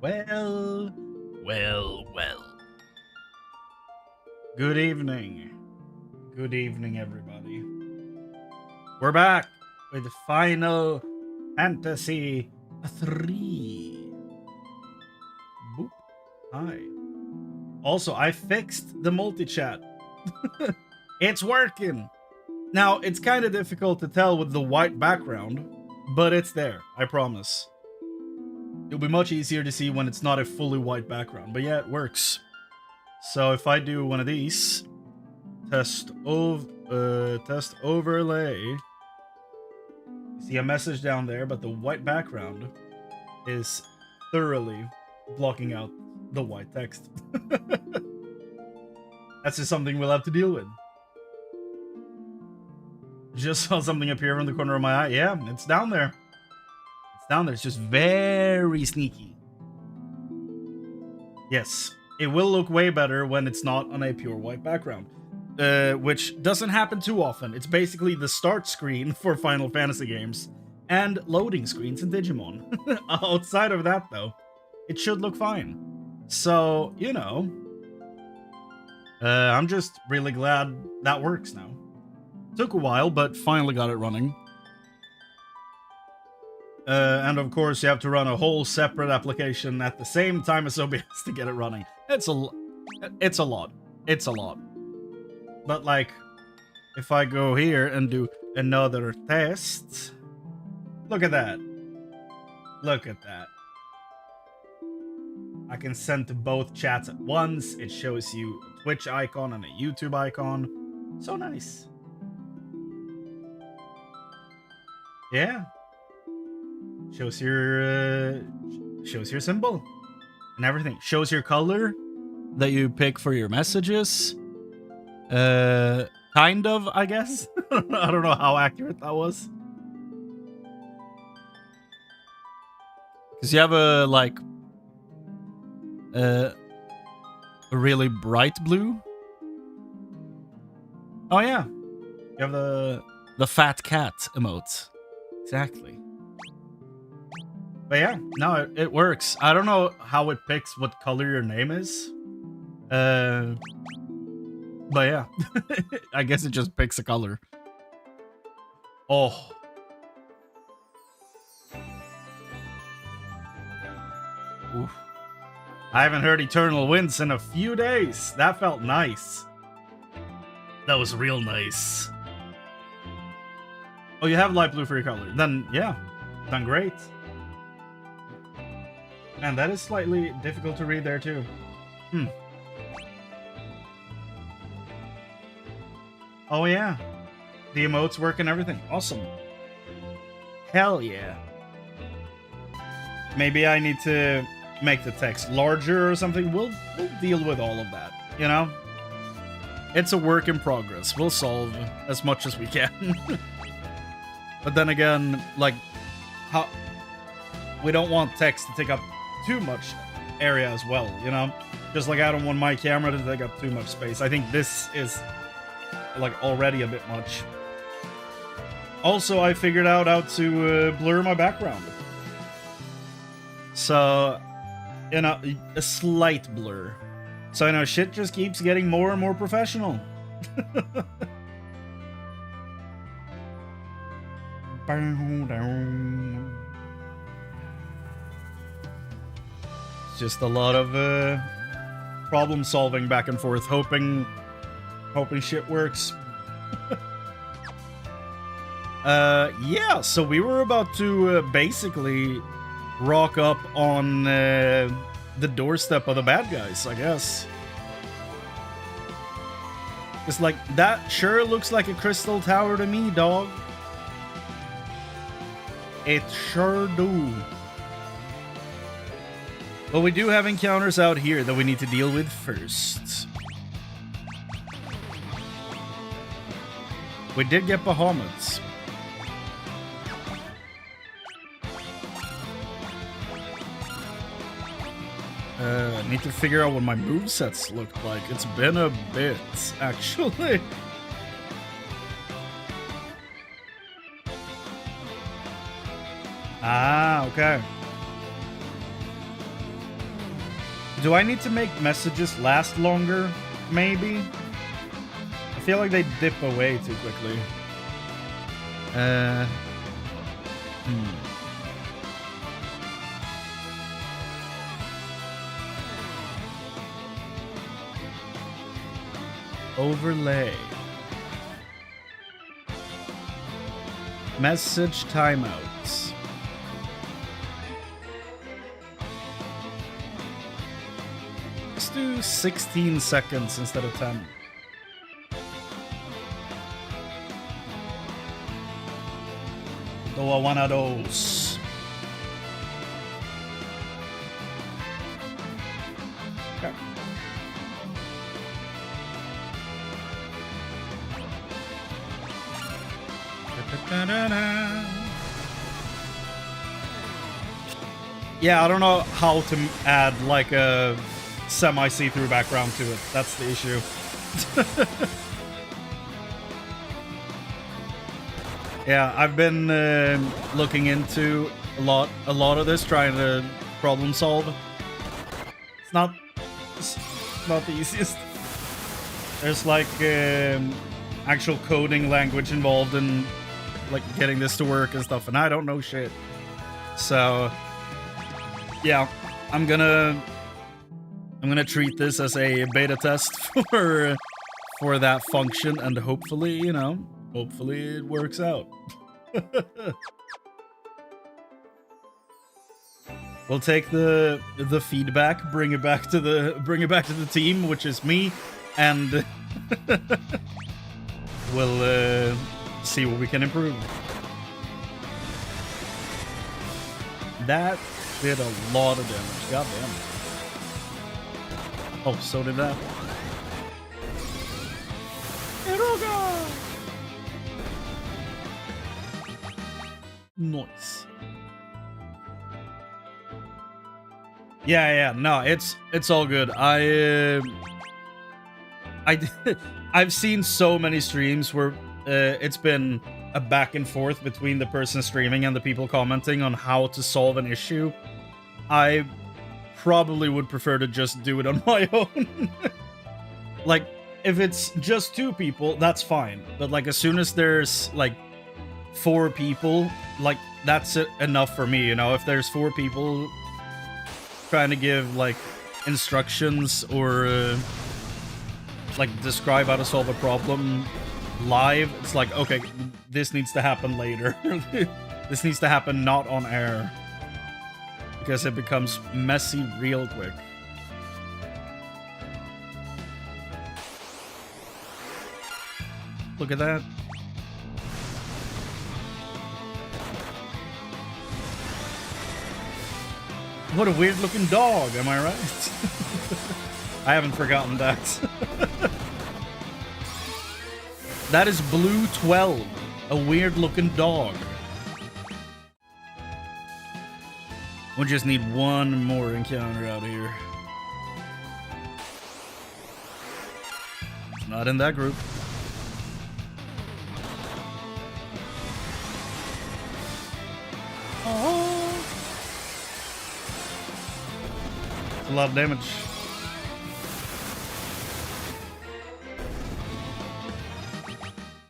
Well. Good evening. Good evening, everybody. We're back with Final Fantasy 3. Boop. Hi. Also, I fixed the multi-chat. It's working. Now, it's kind of difficult to tell with the white background, but it's there, I promise. It'll be much easier to see when it's not a fully white background, but yeah, it works. So if I do one of these, test overlay, you see a message down there, but the white background is thoroughly blocking out the white text. That's just something we'll have to deal with. Just saw something appear from the corner of my eye. Yeah, it's down there. It's down there. It's just very sneaky. Yes, it will look way better when it's not on a pure white background. Which doesn't happen too often. It's basically the start screen for Final Fantasy games and loading screens in Digimon. Outside of that, though, it should look fine. So, you know, I'm just really glad that works now. Took a while, but finally got it running. And of course, you have to run a whole separate application at the same time as OBS to get it running. It's a lot. It's a lot. But like, if I go here and do another test, look at that. Look at that. I can send to both chats at once. It shows you a Twitch icon and a YouTube icon. So nice. Yeah. Shows your symbol and everything. Shows your color that you pick for your messages. Kind of, I guess. I don't know how accurate that was. Because you have a really bright blue. Oh yeah, you have the fat cat emote. Exactly. But yeah, no, it works. I don't know how it picks what color your name is. But yeah, I guess it just picks a color. Oh. Oof. I haven't heard Eternal Winds in a few days. That felt nice. That was real nice. Oh, you have light blue for your color. Then, yeah. Then great. And that is slightly difficult to read there, too. Oh, yeah. The emotes work and everything. Awesome. Hell yeah. Maybe I need to make the text larger or something. We'll deal with all of that, you know? It's a work in progress. We'll solve as much as we can. But then again, like, how we don't want text to take up too much area as well, you know? Just like I don't want my camera to take up too much space. I think this is like already a bit much. Also, I figured out how to blur my background. So, you know, a slight blur. So, you know, shit just keeps getting more and more professional. It's just a lot of problem solving back and forth, hoping shit works. Yeah, so we were about to basically rock up on the doorstep of the bad guys, I guess. It's like, that sure looks like a crystal tower to me, dog. It sure do. But we do have encounters out here that we need to deal with first. We did get Bahamut's. I need to figure out what my movesets look like. It's been a bit, actually. Ah, okay. Do I need to make messages last longer? Maybe? I feel like they dip away too quickly. Overlay. Message timeouts. Let's do 16 seconds instead of 10. Do one of those. Okay. Yeah, I don't know how to add like a semi-see-through background to it. That's the issue. Yeah, I've been looking into a lot of this, trying to problem solve. It's not the easiest. There's like actual coding language involved in like getting this to work and stuff, and I don't know shit. So yeah, I'm gonna treat this as a beta test for that function, and hopefully, you know, hopefully it works out. We'll take the feedback, bring it back to the team, which is me, and we'll see what we can improve. That did a lot of damage. God damn. Oh, so did that. Nice. Yeah, no, it's all good. I've seen so many streams where it's been a back and forth between the person streaming and the people commenting on how to solve an issue. I probably would prefer to just do it on my own. Like, if it's just 2 people, that's fine. But like, as soon as there's like 4 people, like, that's enough for me, you know? If there's 4 people trying to give like instructions or like describe how to solve a problem live, it's like, okay, this needs to happen later. This needs to happen not on air, because it becomes messy real quick. Look at that. What a weird looking dog, am I right? I haven't forgotten that. That is Blue 12, a weird looking dog. We just need one more encounter out here. It's not in that group. Oh. It's a lot of damage.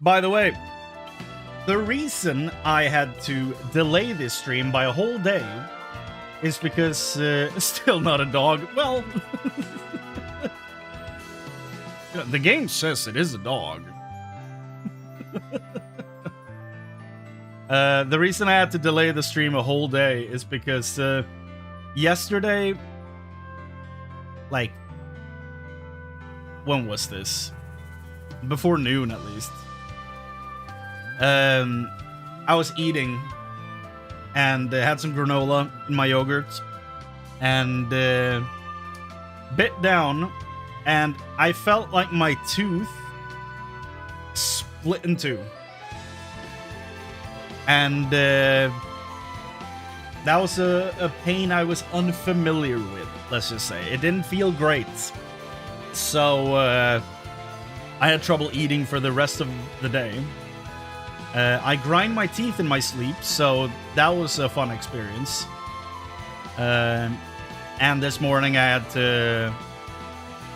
By the way, the reason I had to delay this stream by a whole day is because it's still not a dog. Well, the game says it is a dog. The reason I had to delay the stream a whole day is because yesterday, like, when was this? Before noon, at least. I was eating and had some granola in my yogurt and bit down, and I felt like my tooth split in two. And that was a pain I was unfamiliar with, let's just say. It didn't feel great. So I had trouble eating for the rest of the day. I grind my teeth in my sleep, so that was a fun experience. And this morning I had to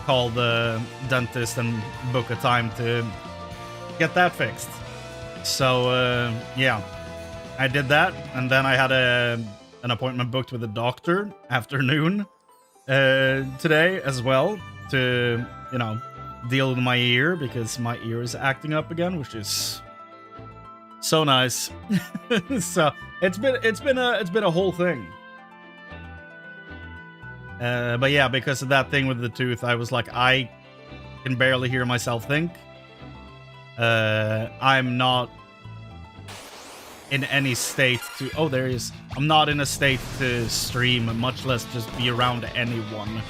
call the dentist and book a time to get that fixed. So, yeah, I did that. And then I had an appointment booked with a doctor afternoon today as well to, you know, deal with my ear because my ear is acting up again, which is so nice. So it's been a whole thing. But yeah, because of that thing with the tooth, I was like, I can barely hear myself think. I'm not in any state to... Oh, there he is. I'm not in a state to stream, much less just be around anyone.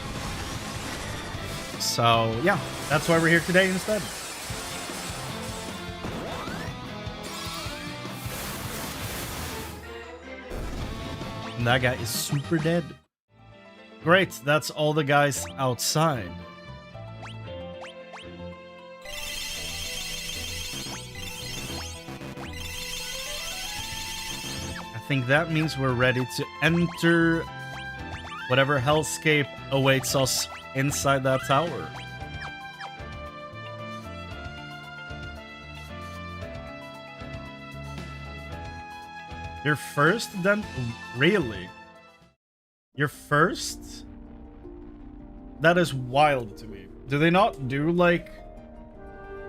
So, yeah, that's why we're here today instead. And that guy is super dead. Great, that's all the guys outside. I think that means we're ready to enter whatever hellscape awaits us inside that tower. Your first then? Really? Your first? That is wild to me. Do they not do like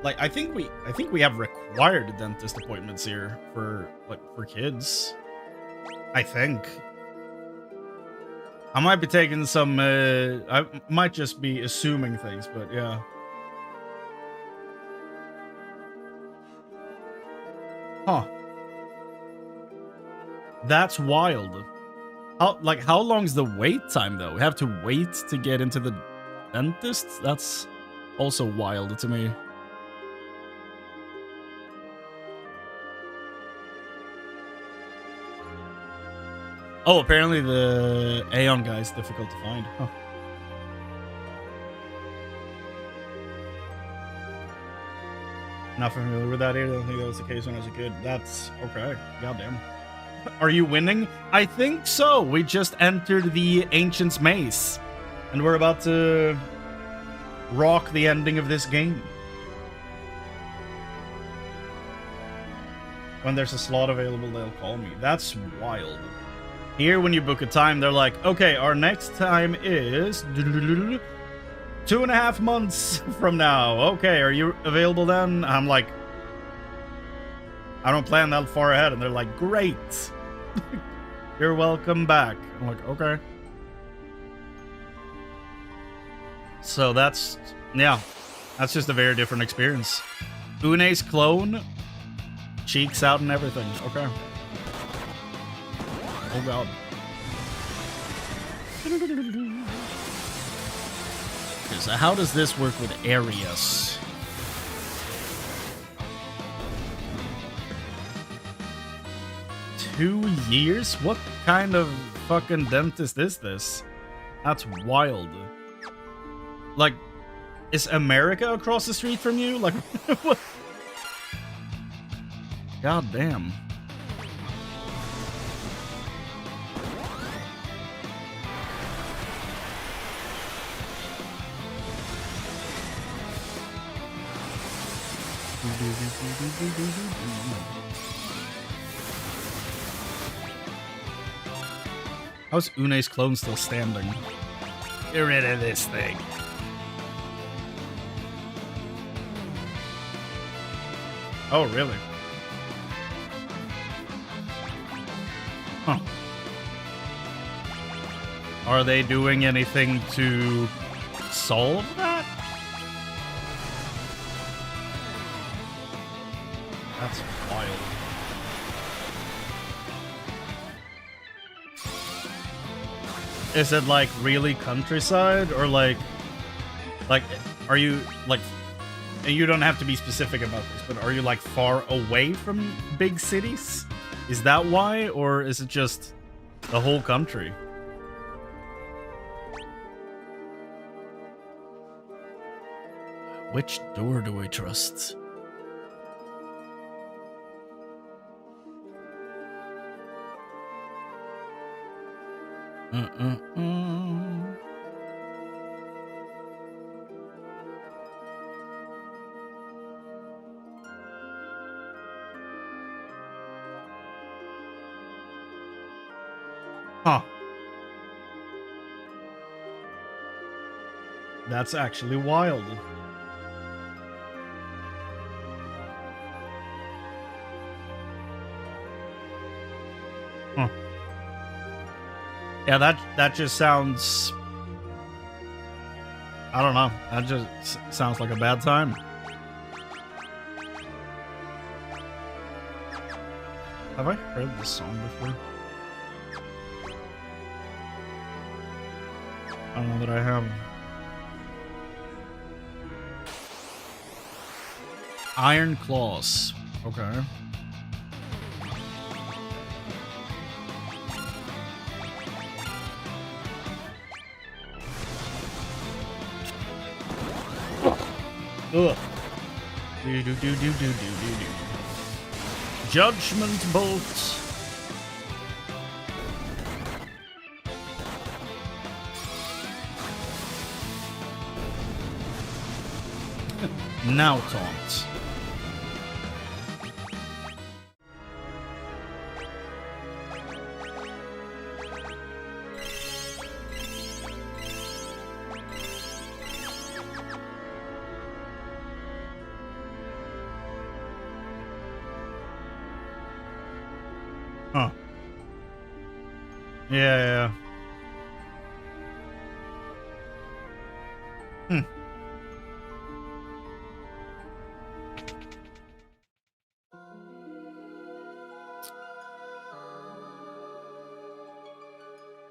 I think we have required dentist appointments here for kids. I think. I might be taking some I might just be assuming things, but yeah. Huh. That's wild. How long's the wait time though? We have to wait to get into the dentist? That's also wild to me. Oh, apparently the Aeon guy is difficult to find. Huh. Not familiar with that either. I don't think that was the case when I was a kid. That's okay. Goddamn. Are you winning? I think so. We just entered the Ancient's Maze. And we're about to rock the ending of this game. When there's a slot available, they'll call me. That's wild. Here, when you book a time, they're like, okay, our next time is 2.5 months from now. Okay, are you available then? I'm like, I don't plan that far ahead. And they're like, great. You're welcome back. I'm like, okay. So that's, yeah, that's just a very different experience. Une's clone, cheeks out and everything. Okay. Oh god. So how does this work with areas? Two years? What kind of fucking dentist is this? That's wild. Like, is America across the street from you? Like, what? God damn. How's Une's clone still standing? Get rid of this thing. Oh, really? Huh. Are they doing anything to solve that? That's wild. Is it like really countryside or like are you like, and you don't have to be specific about this, but are you like far away from big cities? Is that why, or is it just the whole country? Which door do I trust? Huh. That's actually wild. Huh. Yeah, that just sounds... I don't know. That just sounds like a bad time. Have I heard this song before? I don't know that I have. Iron Claws. Okay. Ugh. Judgment Bolt. Now taunt. Huh. Yeah. Hmm.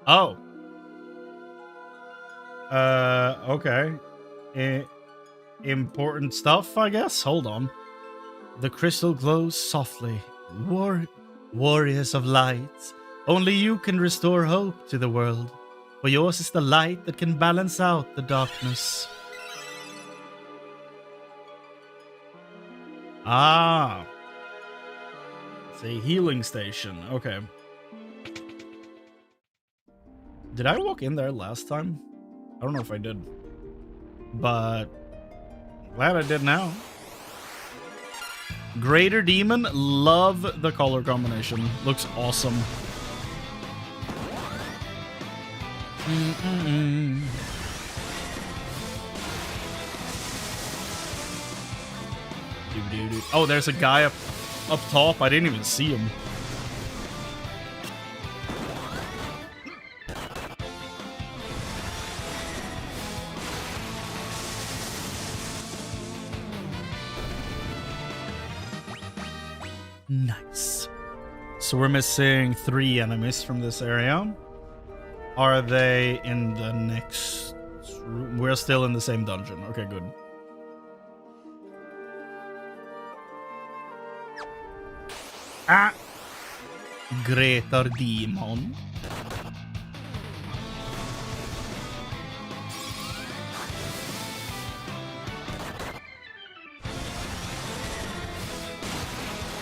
Oh. Okay. Important stuff, I guess? Hold on. The crystal glows softly. Warriors of light. Only you can restore hope to the world. For yours is the light that can balance out the darkness. Ah. It's a healing station. Okay. Did I walk in there last time? I don't know if I did. But glad I did now. Greater Demon. Love the color combination. Looks awesome. Oh, there's a guy up top. I didn't even see him. Nice. So we're missing 3 enemies from this area. Are they in the next room? We're still in the same dungeon. Okay, good. Ah! Greater Demon.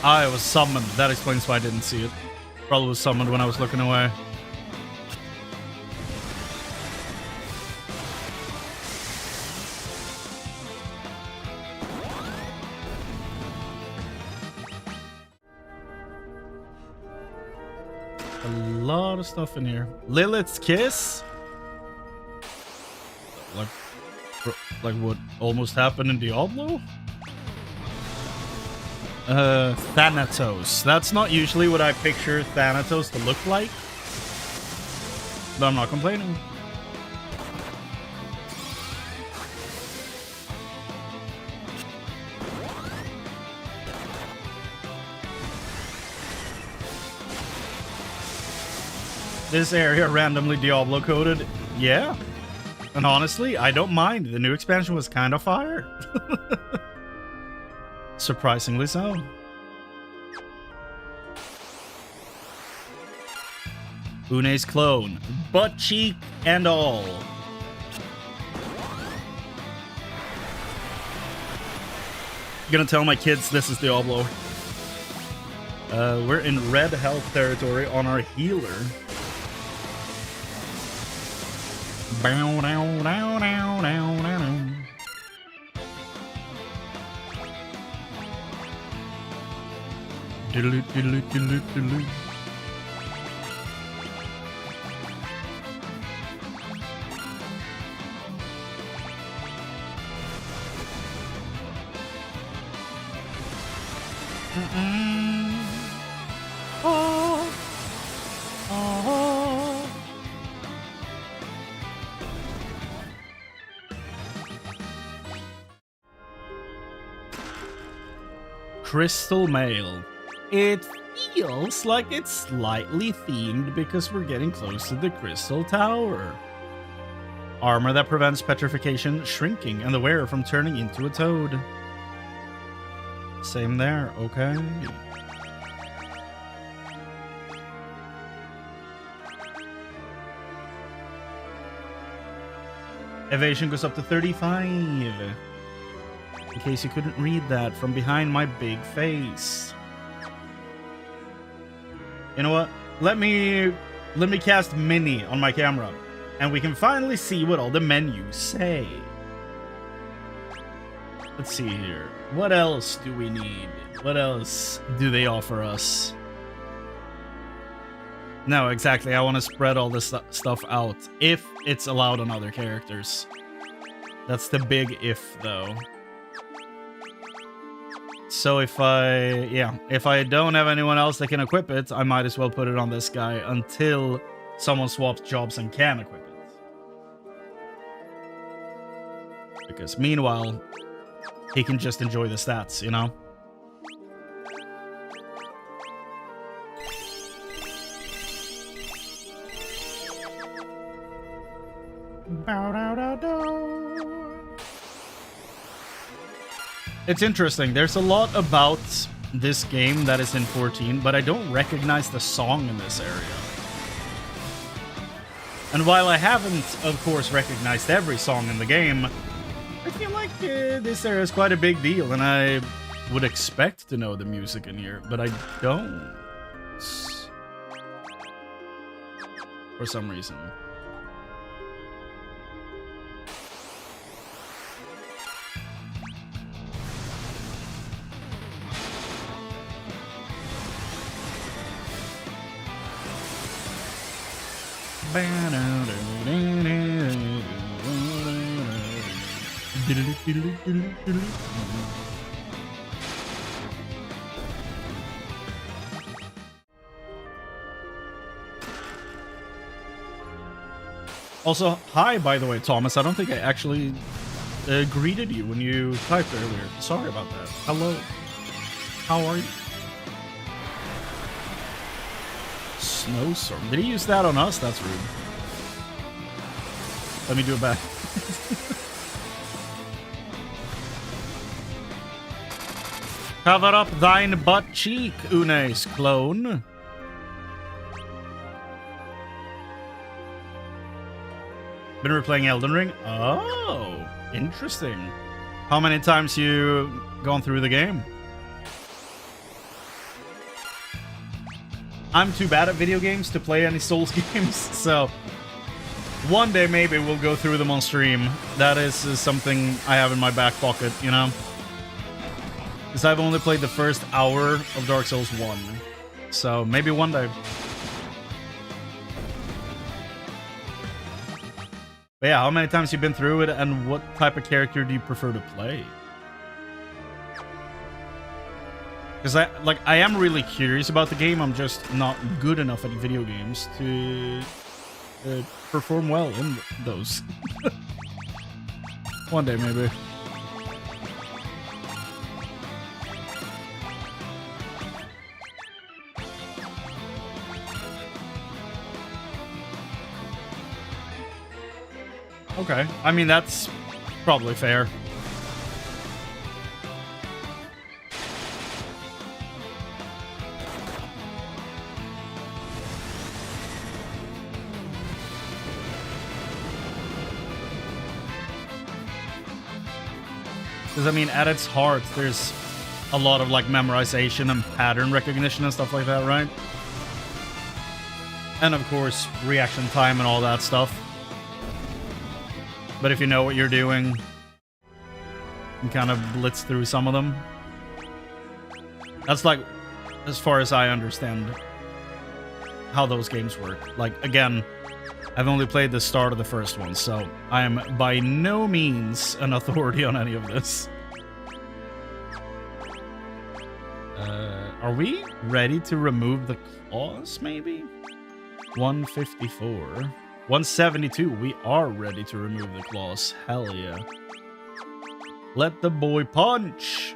I was summoned. That explains why I didn't see it. Probably was summoned when I was looking away. A lot of stuff in here. Lilith's Kiss? Like what almost happened in Diablo? Thanatos. That's not usually what I picture Thanatos to look like. But I'm not complaining. This area randomly Diablo coded. Yeah. And honestly, I don't mind. The new expansion was kind of fire. Surprisingly so. Une's clone. Butt cheek and all. Gonna tell my kids this is Diablo. We're in red health territory on our healer. Bow, dow, dow, dow, dow, dow. Diddle, diddle, diddle, diddle. Oh. Oh. Crystal Mail. It feels like it's slightly themed because we're getting close to the Crystal Tower. Armor that prevents petrification, shrinking, and the wearer from turning into a toad. Same there, okay. Evasion goes up to 35. In case you couldn't read that from behind my big face. You know what? Let me cast Mini on my camera, and we can finally see what all the menus say. Let's see here. What else do we need? What else do they offer us? No, exactly. I want to spread all this stuff out if it's allowed on other characters. That's the big if, though. So if I don't have anyone else that can equip it, I might as well put it on this guy until someone swaps jobs and can equip it. Because meanwhile, he can just enjoy the stats, you know? It's interesting. There's a lot about this game that is in 14, but I don't recognize the song in this area. And while I haven't, of course, recognized every song in the game, I feel like this area is quite a big deal, and I would expect to know the music in here, but I don't. For some reason. Also, hi, by the way, Thomas. I don't think I actually greeted you when you typed earlier. Sorry about that. Hello. How are you? Snowstorm. Did he use that on us? That's rude. Let me do it back. Cover up thine butt cheek, Une's clone. Been replaying Elden Ring? Oh, interesting. How many times you gone through the game? I'm too bad at video games to play any Souls games, so one day maybe we'll go through them on stream. That is something I have in my back pocket, you know? Because I've only played the first hour of Dark Souls 1, so maybe one day. But yeah, how many times you been through it, and what type of character do you prefer to play? Because I am really curious about the game. I'm just not good enough at video games to perform well in those. One day, maybe. Okay, I mean, that's probably fair. Because, I mean, at its heart, there's a lot of, like, memorization and pattern recognition and stuff like that, right? And, of course, reaction time and all that stuff. But if you know what you're doing, you can kind of blitz through some of them. That's like, as far as I understand how those games work. Like, again, I've only played the start of the first one, so I am by no means an authority on any of this. Are we ready to remove the claws, maybe? 154. 172, we are ready to remove the claws. Hell yeah. Let the boy punch!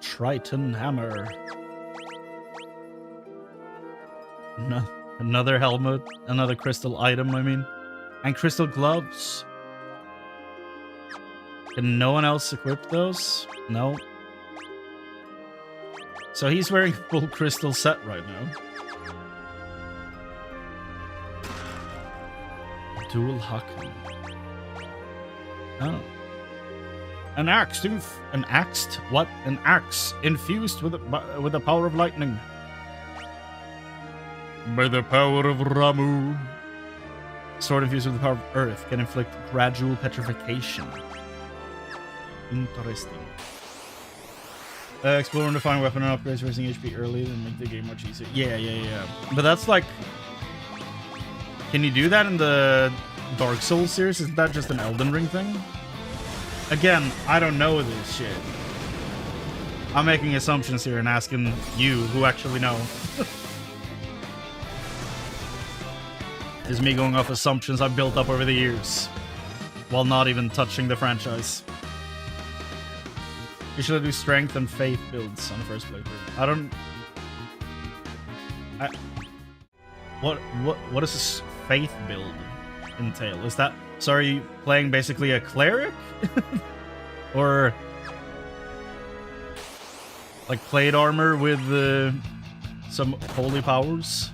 Triton hammer. No, another helmet, another crystal item, I mean. And crystal gloves. Can no one else equip those? No. So he's wearing a full crystal set right now. Dual Hakan. Oh. An axe infused with the power of lightning. By the power of Ramu. Sword infused with the power of earth can inflict gradual petrification. Interesting. Explore and define weapon and upgrades raising HP early and make the game much easier. Yeah. But that's like... Can you do that in the Dark Souls series? Isn't that just an Elden Ring thing? Again, I don't know this shit. I'm making assumptions here and asking you who actually know. This is me going off assumptions I've built up over the years while not even touching the franchise. Usually do strength and faith builds on the first playthrough. What does this faith build entail? Is that... So are you playing basically a cleric? Or... like plate armor with some holy powers?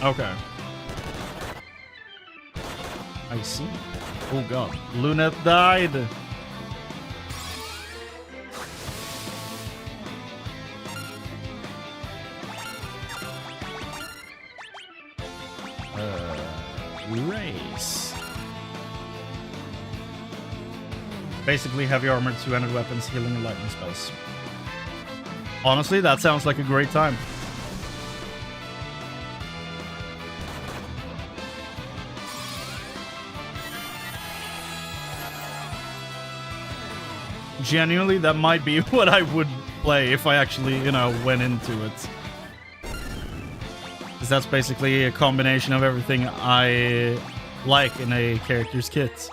Okay. I see. Oh god. Luneth died! Race. Basically heavy armored, two-handed weapons, healing and lightning spells. Honestly, that sounds like a great time. Genuinely, that might be what I would play if I actually, you know, went into it. Because that's basically a combination of everything I like in a character's kit.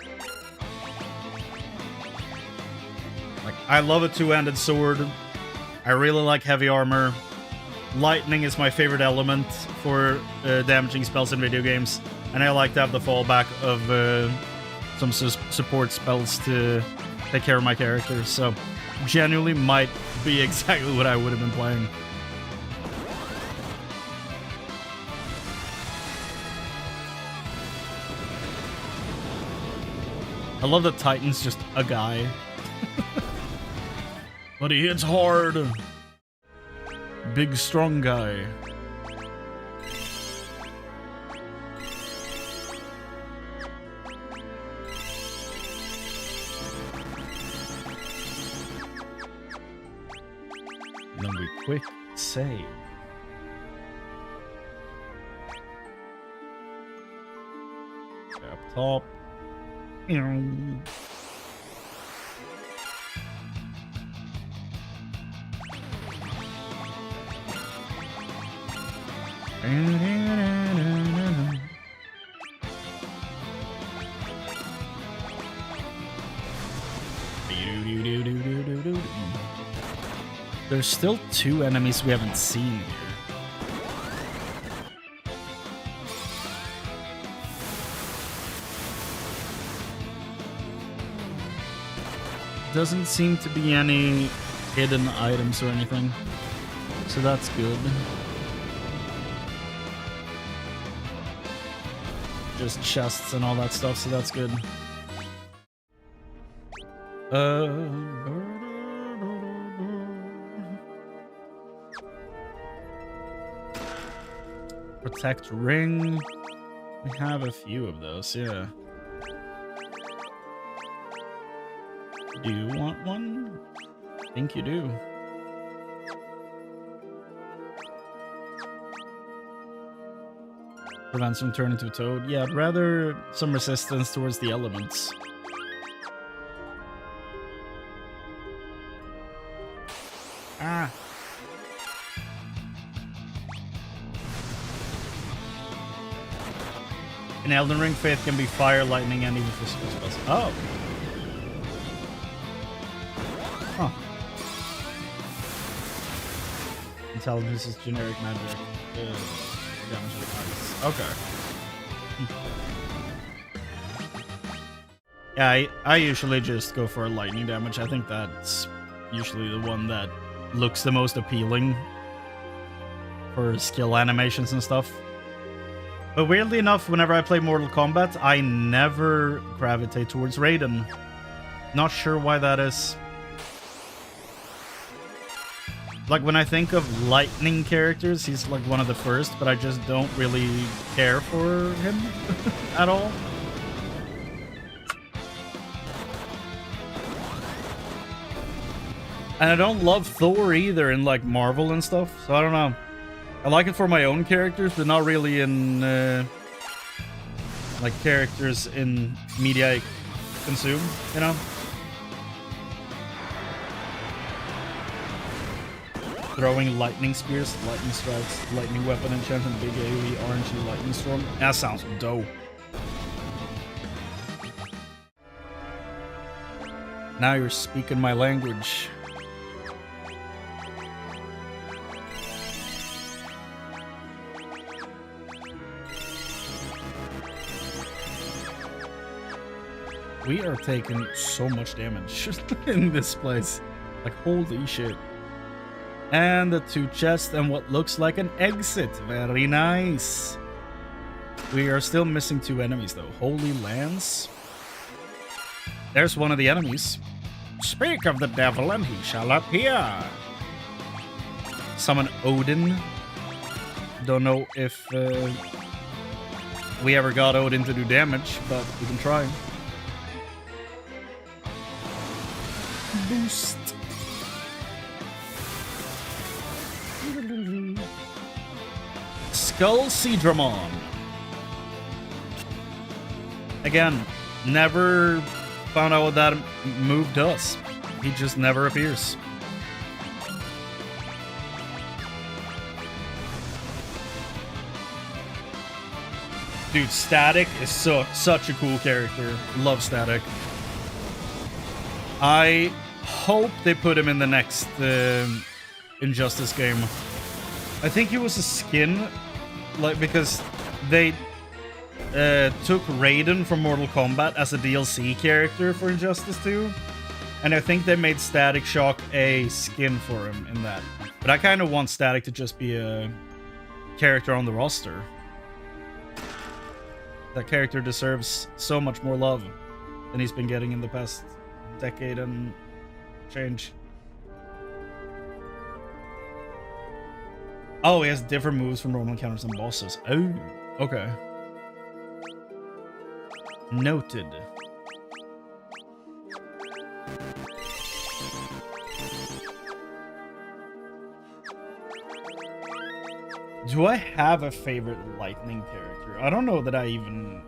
Like, I love a two-handed sword. I really like heavy armor. Lightning is my favorite element for damaging spells in video games. And I like to have the fallback of some support spells to take care of my characters. So, genuinely might be exactly what I would have been playing. I love that Titan's just a guy. But he hits hard. Big, strong guy. And then we quick save. Up top. There's still 2 enemies we haven't seen here. Doesn't seem to be any hidden items or anything, so that's good. just chests and all that stuff, so that's good. Protect ring. We have a few of those, yeah. Do you want one? I think you do. Prevents from turning to a toad. Yeah, I'd rather some resistance towards the elements. Ah. In Elden Ring, Faith can be fire, lightning, and even physical spells. Oh. Huh. Intelligence is generic magic. Damage is nice. Okay. Yeah, I usually just go for lightning damage. I think that's usually the one that looks the most appealing for skill animations and stuff. But weirdly enough, whenever I play Mortal Kombat, I never gravitate towards Raiden. Not sure why that is. Like, when I think of lightning characters, he's like one of the first, but I just don't really care for him at all. And I don't love Thor either in like Marvel and stuff, so I don't know. I like it for my own characters, but not really in like characters in media I consume, you know? Throwing lightning spears, lightning strikes, lightning weapon enchantment, big AoE, RNG, lightning storm. That sounds dope. Now you're speaking my language. We are taking so much damage in this place. Like, holy shit. And the 2 chests and what looks like an exit. Very nice. We are still missing 2 enemies, though. Holy Lands. There's one of the enemies. Speak of the devil and he shall appear. Summon Odin. Don't know if we ever got Odin to do damage, but we can try. Boost. Skull Seedramon. Again, never found out what that move does. He just never appears. Dude, Static is such a cool character. Love Static. I hope they put him in the next Injustice game. I think he was a skin, like, because they took Raiden from Mortal Kombat as a DLC character for Injustice 2, and I think they made Static Shock a skin for him in that. But I kind of want Static to just be a character on the roster. That character deserves so much more love than he's been getting in the past decade and change. Oh, he has different moves from normal encounters and bosses. Oh, okay. Noted. Do I have a favorite lightning character? I don't know that I even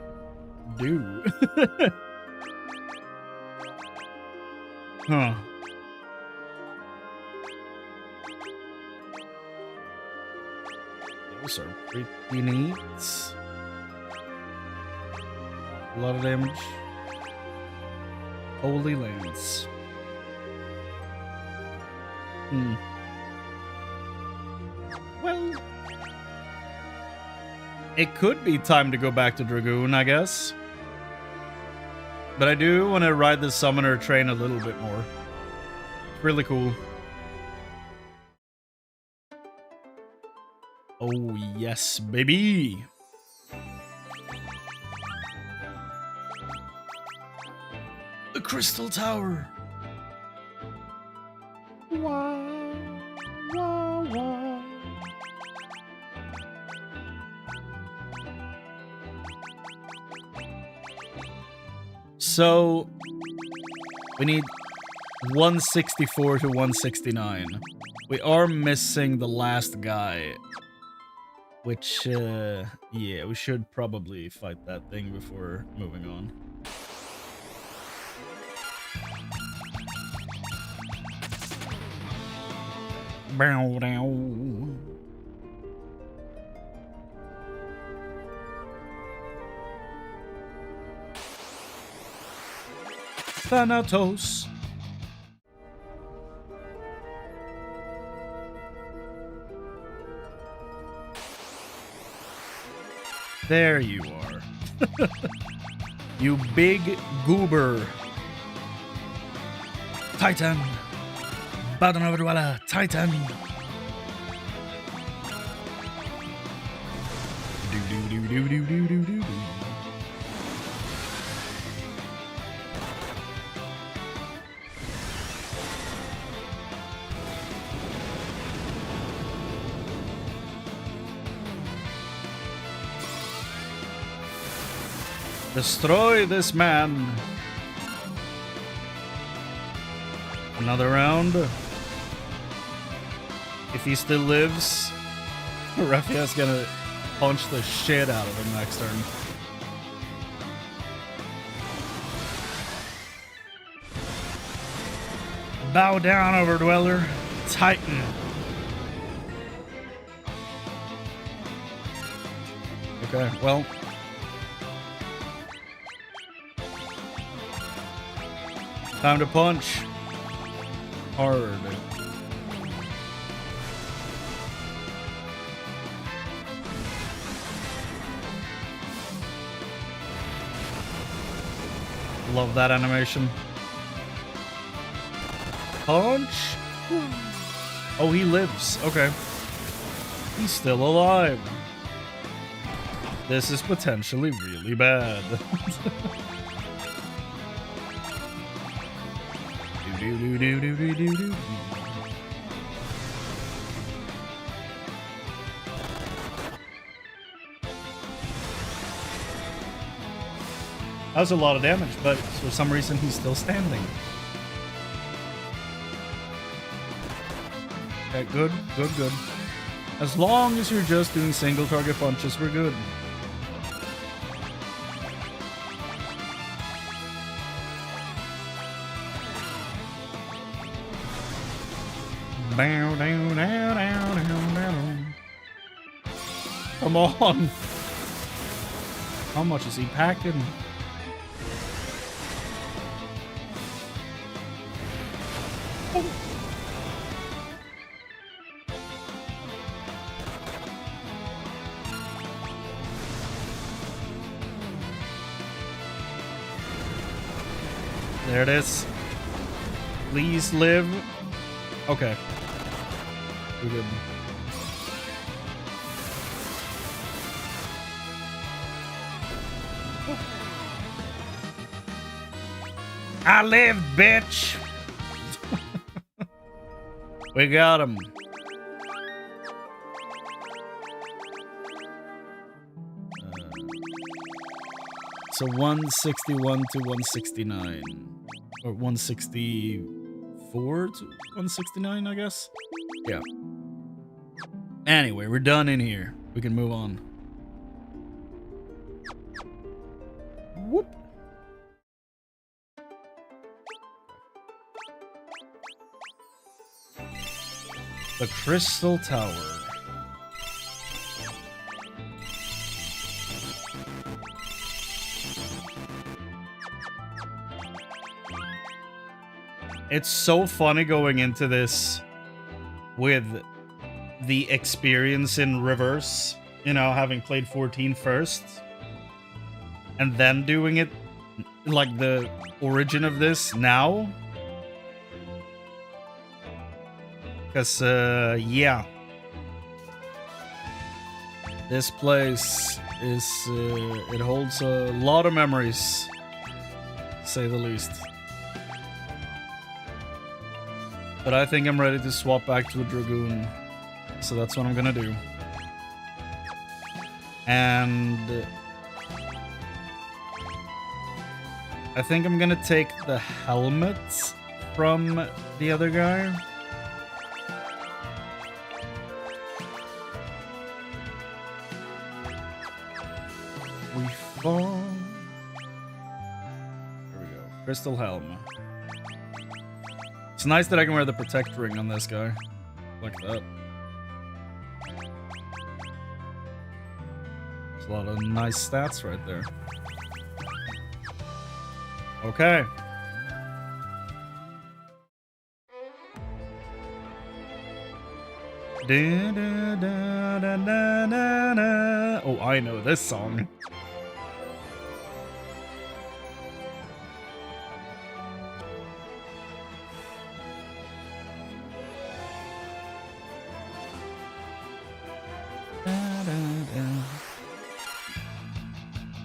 do. Huh. Those are pretty neat. A lot of damage. Holy Lands. Well, it could be time to go back to Dragoon, I guess. But I do want to ride the Summoner train a little bit more. It's really cool. Oh, yes, baby. Crystal Tower. Wah, wah, wah. So we need 164 to 169. We are missing the last guy, which yeah, we should probably fight that thing before moving on. Bow, bow. Thanatos. There you are. You big goober. Titan. Baden Overdweller. Titan. Do do do do do do do do. Destroy this man. Another round. If he still lives, Raphael's gonna punch the shit out of him next turn. Bow down, Overdweller. Titan. Okay, well. Time to punch. Hard. Love that animation. Punch. Oh, he lives. Okay. He's still alive. This is potentially really bad. Do, do, do, do, do, do. That was a lot of damage, but for some reason he's still standing. Okay, good, good, good. As long as you're just doing single target punches, we're good. Bow, down, down, down, down, down. Come on. How much is he packing? Oh. There it is. Please live. Okay. We're good. I lived, bitch. We got him. So 161 to 169. Or 164 to 169, I guess? Yeah. Anyway, we're done in here. We can move on. Whoop. The Crystal Tower. It's so funny going into this with the experience in reverse, you know, having played 14 first and then doing it like the origin of this now. Because, yeah. This place is, it holds a lot of memories, to say the least. But I think I'm ready to swap back to a Dragoon. So that's what I'm gonna do. And I think I'm gonna take the helmets from the other guy. We fall. Here we go. Crystal helm. It's nice that I can wear the protect ring on this guy. Like that. There's a lot of nice stats right there. Okay. Da, da, da, da, da, da, da. Oh, I know this song.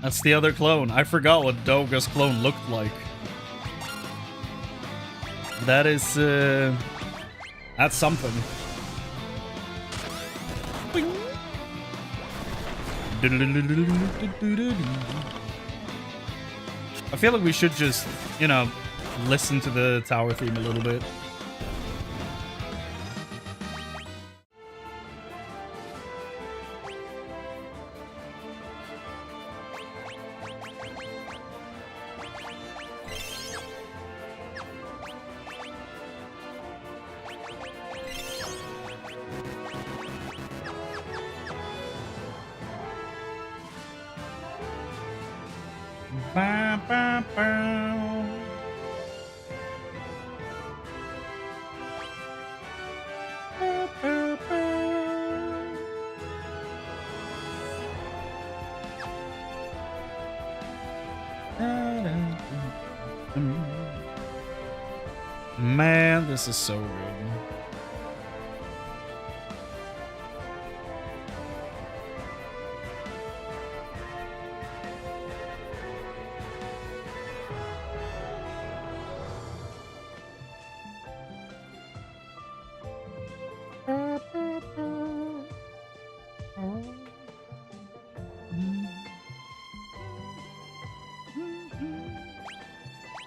That's the other clone. I forgot what Doga's clone looked like. That is, that's something. I feel like we should just, you know, listen to the tower theme a little bit. Ba, ba, ba. Ba, ba, ba. Da, da, da. Man, this is so good.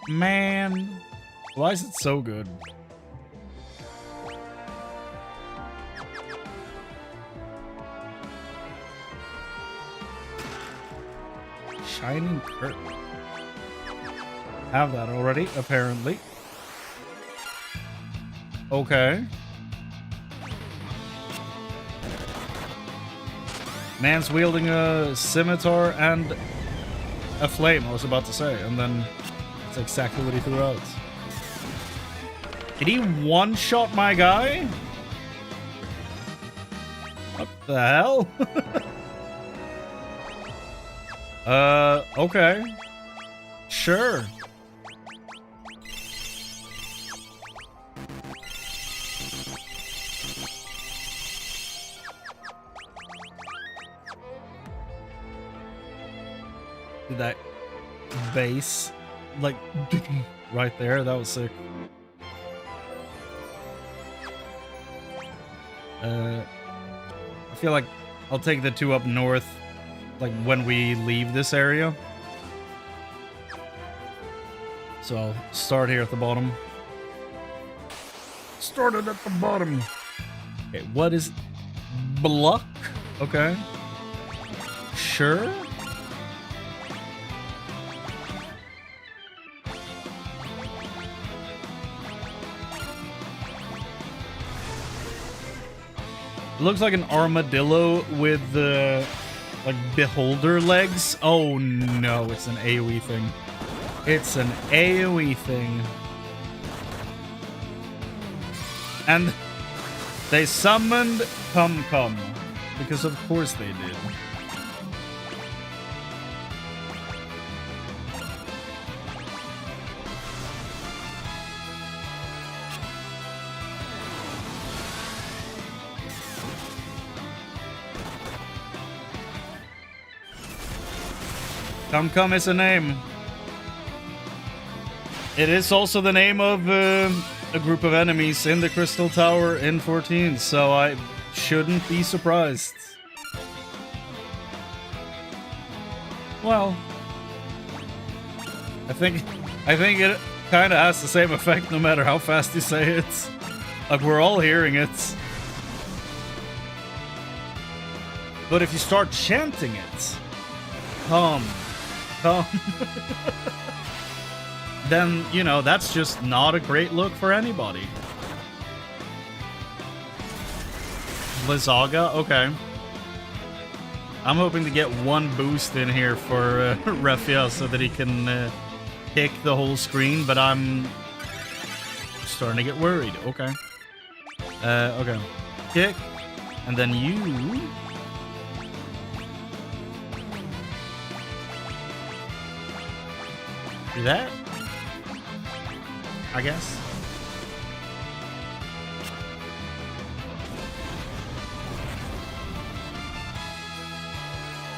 Man, why is it so good? Shining curtain. Have that already, apparently. Okay. Man's wielding a scimitar and a flame, I was about to say, and then that's exactly what he threw out. Did he one-shot my guy? What the hell? Okay. Sure. That base, like, right there, that was sick. I feel like I'll take the two up north, like, when we leave this area. So I'll start here at the bottom. Started at the bottom. Okay, what is block? Okay. Sure. It looks like an armadillo with like beholder legs. Oh no, it's an AoE thing. It's an AoE thing. And they summoned Cum, because of course they did. Cum is a name. It is also the name of a group of enemies in the Crystal Tower in 14, so I shouldn't be surprised. Well, I think it kind of has the same effect no matter how fast you say it. Like, we're all hearing it. But if you start chanting it, come, then, you know, that's just not a great look for anybody. Blizzaga? Okay. I'm hoping to get one boost in here for Refia so that he can kick the whole screen, but I'm starting to get worried. Okay. Okay. Kick, and then you... do that? I guess.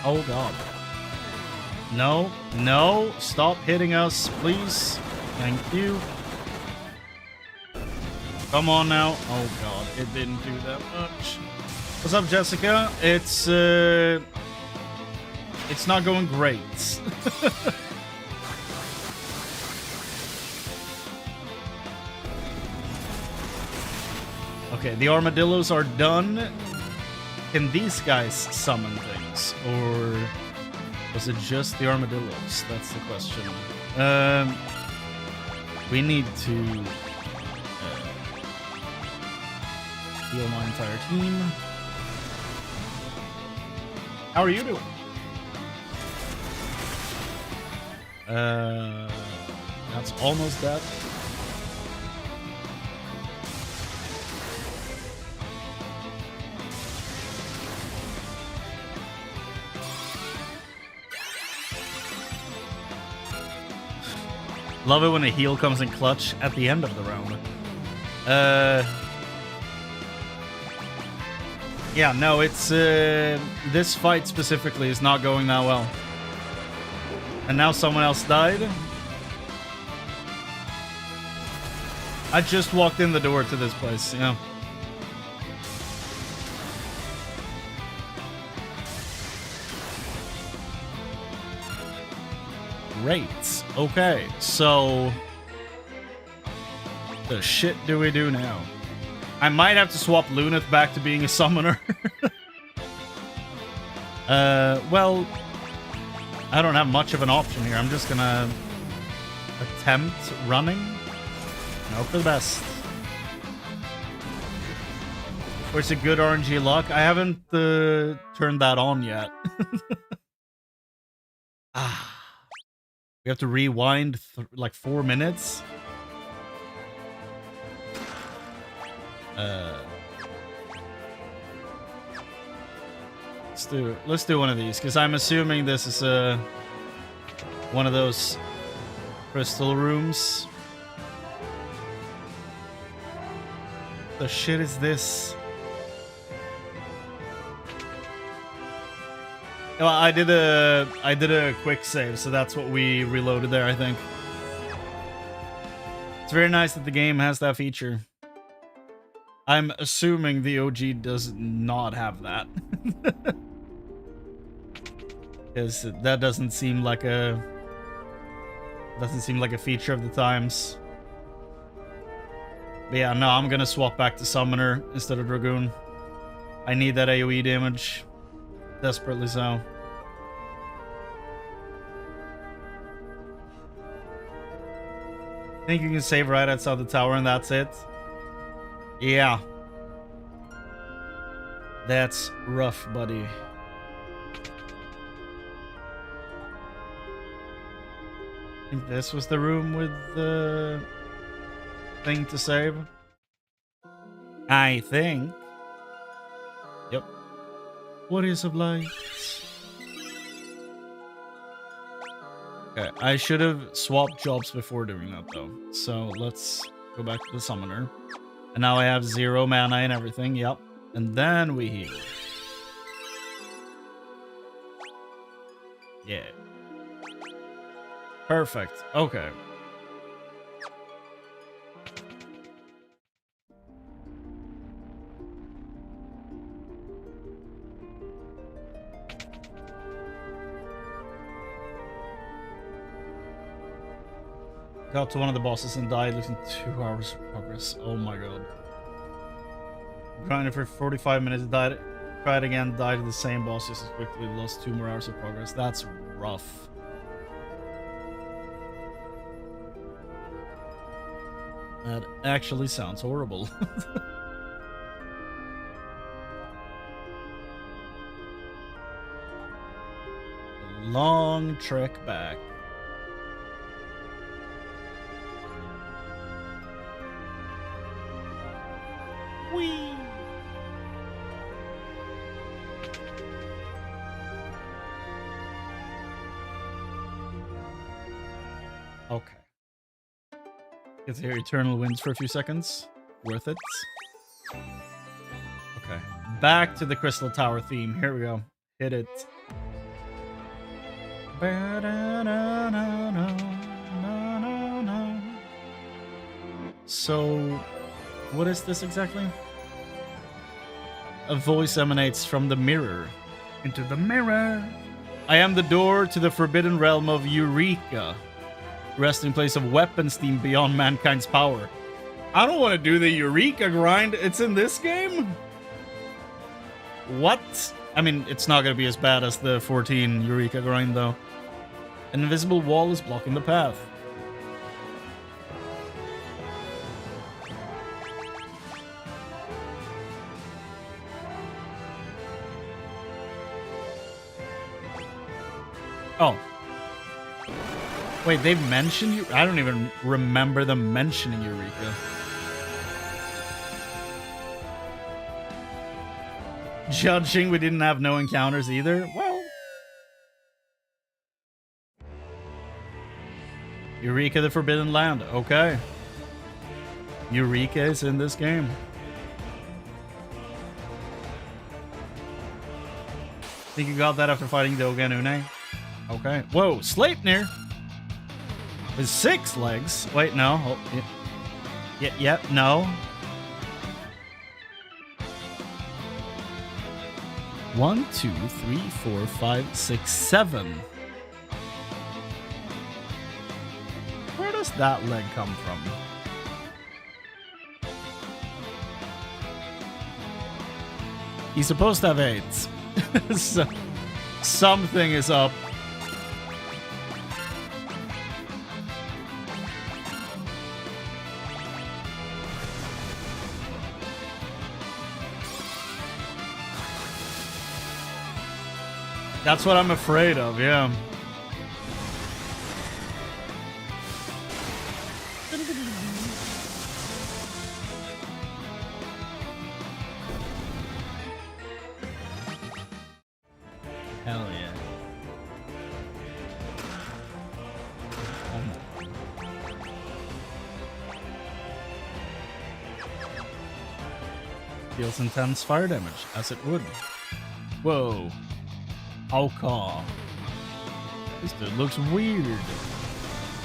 Oh god. No, no, stop hitting us, please. Thank you. Come on now. Oh god, it didn't do that much. What's up, Jessica? It's not going great. Okay, the armadillos are done. Can these guys summon things? Or was it just the armadillos? That's the question. We need to heal my entire team. How are you doing? That's almost dead. Love it when a heal comes in clutch at the end of the round. Yeah, no, it's this fight specifically is not going that well. And now someone else died. I just walked in the door to this place, yeah. Great. Okay, so the shit do we do now? I might have to swap Luneth back to being a summoner. Well, I don't have much of an option here. I'm just gonna attempt running and hope for the best. Or it's a good RNG luck. I haven't turned that on yet. We have to rewind like 4 minutes. Let's do one of these, because I'm assuming this is one of those crystal rooms. The shit is this? Well, I did a quick save, so that's what we reloaded there, I think. It's very nice that the game has that feature. I'm assuming the OG does not have that. Because that doesn't seem like a feature of the times. But yeah, no, I'm gonna swap back to Summoner instead of Dragoon. I need that AoE damage. Desperately so. I think you can save right outside the tower and that's it. Yeah. That's rough, buddy. I think this was the room with the thing to save. I think. Yep. Warriors of Light. Okay, I should have swapped jobs before doing that though. So let's go back to the summoner. And now I have 0 mana and everything, yep. And then we heal. Yeah. Perfect. Okay. Got to one of the bosses and died losing 2 hours of progress. Oh my god. Grinded for 45 minutes, died. Tried again, died to the same boss just as quickly, lost 2 more hours of progress. That's rough. That actually sounds horrible. Long trek back. Whee! Okay. Get to hear Eternal Winds for a few seconds. Worth it. Okay. Back to the Crystal Tower theme. Here we go. Hit it. So, what is this exactly? A voice emanates from the mirror. Into the mirror. I am the door to the forbidden realm of Eureka. Resting place of weapon steam beyond mankind's power. I don't want to do the Eureka grind. It's in this game? What? I mean, it's not going to be as bad as the 14 Eureka grind, though. An invisible wall is blocking the path. Oh. Wait, they've mentioned you? I don't even remember them mentioning Eureka. Judging we didn't have no encounters either? Well. Eureka the Forbidden Land. Okay. Eureka is in this game. Think you got that after fighting Doga and Une? Okay. Whoa, Sleipnir! With 6 legs. Wait, no. Oh, yeah, no. 1, 2, 3, 4, 5, 6, 7. Where does that leg come from? He's supposed to have 8. So, something is up. That's what I'm afraid of, yeah. Hell yeah. Deals intense fire damage, as it would. Whoa. Okay. This dude looks weird.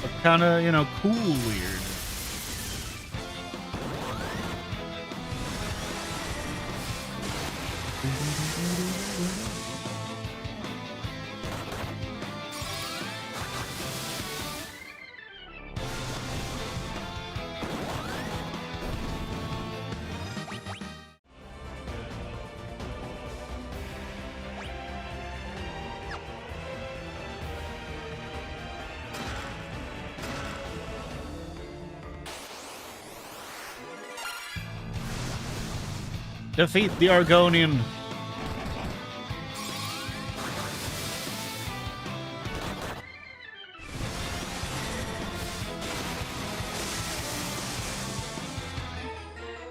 But kinda, you know, cool weird. Defeat the Argonian.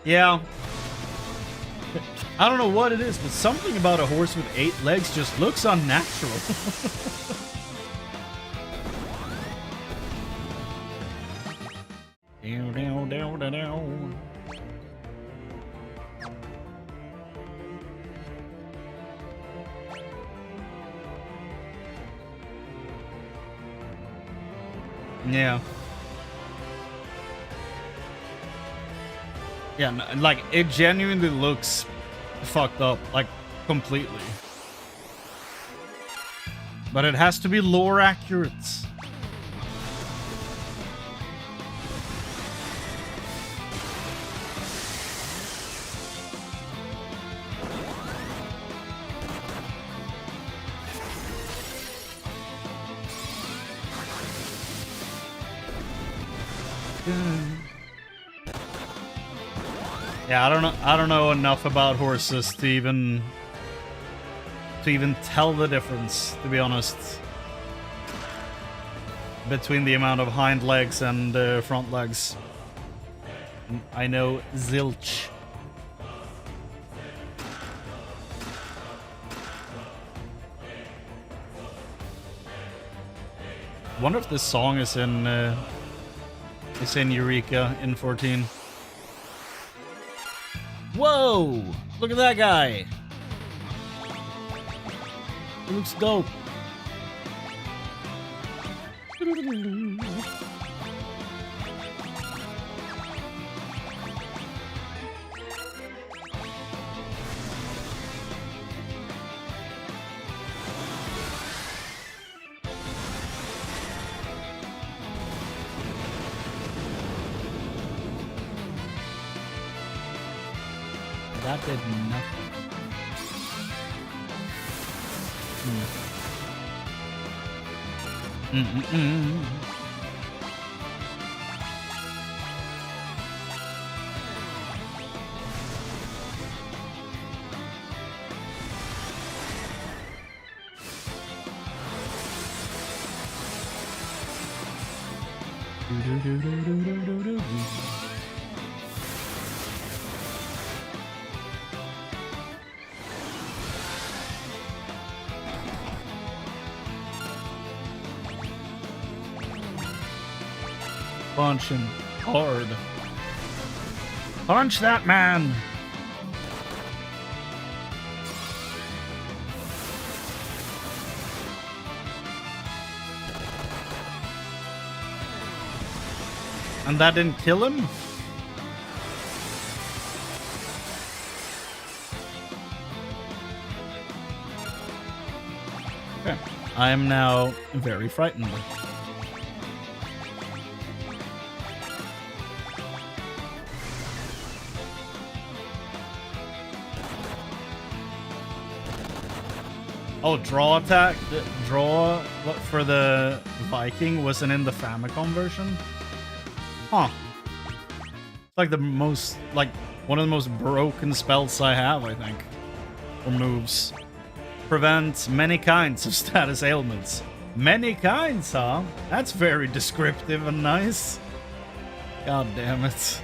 Yeah. I don't know what it is, but something about a horse with 8 legs just looks unnatural. Yeah. Yeah, like, it genuinely looks fucked up, like, completely. But it has to be lore accurate. Yeah, I don't know enough about horses to even tell the difference, to be honest, between the amount of hind legs and front legs. I know zilch. Wonder if this song is in Eureka in 14. Whoa! Look at that guy. He looks dope. That did nothing. Punch him hard. Punch that man! And that didn't kill him? Okay. I am now very frightened. Oh, draw attack? The draw for the Viking wasn't in the Famicom version? Huh. It's like the most, like, one of the most broken spells I have, I think. Or moves. Prevents many kinds of status ailments. Many kinds, huh? That's very descriptive and nice. God damn it.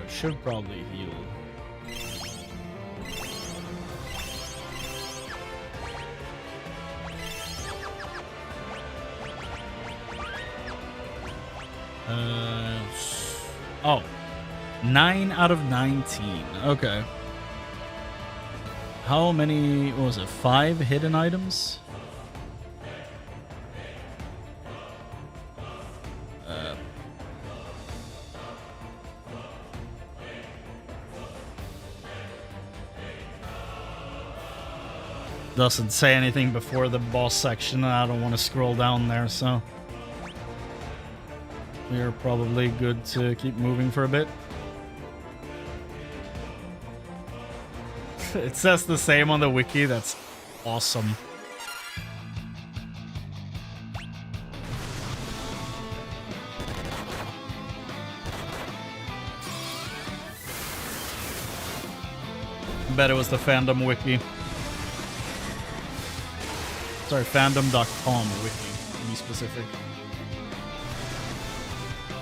Should probably heal. Oh. 9 out of 19. Okay. How many, what was it, 5 hidden items? Doesn't say anything before the boss section, and I don't want to scroll down there, so we are probably good to keep moving for a bit. It says the same on the wiki. That's awesome. I bet it was the fandom wiki. Sorry, fandom.com wiki, to be specific.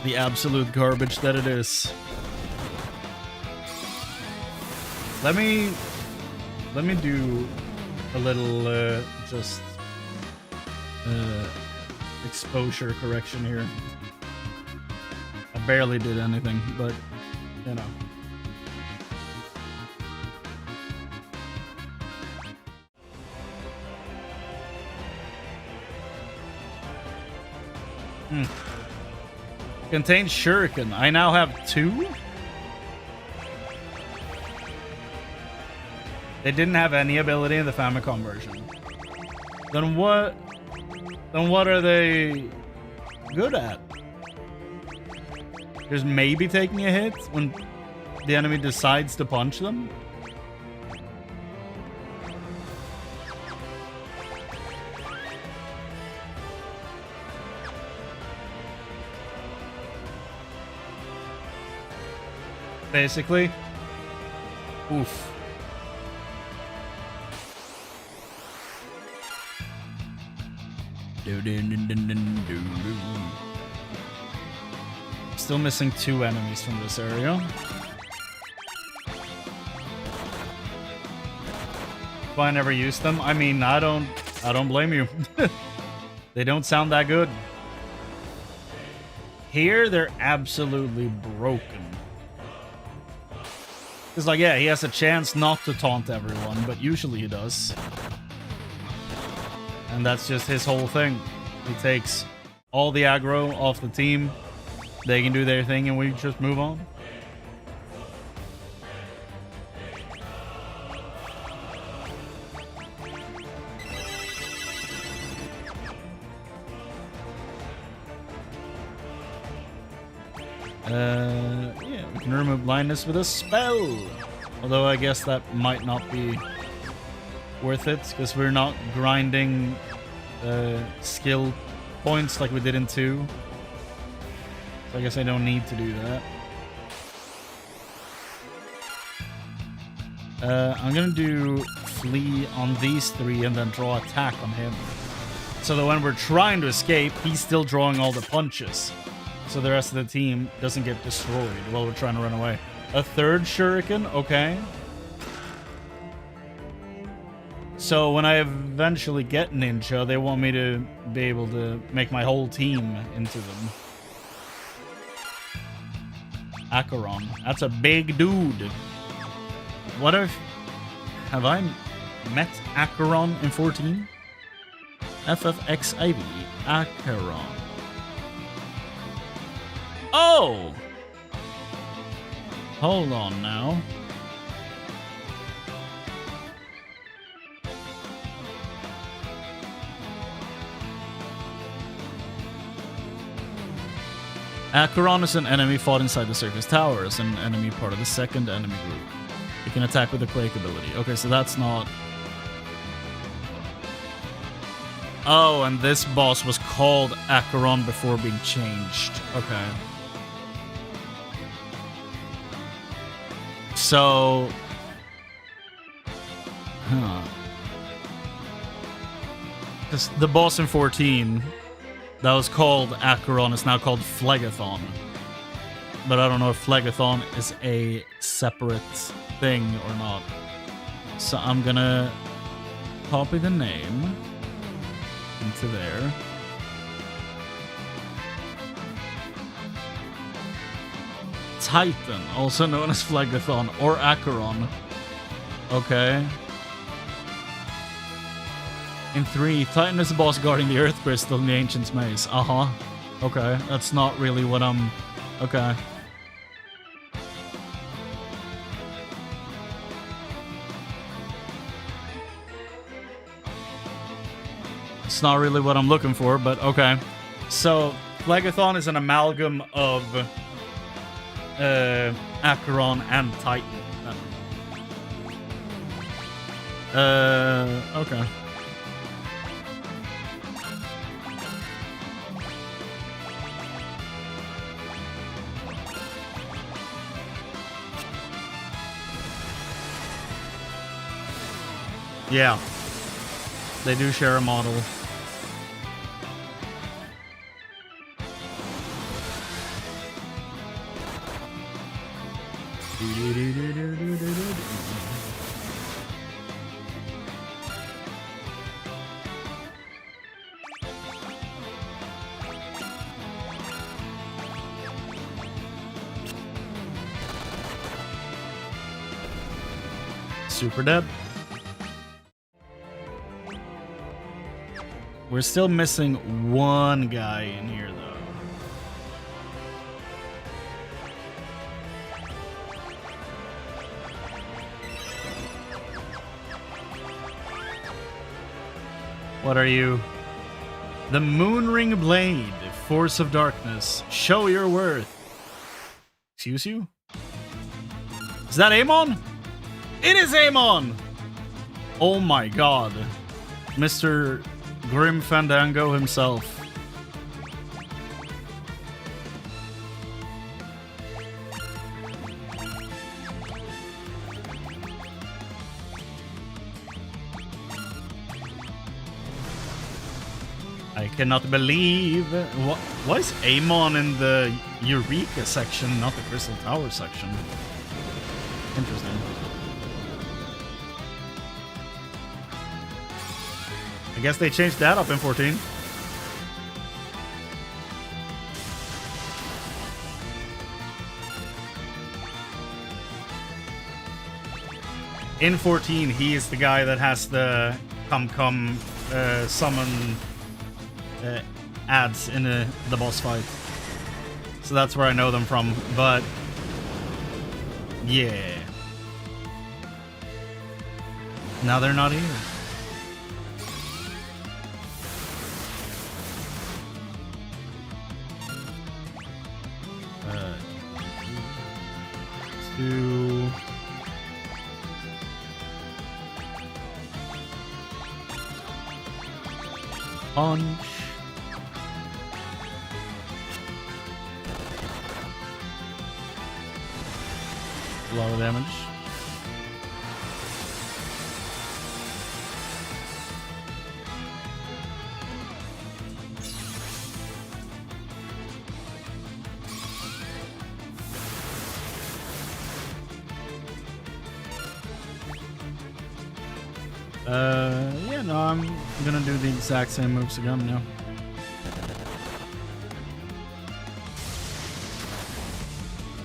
The absolute garbage that it is. Let me do a little just exposure correction here. I barely did anything, but you know. Contains shuriken. I now have 2? They didn't have any ability in the Famicom version. Then what? Then what are they good at? Just maybe taking a hit when the enemy decides to punch them? Basically. Oof. Still missing 2 enemies from this area. Why I never used them? I mean, I don't blame you. They don't sound that good. Here, they're absolutely broken. It's like, yeah, he has a chance not to taunt everyone, but usually he does. And that's just his whole thing. He takes all the aggro off the team. They can do their thing and we just move on. Yeah, we can remove blindness with a spell. Although I guess that might not be worth it, because we're not grinding skill points like we did in 2. So I guess I don't need to do that. I'm gonna do flee on these 3 and then draw attack on him. So that when we're trying to escape, he's still drawing all the punches. So the rest of the team doesn't get destroyed while we're trying to run away. A 3rd shuriken, okay. So when I eventually get ninja, they want me to be able to make my whole team into them. Acheron, that's a big dude. What if... Have I met Acheron in 14? FFXIV, Acheron. Oh! Hold on now. Acheron is an enemy fought inside the circus tower as an enemy part of the 2nd enemy group. You can attack with the Quake ability. Okay, so that's not... Oh, and this boss was called Acheron before being changed. Okay. So... Huh. The boss in 14... that was called Acheron is now called Phlegathon. But I don't know if Phlegathon is a separate thing or not. So I'm gonna copy the name into there. Titan, also known as Phlegathon or Acheron. Okay. In 3, Titan is the boss guarding the Earth Crystal in the Ancient's Maze. Uh-huh. Okay, that's not really what I'm... Okay. It's not really what I'm looking for, but okay. So, Phlegathon is an amalgam of Acheron and Titan. Okay. Yeah, they do share a model. Super dead. We're still missing 1 guy in here, though. What are you? The Moonring Blade, Force of Darkness. Show your worth. Excuse you? Is that Amon? It is Amon! Oh my god. Mr. Grim Fandango himself. I cannot believe... Why is Amon in the Eureka section, not the Crystal Tower section? Interesting. I guess they changed that up in 14. In 14, he is the guy that has the come summon ads in the boss fight. So that's where I know them from, but yeah. Now they're not here. To punch. A lot of damage. Yeah, no, I'm gonna do the exact same moves again now.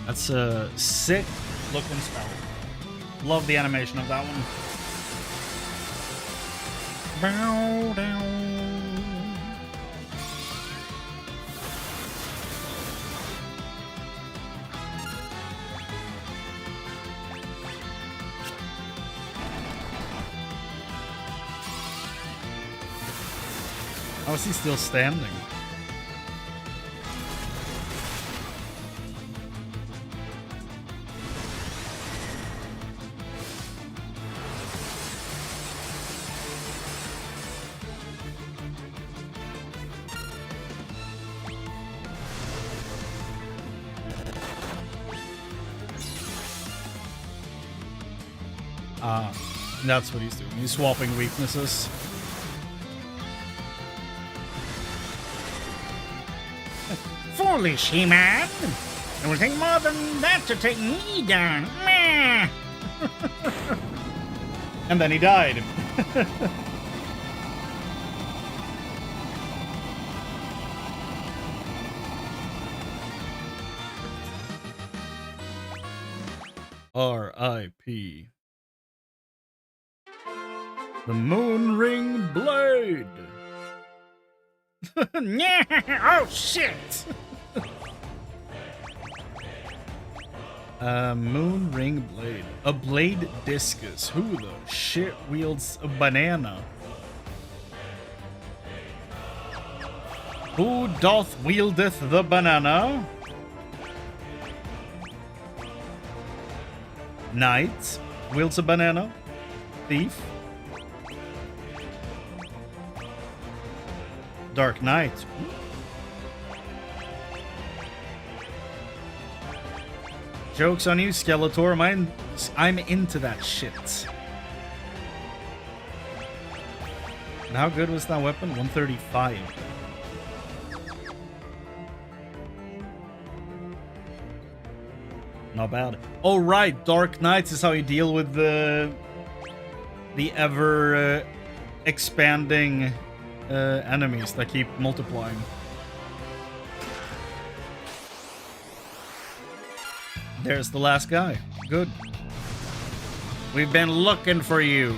That's a sick looking spell. Love the animation of that one. Bow down. How is he still standing? Ah, that's what he's doing. He's swapping weaknesses. Foolish, He-Man! It will take more than that to take me down. Meh. And then he died. R.I.P. The Moonring Blade! Oh shit! Moonring Blade. A blade discus. Who the shit wields a banana? Who doth wieldeth the banana? Knight wields a banana. Thief. Dark Knight. Joke's on you, Skeletor. I'm into that shit. And how good was that weapon? 135. Not bad. Oh right, Dark Knights is how you deal with the ever expanding enemies that keep multiplying. There's the last guy. Good. We've been looking for you.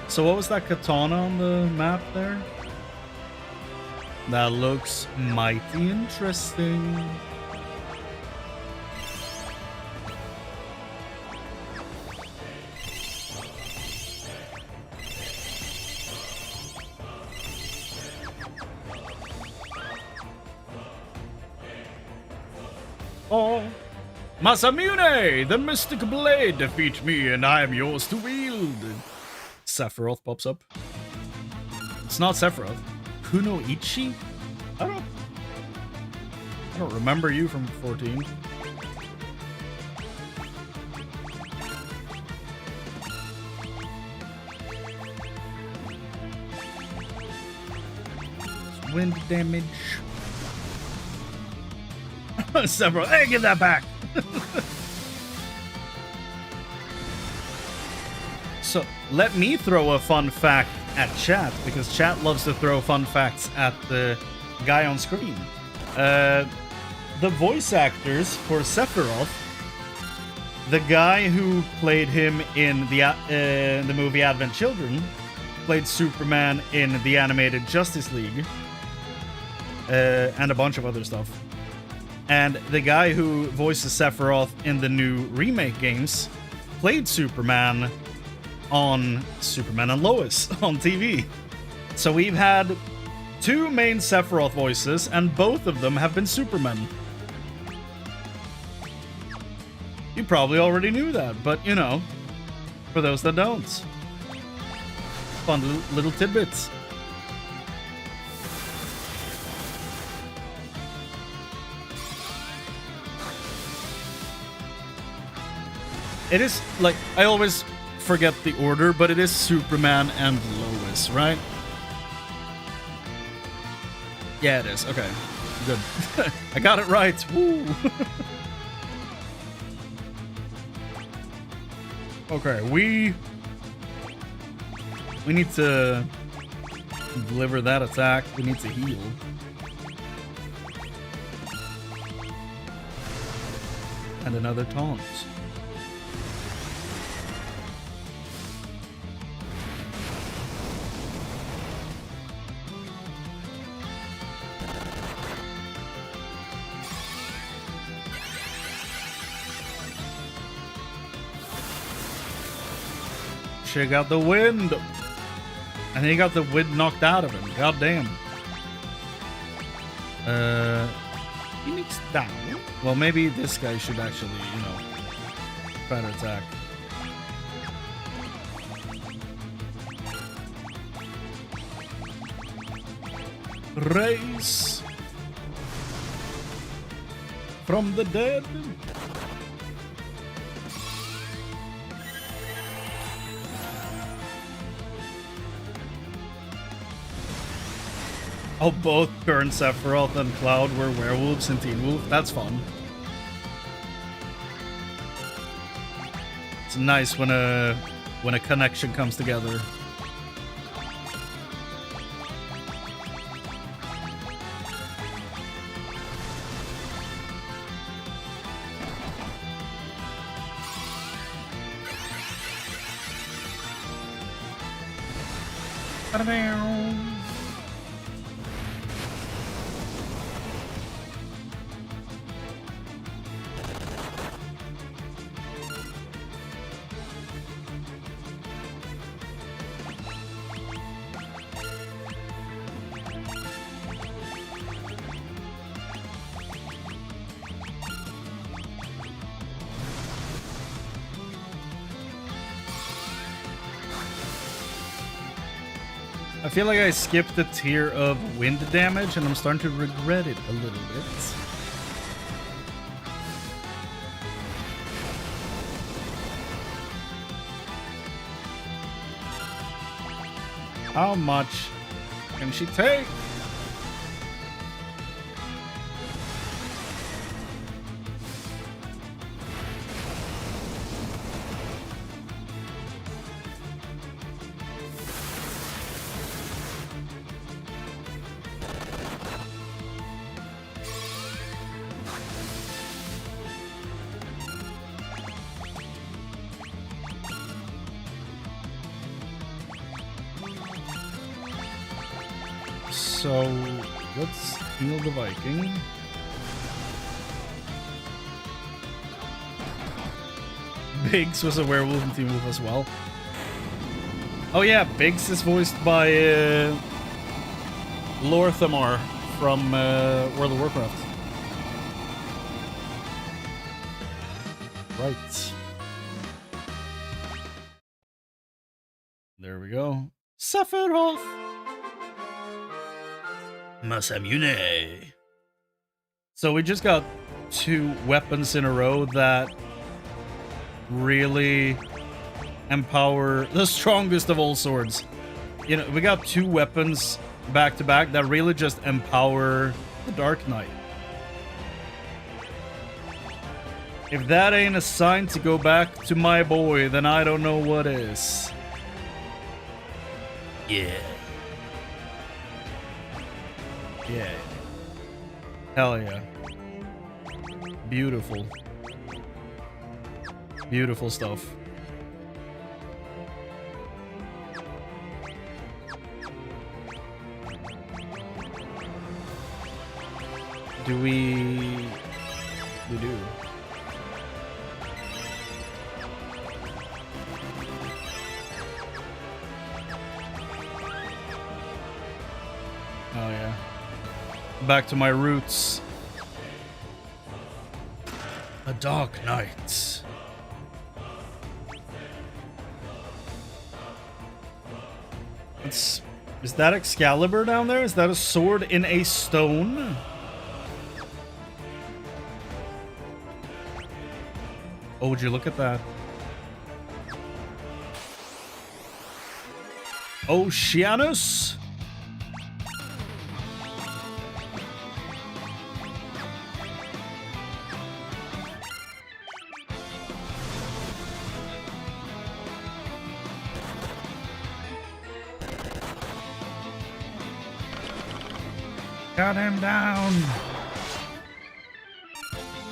So what was that katana on the map there? That looks mighty interesting. Oh, Masamune, the mystic blade, defeat me and I am yours to wield. Sephiroth pops up. It's not Sephiroth. Kunoichi? I don't remember you from 14. Wind damage. Several. Hey, give that back. So let me throw a fun fact at chat, because chat loves to throw fun facts at the guy on screen. The voice actors for Sephiroth, the guy who played him in the movie Advent Children, played Superman in the animated Justice League, and a bunch of other stuff. And the guy who voices Sephiroth in the new remake games played Superman on Superman and Lois on TV. So we've had two main Sephiroth voices, and both of them have been Superman. You probably already knew that, but you know, for those that don't. Fun little tidbits. It is, like, I always forget the order, but it is Superman and Lois, right? Yeah, it is. Okay, good. I got it right. Woo! Okay, we need to deliver that attack. We need to heal. And another taunt. Check out the wind. And he got the wind knocked out of him. God damn. Phoenix down. Well, maybe this guy should actually, you know, try to attack. Race from the dead. Oh, both current Sephiroth and Cloud were werewolves in Teen Wolf. That's fun. It's nice when a connection comes together. I feel like I skipped the tier of wind damage, and I'm starting to regret it a little bit. How much can she take? So let's heal the Viking. Biggs was a werewolf in Teen Wolf as well. Oh yeah, Biggs is voiced by Lorthamar from World of Warcraft. Right. There we go. Sephiroth! Masamune. So we just got 2 weapons in a row that really empower the strongest of all swords. You know, we got 2 weapons back to back that really just empower the Dark Knight. If that ain't a sign to go back to my boy, then I don't know what is. Yeah. Yeah. Hell yeah. Beautiful. Beautiful stuff. We do. Oh yeah. Back to my roots. A Dark Knight. Is that Excalibur down there? Is that a sword in a stone? Oh, would you look at that? Oceanus? Got him down.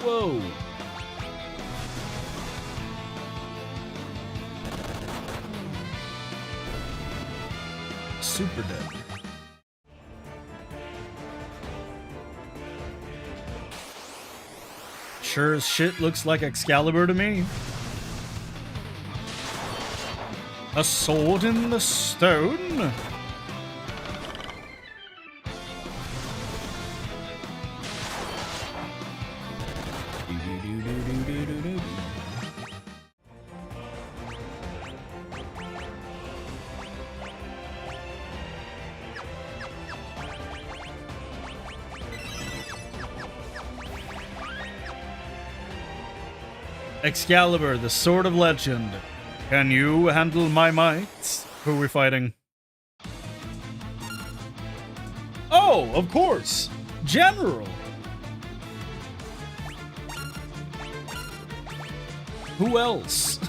Whoa. Super dead. Sure as shit looks like Excalibur to me. A sword in the stone? Excalibur, the sword of legend. Can you handle my might? Who are we fighting? Oh, of course! General! Who else?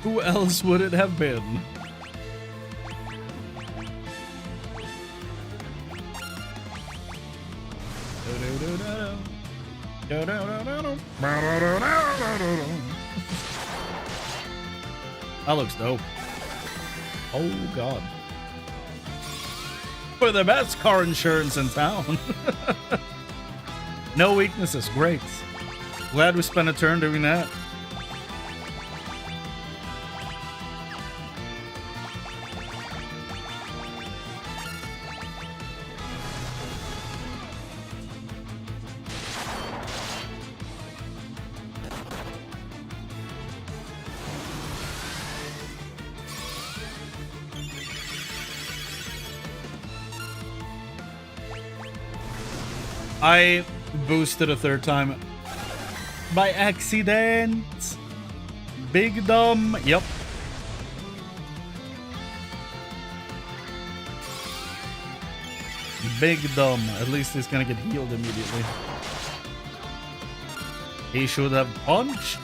Who else would it have been? That looks dope. Oh god. For the best car insurance in town. No weaknesses, great. Glad we spent a turn doing that. I boosted a 3rd time by accident. Big dumb. Yep. Big dumb. At least he's gonna get healed immediately. He should have punched.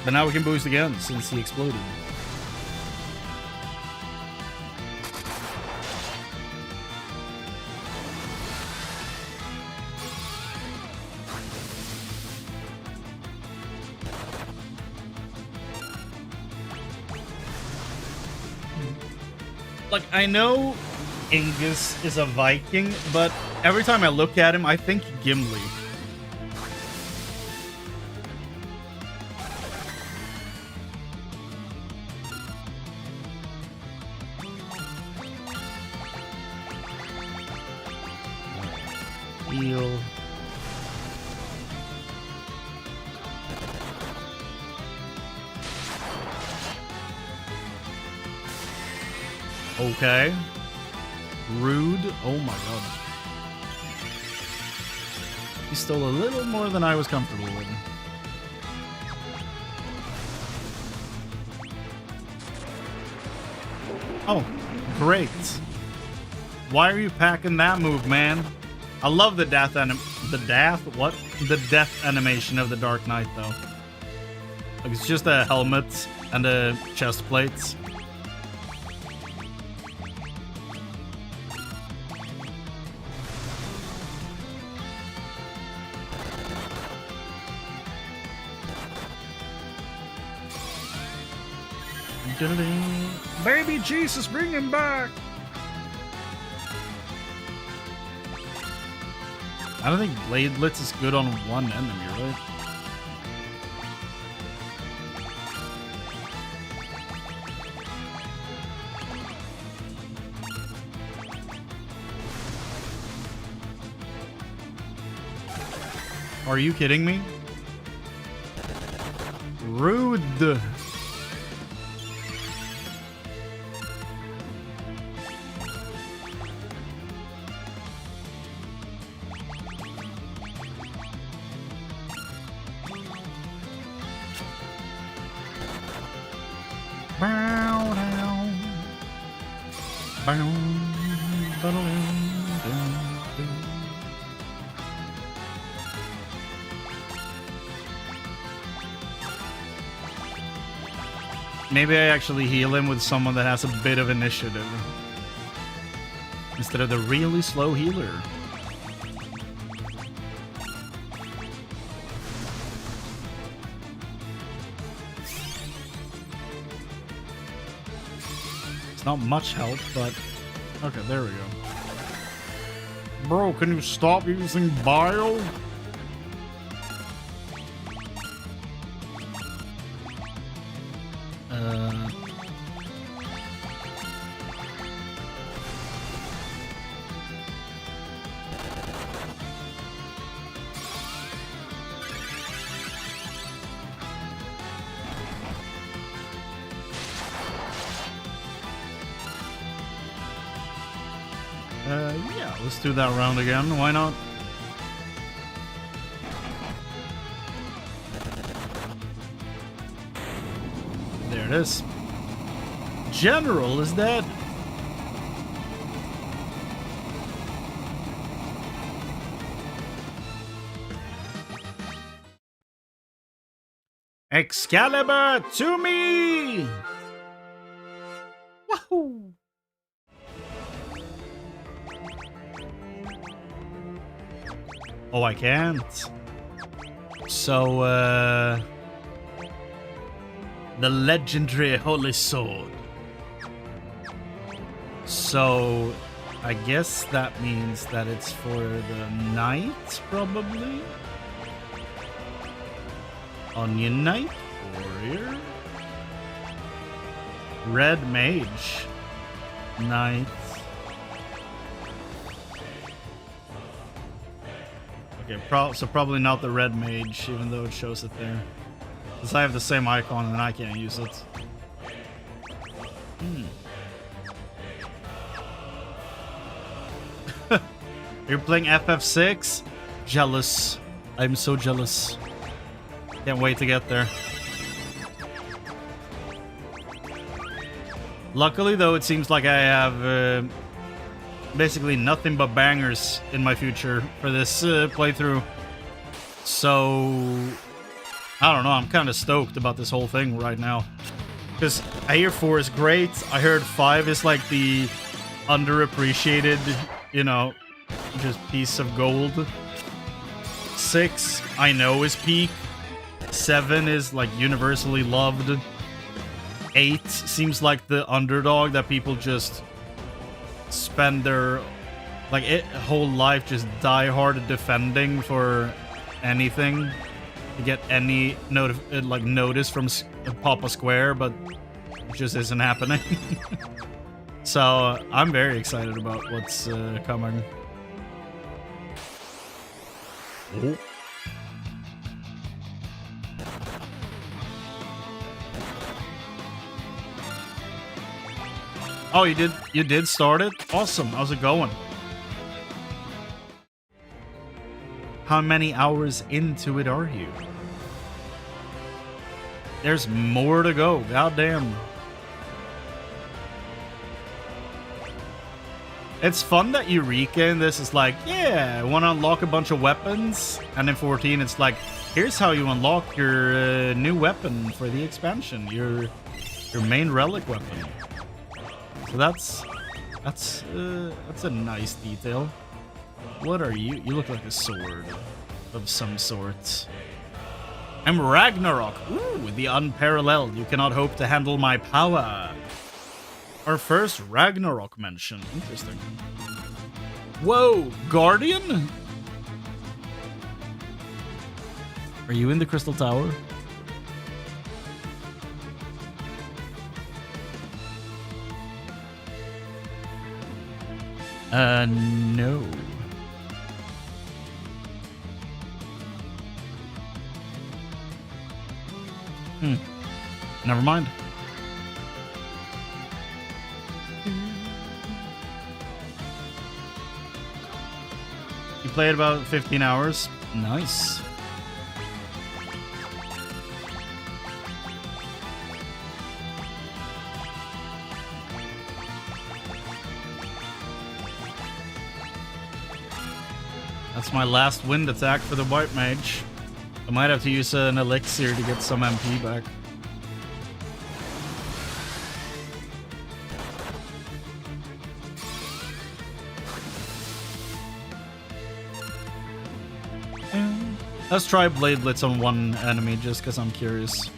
But now we can boost again since he exploded. Like, I know Angus is a Viking, but every time I look at him, I think Gimli. Heal. Okay. Rude. Oh my god. He stole a little more than I was comfortable with. Oh, great. Why are you packing that move, man? I love the death animation of the Dark Knight, though. Like, it's just a helmet and a chest plates. Baby Jesus, bring him back! I don't think Blade Blitz is good on one enemy, right? Are you kidding me? Rude. Maybe I actually heal him with someone that has a bit of initiative instead of the really slow healer. It's not much help, but okay, there we go. Bro, can you stop using bile? Yeah, let's do that round again. Why not? There it is. General is dead. Excalibur to me! Wahoo! Oh, I can't. So, the legendary Holy Sword. So, I guess that means that it's for the knight, probably? Onion Knight? Warrior? Red Mage? Knight? Okay, so probably not the Red Mage, even though it shows it there. Because I have the same icon and I can't use it. You're playing FF6? Jealous. I'm so jealous. Can't wait to get there. Luckily, though, it seems like I have basically nothing but bangers in my future for this playthrough. So, I don't know, I'm kind of stoked about this whole thing right now. Because I hear 4 is great, I heard 5 is like the underappreciated, you know, just piece of gold. 6, I know, is peak. 7 is like universally loved. 8 seems like the underdog that people just spend their like whole life just die hard defending for anything to get any notice from Papa Square, but it just isn't happening. So I'm very excited about what's coming. Oh. Oh, you did start it? Awesome. How's it going? How many hours into it are you? There's more to go. Goddamn. It's fun that Eureka in this is like, yeah, I want to unlock a bunch of weapons. And in 14, it's like, here's how you unlock your new weapon for the expansion. Your main relic weapon. So that's a nice detail. What are you? You look like a sword of some sort. I'm Ragnarok. Ooh, the unparalleled. You cannot hope to handle my power. Our first Ragnarok mention. Interesting. Whoa, Guardian? Are you in the Crystal Tower? No. Never mind. You played about 15 hours. Nice. That's my last wind attack for the White Mage. I might have to use an elixir to get some MP back. Let's try Blade Blitz on one enemy just because I'm curious.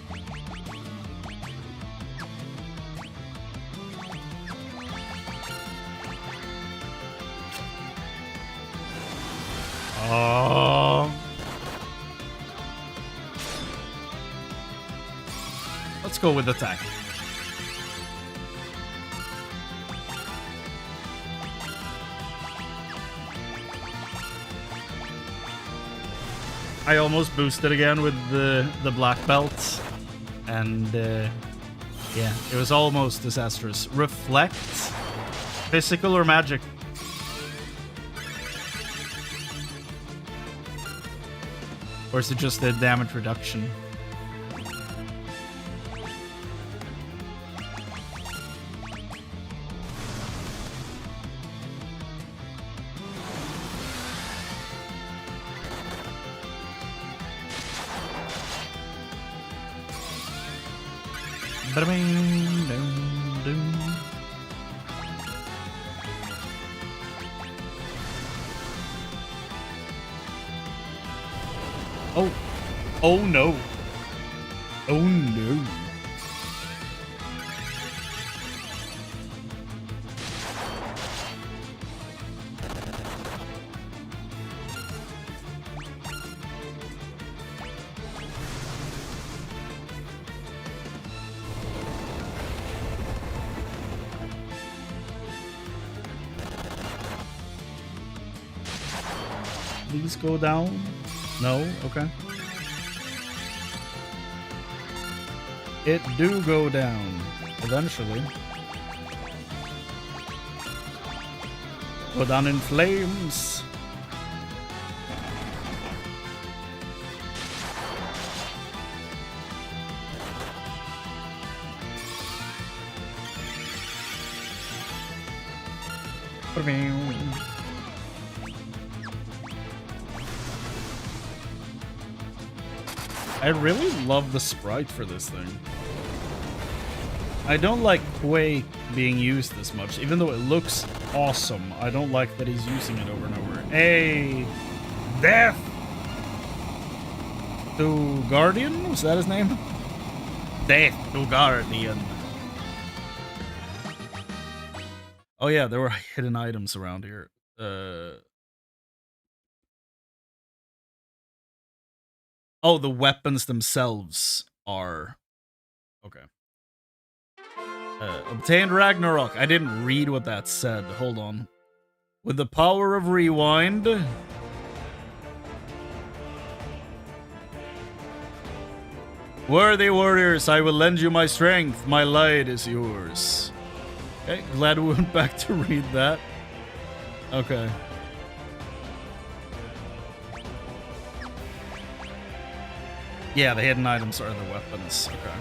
Oh. Let's go with attack. I almost boosted again with the black belt, and yeah, it was almost disastrous. Reflect, physical or magic? Or is it just the damage reduction? Oh. Oh no. Oh no. Please go down. No? Okay. It do go down. Eventually. Go down in flames. I really love the sprite for this thing. I don't like Quake being used this much, even though it looks awesome. I don't like that he's using it over and over. Hey! Death! To Guardian? Was that his name? Death to Guardian. Oh yeah, there were hidden items around here. Oh, the weapons themselves are okay. Obtained Ragnarok. I didn't read what that said. Hold on. With the power of rewind. Worthy warriors, I will lend you my strength. My light is yours. Okay, glad we went back to read that. Okay. Yeah, the hidden items are the weapons. Okay.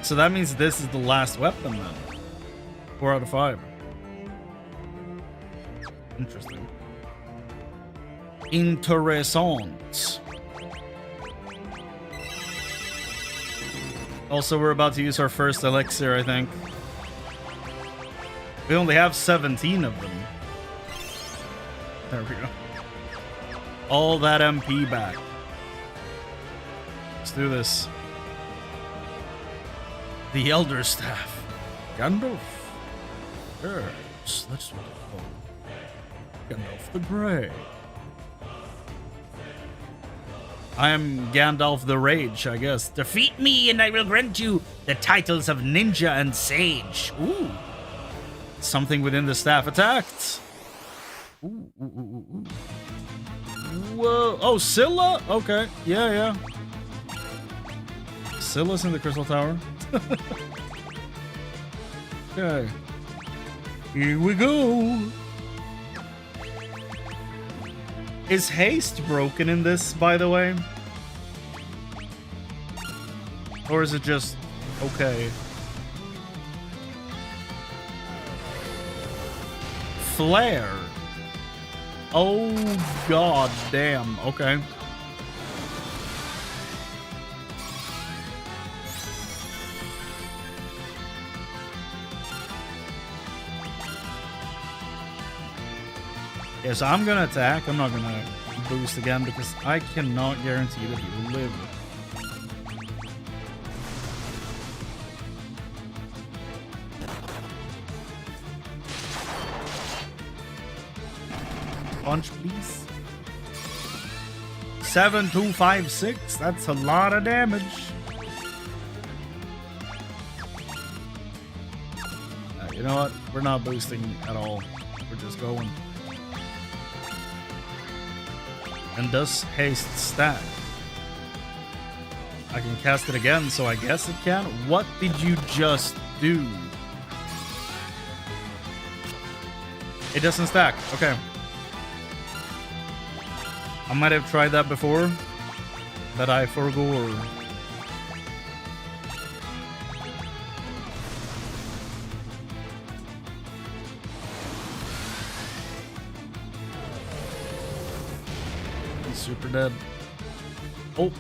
So that means this is the last weapon then. 4 out of 5. Interesting. Interessant. Also, we're about to use our first elixir, I think. We only have 17 of them. There we go. All that MP back. Let's do this. The Elder Staff. Gandalf. Yes, let's do it. Gandalf the Grey. I am Gandalf the Rage, I guess. Defeat me and I will grant you the titles of Ninja and Sage. Ooh. Something within the staff attacked. Ooh, ooh, ooh, ooh. Whoa. Oh, Scylla? Okay. Yeah. Scylla's in the Crystal Tower. Okay. Here we go. Is haste broken in this, by the way? Or is it just okay? Flare. Oh, god damn. Okay. Yeah, so I'm gonna attack. I'm not gonna boost again because I cannot guarantee that he will live. Punch, please. 7,256. That's a lot of damage. You know what? We're not boosting at all. We're just going. And does haste stack? I can cast it again, so I guess it can. What did you just do? It doesn't stack. Okay. I might have tried that before, but I forgot. He's super dead. Oh.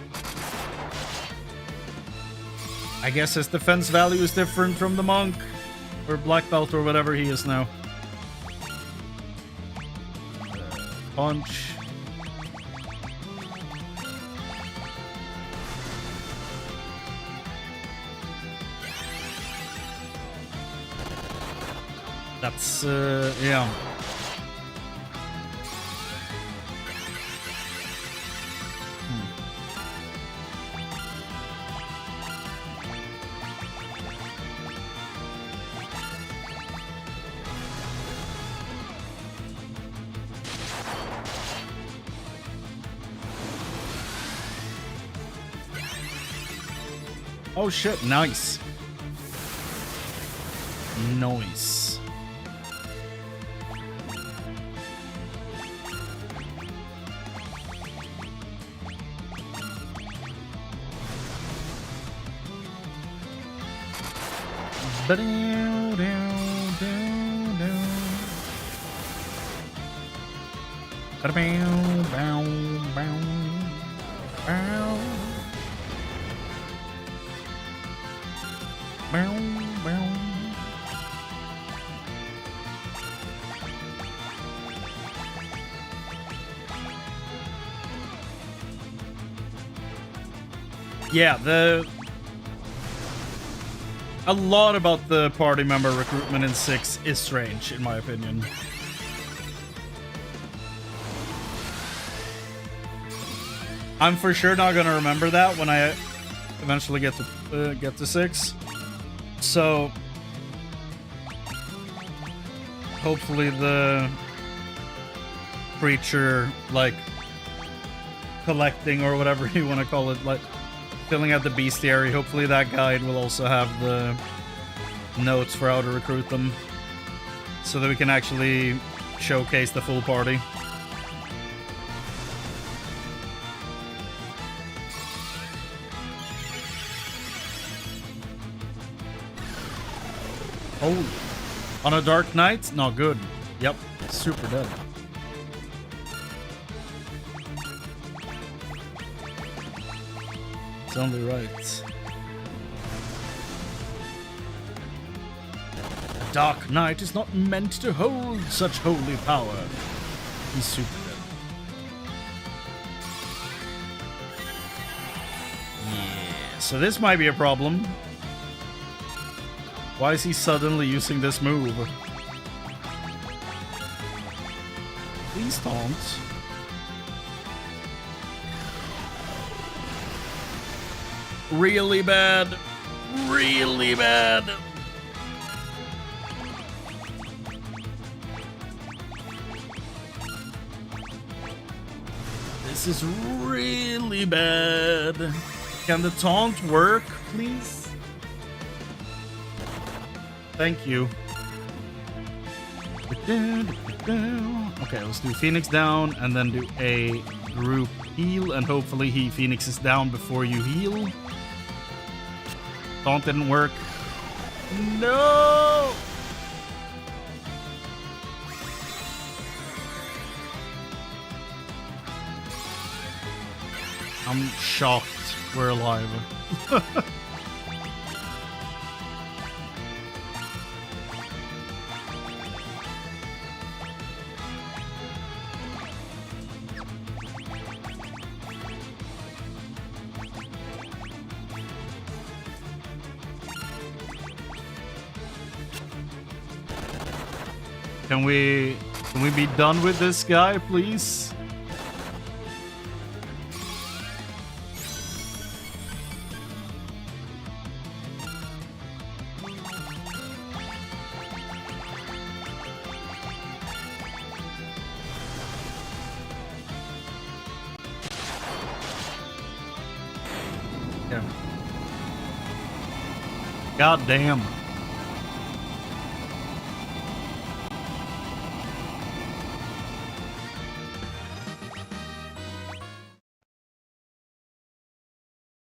I guess his defense value is different from the monk, or black belt, or whatever he is now. Punch. That's, yeah. Oh shit, nice. Nice. Yeah, A lot about the party member recruitment in 6 is strange, in my opinion. I'm for sure not gonna remember that when I eventually get to 6. So hopefully the creature, like, collecting or whatever you want to call it, like filling out the bestiary, hopefully that guide will also have the notes for how to recruit them so that we can actually showcase the full party. Oh, on a dark night? Not good. Yep, super dead. It's only right. A dark knight is not meant to hold such holy power. He's super dead. Yeah, so this might be a problem. Why is he suddenly using this move? Please don't. Really bad. Really bad. This is really bad. Can the taunt work, please? Thank you. Okay, let's do Phoenix down and then do a group heal, and hopefully he Phoenixes down before you heal. Taunt didn't work. No! I'm shocked we're alive. Can we be done with this guy, please? Yeah. God damn.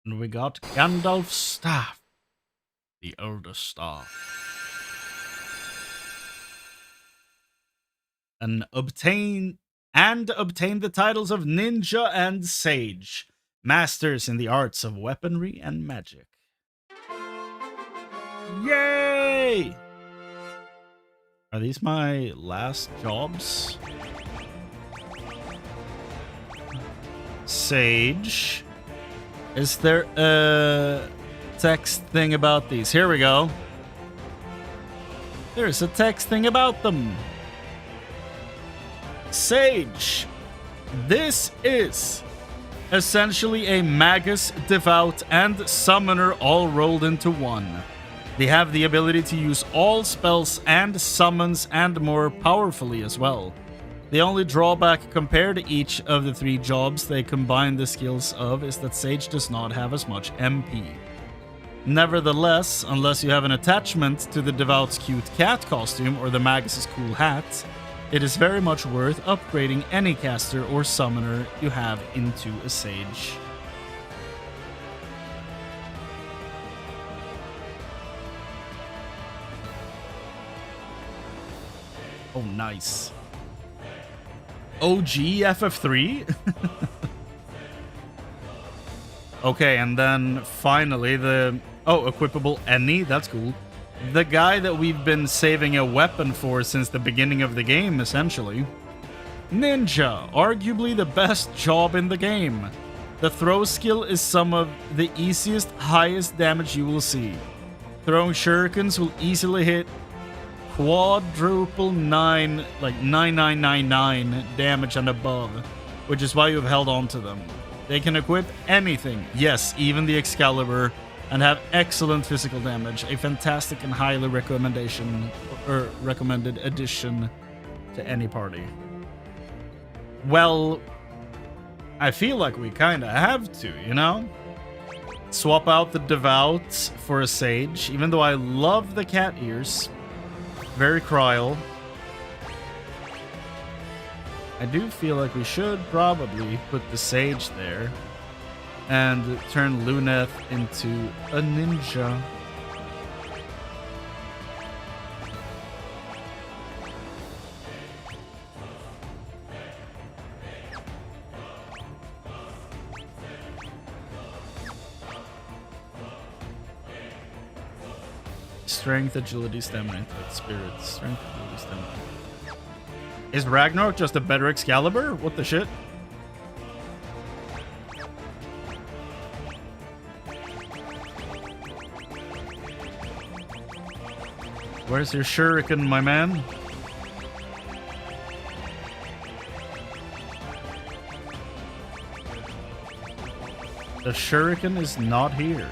And we got Gandalf's staff, the Elder Staff. And obtain the titles of Ninja and Sage, masters in the arts of weaponry and magic. Yay! Are these my last jobs? Sage. Is there a text thing about these? Here we go. There's a text thing about them. Sage. This is essentially a magus, devout, and summoner all rolled into one. They have the ability to use all spells and summons and more powerfully as well. The only drawback compared to each of the 3 jobs they combine the skills of is that Sage does not have as much MP. Nevertheless, unless you have an attachment to the Devout's cute cat costume or the Magus's cool hat, it is very much worth upgrading any caster or summoner you have into a Sage. Oh, nice. OG FF3? Okay, and then finally the... Oh, equipable any? That's cool. The guy that we've been saving a weapon for since the beginning of the game, essentially. Ninja, arguably the best job in the game. The throw skill is some of the easiest, highest damage you will see. Throwing shurikens will easily hit quadruple 9999 damage and above, which is why you've held on to them. They can equip anything, yes, even the Excalibur, and have excellent physical damage. A fantastic and highly recommended addition to any party. Well, I feel like we kind of have to, you know? Swap out the Devout for a Sage, even though I love the cat ears. Very Cryal. I do feel like we should probably put the Sage there and turn Luneth into a ninja. Strength, agility, stamina, spirit. Strength, agility, stamina. Is Ragnarok just a better Excalibur? What the shit? Where's your shuriken, my man? The shuriken is not here.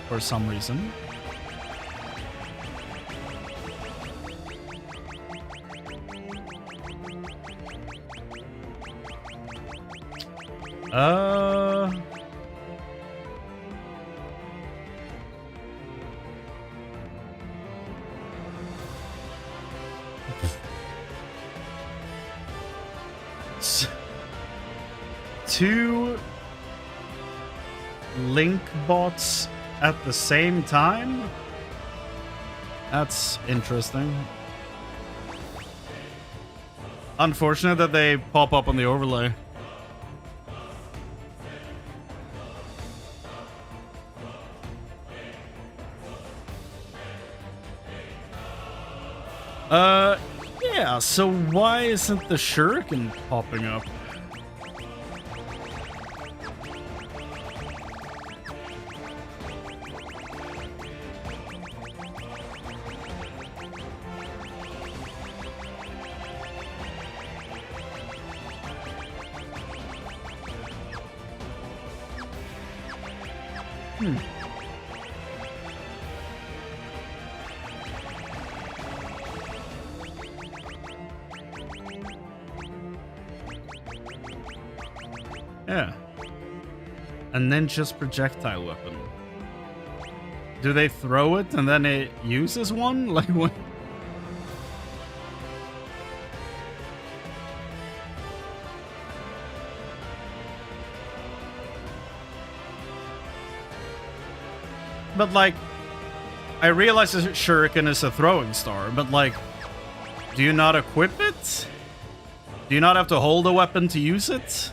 For some reason. Two Link bots at the same time? That's interesting. Unfortunate that they pop up on the overlay. Yeah, so why isn't the shuriken popping up? Yeah. A ninja's projectile weapon. Do they throw it and then it uses one? Like what? But like, I realize that shuriken is a throwing star, but like, do you not equip it? Do you not have to hold a weapon to use it?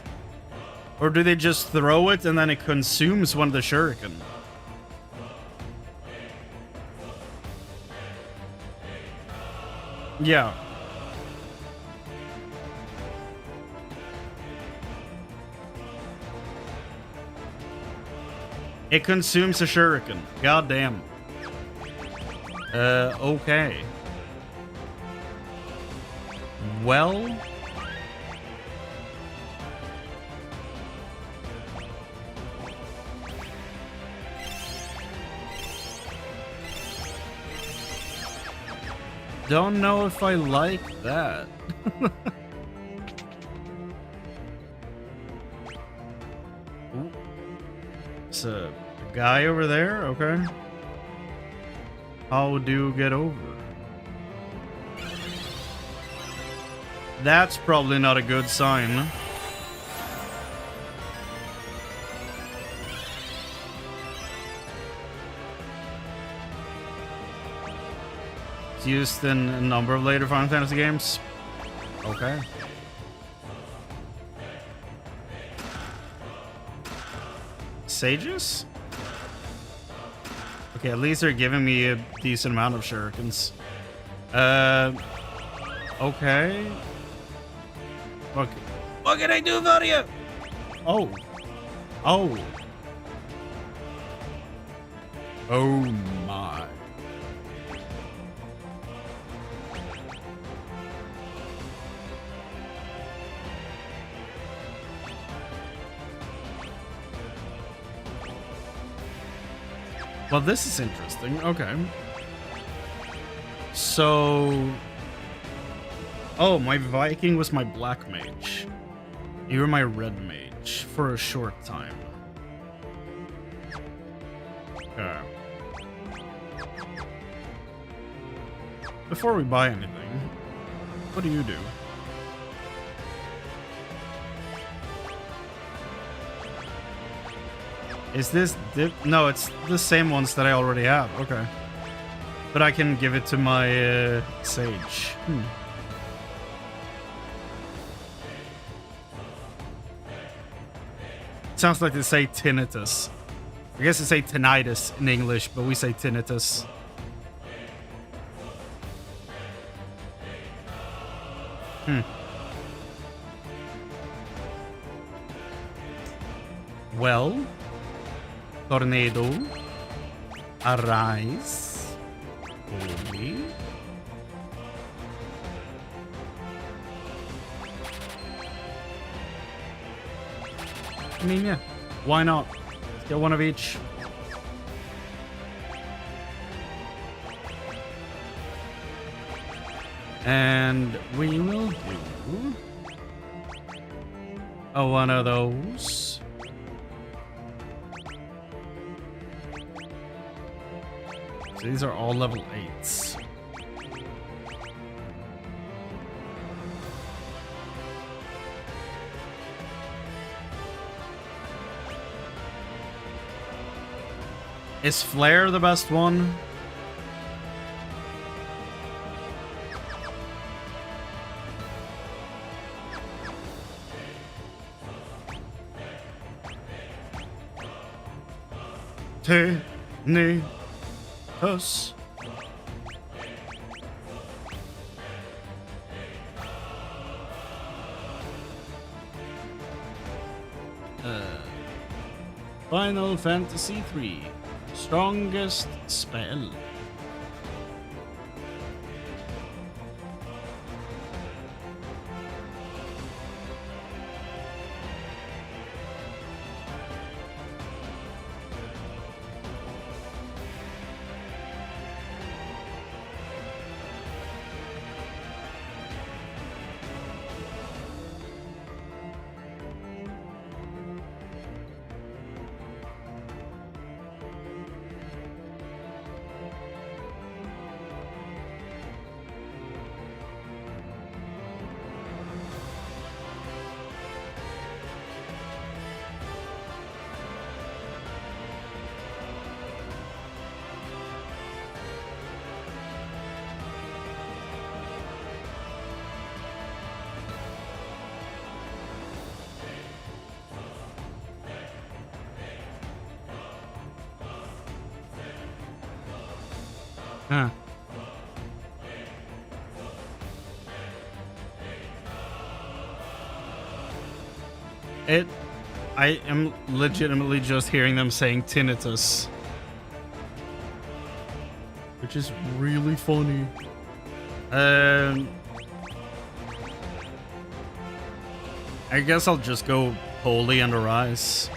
Or do they just throw it and then it consumes one of the shuriken? Yeah. It consumes a shuriken. God damn. Okay. Well... don't know if I like that. It's a guy over there? Okay. How do you get over? That's probably not a good sign. It's used in a number of later Final Fantasy games. Okay. Sages? Okay, at least they're giving me a decent amount of shurikens. Okay. What can I do for you? Oh. Oh. Oh my. Well, this is interesting. Okay. So... Oh, my Viking was my black mage. You were my red mage for a short time. Okay. Before we buy anything, what do you do? Is this... No, it's the same ones that I already have. Okay. But I can give it to my sage. Sounds like they say tinnitus. I guess they say tinnitus in English, but we say tinnitus. Well, tornado, arise, holy. I mean, yeah, why not? Let's get one of each. And we will do one of those. So these are all level 8s. Is Flare the best one? Tinnitus. Final Fantasy 3. Strongest spell. Huh. I am legitimately just hearing them saying tinnitus, which is really funny. I guess I'll just go Holy and Arise.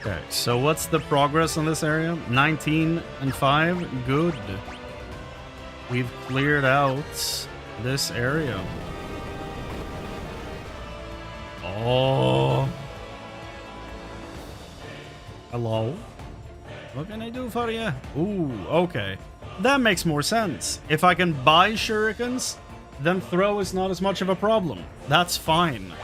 Okay, so what's the progress on this area? 19 and 5. Good. We've cleared out this area. Oh. Hello? What can I do for you? Ooh, okay. That makes more sense. If I can buy shurikens, then throw is not as much of a problem. That's fine.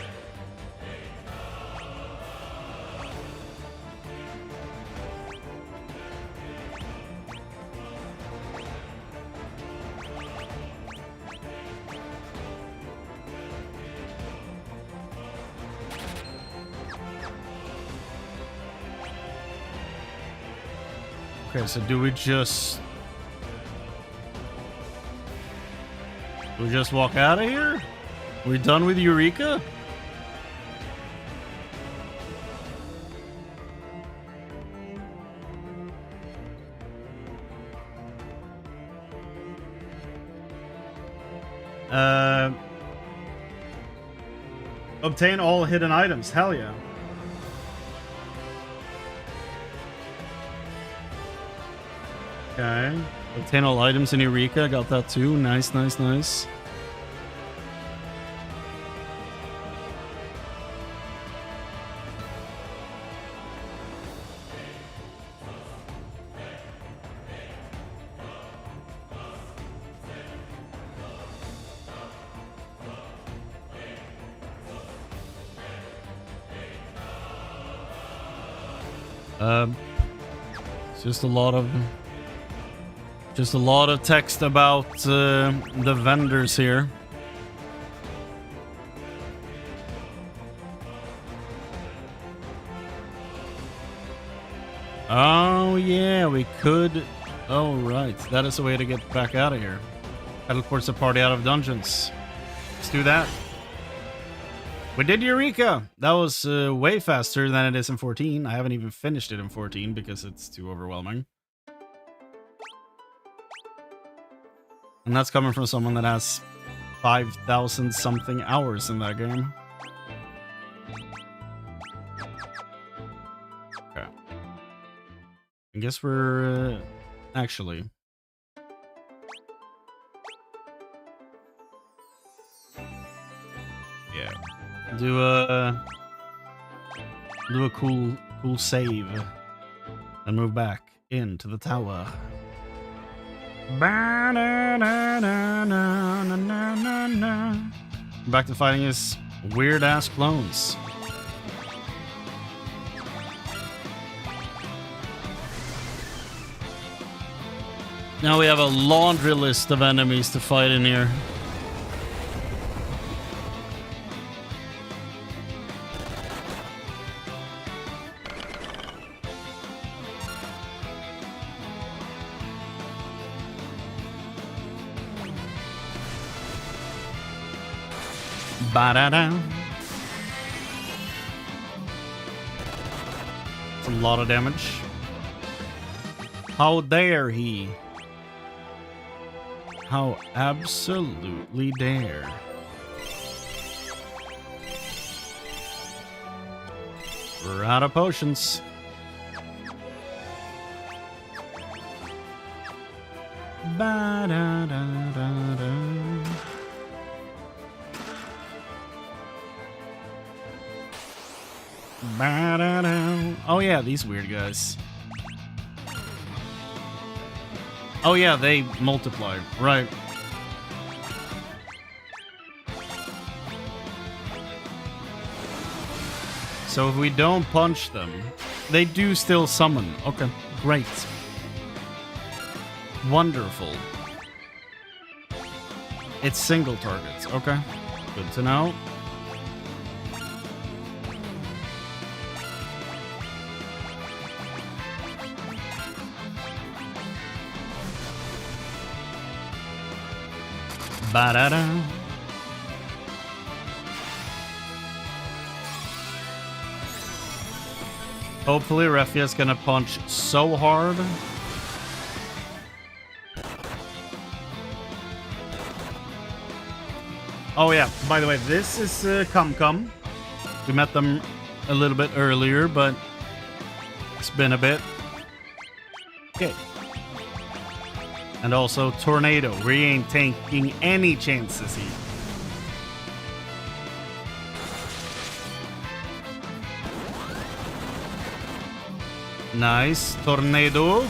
Okay, so do we just walk out of here? We done with Eureka? Obtain all hidden items. Hell yeah. Okay. Obtain all items in Eureka. Got that too. Nice, nice, nice. It's just a lot of text about the vendors here. Oh yeah, we could. Oh right, that is a way to get back out of here. Teleports the party out of dungeons. Let's do that. We did Eureka! That was way faster than it is in 14. I haven't even finished it in 14 because it's too overwhelming. And that's coming from someone that has 5,000 something hours in that game. Okay. I guess we're actually... Yeah. Do a cool save and move back into the tower. Back to fighting his weird ass clones. Now we have a laundry list of enemies to fight in here. Ba-da-da. It's a lot of damage. How dare he? How absolutely dare. We're out of potions. Ba-da-da-da-da. Oh yeah, these weird guys. Oh yeah, they multiply, right. So if we don't punch them, they do still summon. Okay, great. Wonderful. It's single targets, okay. Good to know. Ba-da-da. Hopefully Refia's gonna punch so hard. Oh yeah, by the way, this is Cum. We met them a little bit earlier, but it's been a bit. Okay. And also Tornado. We ain't taking any chances here. Nice. Tornado.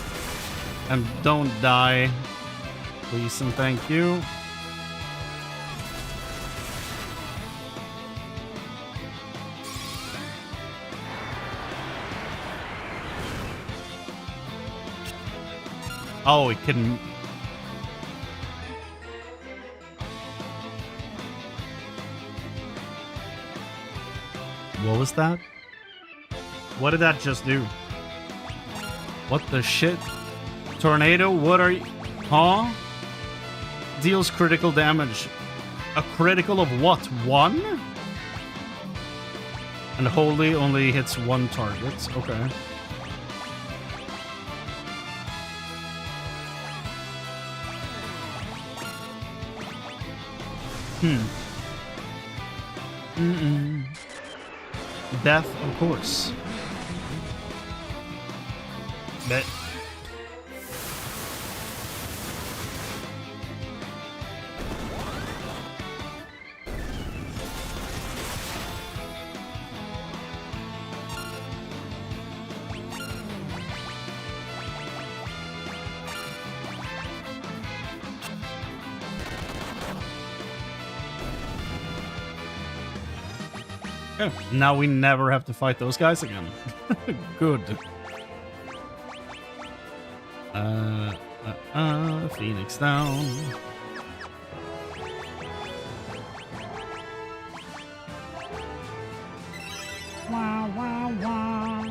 And don't die. Please and thank you. Oh, it couldn't. What was that? What did that just do? What the shit? Tornado, what are you... Huh? Deals critical damage. A critical of what? 1? And Holy only hits 1 target. Okay. Death, of course. Bet. Okay. Now we never have to fight those guys again. Good. Phoenix down. Wow, wow, wow.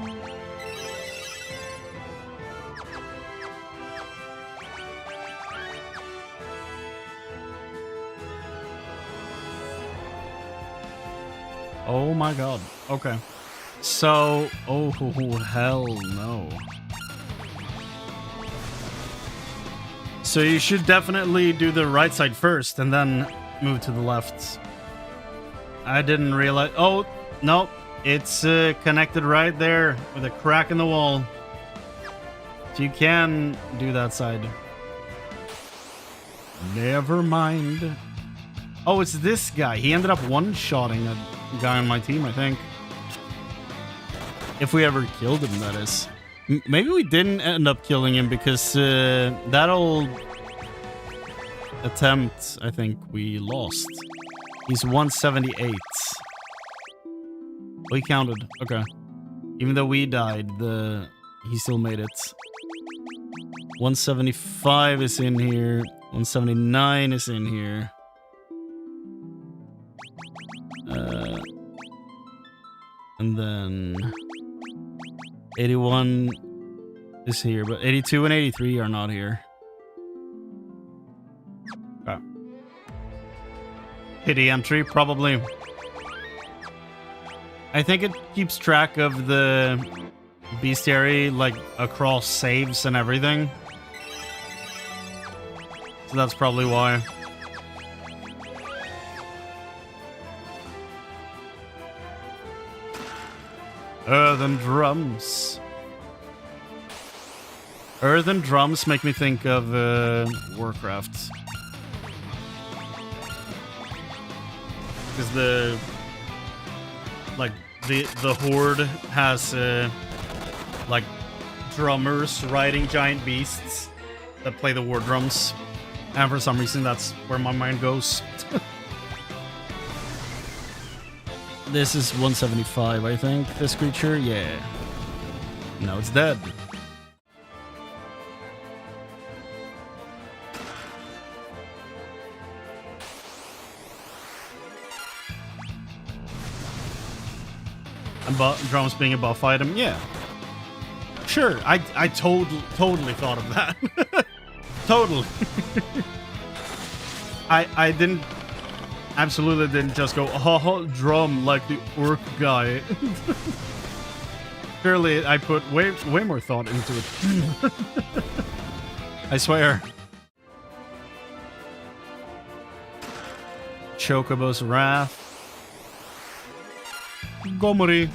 Oh my god. Okay. So, oh hell no. So you should definitely do the right side first and then move to the left. I didn't realize. Oh, no. It's connected right there with a crack in the wall. So you can do that side. Never mind. Oh, it's this guy. He ended up one-shotting a guy on my team, I think. If we ever killed him, that is. Maybe we didn't end up killing him because that old attempt, I think we lost. He's 178. Oh, he counted. Okay. Even though we died, he still made it. 175 is in here. 179 is in here. And then 81 is here, but 82 and 83 are not here. Okay. Pity entry, probably. I think it keeps track of the bestiary, like, across saves and everything. So that's probably why. Earthen drums. Earthen drums make me think of Warcraft. Because the horde has like drummers riding giant beasts that play the war drums, and for some reason that's where my mind goes. This is 175, I think, this creature. Yeah. Now it's dead. About drums being a buff item, yeah. Sure, I totally thought of that. Totally. I didn't... Absolutely didn't just go, oh, drum like the orc guy. Surely I put way more thought into it. I swear. Chocobo's Wrath. Gomori.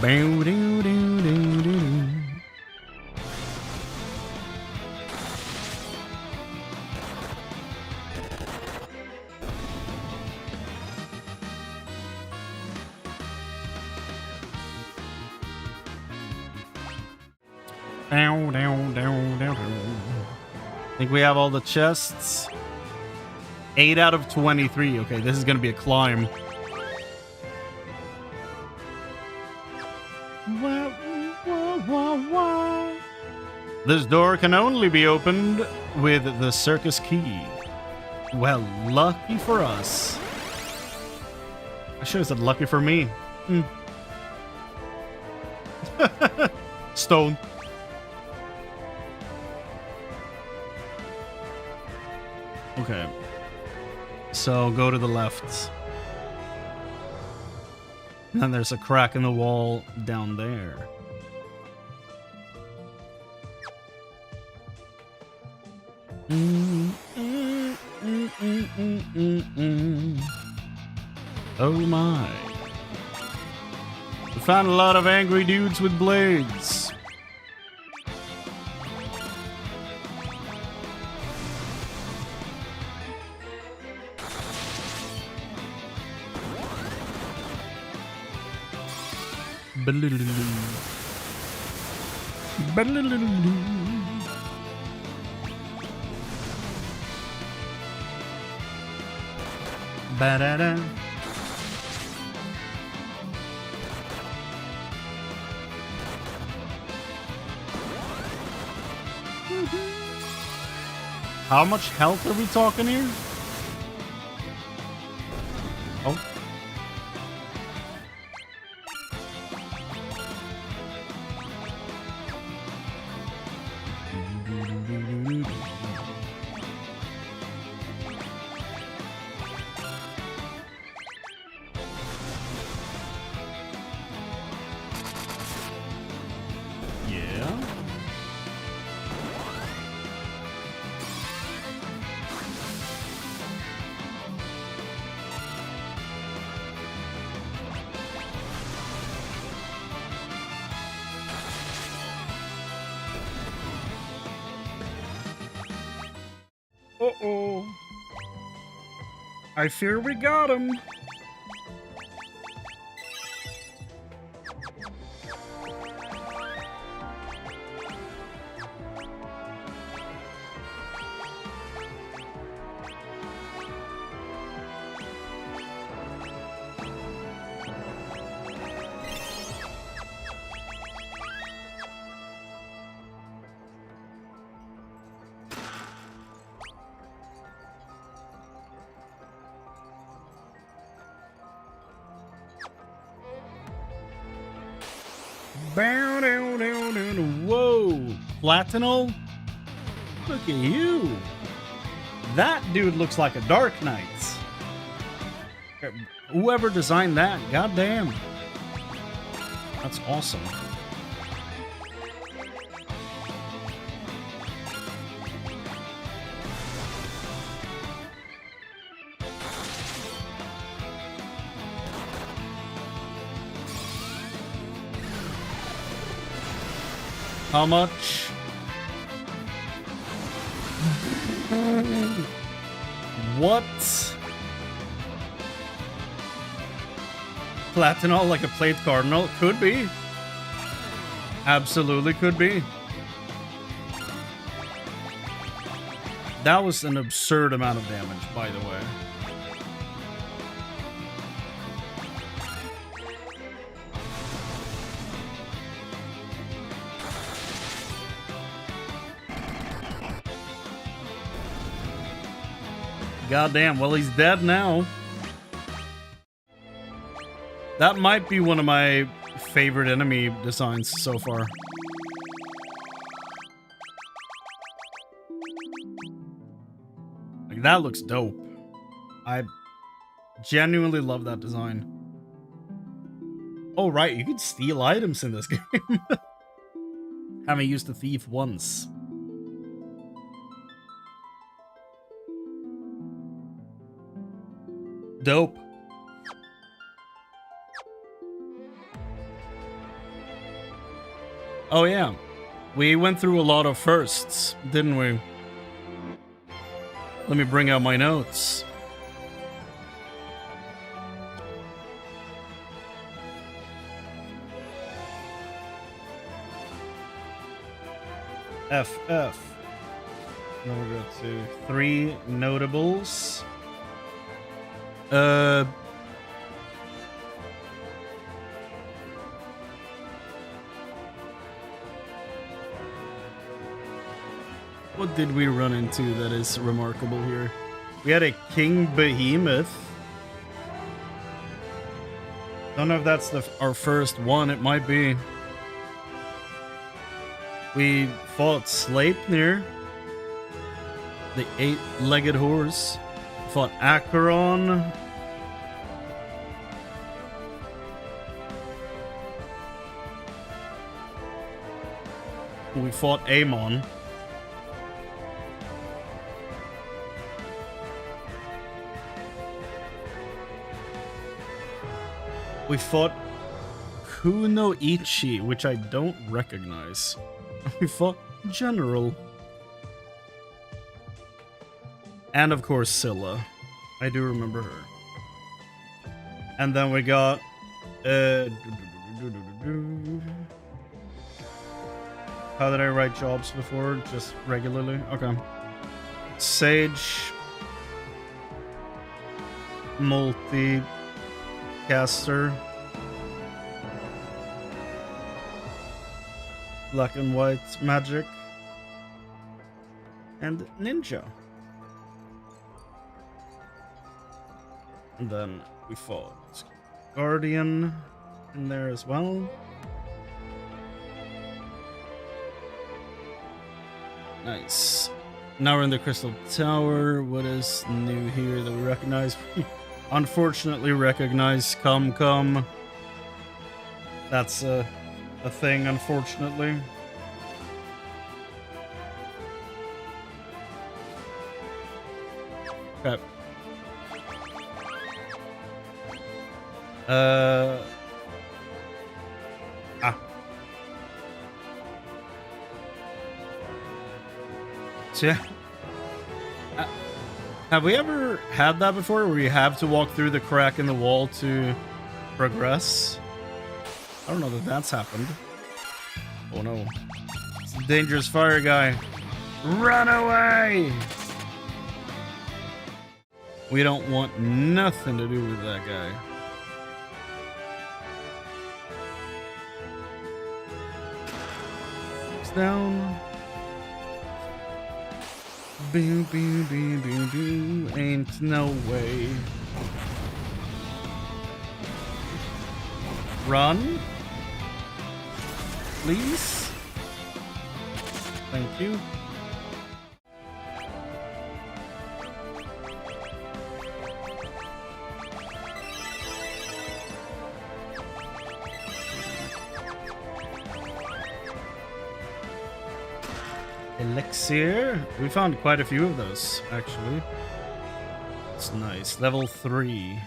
Bow doo doo doo doo. I think we have all the chests. 8 out of 23. Okay, this is gonna be a climb. This door can only be opened with the circus key. Well, lucky for us. I should have said lucky for me. Stone. Okay. So go to the left. And then there's a crack in the wall down there. Oh my. We found a lot of angry dudes with blades. Ba-da-da. How much health are we talking here? Oh. Uh-oh. I fear we got him. Bow, down, down, down. Whoa, Platinum? Look at you. That dude looks like a Dark Knight. Whoever designed that, goddamn. That's awesome. How much? What? Platinum like a plate cardinal? Could be. Absolutely could be. That was an absurd amount of damage, by the way. Goddamn, well, he's dead now. That might be one of my favorite enemy designs so far. Like, that looks dope. I genuinely love that design. Oh, right, you can steal items in this game. Haven't used the thief once. Dope. Oh yeah, we went through a lot of firsts, didn't we? Let me bring out my notes. FF. Now we go to 3 notables. What did we run into that is remarkable here? We had a King Behemoth. Don't know if that's our first one. It might be. We fought Sleipnir, the 8-legged horse. We fought Acheron. We fought Amon. We fought Kunoichi, which I don't recognize. We fought General. And of course Scylla. I do remember her. And then we got... How did I write jobs before? Just regularly? Okay. Sage. Multi-caster. Black and white magic. And ninja. And then we fought Guardian in there as well. Nice. Now we're in the Crystal Tower. What is new here that we recognize? Unfortunately recognize Come. That's a thing, unfortunately. Okay. So, have we ever had that before, where you have to walk through the crack in the wall to progress? I don't know that that's happened. Oh no. It's a dangerous fire guy. Run away! We don't want nothing to do with that guy. It's down. Boo, boo, boo, boo, boo. Ain't no way. Run. Please. Thank you. Elixir. We found quite a few of those, actually. It's nice. Level 3.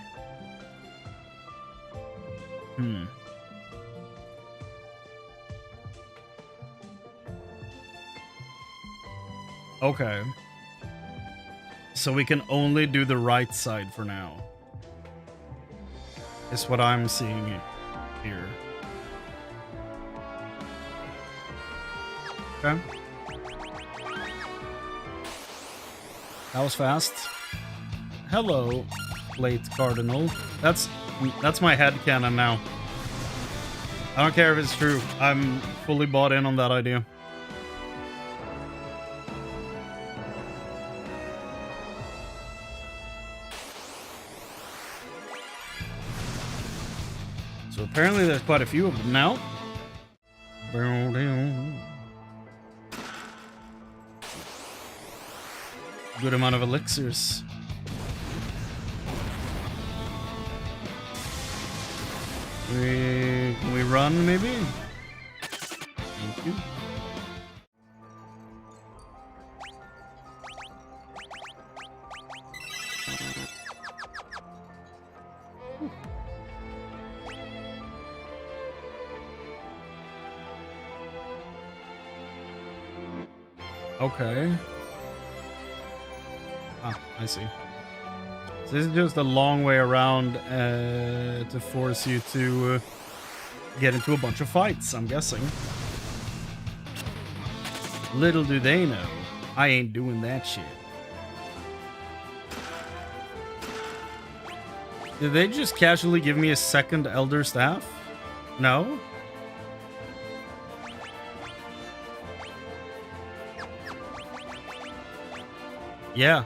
Okay. So we can only do the right side for now. Is what I'm seeing here. Okay. That was fast. Hello, late Cardinal. That's my headcanon now. I don't care if it's true. I'm fully bought in on that idea. So apparently there's quite a few of them now. Good amount of elixirs. Can we run, maybe? Thank you. Okay. Ah, I see. So this is just a long way around to force you to get into a bunch of fights, I'm guessing. Little do they know, I ain't doing that shit. Did they just casually give me a second Elder Staff? No? Yeah.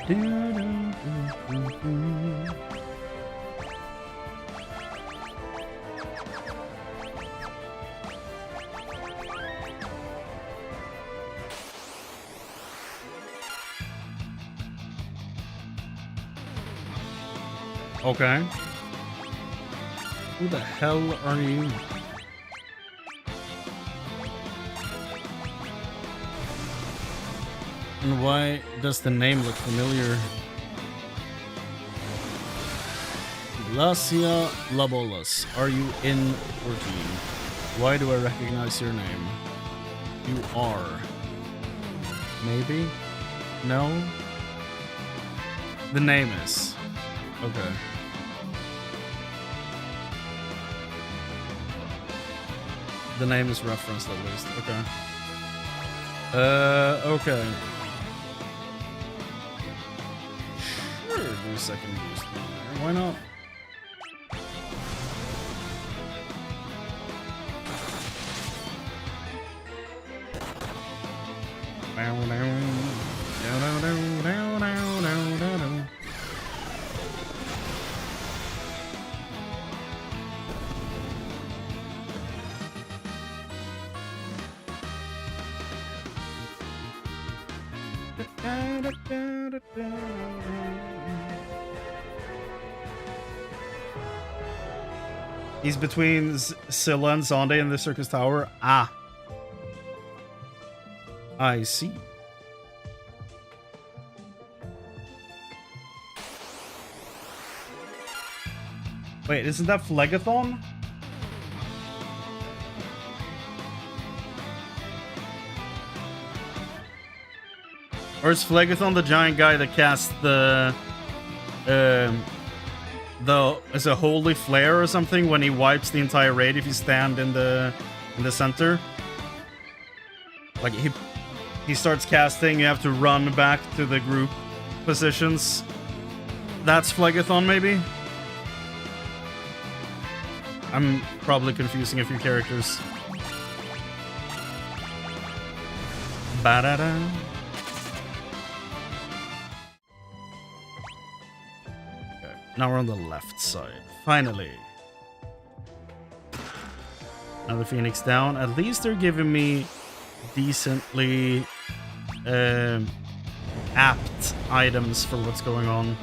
Okay. Who the hell are you? And why does the name look familiar? Glacia Labolas, are you in 14? Why do I recognize your name? You are. Maybe? No? The name is. Okay. The name is referenced at least. Okay. Okay. Sure, do a second boost. Why not? He's between Scylla and Zonde in the Circus Tower. Ah. I see. Wait, isn't that Phlegathon? Or is Phlegathon the giant guy that casts is a holy flare or something when he wipes the entire raid if you stand in the center? Like he starts casting, you have to run back to the group positions. That's Phlegathon, maybe? I'm probably confusing a few characters. Ba-da-da. Okay, now we're on the left side. Finally. Another Phoenix down. At least they're giving me decently apt items for what's going on.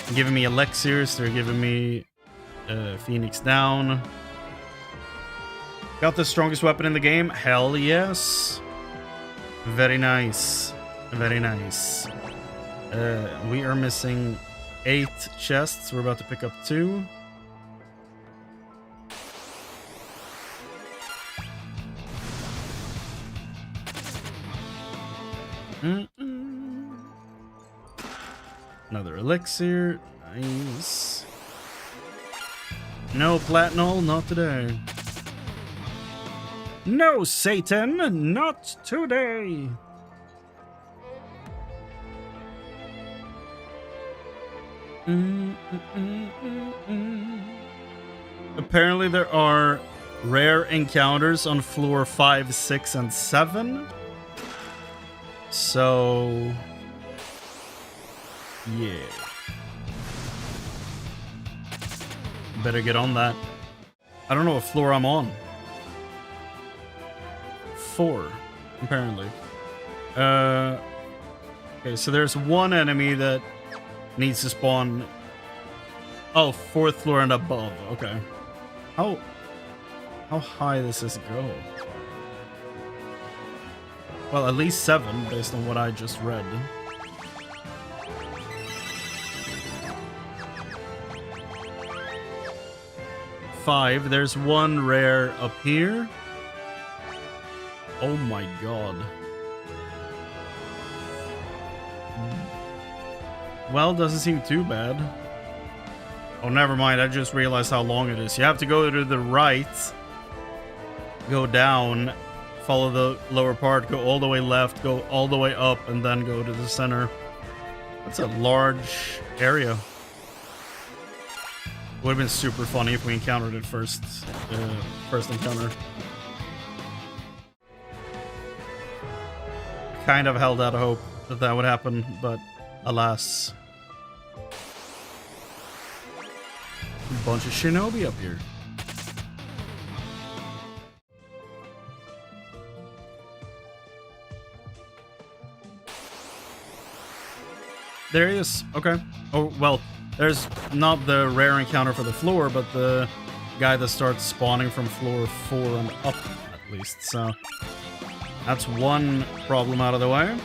They're giving me elixirs. They're giving me Phoenix down. Got the strongest weapon in the game? Hell yes. Very nice. Very nice. We are missing 8 chests. We're about to pick up 2. Another elixir. Nice. No platinum, not today. No, Satan, not today. Apparently there are rare encounters on floor 5, 6, and 7. So, yeah. Better get on that. I don't know what floor I'm on. 4, apparently. Okay, so there's one enemy that needs to spawn. Oh, 4th floor and above. Okay. How high does this go? Well, at least 7, based on what I just read. Five. There's one rare up here. Oh my god. Well, doesn't seem too bad. Oh, never mind. I just realized how long it is. You have to go to the right, go down, follow the lower part, go all the way left, go all the way up, and then go to the center. That's a large area. Would have been super funny if we encountered it first encounter. Kind of held out hope that that would happen, but alas. A bunch of shinobi up here. There he is. Okay. Oh, well, there's not the rare encounter for the floor, but the guy that starts spawning from floor 4 and up, at least. So that's one problem out of the way.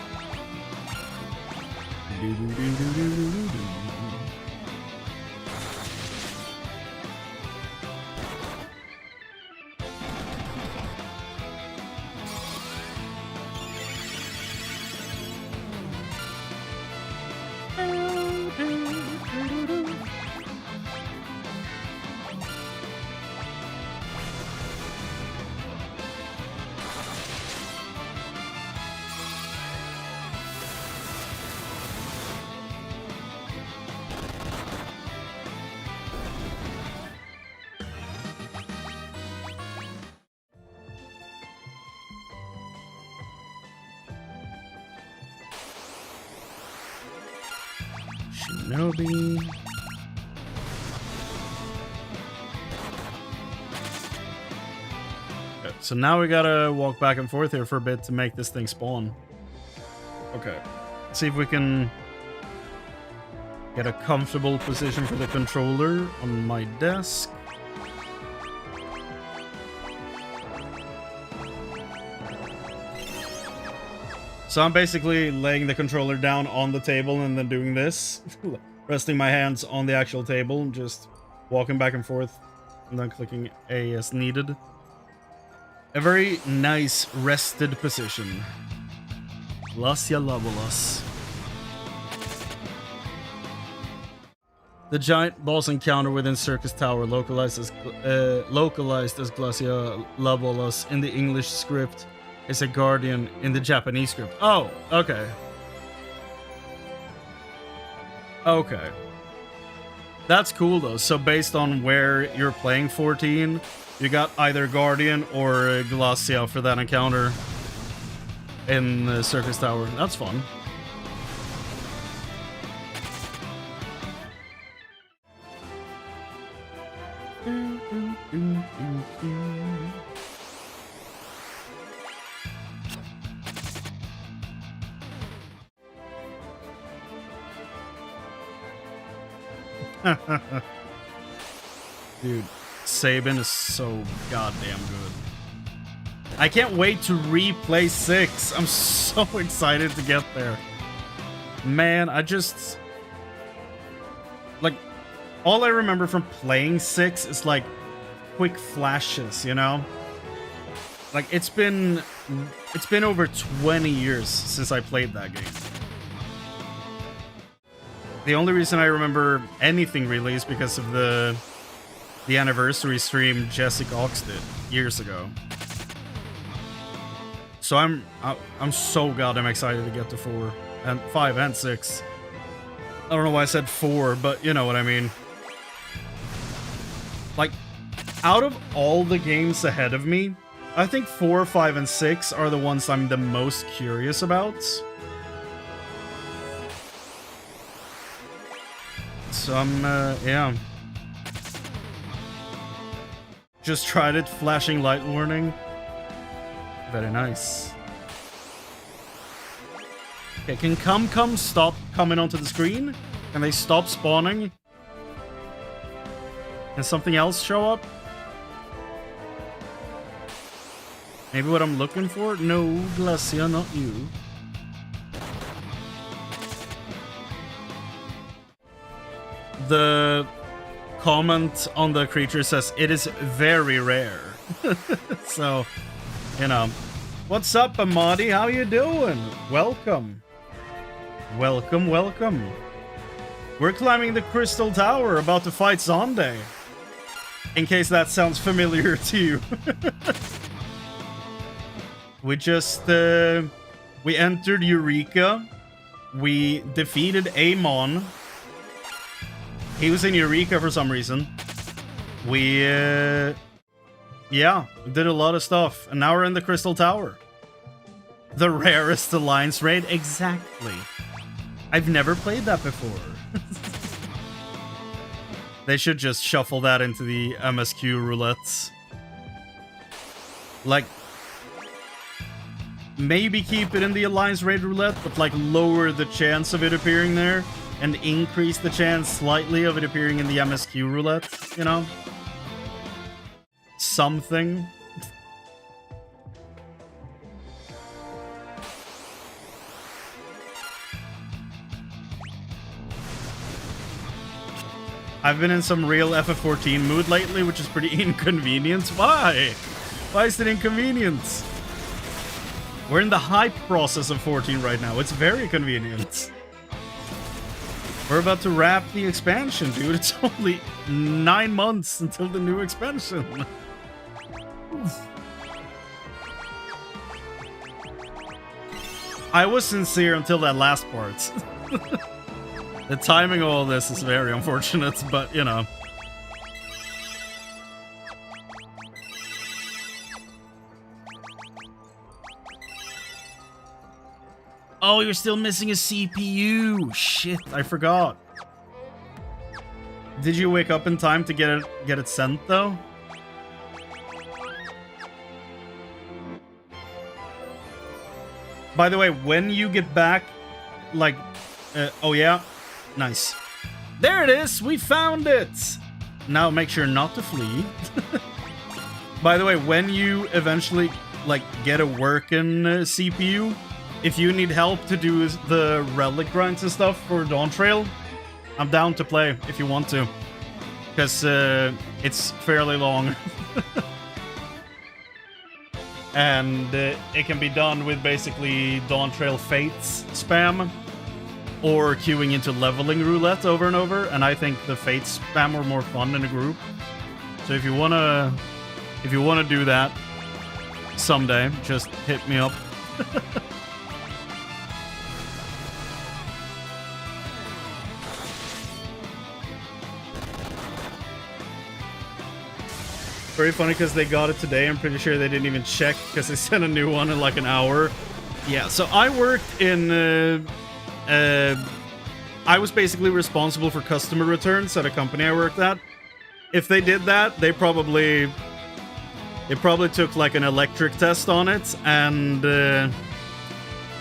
Shinobi. Okay, so now we gotta walk back and forth here for a bit to make this thing spawn. Okay. Let's see if we can get a comfortable position for the controller on my desk. So I'm basically laying the controller down on the table and then doing this. Resting my hands on the actual table, just walking back and forth, and then clicking A as needed. A very nice rested position. Glacia Labolas. The giant boss encounter within Circus Tower, localized as Glacia Labolas in the English script, is a guardian in the Japanese script. Oh, okay. Okay. That's cool though. So based on where you're playing 14, you got either Guardian or Glacia for that encounter in the Circus Tower. That's fun. Dude, Sabin is so goddamn good. I can't wait to replay 6. I'm so excited to get there. Man, I just... like, all I remember from playing 6 is like quick flashes, you know? Like, it's been over 20 years since I played that game. The only reason I remember anything really is because of the anniversary stream Jessica Ox did years ago. So I'm so goddamn excited to get to 4 and 5 and 6. I don't know why I said 4, but you know what I mean. Like, out of all the games ahead of me, I think 4, 5, and 6 are the ones I'm the most curious about. So I'm, yeah. Just tried it, flashing light warning. Very nice. Okay, can come stop coming onto the screen? Can they stop spawning? Can something else show up? Maybe what I'm looking for? No, Glacia, not you. The comment on the creature says it is very rare. So, you know. What's up, Amadi? How you doing? Welcome. Welcome, welcome. We're climbing the Crystal Tower, about to fight Zonde. In case that sounds familiar to you. We just, we entered Eureka. We defeated Amon. He was in Eureka for some reason. We, yeah, did a lot of stuff. And now we're in the Crystal Tower. The rarest alliance raid? Exactly. I've never played that before. They should just shuffle that into the MSQ roulettes. Like, maybe keep it in the alliance raid roulette, but like lower the chance of it appearing there and increase the chance slightly of it appearing in the MSQ roulette, you know? Something. I've been in some real FF14 mood lately, which is pretty inconvenient. Why? Why is it inconvenient? We're in the hype process of 14 right now. It's very convenient. We're about to wrap the expansion, dude. It's only 9 months until the new expansion. I was sincere until that last part. The timing of all this is very unfortunate, but, you know. Oh, you're still missing a CPU. Shit, I forgot. Did you wake up in time to get it sent, though? By the way, when you get back, like... oh, yeah? Nice. There it is! We found it! Now make sure not to flee. By the way, when you eventually, like, get a working CPU, if you need help to do the relic grinds and stuff for Dawn Trail, I'm down to play if you want to. Because it's fairly long. And it can be done with basically Dawn Trail Fates spam. Or queuing into leveling roulette over and over, and I think the fate spam were more fun in a group. So if you wanna do that someday, just hit me up. Very funny because they got it today. I'm pretty sure they didn't even check because they sent a new one in like an hour. Yeah, so I worked in. I was basically responsible for customer returns at a company I worked at. If they did that, they probably took like an electric test on it, and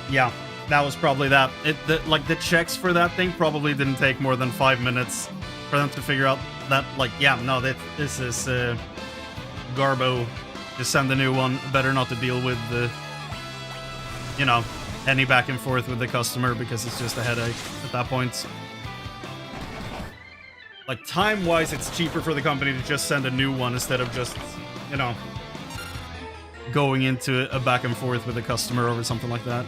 yeah, that was probably that. Like the checks for that thing probably didn't take more than 5 minutes for them to figure out that, like, yeah, no, this is Garbo. Just send a new one. Better not to deal with the, you know, any back and forth with the customer, because it's just a headache at that point. Like, time-wise, it's cheaper for the company to just send a new one instead of just, you know, going into a back and forth with the customer over something like that.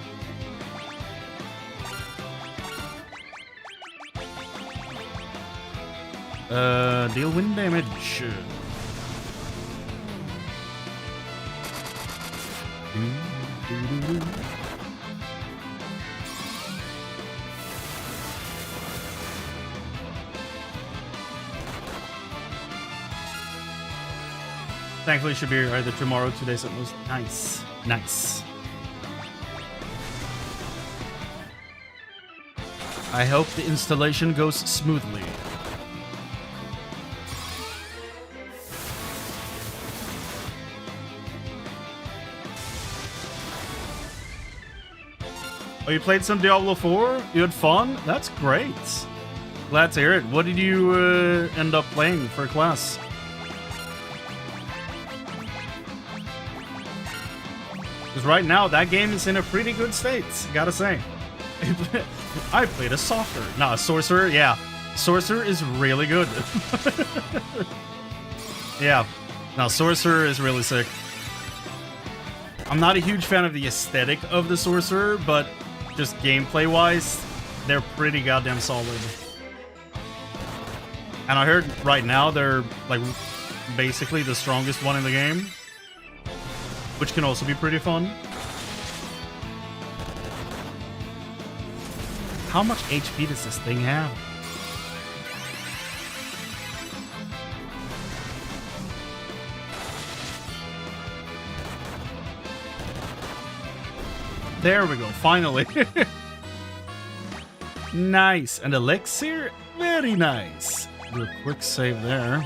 Deal wind damage. Thankfully, it should be either tomorrow, 2 days at most. Nice. Nice. I hope the installation goes smoothly. Oh, you played some Diablo 4? You had fun? That's great. Glad to hear it. What did you end up playing for class? Because right now, that game is in a pretty good state, gotta say. I played a soccer. No, a sorcerer, yeah. Sorcerer is really good. Yeah. No, sorcerer is really sick. I'm not a huge fan of the aesthetic of the sorcerer, but just gameplay-wise, they're pretty goddamn solid. And I heard right now they're, like, basically the strongest one in the game, which can also be pretty fun. How much HP does this thing have? There we go, finally. Nice. And elixir? Very nice. Do a quick save there.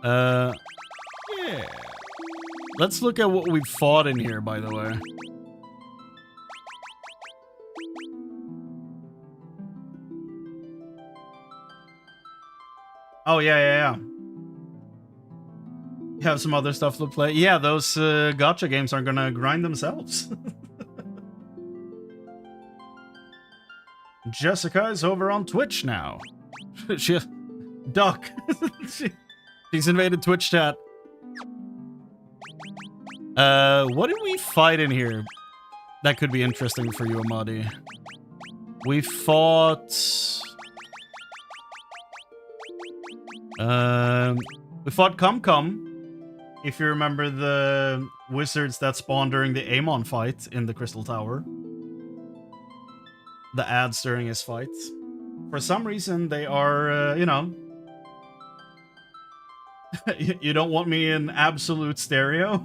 Yeah. Let's look at what we fought in here, by the way. Oh, yeah. You have some other stuff to play. Yeah, those gacha games aren't gonna grind themselves. Jessica is over on Twitch now. Duck. She's invaded Twitch chat. What did we fight in here that could be interesting for you, Amadi? We fought... we fought Cum. If you remember the wizards that spawned during the Amon fight in the Crystal Tower. The ads during his fight. For some reason, they are, you know... You don't want me in absolute stereo?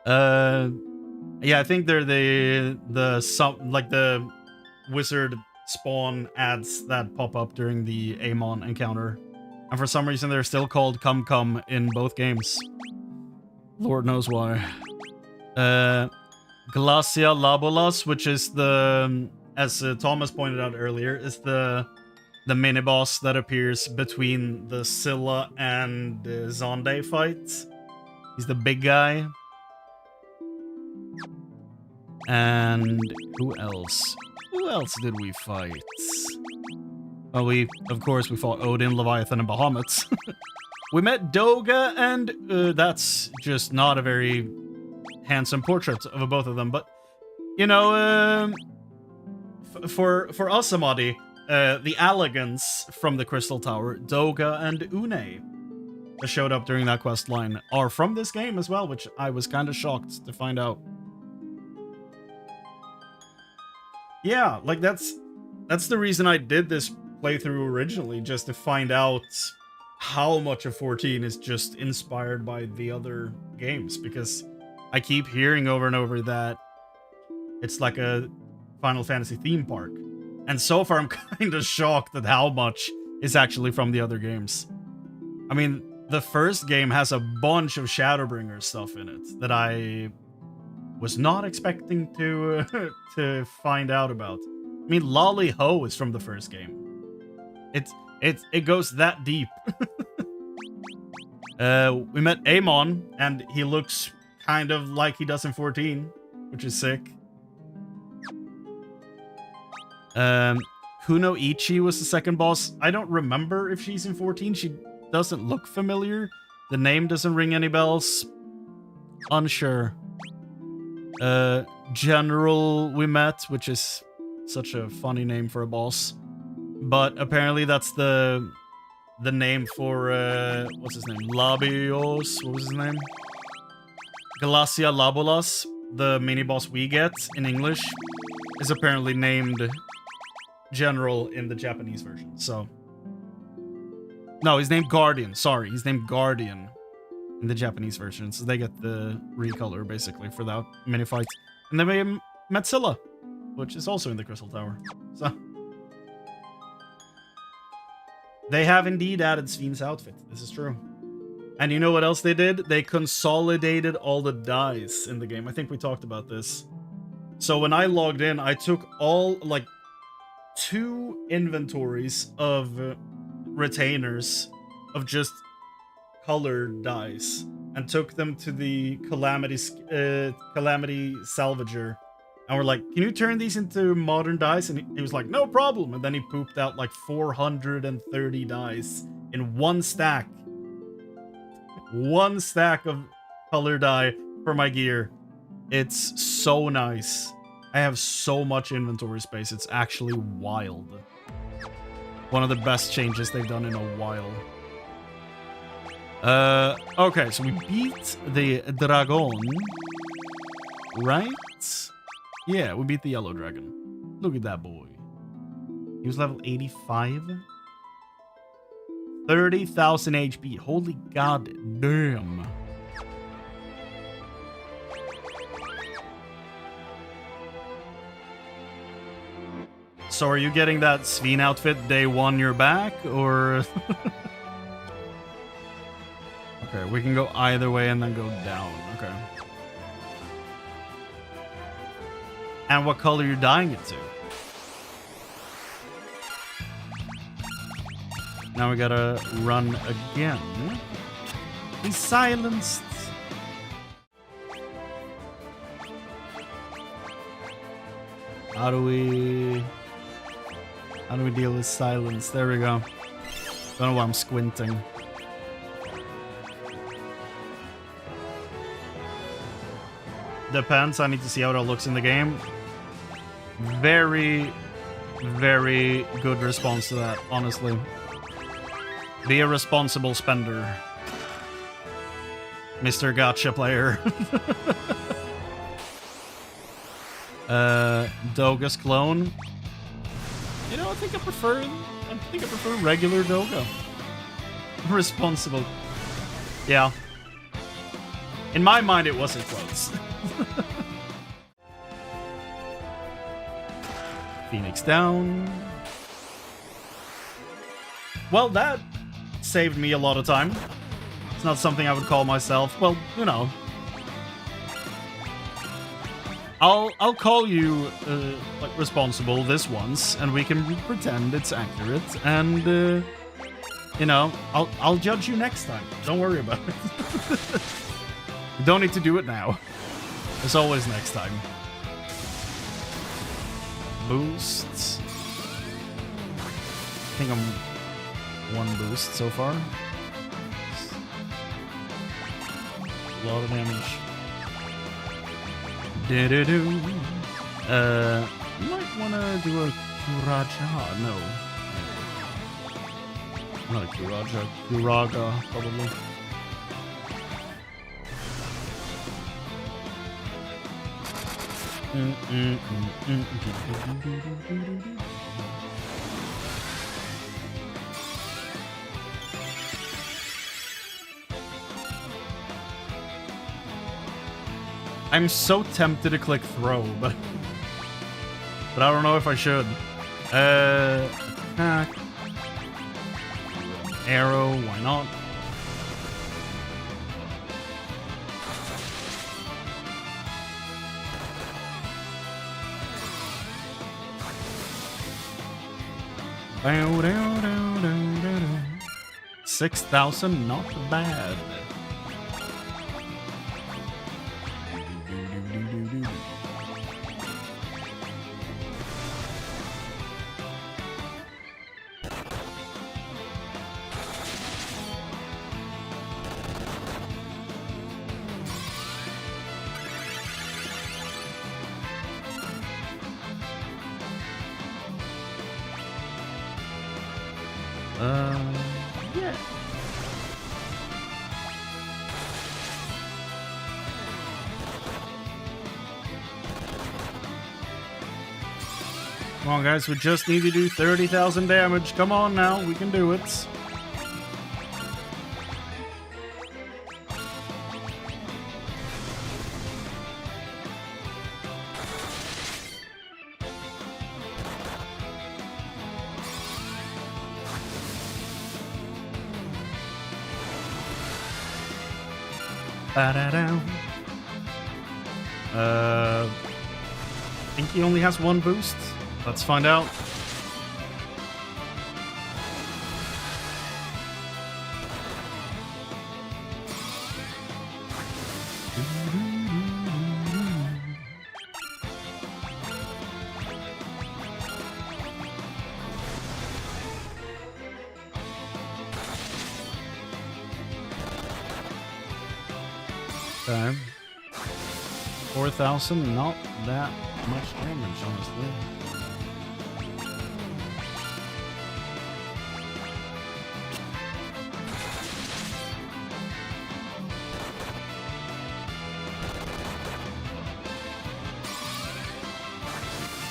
Yeah, I think they're the wizard spawn ads that pop up during the Amon encounter. And for some reason, they're still called Cum in both games. Lord knows why. Glacia Labolas, which is the, as Thomas pointed out earlier, is the mini-boss that appears between the Scylla and the Zonde fight. He's the big guy. And who else? Who else did we fight? Well, of course, we fought Odin, Leviathan, and Bahamut. We met Doga, and that's just not a very handsome portrait of both of them. But, you know, for us, Amadi, the Elegants from the Crystal Tower, Doga and Une, that showed up during that quest line, are from this game as well, which I was kind of shocked to find out. Yeah, like that's the reason I did this playthrough originally, just to find out how much of 14 is just inspired by the other games, because I keep hearing over and over that it's like a Final Fantasy theme park. And so far I'm kind of shocked at how much is actually from the other games. I mean, the first game has a bunch of Shadowbringer stuff in it that I was not expecting to to find out about. I mean, Lolly Ho is from the first game. It goes that deep. We met Amon, and he looks kind of like he does in 14, which is sick. Kuno Ichi was the second boss. I don't remember if she's in 14. She doesn't look familiar. The name doesn't ring any bells. Unsure. General we met, which is such a funny name for a boss. But apparently that's the name for, what's his name? Labios? What was his name? Glacia Labolas, the mini-boss we get in English, is apparently named General in the Japanese version, so... No, he's named Guardian, sorry. He's named Guardian in the Japanese version, so they get the recolor, basically, for that mini-fight. And then we met Scylla, which is also in the Crystal Tower, so... They have indeed added Sven's outfit. This is true. And you know what else they did? They consolidated all the dice in the game. I think we talked about this. So when I logged in, I took all, like, 2 inventories of retainers of just colored dice and took them to the Calamity Salvager. And we're like, can you turn these into modern dice? And he was like, no problem. And then he pooped out like 430 dice in one stack. One stack of color dye for my gear. It's so nice. I have so much inventory space. It's actually wild. One of the best changes they've done in a while. Okay, so we beat the dragon. Right? Yeah, we beat the yellow dragon. Look at that boy. He was level 85. 30,000 HP. Holy god damn. So are you getting that Sveen outfit day one you're back, or... Okay, we can go either way and then go down. Okay. And what color are you dyeing it to? Now we gotta run again. He's silenced. How do we deal with silence? There we go. Don't know why I'm squinting. Depends. I need to see how it looks in the game. Very, very good response to that, honestly. Be a responsible spender, Mr. Gotcha player. Doga's clone. You know, I think I prefer regular Doga. Responsible. Yeah. In my mind, it wasn't close. Phoenix down. Well, that saved me a lot of time. It's not something I would call myself. Well, you know. I'll call you like responsible this once, and we can pretend it's accurate. And you know, I'll judge you next time. Don't worry about it. You don't need to do it now. There's always next time. Boosts. I think I'm one boost so far. A lot of damage. Do-do-do. You might want to do a Kuraja. No. Not a Kuraja. Kuraga, probably. I'm so tempted to click throw, but I don't know if I should. Attack. Arrow, why not? Bow, dow, dow, dow, dow, dow. 6,000, not bad. Yeah. Come on, guys, we just need to do 30,000 damage. Come on now, we can do it. I think he only has one boost. Let's find out. Okay. 4,000, not that much damage, honestly.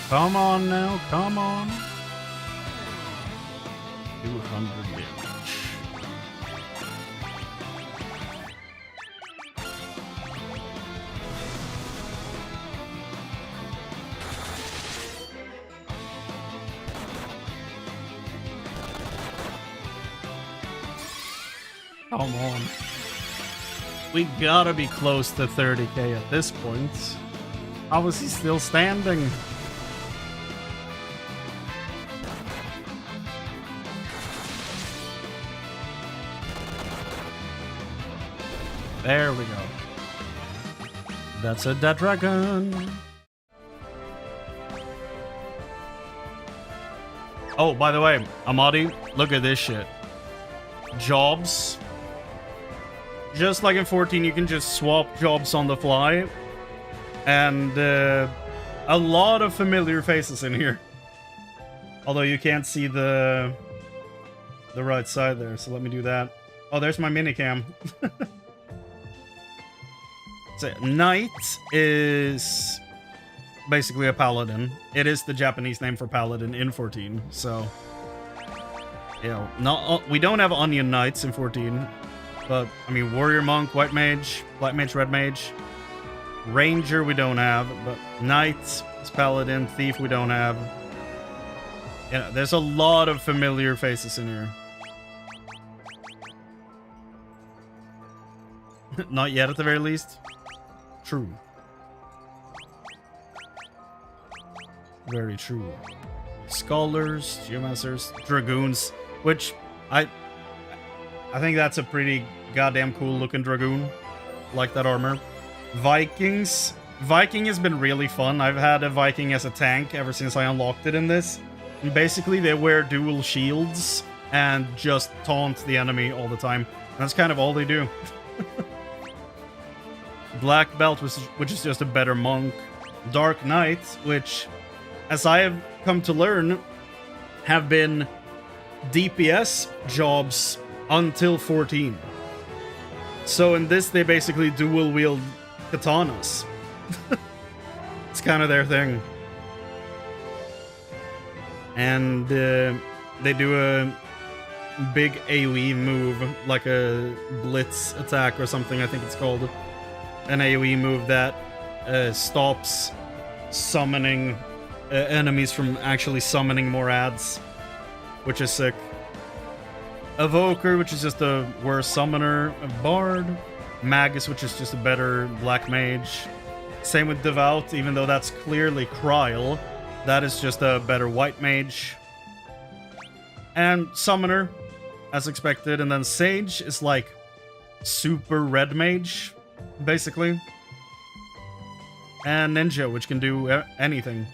Come on now, come on. 200 damage. Come on. We gotta be close to 30k at this point. How is he still standing? There we go. That's a dead dragon. Oh, by the way, Amadi, look at this shit. Jobs. Just like in 14, you can just swap jobs on the fly. And a lot of familiar faces in here. Although you can't see the right side there, so let me do that. Oh, there's my minicam. So, Knight is basically a paladin. It is the Japanese name for paladin in 14, so... You know, we don't have onion knights in 14, but, I mean, warrior monk, white mage, black mage, red mage. Ranger we don't have, but knight is paladin, thief we don't have. Yeah, there's a lot of familiar faces in here. Not yet, at the very least. True. Very true. Scholars, geomasters, dragoons, which I think that's a pretty goddamn cool looking dragoon. Like that armor. Vikings. Viking has been really fun. I've had a Viking as a tank ever since I unlocked it in this. And basically they wear dual shields and just taunt the enemy all the time. And that's kind of all they do. Black Belt, which is just a better monk. Dark Knight, which, as I have come to learn, have been DPS jobs until 14. So in this, they basically dual wield katanas. It's kind of their thing. And they do a big AoE move, like a blitz attack or something, I think it's called. An AoE move that stops summoning enemies from actually summoning more ads, which is sick. Evoker, which is just a worse summoner. A Bard. Magus, which is just a better black mage. Same with Devout, even though that's clearly Kryl. That is just a better white mage. And Summoner, as expected. And then Sage is like super red mage, basically. And Ninja, which can do anything.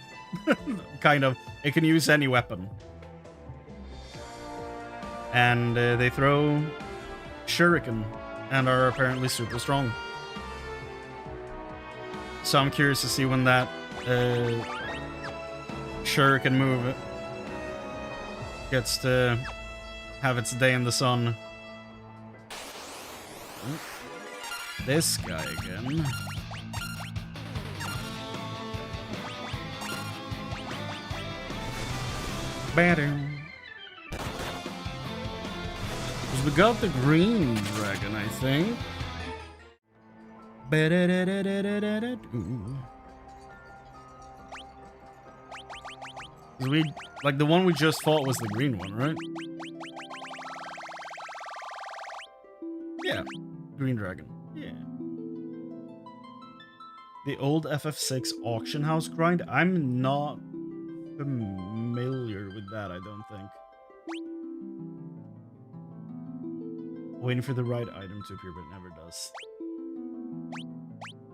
Kind of. It can use any weapon. And they throw Shuriken and are apparently super strong. So I'm curious to see when that Shuriken move gets to have its day in the sun. This guy again. Better. We got the green dragon, I think. We like the one we just fought was the green one, right? Yeah, green dragon. Yeah. The old FF6 auction house grind. I'm not familiar with that, I don't think. Waiting for the right item to appear, but it never does.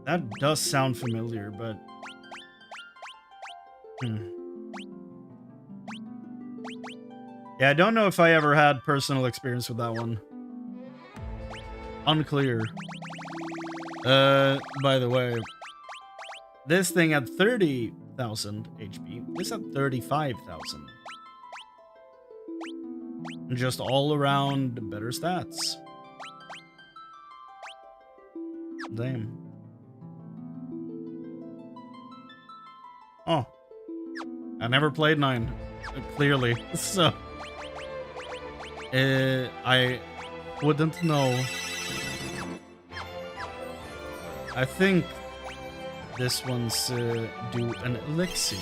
That does sound familiar, but... Yeah, I don't know if I ever had personal experience with that one. Unclear. By the way, this thing had 30,000 HP. This had 35,000. Just all around better stats. Damn. Oh. I never played 9. Clearly. So. I wouldn't know. I think this one's do an elixir.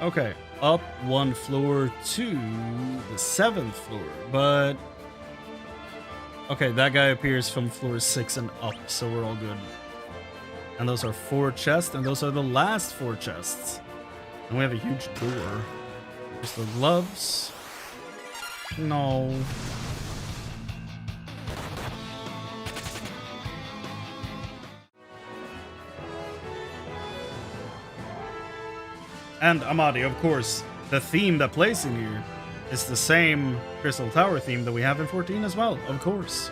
Okay, up one floor to the 7th floor, but... Okay, that guy appears from floor 6 and up, so we're all good. And those are 4 chests, and those are the last 4 chests. And we have a huge door. There's the gloves. No. And Amadi, of course, the theme that plays in here is the same Crystal Tower theme that we have in 14 as well, of course.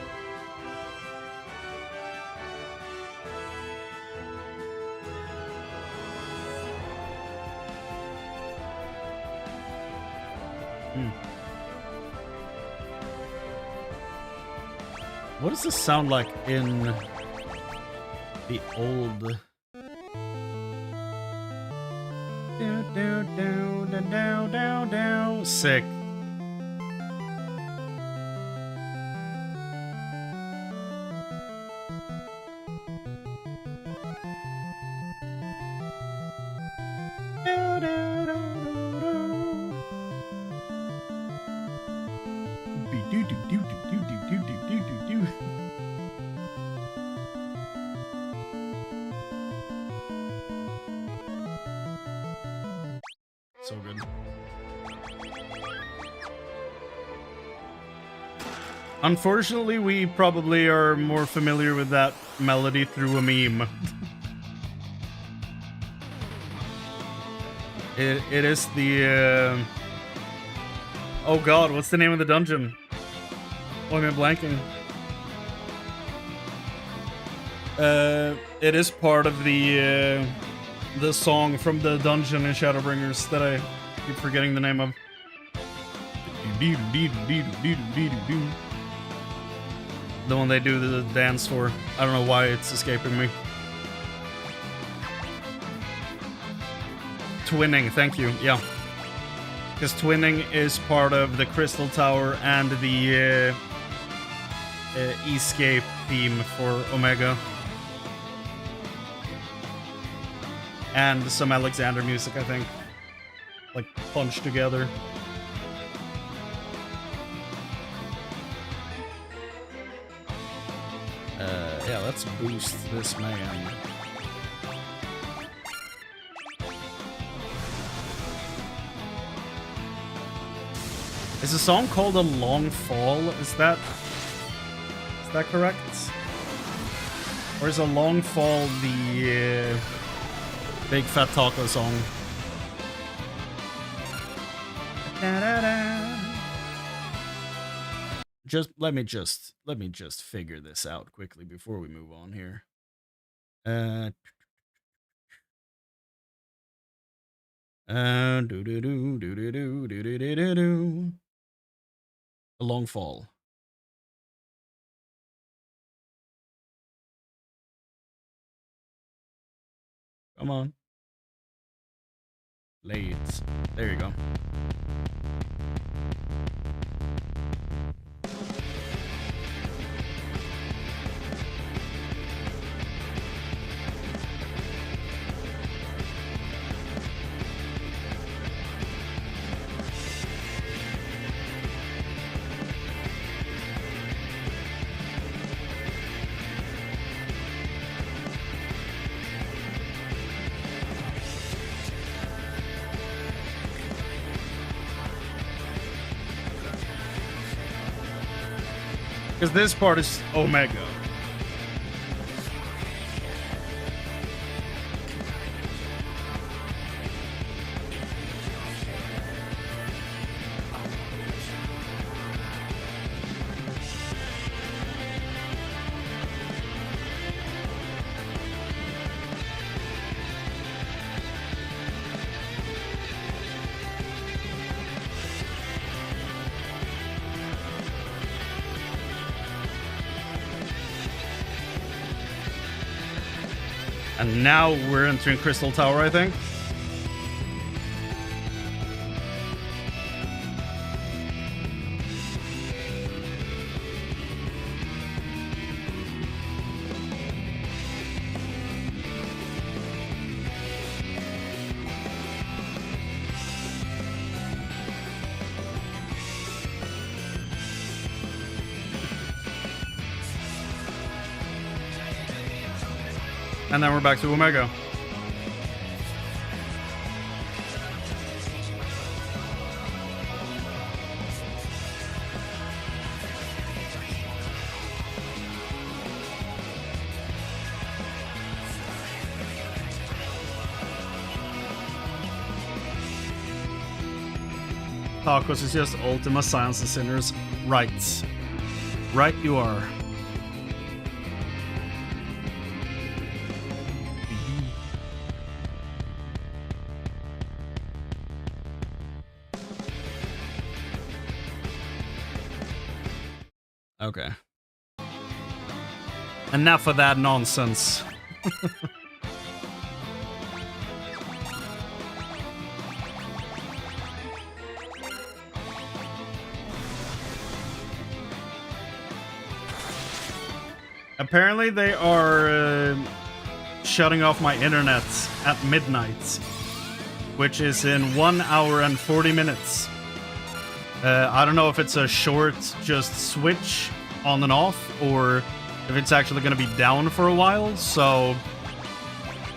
What does this sound like in the old... Sick. So good. Unfortunately, we probably are more familiar with that melody through a meme. It is the... Oh god, what's the name of the dungeon? Oh, I'm blanking. It is part of the song from the dungeon in Shadowbringers that I keep forgetting the name of. The one they do the dance for. I don't know why it's escaping me. Twinning, thank you. Yeah. Because twinning is part of the Crystal Tower and the Escape theme for Omega. And some Alexander music, I think. Like, punched together. Yeah, let's boost this man. Is the song called A Long Fall? Is that correct? Or is A Long Fall the Big Fat Taco song? Let me just figure this out quickly before we move on here. A Long Fall. Come on. Late. There you go. Because this part is Omega. And now we're entering Crystal Tower, I think. And then we're back to Omega. Tacos is just Ultima Science and Sinners. Right. Right you are. Okay. Enough of that nonsense. Apparently they are shutting off my internet at midnight, which is in 1 hour and 40 minutes. I don't know if it's a short just switch on and off, or if it's actually going to be down for a while, so,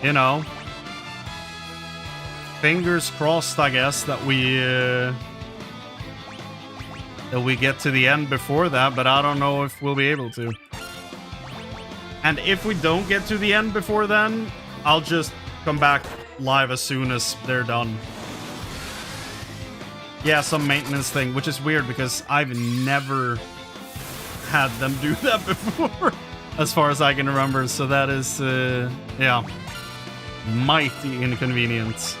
you know, fingers crossed, I guess, that we get to the end before that, but I don't know if we'll be able to. And if we don't get to the end before then, I'll just come back live as soon as they're done. Yeah, some maintenance thing, which is weird because I've never had them do that before, as far as I can remember. So that is, yeah, mighty inconvenient.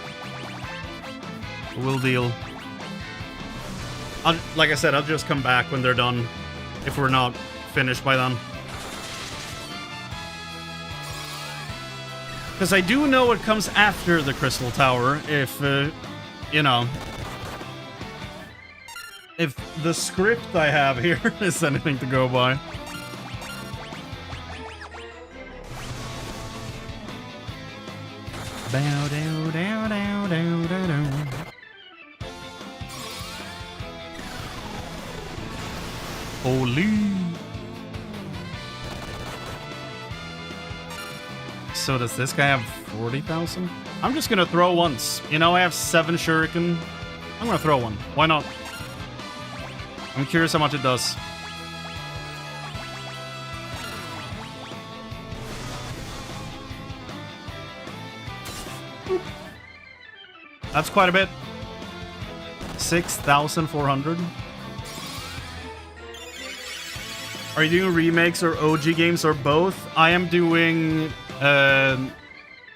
We'll deal. Like I said, I'll just come back when they're done, if we're not finished by then. Because I do know what comes after the Crystal Tower, if, you know, if the script I have here is anything to go by. Bow down, down, down, down, down, down. Holy. So does this guy have 40,000? I'm just gonna throw once. You know, I have 7 shuriken. I'm gonna throw one. Why not? I'm curious how much it does. That's quite a bit. 6,400. Are you doing remakes or OG games or both? I am doing...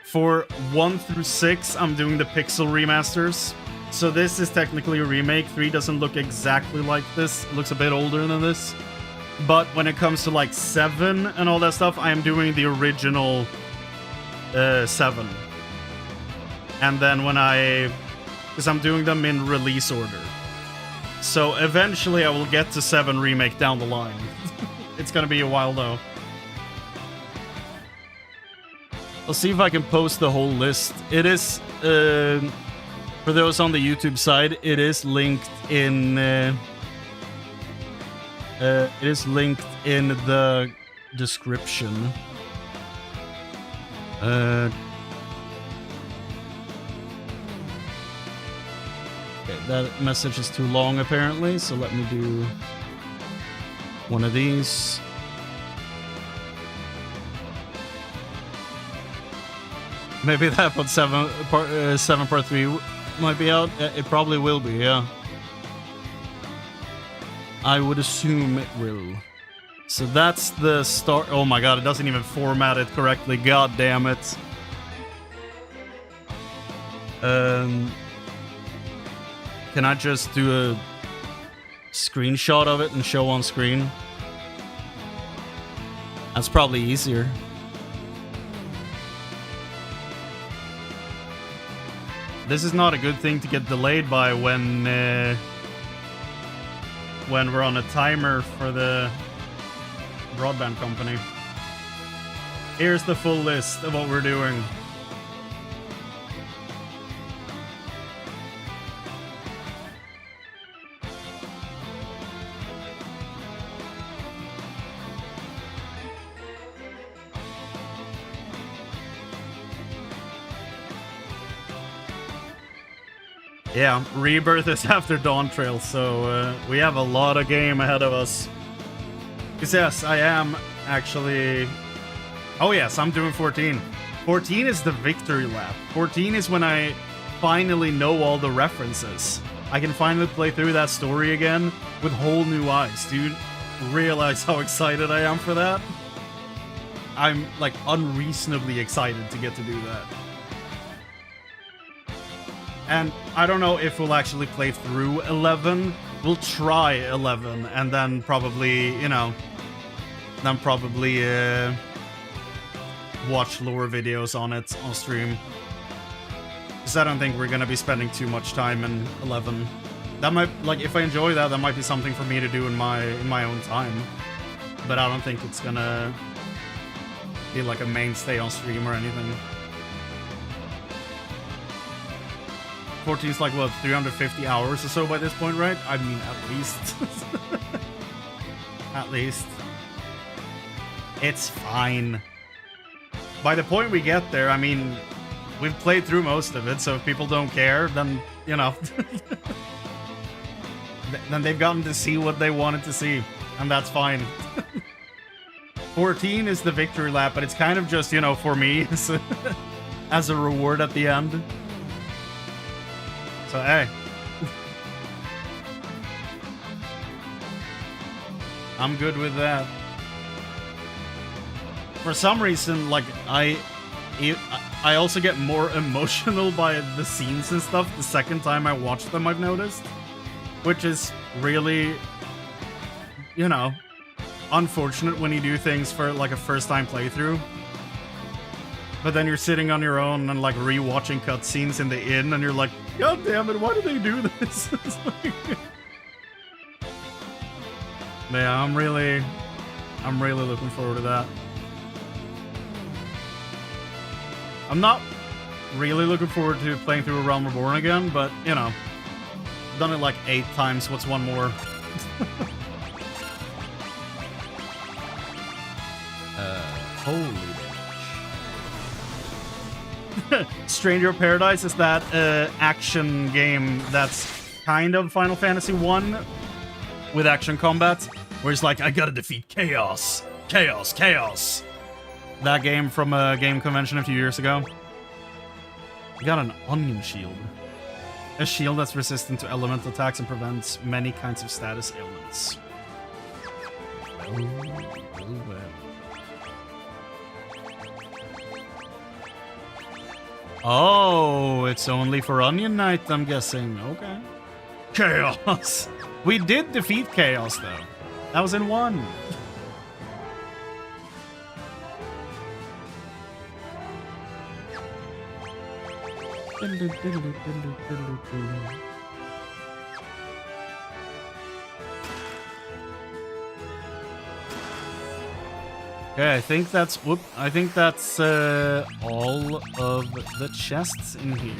for 1 through 6, I'm doing the pixel remasters. So this is technically a remake. 3 doesn't look exactly like this. It looks a bit older than this. But when it comes to like 7 and all that stuff, I am doing the original 7. And then when because I'm doing them in release order. So eventually I will get to 7 remake down the line. It's gonna be a while though. I'll see if I can post the whole list. It is, for those on the YouTube side, it is linked in, the description. Okay, that message is too long apparently, so let me do one of these. Maybe that part 7 part 3 might be out. It probably will be, yeah. I would assume it will. So that's the start. Oh my god, it doesn't even format it correctly. God damn it. Can I just do a screenshot of it and show on screen? That's probably easier. This is not a good thing to get delayed by when we're on a timer for the broadband company. Here's the full list of what we're doing. Yeah, Rebirth is after Dawn Trail, so we have a lot of game ahead of us. Because yes, I am actually... Oh yes, I'm doing 14. 14 is the victory lap. 14 is when I finally know all the references. I can finally play through that story again with whole new eyes, dude. Realize how excited I am for that? I'm, like, unreasonably excited to get to do that. And I don't know if we'll actually play through 11. We'll try 11, and then probably, you know... Then probably, watch lore videos on it on stream. Because I don't think we're gonna be spending too much time in 11. That might, like, if I enjoy that, that might be something for me to do in my own time. But I don't think it's gonna be like a mainstay on stream or anything. 14 is like, what, 350 hours or so by this point, right? I mean, at least. At least. It's fine. By the point we get there, I mean, we've played through most of it, so if people don't care, then, you know, then they've gotten to see what they wanted to see, and that's fine. 14 is the victory lap, but it's kind of just, you know, for me, as a reward at the end. So, hey. I'm good with that. For some reason, like, I also get more emotional by the scenes and stuff the second time I watch them, I've noticed. Which is really, you know, unfortunate when you do things for, like, a first-time playthrough. But then you're sitting on your own and, like, re-watching cutscenes in the inn, and you're like, God damn it, why do they do this? Yeah, I'm really looking forward to that. I'm not really looking forward to playing through A Realm Reborn again, but, you know, I've done it like 8 times, what's one more? Holy bitch. Stranger of Paradise is that action game that's kind of Final Fantasy 1 with action combat, where it's like, I gotta defeat chaos. Chaos, chaos. That game from a game convention a few years ago. You got an onion shield. A shield that's resistant to elemental attacks and prevents many kinds of status ailments. Oh, it's only for Onion Knight, I'm guessing. Okay. Chaos. We did defeat Chaos, though. That was in 1. Okay, I think that's all of the chests in here.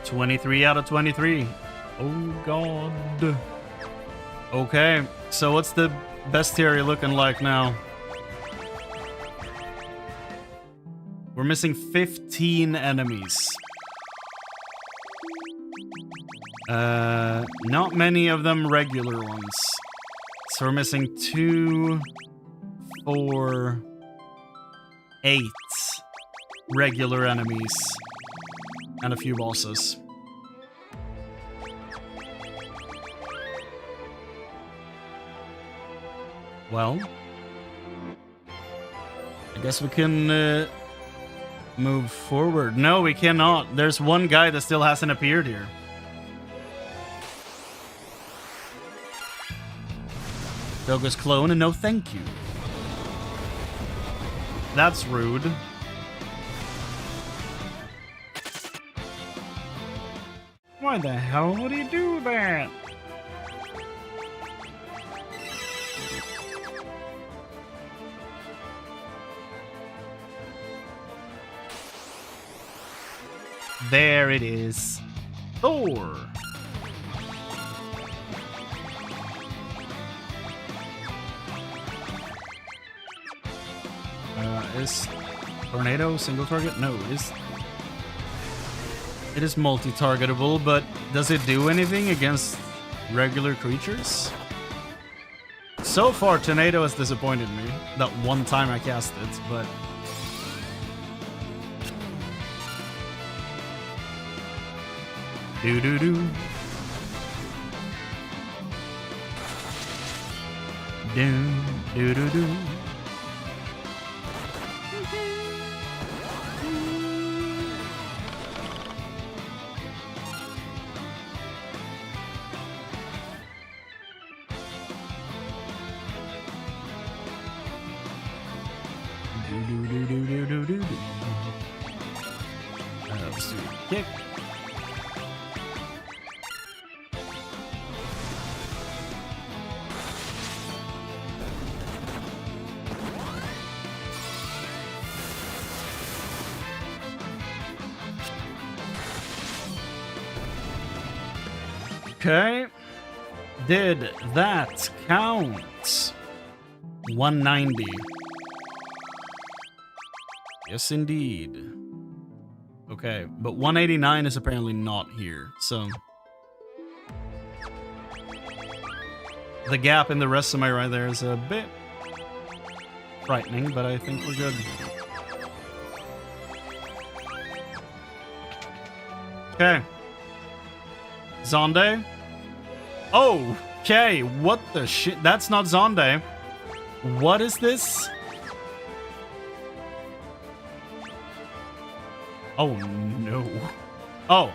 $23 out of 23. Oh god. Okay, so what's the bestiary looking like now? We're missing 15 enemies. Not many of them regular ones. So we're missing 2, 4, 8 regular enemies. And a few bosses. Well, I guess we can move forward. No, we cannot. There's one guy that still hasn't appeared here. Doga's clone, and no thank you. That's rude. Why the hell would he do that? There it is. Thor. Is Tornado single target? No, it is multi-targetable, but does it do anything against regular creatures? So far, Tornado has disappointed me. That one time I cast it, but... Do-do-do. Do-do-do-do. Let's do a kick. Okay. Did that count? 190. Yes, indeed. Okay, but 189 is apparently not here, so... The gap in the resume right there is a bit frightening, but I think we're good. Okay. Zonde? Oh, okay, what the shit? That's not Zonde. What is this? Oh, no. Oh.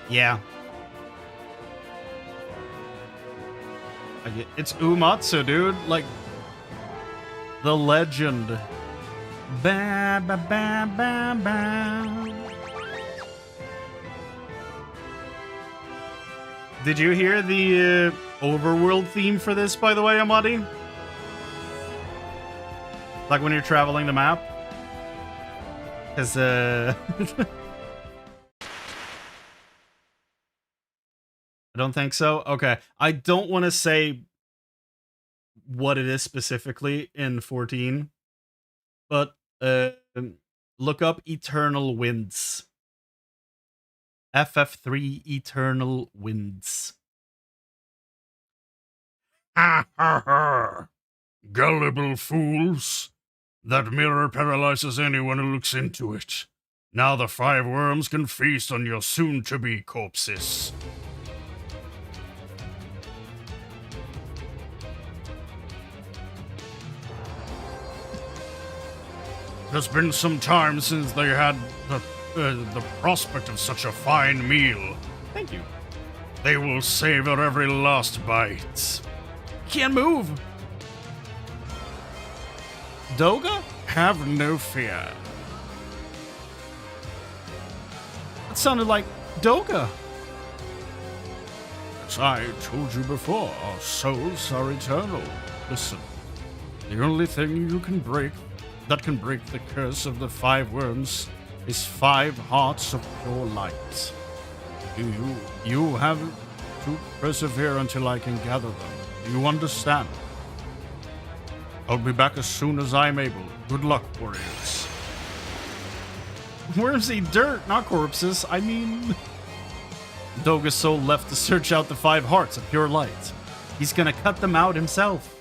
Yeah. It's Umatsu, dude. Like, the legend. Ba ba ba ba ba. Did you hear the overworld theme for this, by the way, Amadi? Like when you're traveling the map? Because, I don't think so. Okay. I don't want to say what it is specifically in 14, but look up Eternal Winds. FF3 Eternal Winds. Ha ha ha! Gullible fools! That mirror paralyzes anyone who looks into it. Now the 5 worms can feast on your soon-to-be corpses. It has been some time since they had the prospect of such a fine meal. Thank you. They will savor every last bite. Can't move. Doga? Have no fear. That sounded like Doga. As I told you before, our souls are eternal. Listen, the only thing that can break the curse of the 5 worms is 5 hearts of pure light. You have to persevere until I can gather them. Do you understand? I'll be back as soon as I'm able. Good luck, warriors. Worms eat dirt, not corpses. I mean... Doga's soul left to search out the 5 hearts of pure light. He's gonna cut them out himself.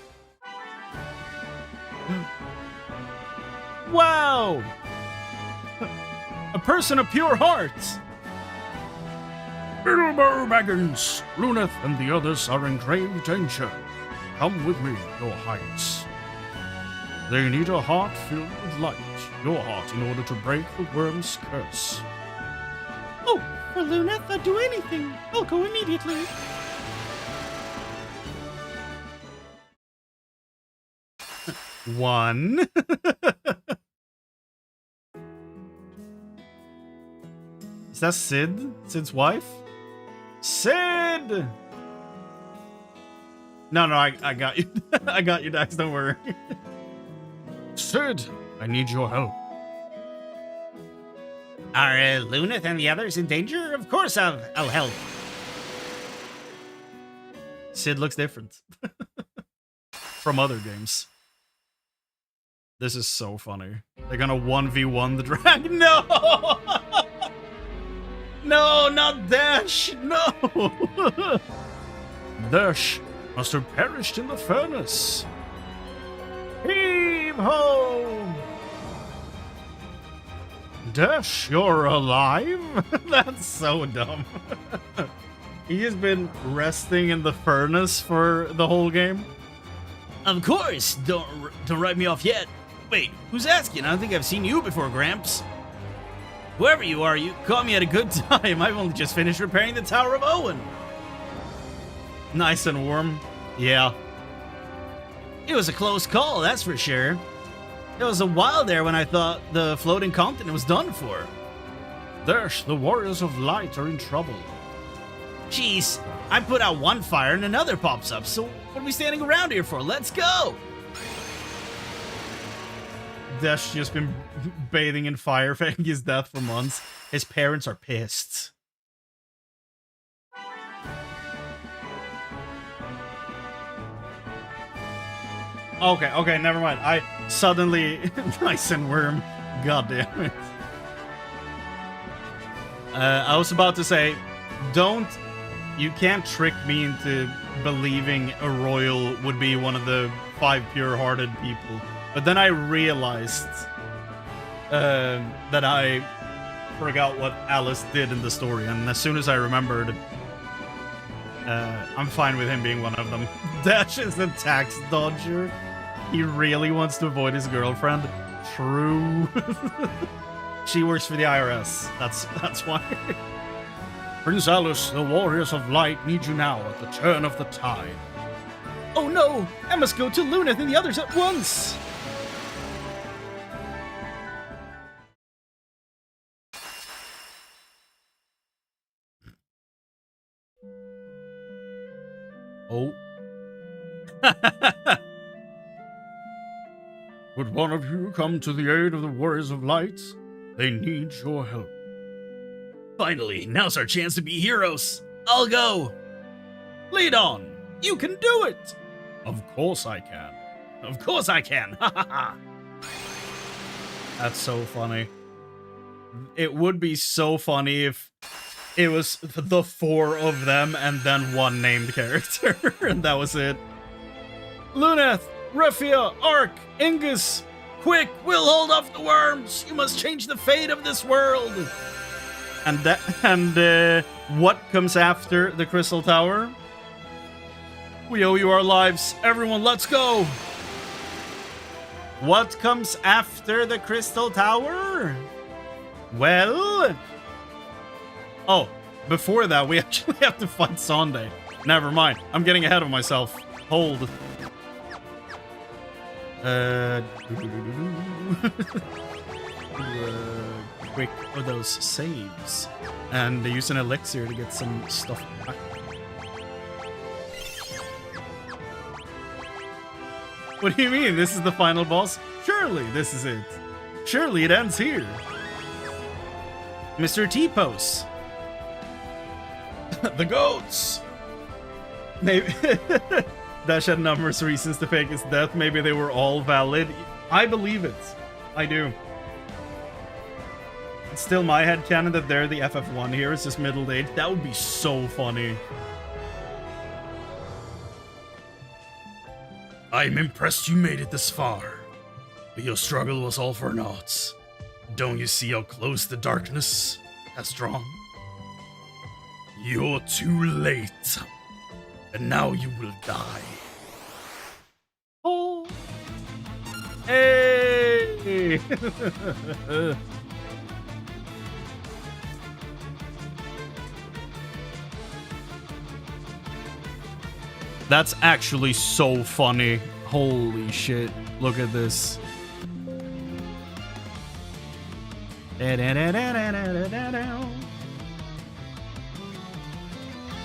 Wow! A person of pure heart! Bilbo Baggins, Luneth and the others are in grave danger. Come with me, your heights. They need a heart filled with light, your heart, in order to break the worm's curse. Oh, for Luneth, I'd do anything. I'll go immediately. One. Is that Sid? Sid's wife? Sid! No, I got you. I got you, Dax, don't worry. Sid, I need your help. Are Luneth and the others in danger? Of course I'll help. Sid looks different. from other games. This is so funny. They're gonna 1v1 the dragon. No! No, not Dash! No! Dash must have perished in the furnace. Heave ho! Dash, you're alive? That's so dumb. He has been resting in the furnace for the whole game. Of course! Don't write me off yet. Wait, who's asking? I don't think I've seen you before, Gramps. Whoever you are, you caught me at a good time. I've only just finished repairing the Tower of Owen. Nice and warm. Yeah. It was a close call, that's for sure. There was a while there when I thought the floating continent was done for. Dash, the warriors of light are in trouble. Jeez, I put out one fire and another pops up, so what are we standing around here for? Let's go! Dash just been bathing in fire, faking his death for months. His parents are pissed. Okay, never mind. I suddenly... Nice and worm. God damn it. I was about to say, you can't trick me into believing a royal would be one of the 5 pure-hearted people. But then I realized that I forgot what Alice did in the story, and as soon as I remembered, I'm fine with him being one of them. Dash is a tax dodger. He really wants to avoid his girlfriend. True. She works for the IRS. That's why. Prince Alice, the warriors of light need you now at the turn of the tide. Oh no! I must go to Luneth and the others at once! Oh. Would one of you come to the aid of the warriors of light? They need your help. Finally, now's our chance to be heroes. I'll go. Lead on! You can do it! Of course I can. Of course I can. Ha ha ha. That's so funny. It would be so funny if it was the 4 of them and then one named character, and that was it. Luneth, Refia, Ark, Ingus, Quick, we'll hold off the worms. You must change the fate of this world. And what comes after the Crystal Tower? We owe you our lives. Everyone, let's go. What comes after the Crystal Tower? Well... Oh, before that, we actually have to fight Sunday. Never mind. I'm getting ahead of myself. Hold. Quick for those saves. And use an elixir to get some stuff back. What do you mean? This is the final boss? Surely this is it. Surely it ends here. Mr. T-Pose. The goats. Maybe Dash had numerous reasons to fake his death. Maybe they were all valid. I believe it. I do. It's still my headcanon that they're the FF1 here. It's just middle-aged. That would be so funny. I'm impressed you made it this far. But your struggle was all for naught. Don't you see how close the darkness has drawn? You're too late. And now you will die. Oh. Hey! That's actually so funny. Holy shit. Look at this.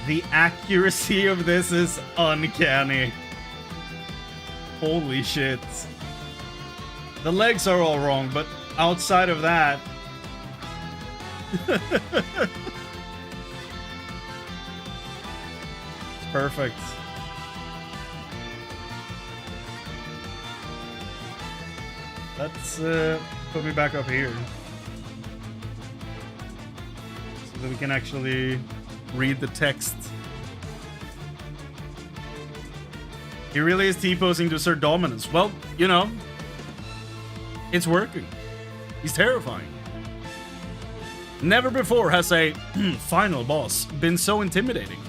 The accuracy of this is uncanny. Holy shit. The legs are all wrong, but outside of that... Perfect. let's put me back up here so that we can actually read the text. He really is T-posing to assert dominance. Well, you know, it's working. He's terrifying. Never before has a final boss been so intimidating.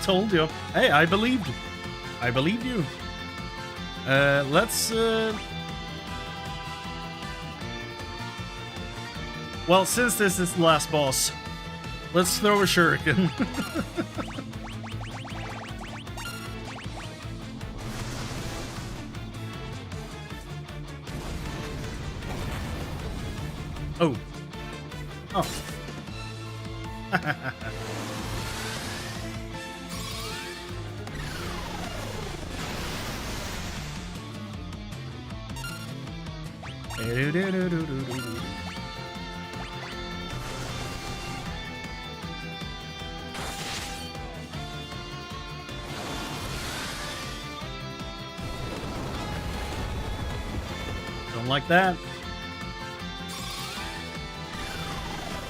Told you. Hey, I believed. I believe you. Let's well, since this is the last boss, let's throw a shuriken. Oh. Oh. Don't like that.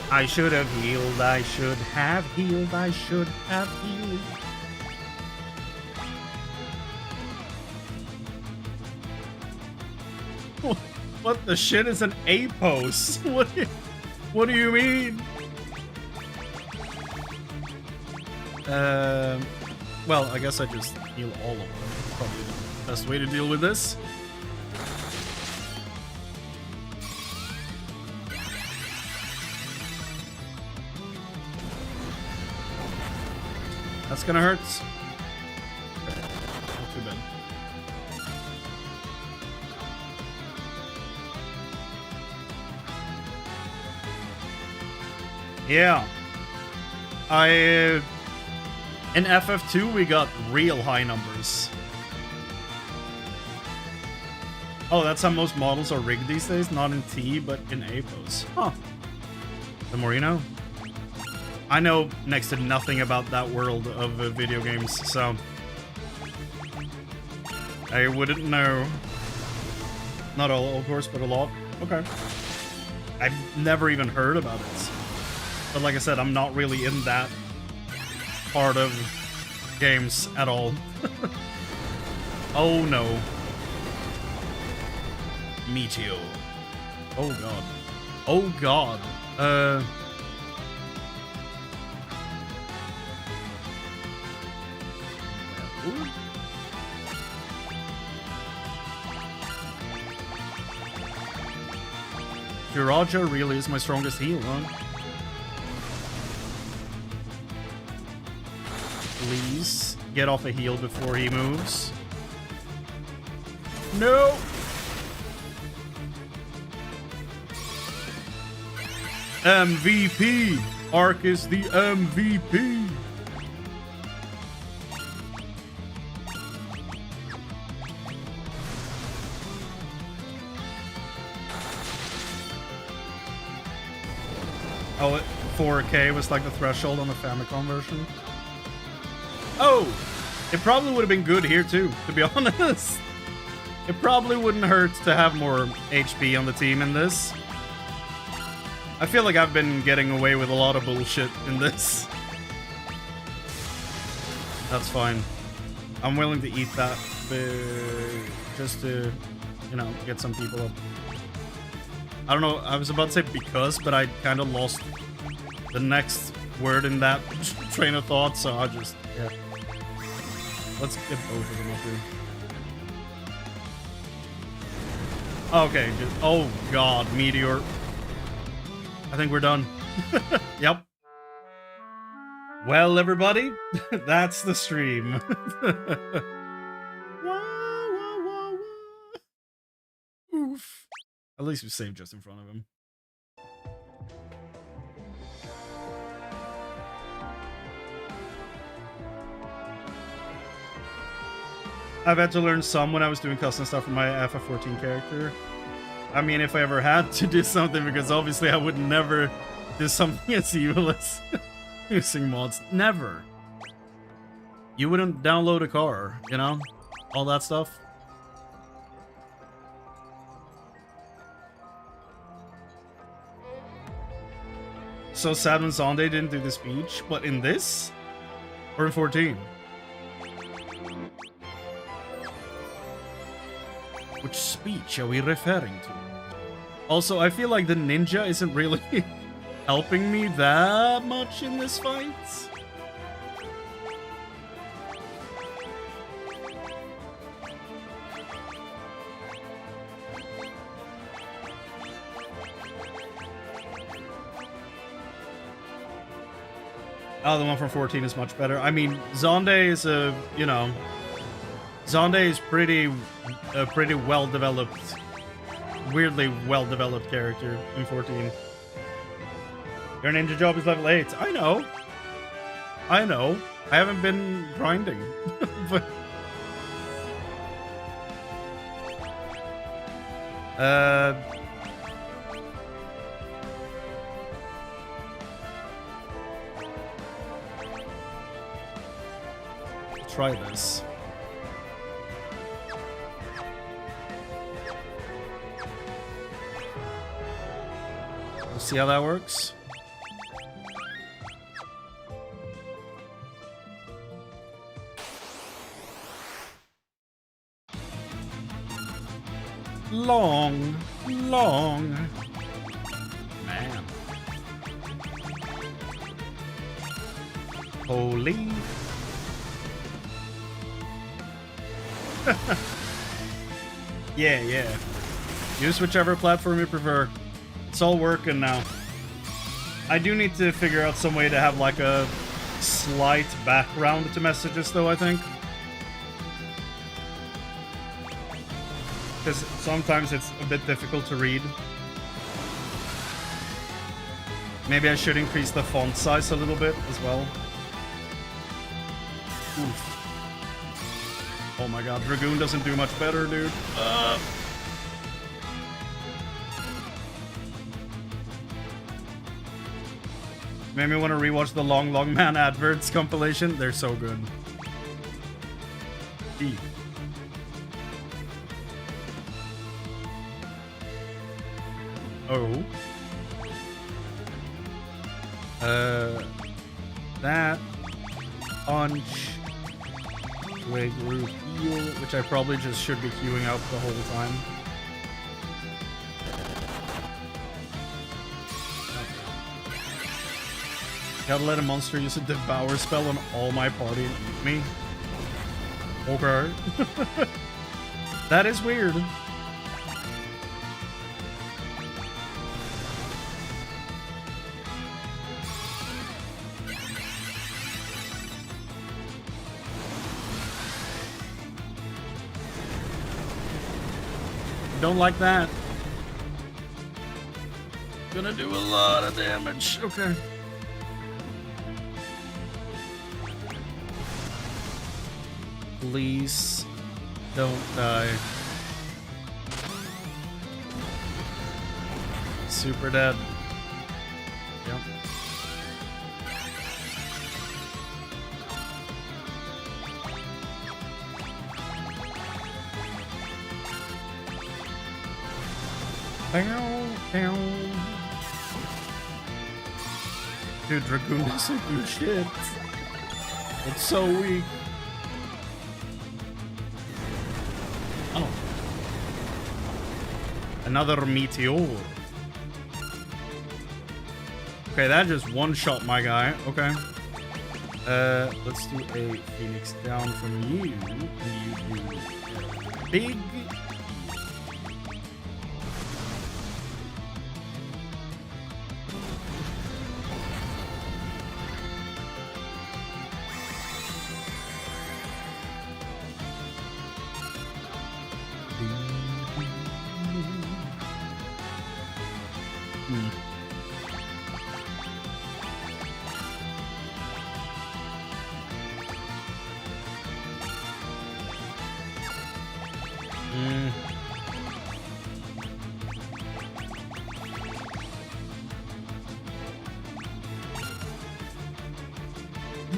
I should have healed, I should have healed, I should have healed. What the shit is an A-pose? What do you mean? Well, I guess I just heal all of them. Probably the best way to deal with this. That's gonna hurt. Not too bad. Yeah. In FF2 we got real high numbers. Oh, that's how most models are rigged these days? Not in T, but in A pose. Huh. The more you know. I know next to nothing about that world of video games, so I wouldn't know. Not all, of course, but a lot. Okay. I've never even heard about it. But like I said, I'm not really in that part of games at all. Oh no. Meteor. Oh god. Oh god. Jiraja really is my strongest heal, huh? Please get off a heal before he moves. No! MVP! Ark is the MVP! Oh, 4K was like the threshold on the Famicom version. Oh! It probably would have been good here too, to be honest. It probably wouldn't hurt to have more HP on the team in this. I feel like I've been getting away with a lot of bullshit in this. That's fine. I'm willing to eat that just to, you know, get some people up. I don't know, I was about to say because, but I kind of lost the next word in that train of thought, so I'll just, yeah. Let's get both of them up here. Okay, just, oh god, Meteor. I think we're done. Yep. Well, everybody, that's the stream. Oof. At least we saved just in front of him. I've had to learn some when I was doing custom stuff for my FF14 character. I mean, if I ever had to do something, because obviously I would never do something as evil as using mods. Never. You wouldn't download a car, you know? All that stuff. So sad when Sunday didn't do the speech, but in this? Or in 14? Which speech are we referring to? Also, I feel like the ninja isn't really helping me that much in this fight. Oh, the one from 14 is much better. I mean, Zonde is a, you know, Zonde is a pretty well-developed, weirdly well-developed character in 14. Your ninja job is level 8. I know. I know. I haven't been grinding. But try this. We'll see how that works. Long. Man. Holy. Yeah. Use whichever platform you prefer. It's all working now. I do need to figure out some way to have like a slight background to messages though, I think. Because sometimes it's a bit difficult to read. Maybe I should increase the font size a little bit as well. Oof. Oh my god, Dragoon doesn't do much better, dude. Made me want to rewatch the Long Man adverts compilation. They're so good. Eek. Oh. That punch to a group heal, which I probably just should be queuing up the whole time. Gotta let a monster use a devour spell on all my party and eat me. Okay. That is weird. Don't like that. Gonna do a lot of damage. Okay. Please don't die. Super dead. Yep. Dude, Dragoon doesn't do shit. It's so weak. Oh. Another meteor. Okay, that just one-shot my guy. Okay. Let's do a Phoenix down from you. And you do big.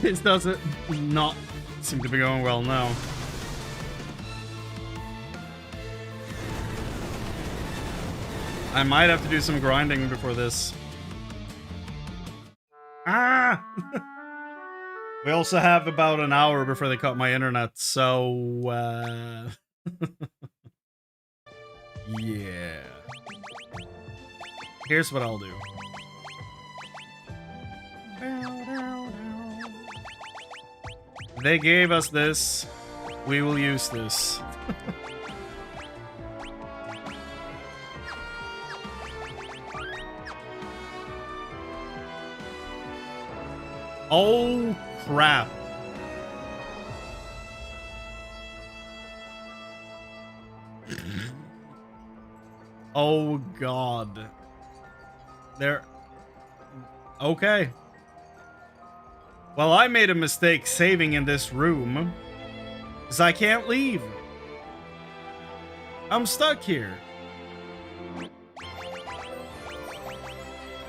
This doesn't not seem to be going well now. I might have to do some grinding before this. Ah! We also have about an hour before they cut my internet, so yeah. Here's what I'll do. They gave us this. We will use this. Oh, crap. Oh, God. There. Okay. Well, I made a mistake saving in this room, because I can't leave. I'm stuck here.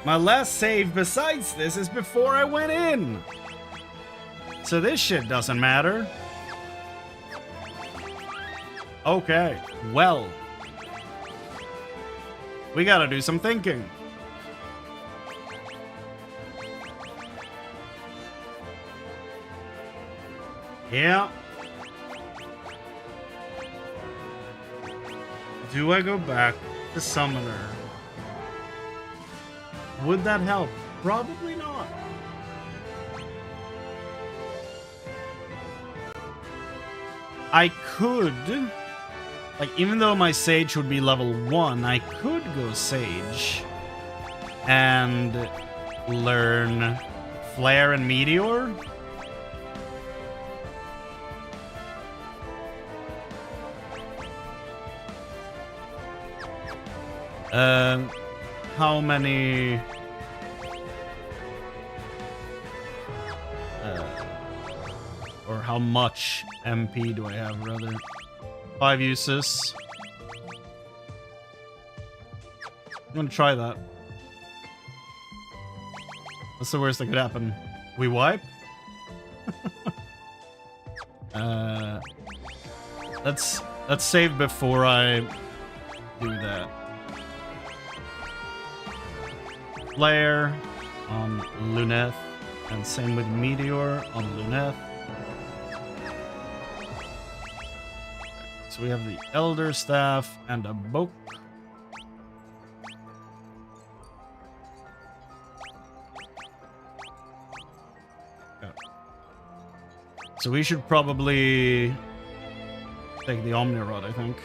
My last save besides this is before I went in. So this shit doesn't matter. Okay, well. We gotta do some thinking. Yeah. Do I go back to Summoner? Would that help? Probably not. I could, like, even though my Sage would be level 1, I could go Sage and learn Flare and Meteor. How many... or how much MP do I have, rather? 5 uses. I'm gonna try that. What's the worst that could happen? We wipe? Let's save before I do that. Flare on Luneth, and same with Meteor on Luneth. So we have the Elder Staff and a book. Okay. So we should probably take the Omni Rod, I think.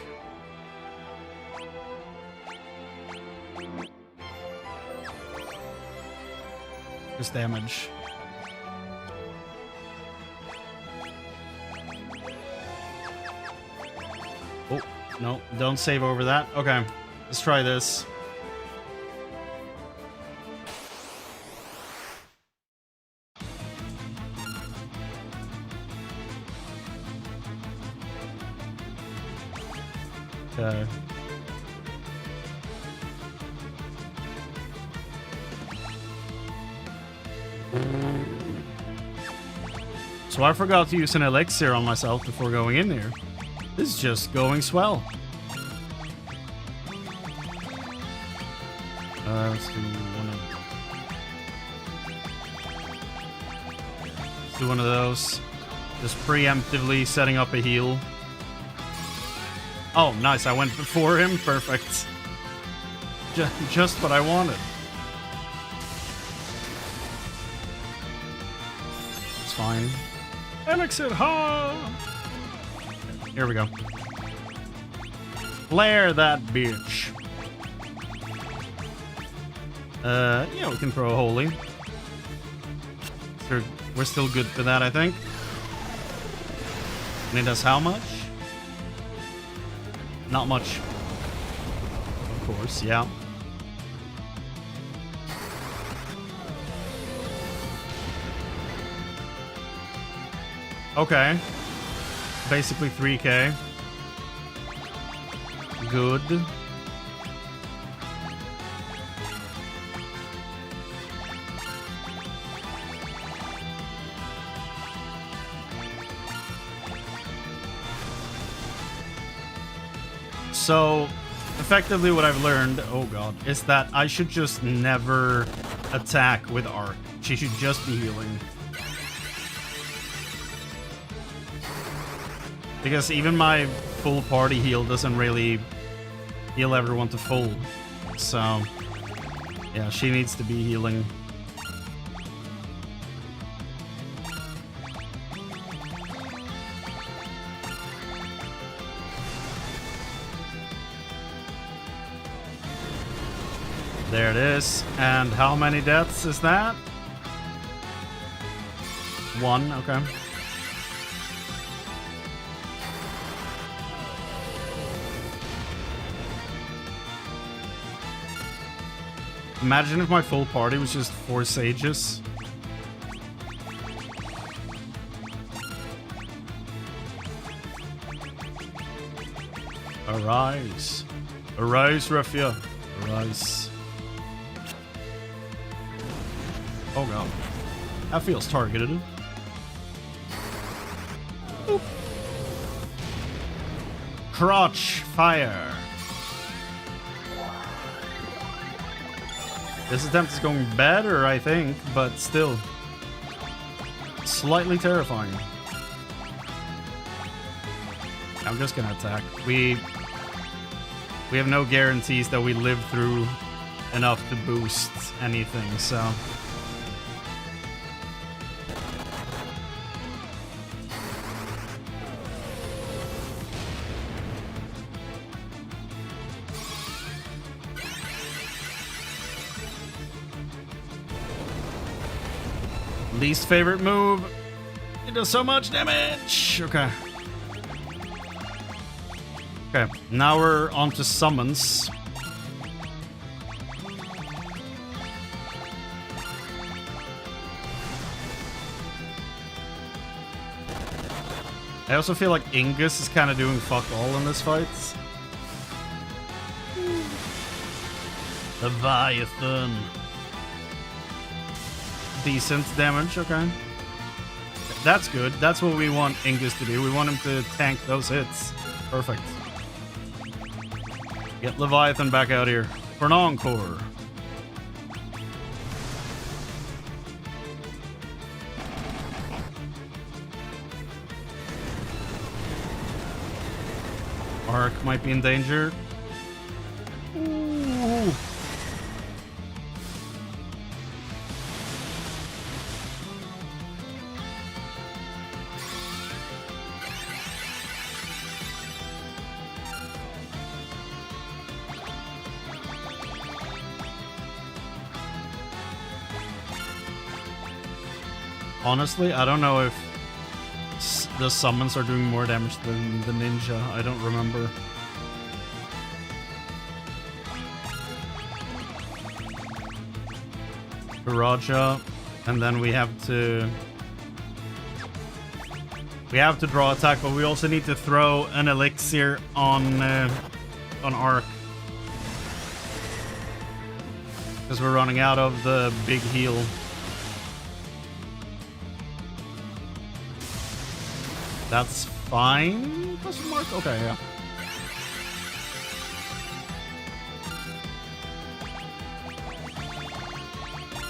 Just damage. Oh, no, don't save over that. Okay, let's try this. Okay. So I forgot to use an elixir on myself before going in here. This is just going swell. Let's do one of those. Just preemptively setting up a heal. Oh, nice. I went before him. Perfect. Just what I wanted. It's fine. Elixir, ha! Here we go. Flare that bitch. Yeah, we can throw a holy. So we're still good for that, I think. And it does how much? Not much. Of course, yeah. Okay. Basically 3k. Good. So, effectively what I've learned, oh god, is that I should just never attack with Arc. She should just be healing. Because even my full party heal doesn't really heal everyone to full. So, yeah, she needs to be healing. There it is. And how many deaths is that? 1, okay. Imagine if my full party was just 4 sages. Arise. Arise, Refia. Arise. Oh god. That feels targeted. Oop. Crotch fire. This attempt is going better, I think, but still slightly terrifying. I'm just gonna attack. We have no guarantees that we live through enough to boost anything, so. Least favorite move. It does so much damage. Okay. Okay, now we're on to summons. I also feel like Ingus is kind of doing fuck all in this fight. Leviathan. Decent damage, okay. That's good. That's what we want Ingus to do. We want him to tank those hits. Perfect. Get Leviathan back out here for an encore. Arc might be in danger. Ooh. Honestly, I don't know if the summons are doing more damage than the ninja. I don't remember. Raja, and then we have to draw attack, but we also need to throw an elixir on Arc because we're running out of the big heal. That's fine? Question mark? Okay, yeah.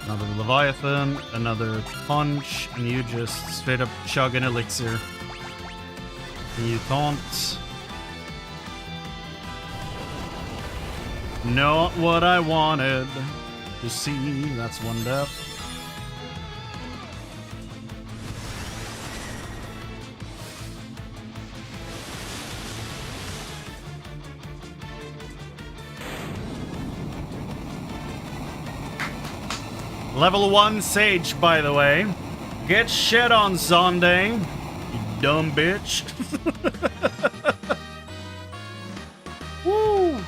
Another Leviathan, another punch, and you just straight up chug an elixir. And you taunt. Not what I wanted to see. That's 1 death. Level 1 Sage, by the way. Get shit on, Zonde. You dumb bitch. Woo.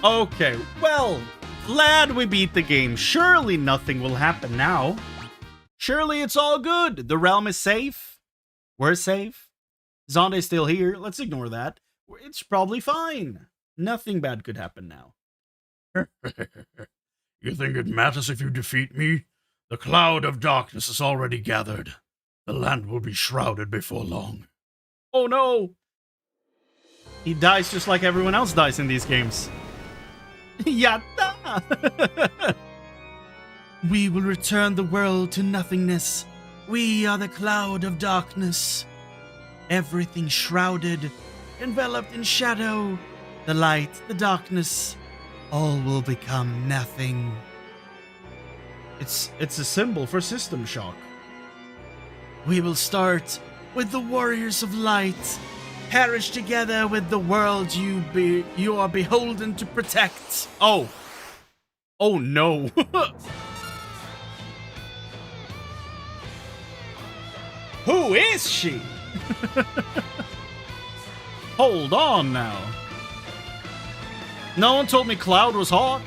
Okay, well, glad we beat the game. Surely nothing will happen now. Surely it's all good. The realm is safe. We're safe. Zonde's still here. Let's ignore that. It's probably fine. Nothing bad could happen now. You think it matters if you defeat me? The cloud of darkness is already gathered. The land will be shrouded before long. Oh no! He dies just like everyone else dies in these games. Yatta! We will return the world to nothingness. We are the cloud of darkness. Everything shrouded, enveloped in shadow. The light, the darkness, all will become nothing. It's a symbol for System Shock. We will start with the warriors of light. Perish together with the world you are beholden to protect. Oh. Oh no. Who is she? Hold on now. No one told me Cloud was hot.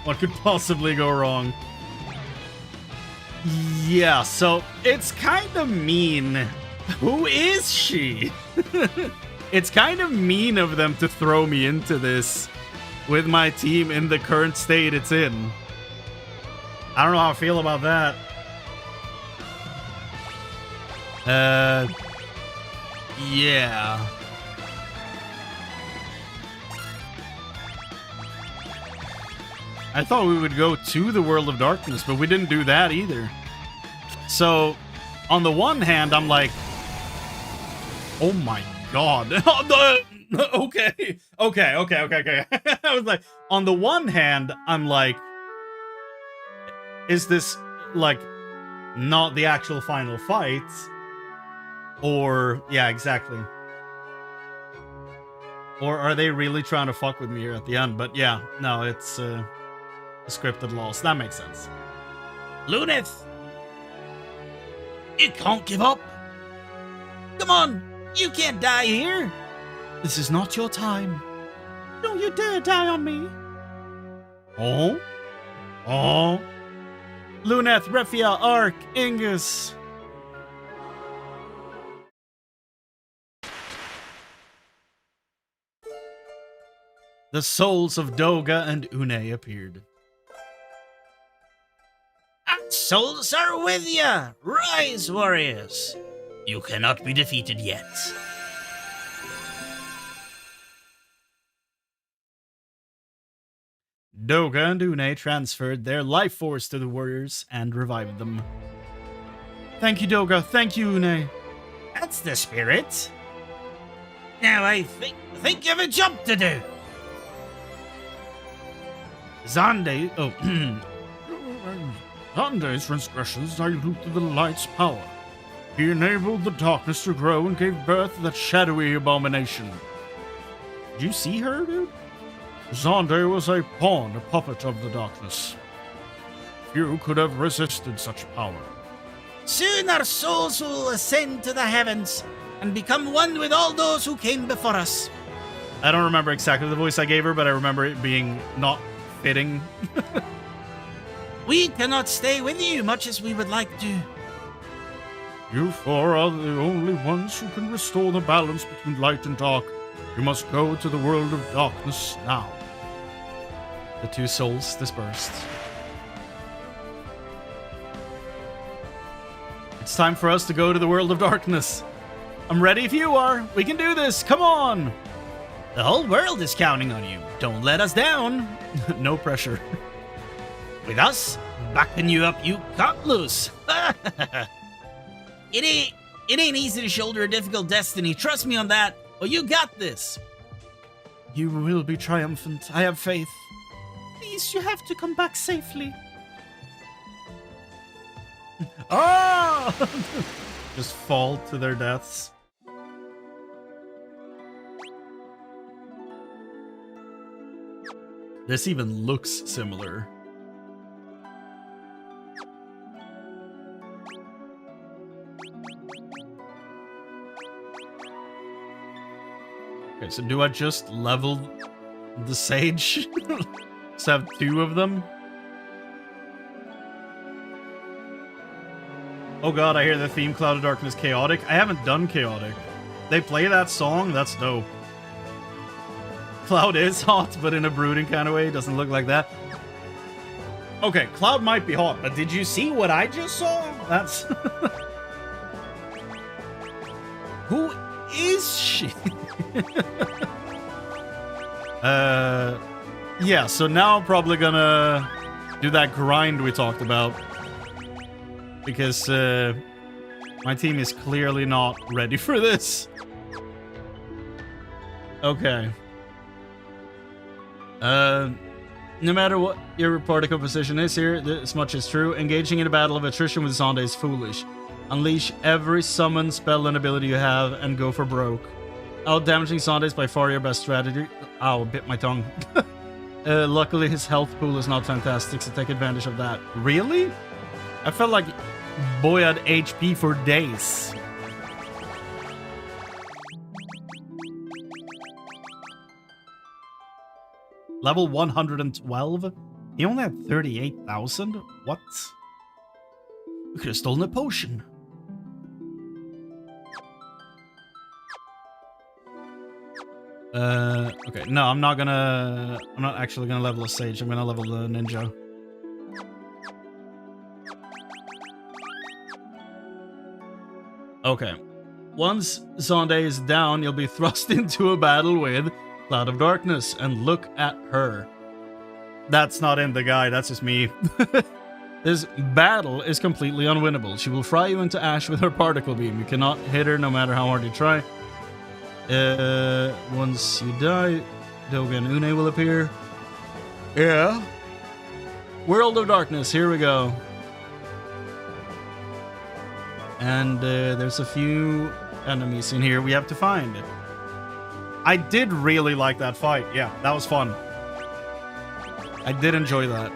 What could possibly go wrong? Yeah, so it's kind of mean. Who is she? It's kind of mean of them to throw me into this with my team in the current state it's in. I don't know how I feel about that. Yeah. I thought we would go to the World of Darkness, but we didn't do that either. So, on the one hand, I'm like, oh my god. Okay. I was like, on the one hand, I'm like, is this, like, not the actual final fight? Or, yeah, exactly. Or are they really trying to fuck with me here at the end? But yeah, no, it's a scripted loss. That makes sense. Luneth! You can't give up. Come on, you can't die here. This is not your time. Don't you dare die on me. Oh? Oh? Luneth, Refia, Ark, Ingus. The souls of Doga and Une appeared. Our souls are with ya! Rise, warriors! You cannot be defeated yet. Doga and Une transferred their life force to the warriors and revived them. Thank you, Doga. Thank you, Une. That's the spirit. Now I think you have a job to do. Zande... Oh, Zande's transgressions diluted the light's power. He enabled the darkness to grow and gave birth to that shadowy abomination. did you see her, dude? Zande was a pawn, a puppet of the darkness. Few could have resisted such power. Soon our souls will ascend to the heavens and become one with all those who came before us. I don't remember exactly the voice I gave her, but I remember it being not fitting. We cannot stay with you much as we would like to. You four are the only ones who can restore the balance between light and dark. You must go to the world of darkness now. The two souls dispersed. It's time for us to go to the world of darkness. I'm ready if you are. We can do this. Come on. The whole world is counting on you. Don't let us down. No pressure. With us, backing you up, you can't lose. It ain't easy to shoulder a difficult destiny. Trust me on that. But you got this. You will be triumphant. I have faith. Please, you have to come back safely. Oh! Just fall to their deaths. This even looks similar. Okay, so do I just level the sage? Just have two of them? Oh god, I hear the theme Cloud of Darkness Chaotic. I haven't done Chaotic. They play that song? That's dope. Cloud is hot, but in a brooding kind of way. It doesn't look like that. Okay, Cloud might be hot, but did you see what I just saw? That's... Who is she? Yeah, so now I'm probably gonna do that grind we talked about. Because, my team is clearly not ready for this. Okay. No matter what your party composition is here, this much is true. Engaging in a battle of attrition with Zonde is foolish. Unleash every summon, spell, and ability you have and go for broke. Out-damaging Zonde is by far your best strategy. Ow, bit my tongue. Luckily, his health pool is not fantastic, so take advantage of that. Really? I felt like boy had HP for days. Level 112? He only had 38,000? What? We could have stolen a potion. Okay, no, I'm not actually gonna level a sage, I'm gonna level the ninja. Okay. Once Zonde is down, you'll be thrust into a battle with Cloud of Darkness, and look at her. That's not in the guide, that's just me. This battle is completely unwinnable. She will fry you into ash with her particle beam. You cannot hit her no matter how hard you try. Once you die, Dogen Une will appear. Yeah. World of Darkness, here we go. And there's a few enemies in here we have to find. I did really like that fight. Yeah, that was fun. I did enjoy that.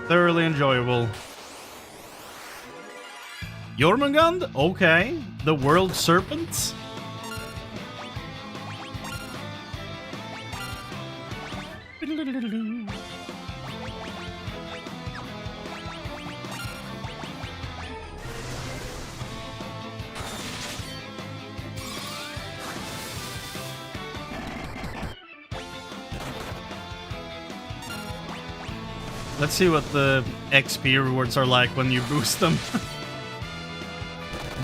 Thoroughly enjoyable. Jormungand? Okay. The World Serpent? Let's see what the XP rewards are like when you boost them.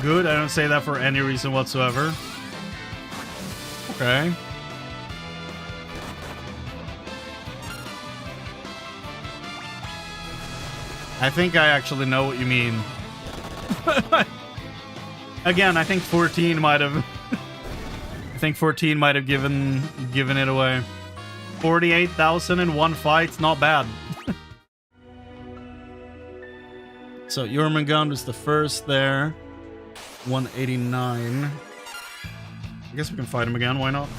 Good, I don't say that for any reason whatsoever. Okay. I think I actually know what you mean. Again, I think 14 might have... I think 14 might have given it away. 48,000 in one fight, not bad. So Jormungand was the first there. 189. I guess we can fight him again, why not?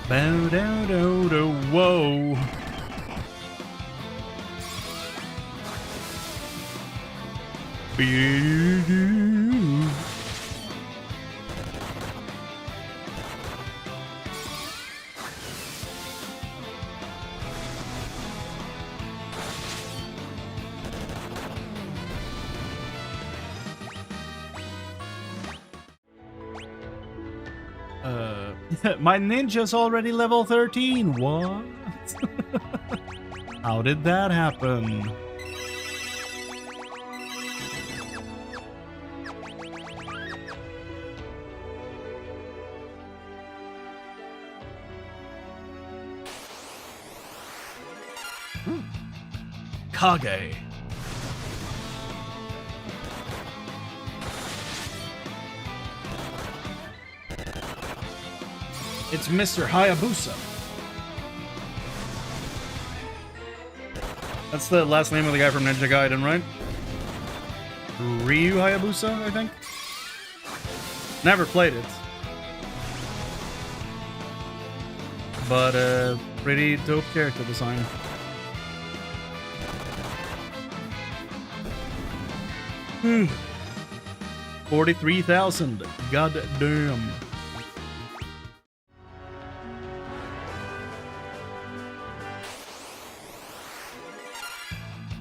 Bow dow dow dow whoa. My ninja's already level 13. What? How did that happen? Kage. It's Mr. Hayabusa. That's the last name of the guy from Ninja Gaiden, right? Ryu Hayabusa, I think? Never played it. But, pretty dope character design. Hmm. 43,000. God damn.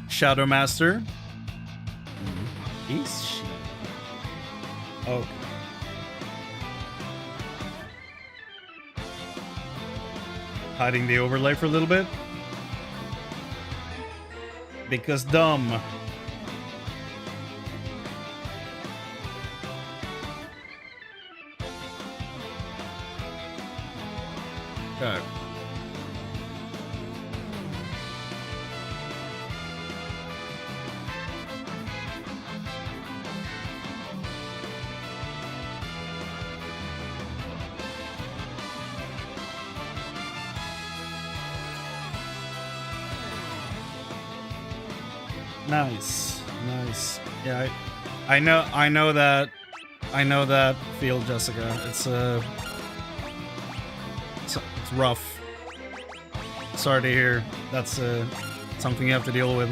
Shadow Master. Is she? Okay. hiding the overlay for a little bit. Because dumb. Okay. Nice, nice. Yeah, I know that feel, Jessica. It's rough. Sorry to hear. That's something you have to deal with.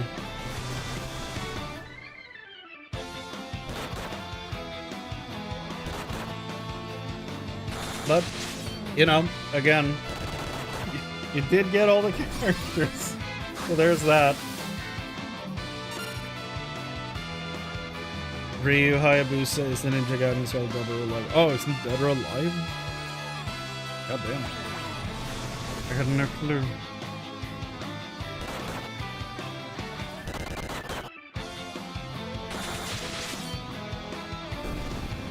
But you know, again, you did get all the characters, so there's that. Ryu Hayabusa is the Ninja Gaiden as well, Dead or Alive. Oh, it's Dead or Alive? God damn. I had no clue.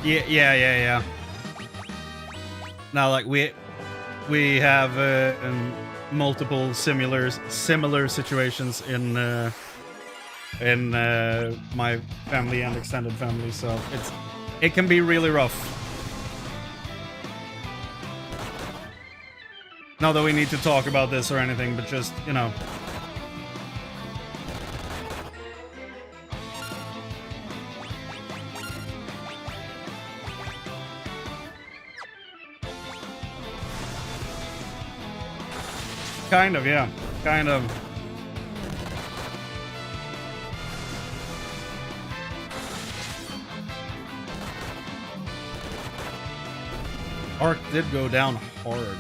Yeah. Now, like, we have multiple similar situations in my family and extended family, so it can be really rough. Not that we need to talk about this or anything, but just, you know. Kind of, yeah. Kind of. Arc did go down hard.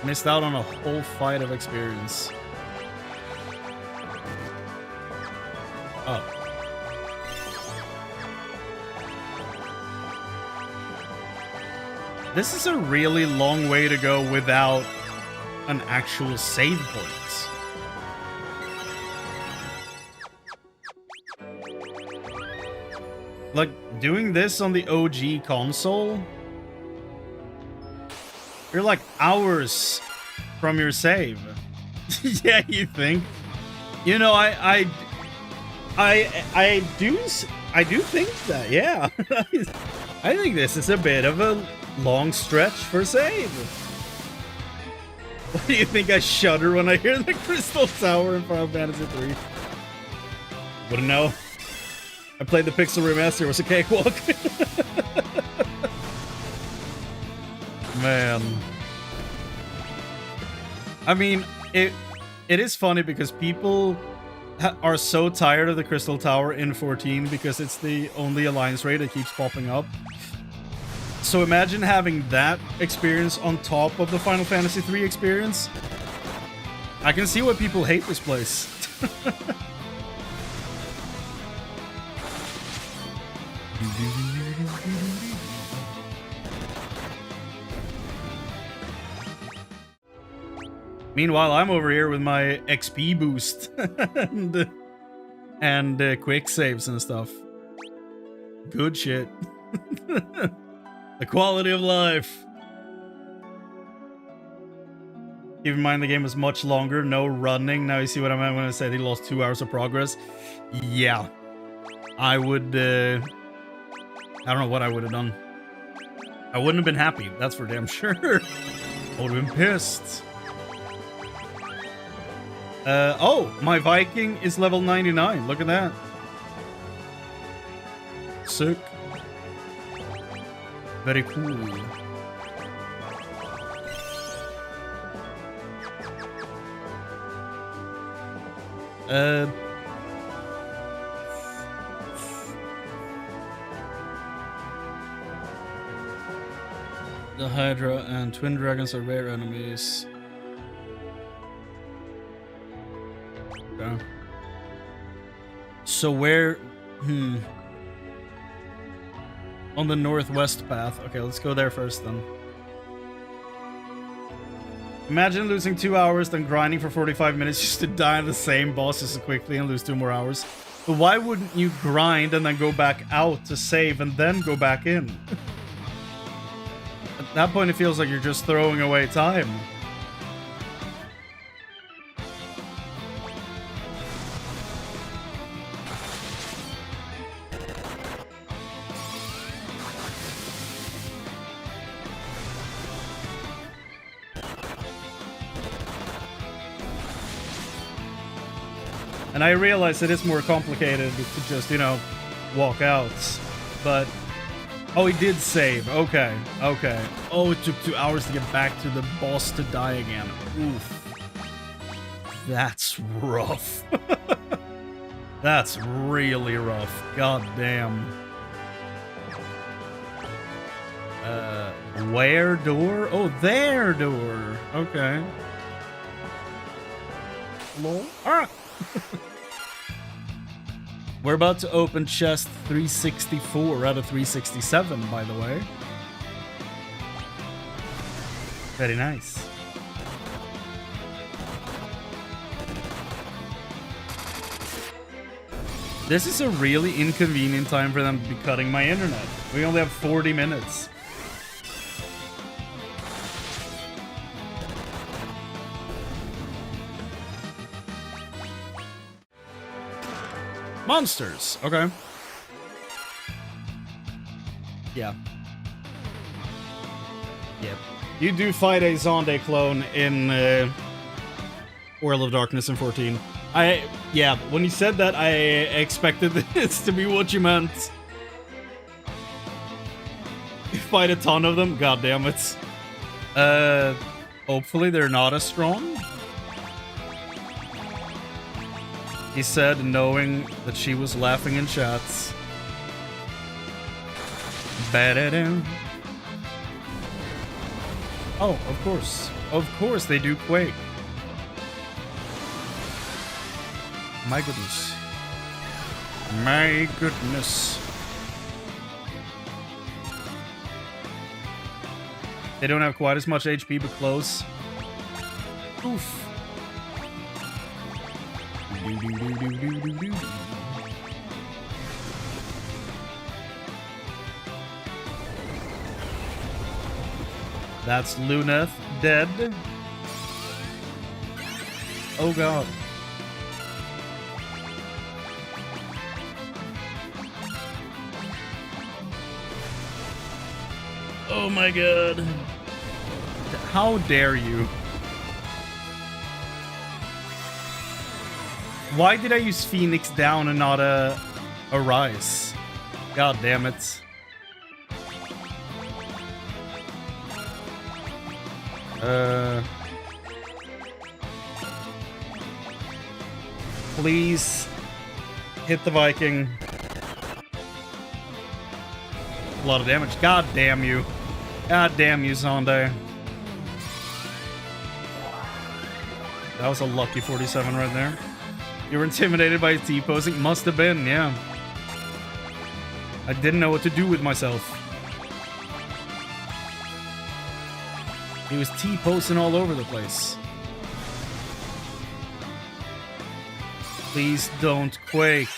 Missed out on a whole fight of experience. Oh. This is a really long way to go without an actual save point. Like, doing this on the OG console, you're like hours from your save. Yeah, you think? You know, I do think that. Yeah, I think this is a bit of a long stretch for save. What do you think? I shudder when I hear the Crystal Tower in Final Fantasy 3. Wouldn't know. I played the Pixel Remaster. It was a cakewalk. Man. I mean, it is funny because people are so tired of the Crystal Tower in 14 because it's the only Alliance raid that keeps popping up. So imagine having that experience on top of the Final Fantasy 3 experience. I can see why people hate this place. Meanwhile, I'm over here with my XP boost and quick saves and stuff. Good shit. The quality of life. Keep in mind the game is much longer, no running. Now you see what I meant when I said he lost 2 hours of progress. Yeah. I would, I don't know what I would have done. I wouldn't have been happy, that's for damn sure. I would have been pissed. Oh, my Viking is level 99. Look at that. Sick. Very cool. The Hydra and Twin Dragons are rare enemies. Okay. So where... On the northwest path. Okay, let's go there first then. Imagine losing 2 hours, then grinding for 45 minutes just to die on the same boss just as quickly and lose 2 more hours. But why wouldn't you grind and then go back out to save and then go back in? At that point, it feels like you're just throwing away time. And I realize it is more complicated to just, you know, walk out. But... oh, he did save. Okay. Okay. Oh, it took 2 hours to get back to the boss to die again. Oof. That's rough. That's really rough. God damn. Where door? Oh, there door. Okay. Lol. Ah! We're about to open chest 364 out of 367, by the way. Very nice. This is a really inconvenient time for them to be cutting my internet. We only have 40 minutes. Monsters. Okay. Yeah. Yep. You do fight a Zonde clone in World of Darkness in 14. Yeah, when you said that, I expected this to be what you meant. You fight a ton of them? God damn it. Hopefully they're not as strong. He said, knowing that she was laughing in chats. Ba-da-dum. Oh, of course. Of course they do Quake. My goodness. My goodness. They don't have quite as much HP, but close. Oof. That's Luneth dead. Oh god. Oh my god. How dare you? Why did I use Phoenix down and not a Rise? God damn it. Please hit the Viking. A lot of damage. God damn you. God damn you, Zonde. That was a lucky 47 right there. You were intimidated by T-posing? Must have been, yeah. I didn't know what to do with myself. He was T-posting all over the place. Please don't quake.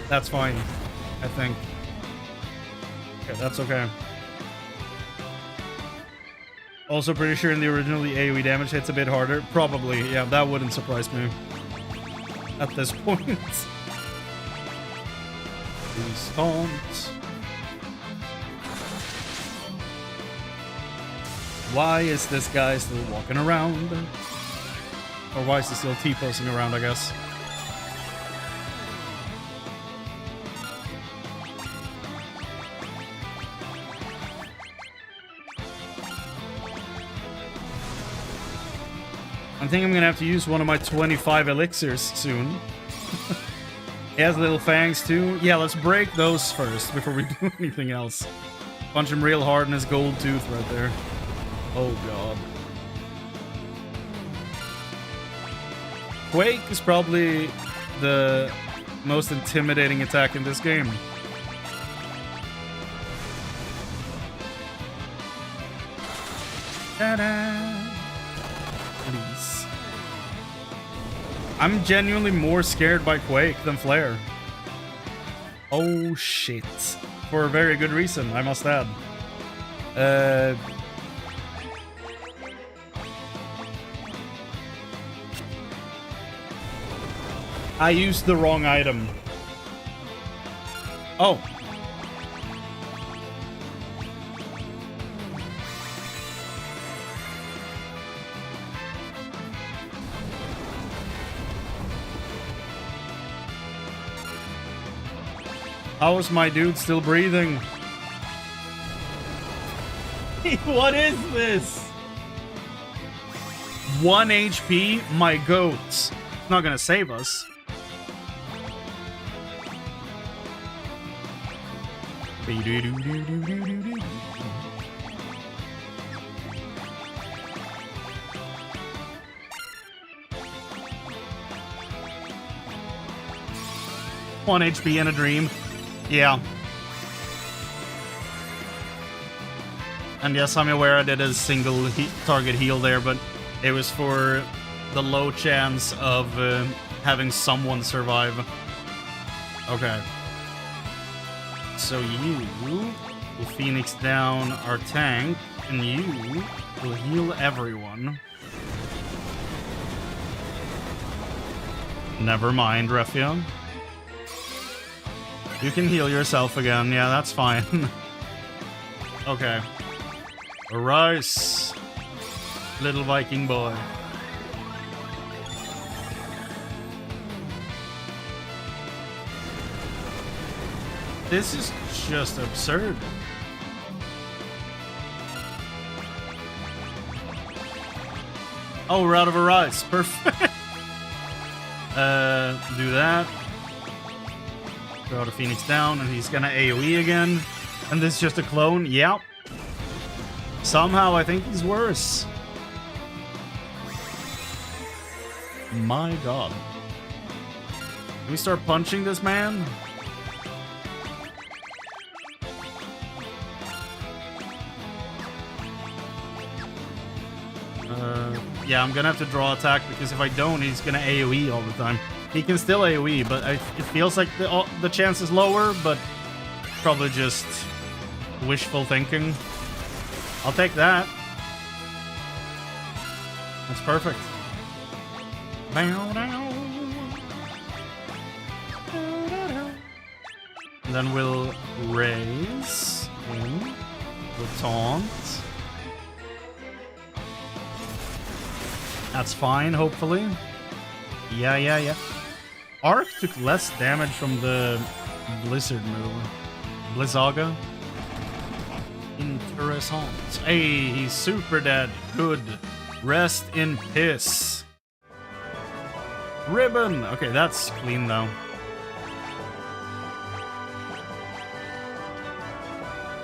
That's fine, I think. Okay, that's okay. Also pretty sure in the original the AoE damage hits a bit harder. Probably, yeah, that wouldn't surprise me. At this point. Please don't. Why is this guy still walking around? Or why is he still T-posting around, I guess? I think I'm gonna have to use one of my 25 elixirs soon. He has little fangs too. Yeah, let's break those first before we do anything else. Punch him real hard in his gold tooth right there. Oh god. Quake is probably the most intimidating attack in this game. Ta-da! Please. I'm genuinely more scared by Quake than Flare. Oh shit. For a very good reason, I must add. I used the wrong item. Oh. How is my dude still breathing? What is this? 1 HP, my goats. It's not gonna save us. One HP in a dream. Yeah. And yes, I'm aware I did a single target heal there, but it was for the low chance of having someone survive. Okay. So you will Phoenix down our tank, and you will heal everyone. Never mind, Refia. You can heal yourself again. Yeah, that's fine. Okay. Arise, little Viking boy. This is just absurd. Oh, we're out of Arise. Perfect. Do that. Throw the Phoenix down, and he's gonna AoE again. And this is just a clone. Yep. Somehow, I think he's worse. My god. Can we start punching this man? Yeah, I'm gonna have to draw attack, because if I don't, he's gonna AoE all the time. He can still AoE, but it feels like the chance is lower, but probably just wishful thinking. I'll take that. That's perfect. And then we'll raise him. We'll taunt. That's fine, hopefully. Yeah. Arc took less damage from the Blizzard move. Blizzaga. Interessant. Hey, he's super dead. Good. Rest in piss. Ribbon. Okay, that's clean though.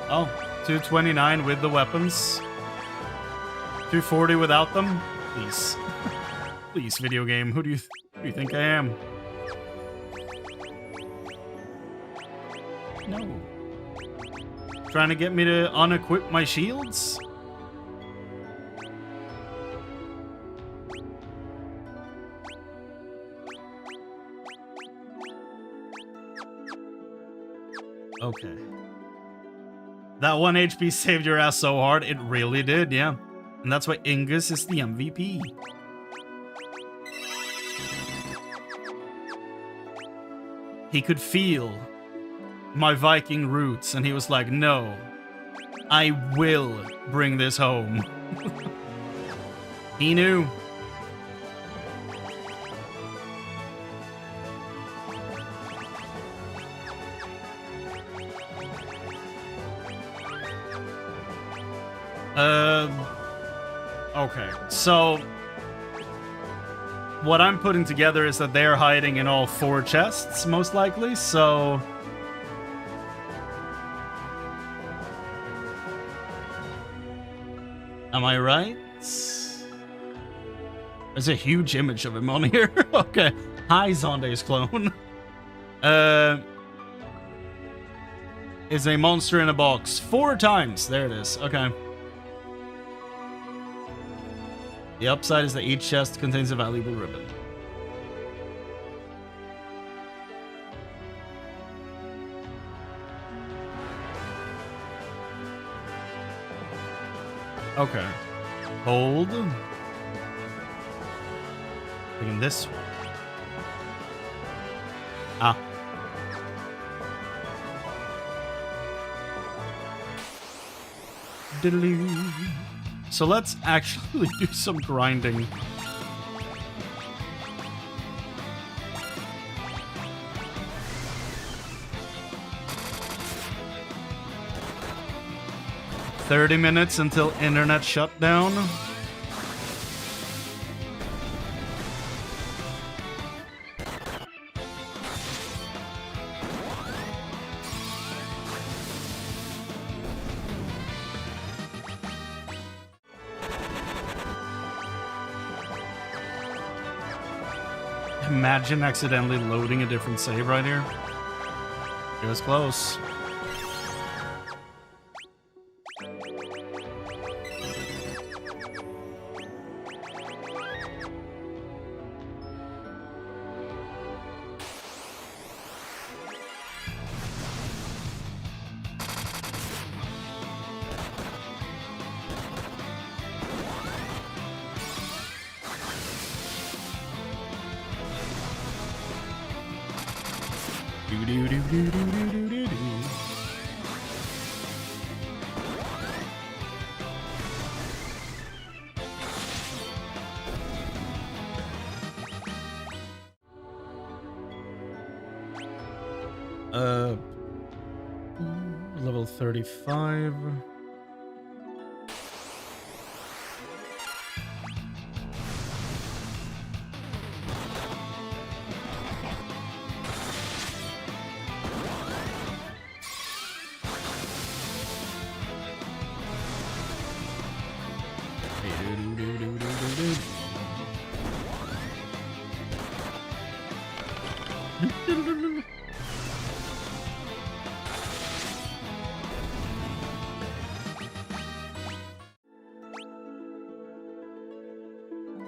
Oh, 229 with the weapons. 240 without them. Please. Please, video game. Who do you think I am? No. Trying to get me to unequip my shields? Okay. That 1 HP saved your ass so hard. It really did, yeah. And that's why Ingus is the MVP. He could feel my Viking roots, and he was like, no, I will bring this home. He knew. Okay, so what I'm putting together is that they're hiding in all 4 chests, most likely, so am I right? There's a huge image of him on here. Okay. Hi, Zonde's clone. Is a monster in a box. 4 times. There it is. Okay. The upside is that each chest contains a valuable ribbon. Okay. Hold. Taking this one. Ah. Diddly. So let's actually do some grinding. "30 minutes until internet shutdown." Imagine accidentally loading a different save right here. It was close. Level 35.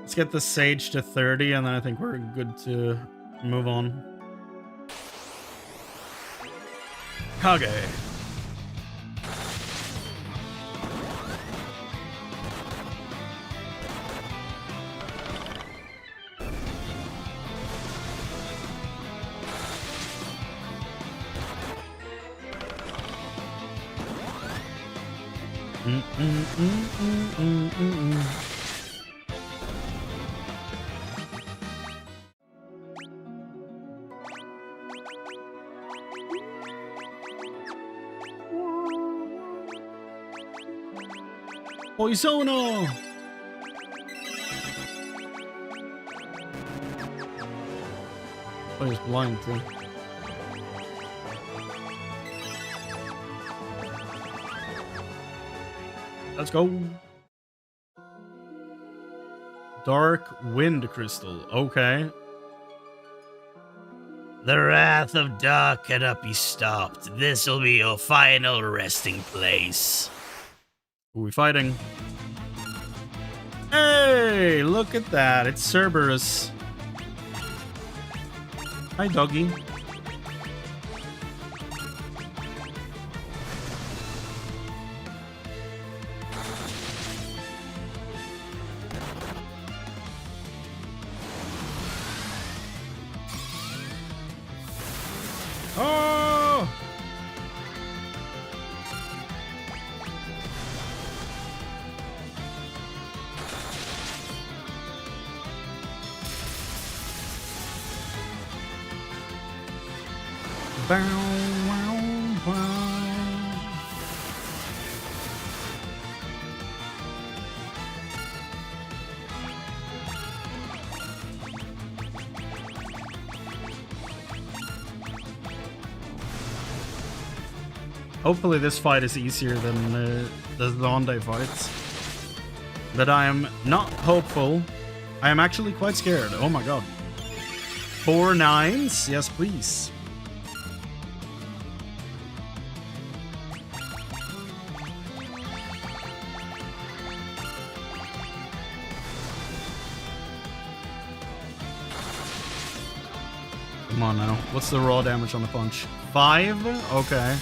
Let's get the sage to 30, and then I think we're good to move on. Kage. Poisono! Oh, he's blind too. Let's go. Dark Wind Crystal. Okay. The wrath of Dark cannot be stopped. This will be your final resting place. Who are we fighting? Hey, look at that. It's Cerberus. Hi, doggy. Oh! Bow, wow, wow. Hopefully this fight is easier than the Zonde fights. But I am not hopeful. I am actually quite scared. Oh my god. 4 9s? Yes, please. Come on now. What's the raw damage on the punch? 5? Okay.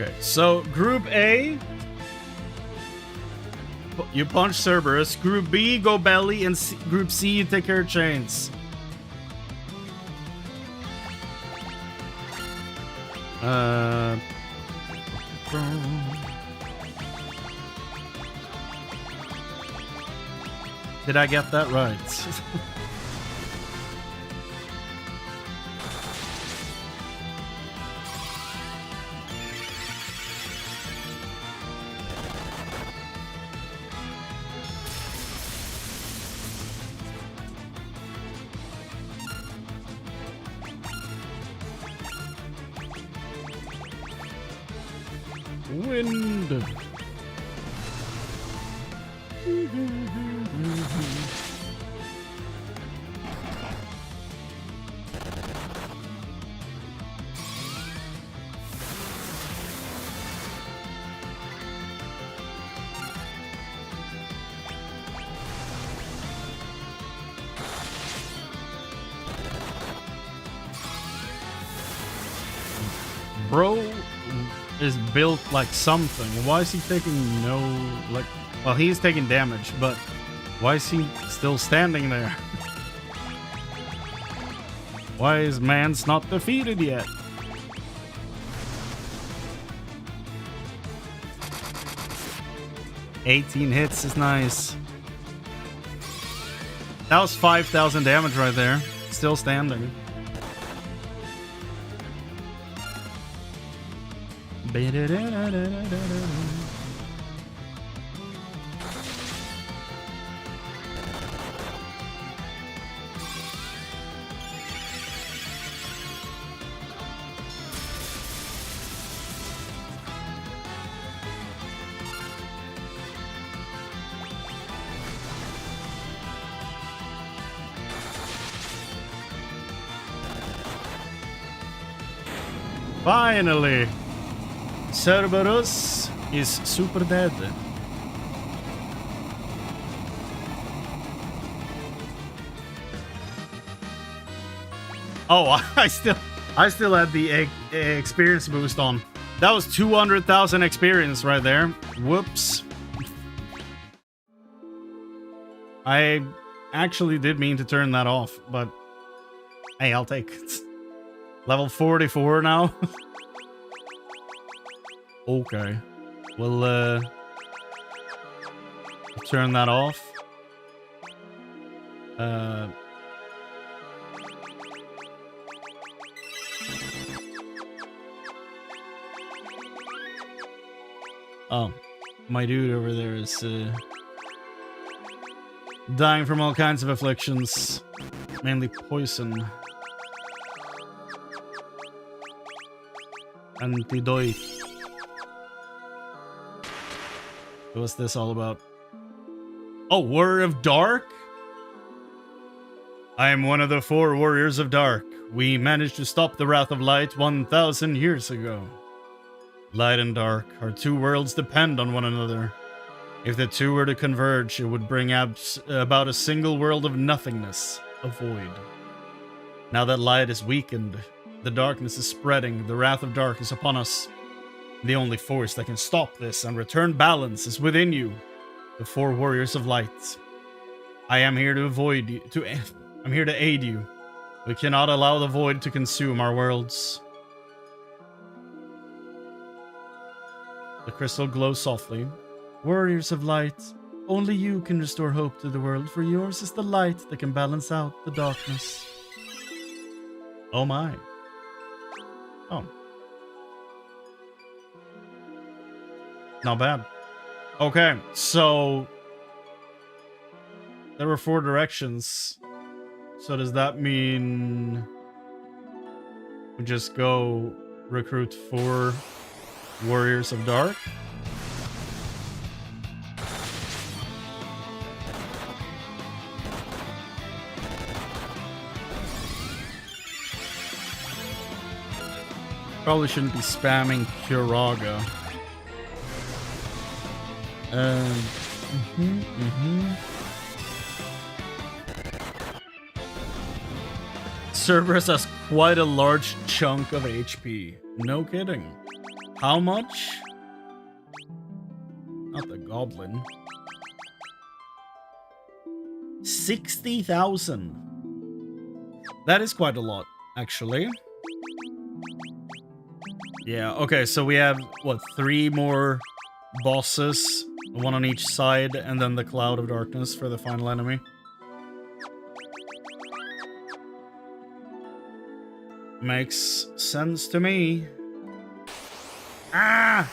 Okay, so Group A, you punch Cerberus. Group B, go belly, and Group C, you take care of chains. Did I get that right? Wind. Bro is built like something. Why is he taking no, like, well, he's taking damage, but why is he still standing there? Why is man's not defeated yet? "18 hits is nice. That was 5,000 damage right there. Still standing. Finally! Cerberus is super dead. Oh, I still had the experience boost on. That was 200,000 experience right there. Whoops. I actually did mean to turn that off, but hey, I'll take it. Level 44 now. Okay. We'll turn that off. Oh, my dude over there is dying from all kinds of afflictions, mainly poison. Antidote. What's this all about? Oh, Warrior of Dark? I am one of the 4 Warriors of Dark. We managed to stop the Wrath of Light 1,000 years ago. Light and dark, our 2 worlds depend on one another. If the 2 were to converge, it would bring about a single world of nothingness, a void. Now that light is weakened, the darkness is spreading, the Wrath of Dark is upon us. The only force that can stop this and return balance is within you, the 4 Warriors of Light. I am here to avoid you, I'm here to aid you. We cannot allow the void to consume our worlds. The crystal glows softly. Warriors of Light, only you can restore hope to the world, for yours is the light that can balance out the darkness. Oh my. Oh. Not bad. Okay, so there were 4 directions. So does that mean we just go recruit 4 Warriors of Dark. Probably shouldn't be spamming Kuraga. Cerberus has quite a large chunk of HP. No kidding. How much? Not the goblin. 60,000. That is quite a lot, actually. Yeah, okay, so we have, what, 3 more bosses, one on each side, and then the Cloud of Darkness for the final enemy. Makes sense to me. Ah!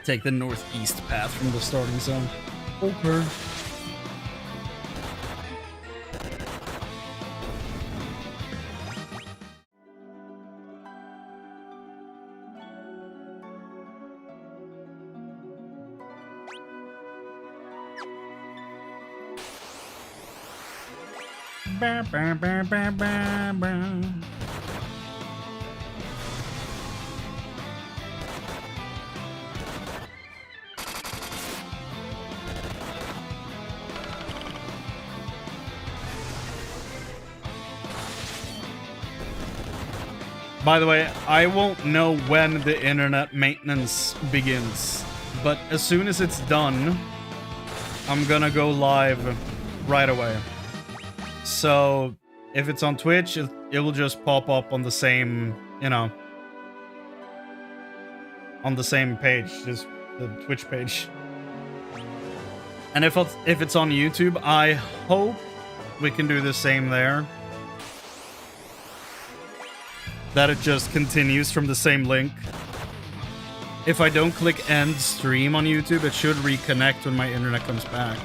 Take the northeast path from the starting zone. Okay. Ba, ba, ba, ba, ba, ba. By the way, I won't know when the internet maintenance begins, but as soon as it's done, I'm gonna go live right away. So, if it's on Twitch, it will just pop up on the same, you know, on the same page, just the Twitch page. And if it's on YouTube, I hope we can do the same there. That it just continues from the same link. If I don't click end stream on YouTube, it should reconnect when my internet comes back.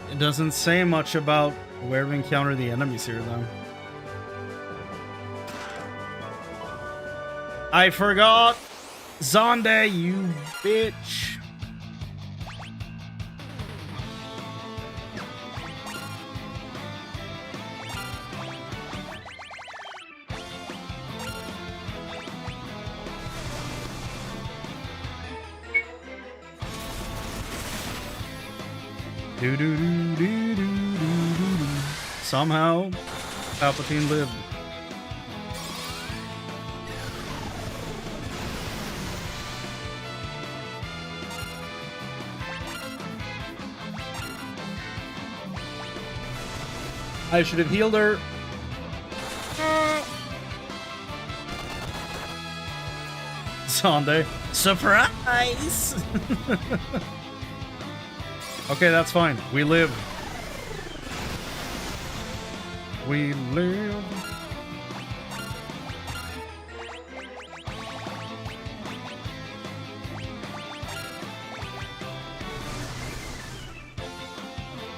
It doesn't say much about where we encounter the enemies here, though. I forgot! Zonde, you bitch! Somehow, Palpatine lived. I should have healed her. Sunday. Surprise! Okay, that's fine. We live. We live.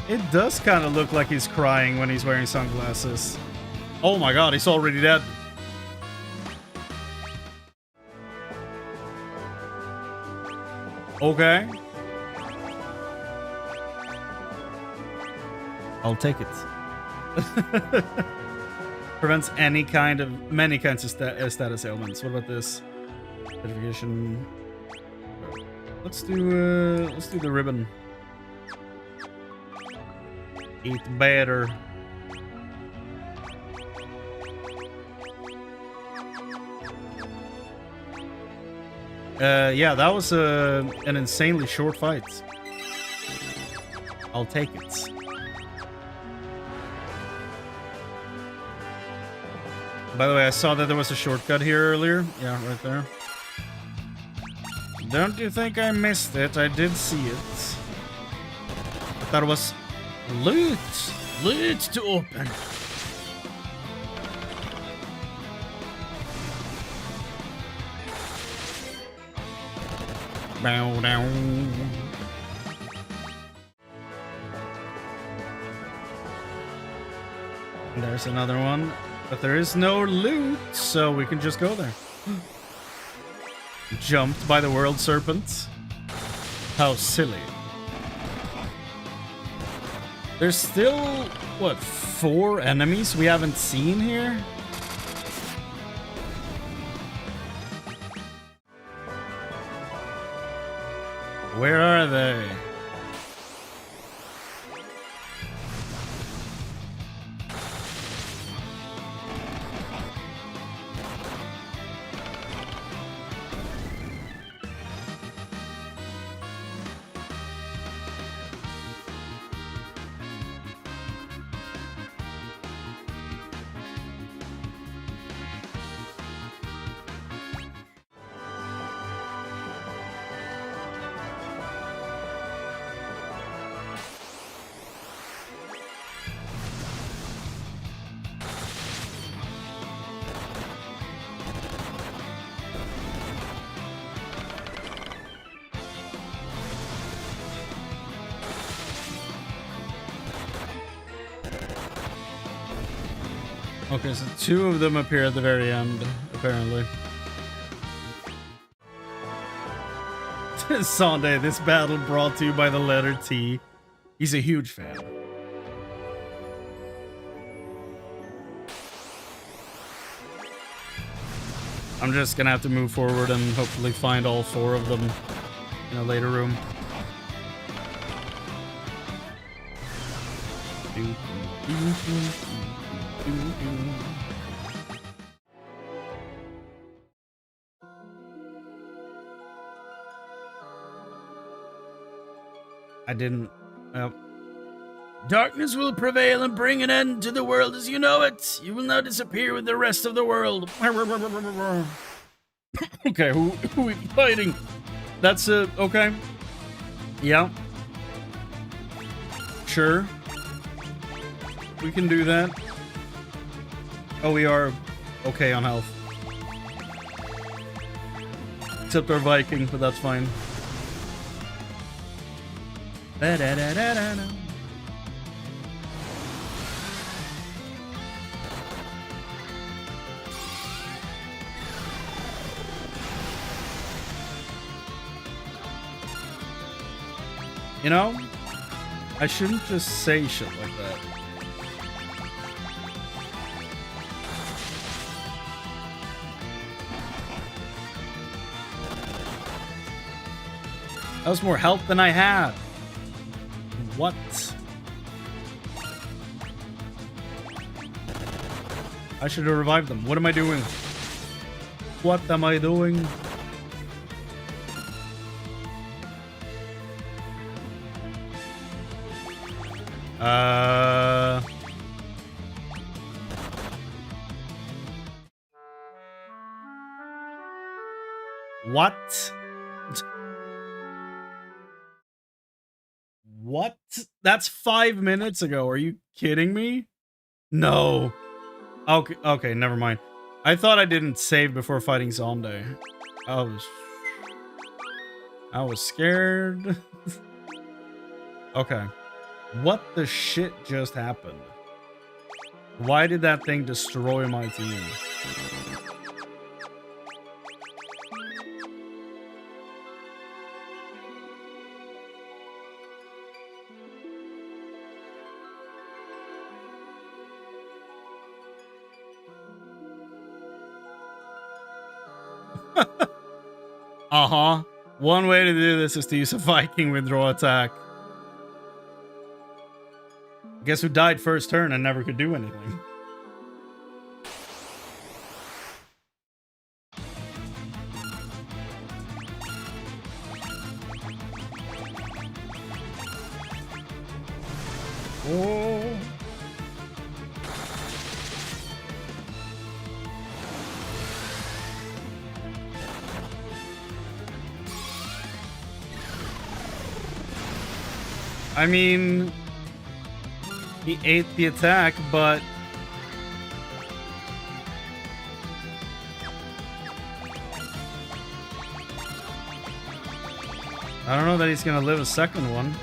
It does kind of look like he's crying when he's wearing sunglasses. Oh my god, he's already dead. Okay. I'll take it. Prevents many kinds of status ailments. What about this? Certification. Let's do the ribbon. Eat better. Yeah, that was an insanely short fight. I'll take it. By the way, I saw that there was a shortcut here earlier. Yeah, right there. Don't you think I missed it? I did see it. I thought it was loot. Loot to open. Bow down. There's another one, but there is no loot, so we can just go there. Jumped by the world serpent. How silly. There's still, what, 4 enemies we haven't seen here? Where are they? Okay, so 2 of them appear at the very end, apparently. Sunday, this battle brought to you by the letter T. He's a huge fan. I'm just gonna have to move forward and hopefully find all 4 of them in a later room. I didn't. Darkness will prevail and bring an end to the world as you know it. You will now disappear with the rest of the world. Okay, who are we fighting? That's okay. Yeah. Sure. We can do that. Oh, we are okay on health. Except our Viking, but that's fine. You know, I shouldn't just say shit like that. That was more health than I had. What? I should have revived them. What am I doing? What am I doing? What? What? That's 5 minutes ago. Are you kidding me? No. Okay, never mind. I thought I didn't save before fighting Zonde. I was scared. Okay. What the shit just happened? Why did that thing destroy my team? Uh-huh. One way to do this is to use a Viking withdraw attack. Guess who died first turn and never could do anything? Oh. I mean, he ate the attack, but I don't know that he's gonna live a second one.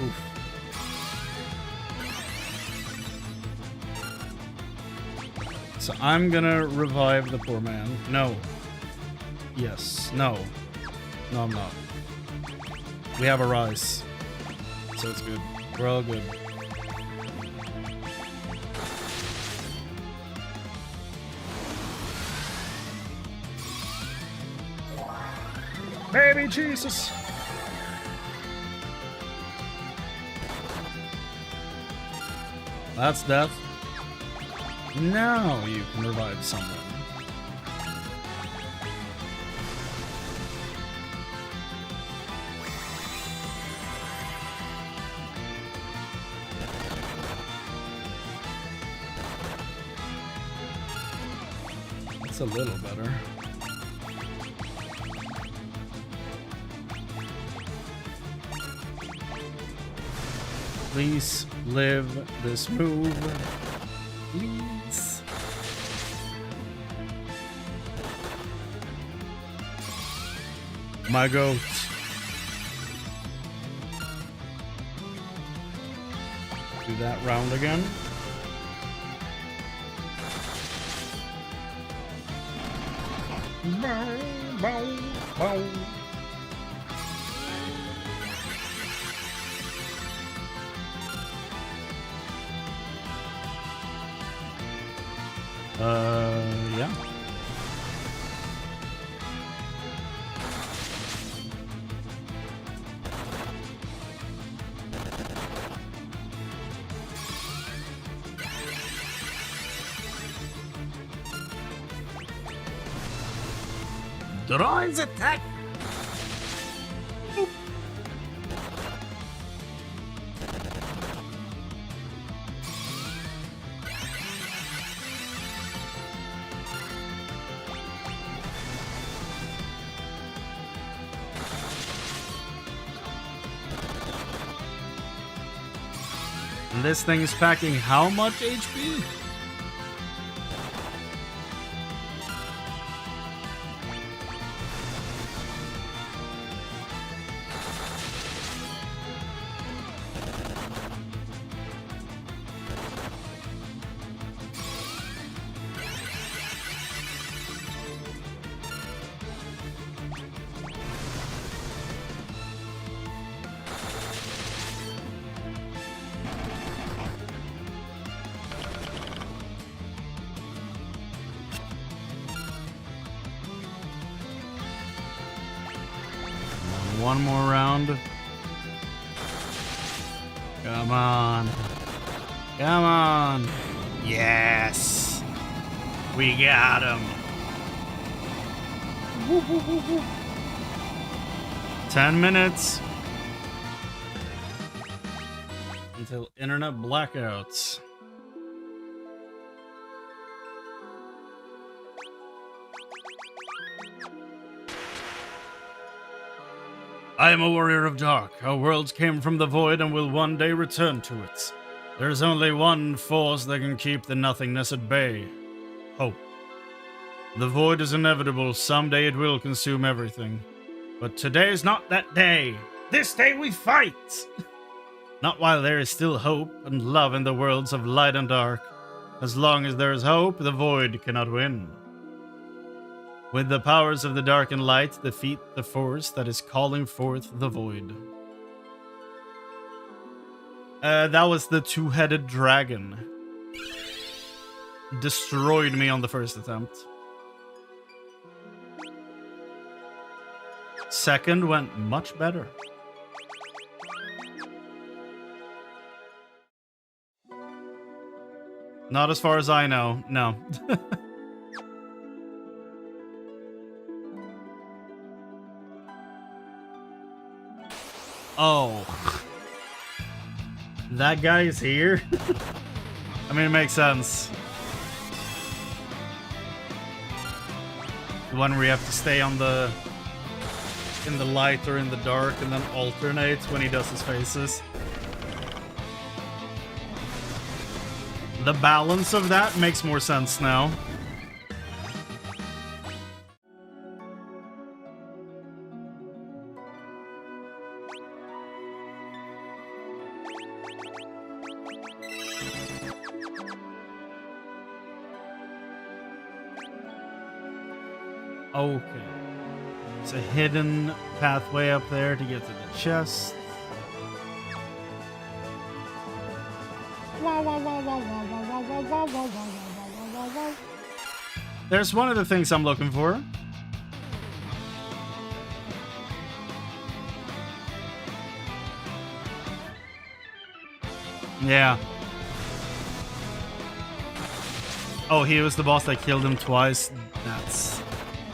Oof. So I'm gonna revive the poor man. No. Yes. No. No, I'm not. We have a rise. So it's good. We're all good. Baby Jesus! That's death. Now you can revive someone. It's a little better. Please live this move. Please. My goat. Do that round again. Bow, bow, bow. Yeah. Droid's attack. And this thing is packing how much HP? One more round. Come on. Come on. Yes. We got him. 10 minutes. Until internet blackouts. I am a warrior of dark. Our worlds came from the void and will one day return to it. There is only one force that can keep the nothingness at bay. Hope. The void is inevitable. Someday it will consume everything. But today is not that day. This day we fight! Not while there is still hope and love in the worlds of light and dark. As long as there is hope, the void cannot win. With the powers of the dark and light, defeat the force that is calling forth the void. That was the two-headed dragon. Destroyed me on the first attempt. Second went much better. Not as far as I know, no. Oh. That guy is here? I mean, it makes sense. The one where you have to stay on the in the light or in the dark and then alternate when he does his faces. The balance of that makes more sense now. Okay. It's a hidden pathway up there to get to the chest. There's one of the things I'm looking for. Yeah. Oh, he was the boss that killed him twice. That's...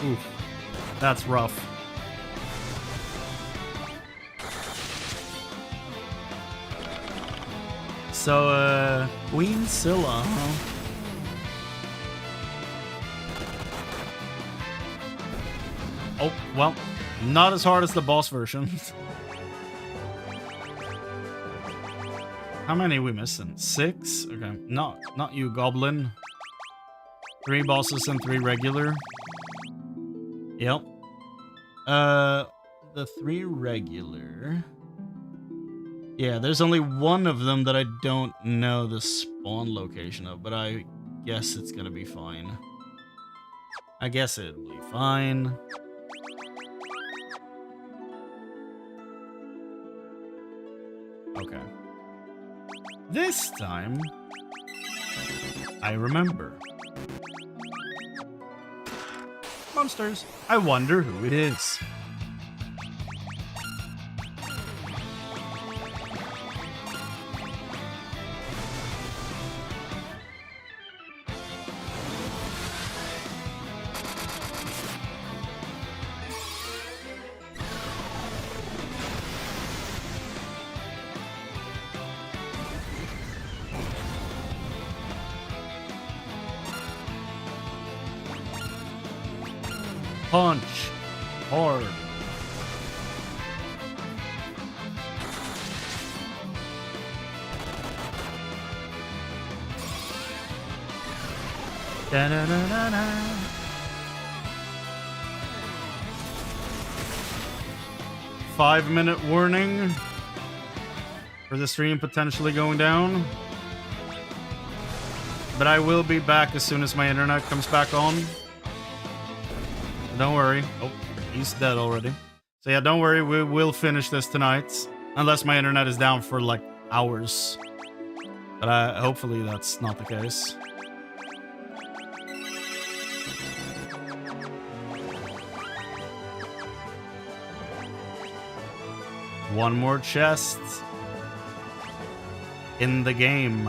Oof. That's rough. So, Queen Scylla, huh? Oh, well, not as hard as the boss version. How many are we missing? 6? Okay, not you, Goblin. 3 bosses and 3 regular. Yep. The 3 regular. Yeah, there's only one of them that I don't know the spawn location of, but I guess it's gonna be fine. I guess it'll be fine. Okay. This time, I remember. Monsters. I wonder who it is. Punch hard. Da, da, da, da, da. Five-minute warning for the stream potentially going down. But I will be back as soon as my internet comes back on. Don't worry. Oh, he's dead already. So yeah, don't worry. We will finish this tonight. Unless my internet is down for like hours. But hopefully that's not the case. One more chest in the game.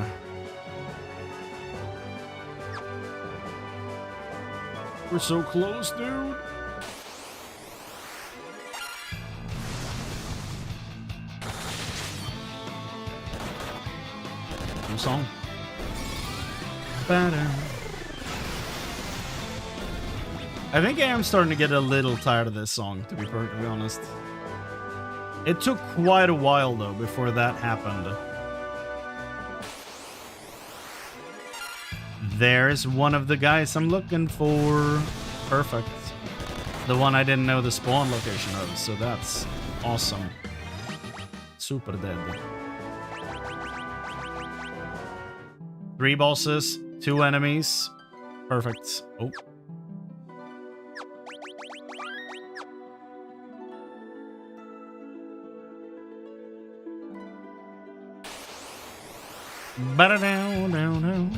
We're so close, dude. New song. Ba-da. I think I am starting to get a little tired of this song, to be perfectly honest. It took quite a while, though, before that happened. There's one of the guys I'm looking for. Perfect. The one I didn't know the spawn location of, so that's awesome. Super dead. 3 bosses, 2 enemies. Perfect. Oh. Ba-da-down-down-down.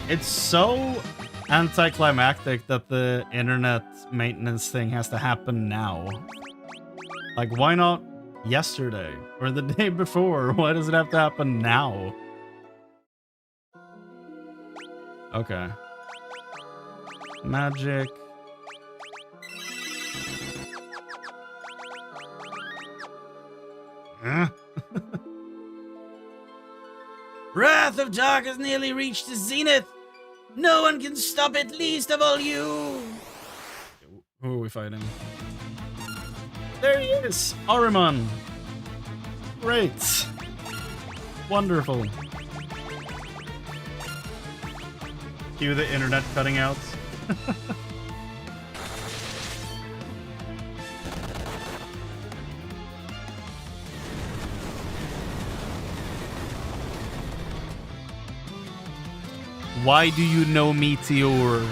It's so anticlimactic that the internet maintenance thing has to happen now. Like, why not yesterday or the day before? Why does it have to happen now? Okay. Magic. Huh? Wrath of Dark has nearly reached its zenith. No one can stop it, least of all you. Who are we fighting? There he is! Ahriman! Great! Wonderful. Cue the internet cutting out. Why do you know Meteor?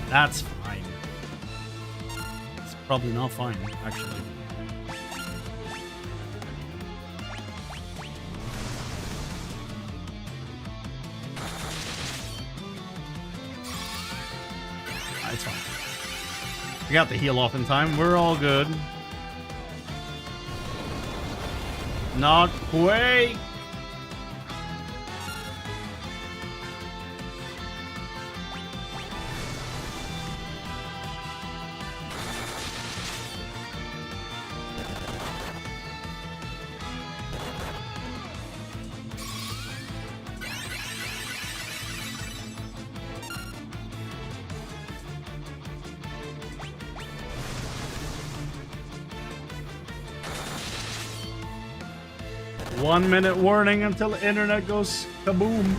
That's fine. It's probably not fine, actually. It's fine. We got the heal off in time. We're all good. Not Quake! One minute warning until the internet goes kaboom.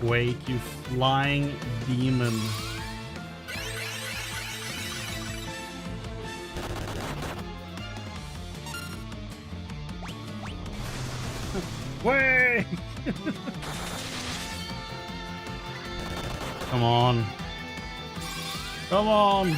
Quake, you flying demon. Quake! Come on. Come on!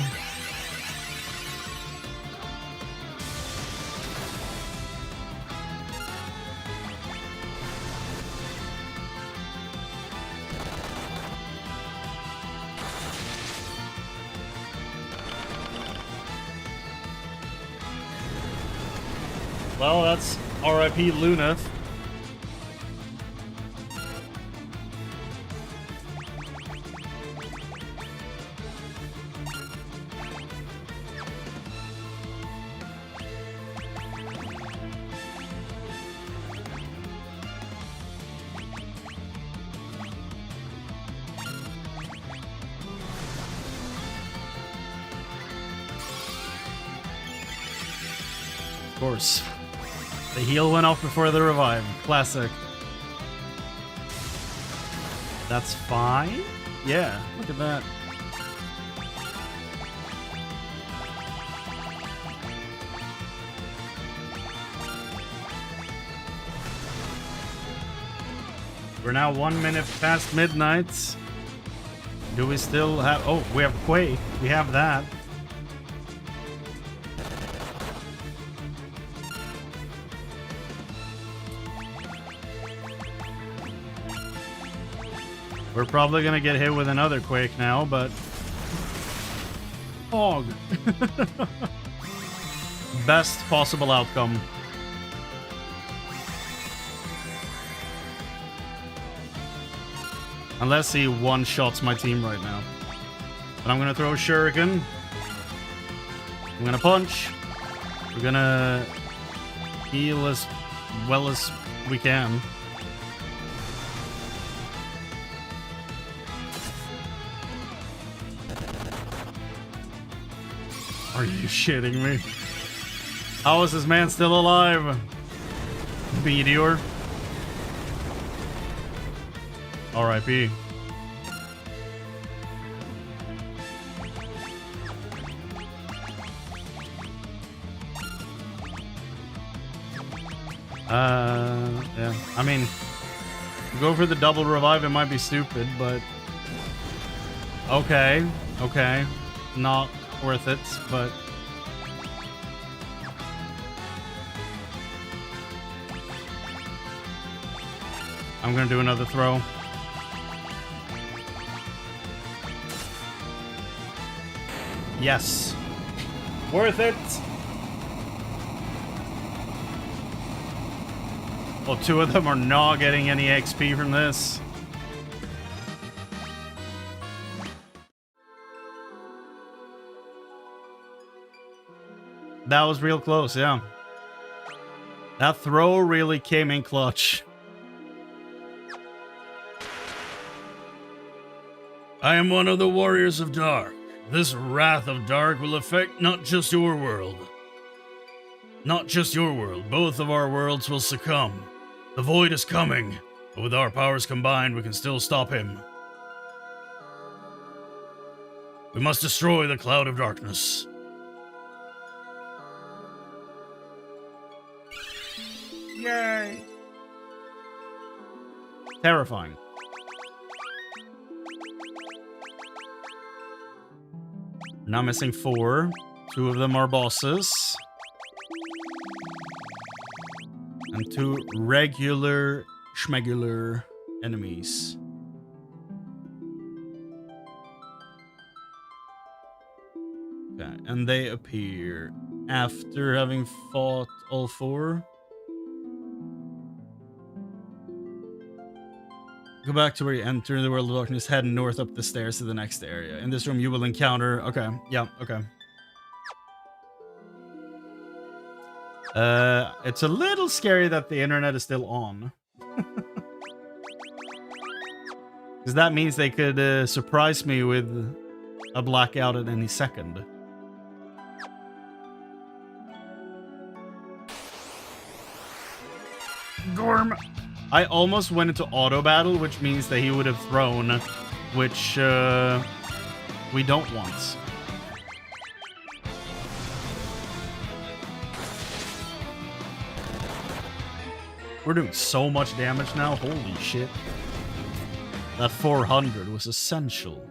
Well, that's R.I.P. Luneth. Of course. The heal went off before the revive. Classic. That's fine? Yeah, look at that. We're now 1 minute past midnight. Do we still have... Oh, we have Quake. We have that. We're probably gonna get hit with another Quake now, but... Hog. Best possible outcome. Unless he one-shots my team right now. But I'm gonna throw a Shuriken. I'm gonna punch. We're gonna heal as well as we can. Are you shitting me? How is this man still alive? Meteor. R.I.P. Yeah. I mean, go for the double revive, it might be stupid, but... Okay. Okay. Not worth it, but... I'm gonna do another throw. Yes. Worth it! Well, two of them are not getting any XP from this. That was real close, yeah. That throw really came in clutch. I am one of the warriors of Dark. This wrath of Dark will affect not just your world. Not just your world. Both of our worlds will succumb. The void is coming, but with our powers combined, we can still stop him. We must destroy the cloud of darkness. Yay! Terrifying. Now missing 4. 2 of them are bosses. And 2 regular schmegular enemies. Okay, and they appear after having fought all 4. Go back to where you enter the world of darkness, head north up the stairs to the next area. In this room you will encounter... Okay, yeah, okay. It's a little scary that the internet is still on. Because that means they could surprise me with a blackout at any second. Gorm! I almost went into auto battle, which means that he would have thrown, which we don't want. We're doing so much damage now. Holy shit. That 400 was essential.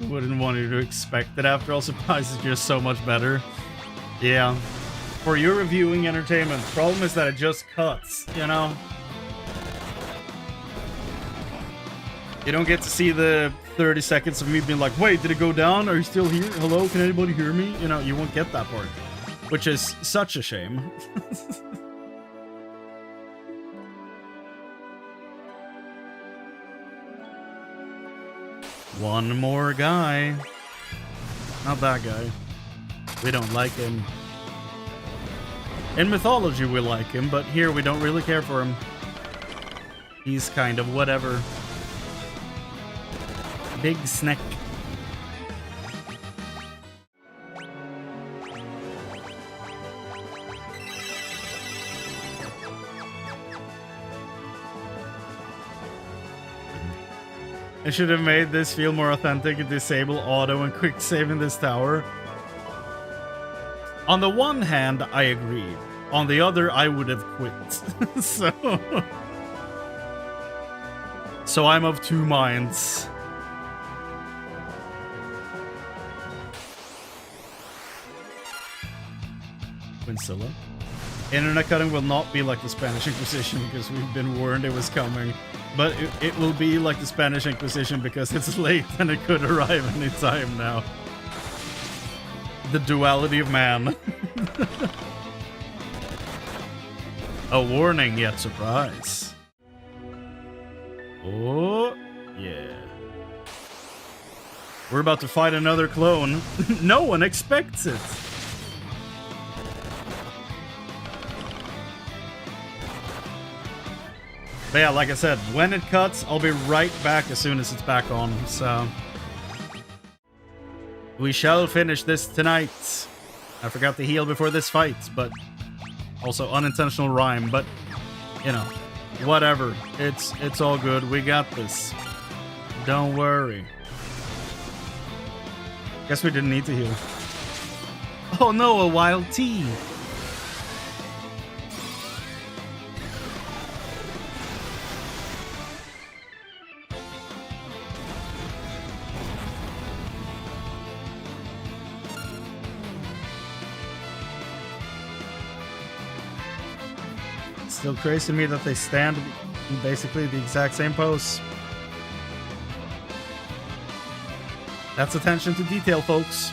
Wouldn't want you to expect it after all. Surprise is just so much better. Yeah. For your reviewing entertainment, the problem is that it just cuts, you know? You don't get to see the 30 seconds of me being like, wait, did it go down? Are you still here? Hello? Can anybody hear me? You know, you won't get that part. Which is such a shame. One more guy. Not that guy. We don't like him. In mythology we like him, but here we don't really care for him. He's kind of whatever. Big snack. I should have made this feel more authentic and disable auto and quick save in this tower. On the one hand, I agree. On the other, I would have quit. So I'm of two minds. Quincilla. Internet cutting will not be like the Spanish Inquisition because we've been warned it was coming. But it will be like the Spanish Inquisition because it's late and it could arrive any time now. The duality of man. A warning yet surprise. Oh, yeah. We're about to fight another clone. No one expects it. But yeah, like I said, when it cuts, I'll be right back as soon as it's back on. So we shall finish this tonight. I forgot to heal before this fight, but also unintentional rhyme. But you know, whatever. It's all good. We got this. Don't worry. Guess we didn't need to heal. Oh no, a wild tea. Still crazy to me that they stand in basically the exact same pose. That's attention to detail, folks.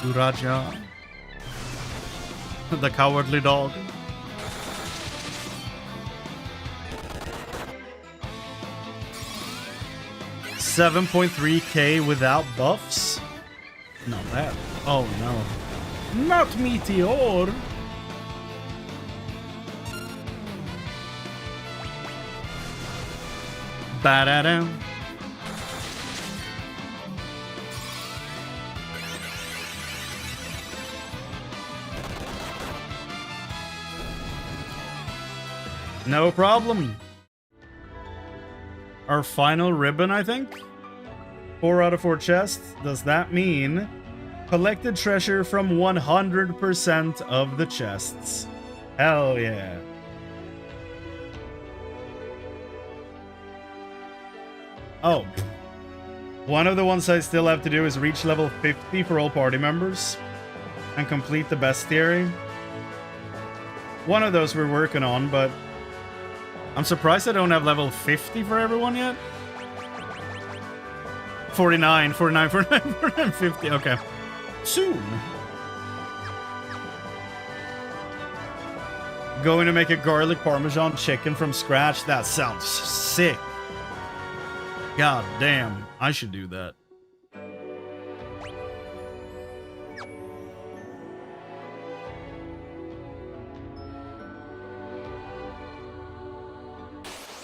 Uraja. The cowardly dog. $7.3K without buffs? No, that. Oh no. Not Meteor! Ba-da-da. No problem. Our final ribbon, I think? 4 out of 4 chests. Does that mean collected treasure from 100% of the chests? Hell yeah. Oh. One of the ones I still have to do is reach level 50 for all party members and complete the bestiary. One of those we're working on, but I'm surprised I don't have level 50 for everyone yet. 49, 50. Okay. Soon. Going to make a garlic parmesan chicken from scratch? That sounds sick. God damn. I should do that.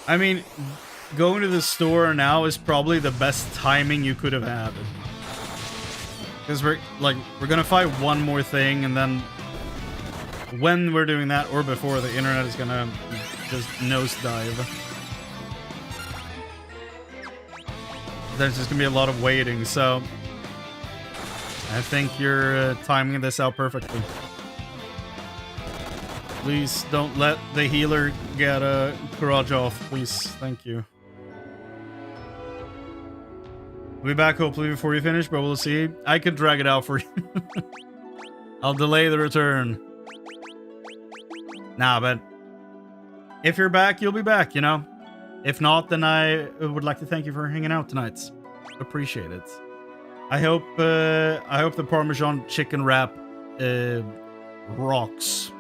I mean, going to the store now is probably the best timing you could have had. Because we're gonna fight one more thing, and then when we're doing that, or before, the internet is gonna just nosedive. There's just gonna be a lot of waiting, so I think you're timing this out perfectly. Please don't let the healer get a garage off, please. Thank you. We'll be back hopefully before you finish, but we'll see. I could drag it out for you. I'll delay the return. Nah, but if you're back, you'll be back, you know? If not, then I would like to thank you for hanging out tonight. Appreciate it. I hope the Parmesan chicken wrap rocks.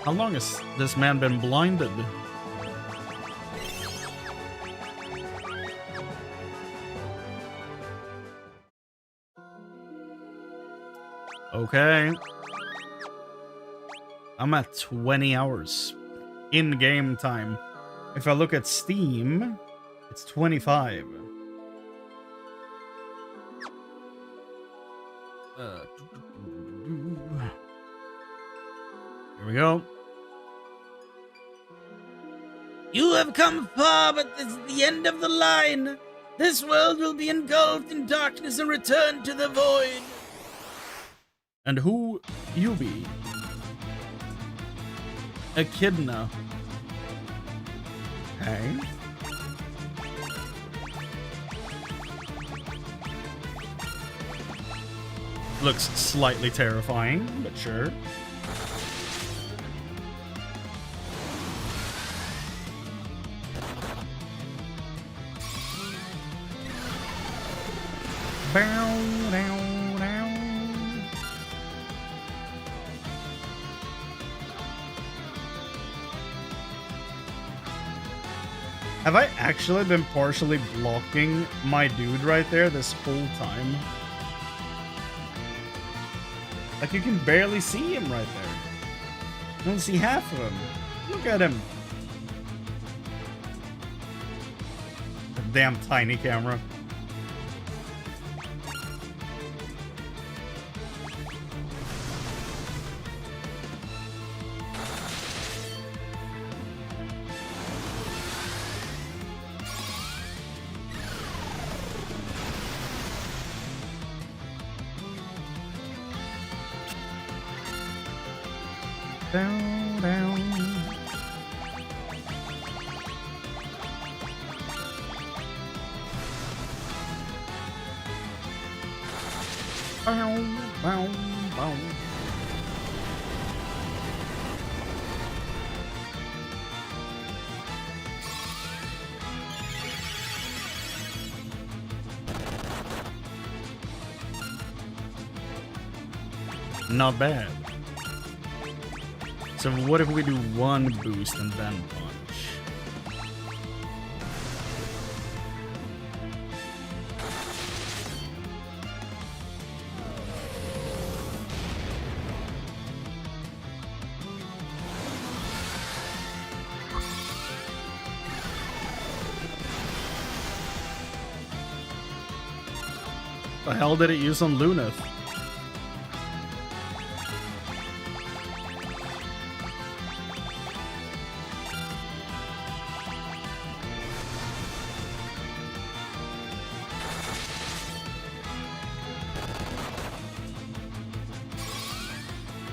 How long has this man been blinded? Okay. I'm at 20 hours in-game time. If I look at Steam, it's 25. Here we go. You have come far, but this is the end of the line. This world will be engulfed in darkness and return to the void. And who you be? Echidna. Okay. Looks slightly terrifying, but sure. Bow, down, down. Have I actually been partially blocking my dude right there this whole time? Like, you can barely see him right there. You don't see half of him. Look at him. The damn tiny camera. Down, down. Bow, bow, bow. Not bad. So what if we do one boost and then punch? The hell did it use on Luneth?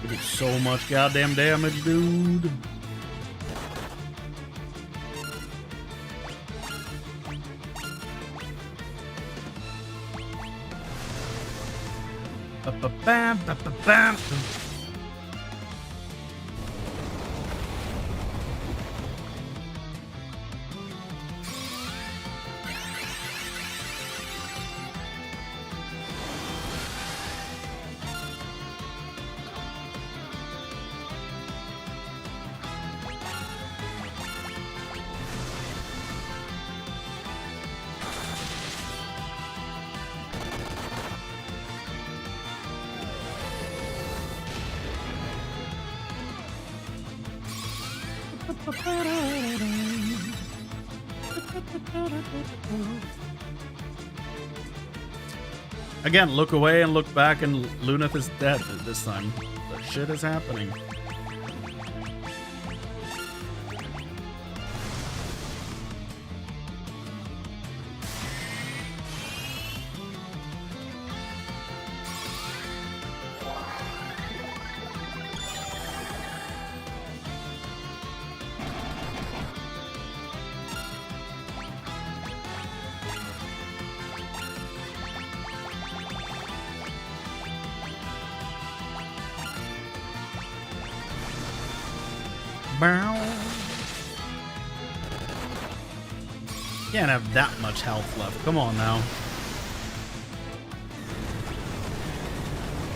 We did so much goddamn damage, dude. Ba-ba-bam, ba-ba-bam. Again, look away and look back, and Luneth is dead this time. But shit is happening. Can't have that much health left. Come on now.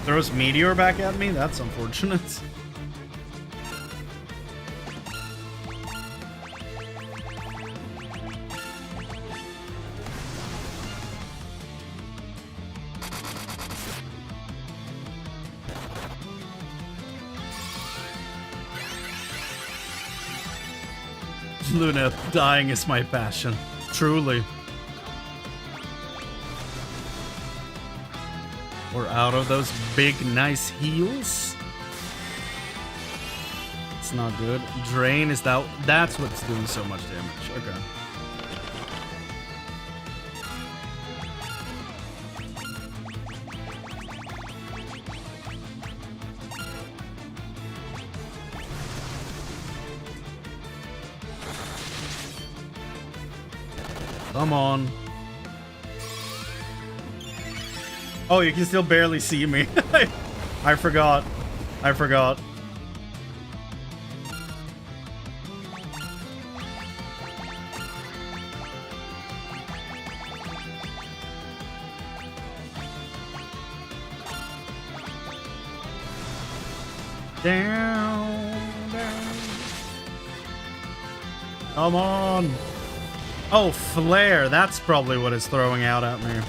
Throws Meteor back at me? That's unfortunate. Luna, dying is my passion. Truly. We're out of those big, nice heals. It's not good. Drain is that. That's what's doing so much damage. Okay. Come on. Oh, you can still barely see me. I forgot. I forgot. Down, down. Come on. Oh, flare. That's probably what it's throwing out at me.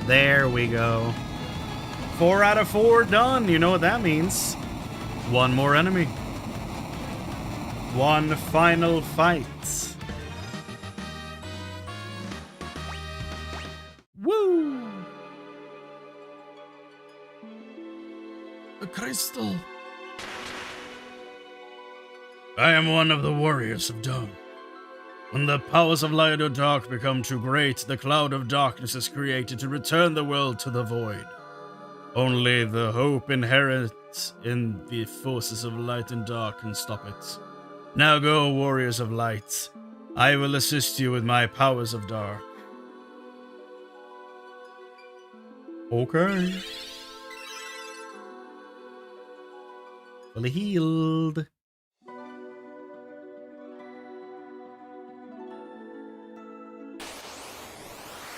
There we go. 4 out of 4 done. You know what that means. One more enemy. One final fight. Woo! A crystal. I am one of the warriors of dawn. When the powers of light or dark become too great, the cloud of darkness is created to return the world to the void. Only the hope inherent in the forces of light and dark can stop it. Now go, warriors of light. I will assist you with my powers of dark. Okay. Fully healed.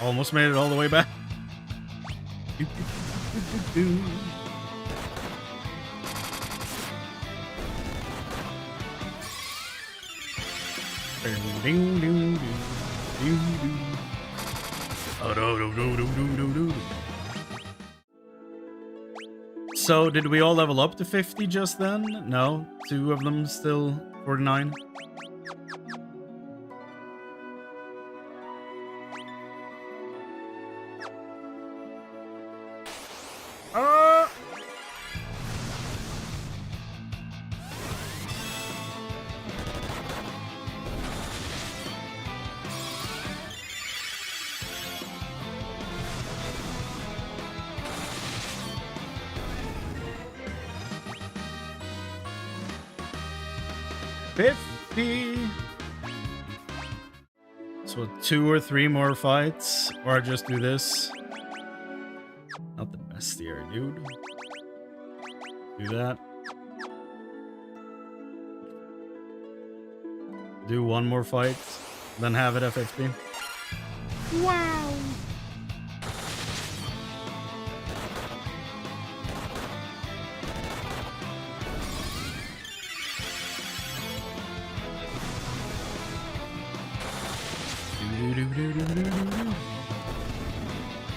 Almost made it all the way back. So, did we all level up to 50 just then? No? 2 of them still 49? So 2 or 3 more fights, or I just do this. Not the best here, dude. Do that. Do 1 more fight, then have it FFP. Wow.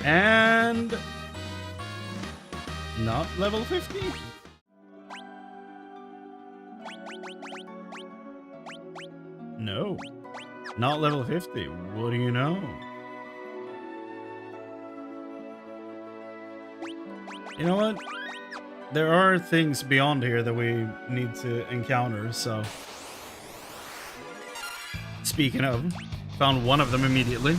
And not level 50. No, not level 50. What do you know? You know what? There are things beyond here that we need to encounter, so. Speaking of, found one of them immediately.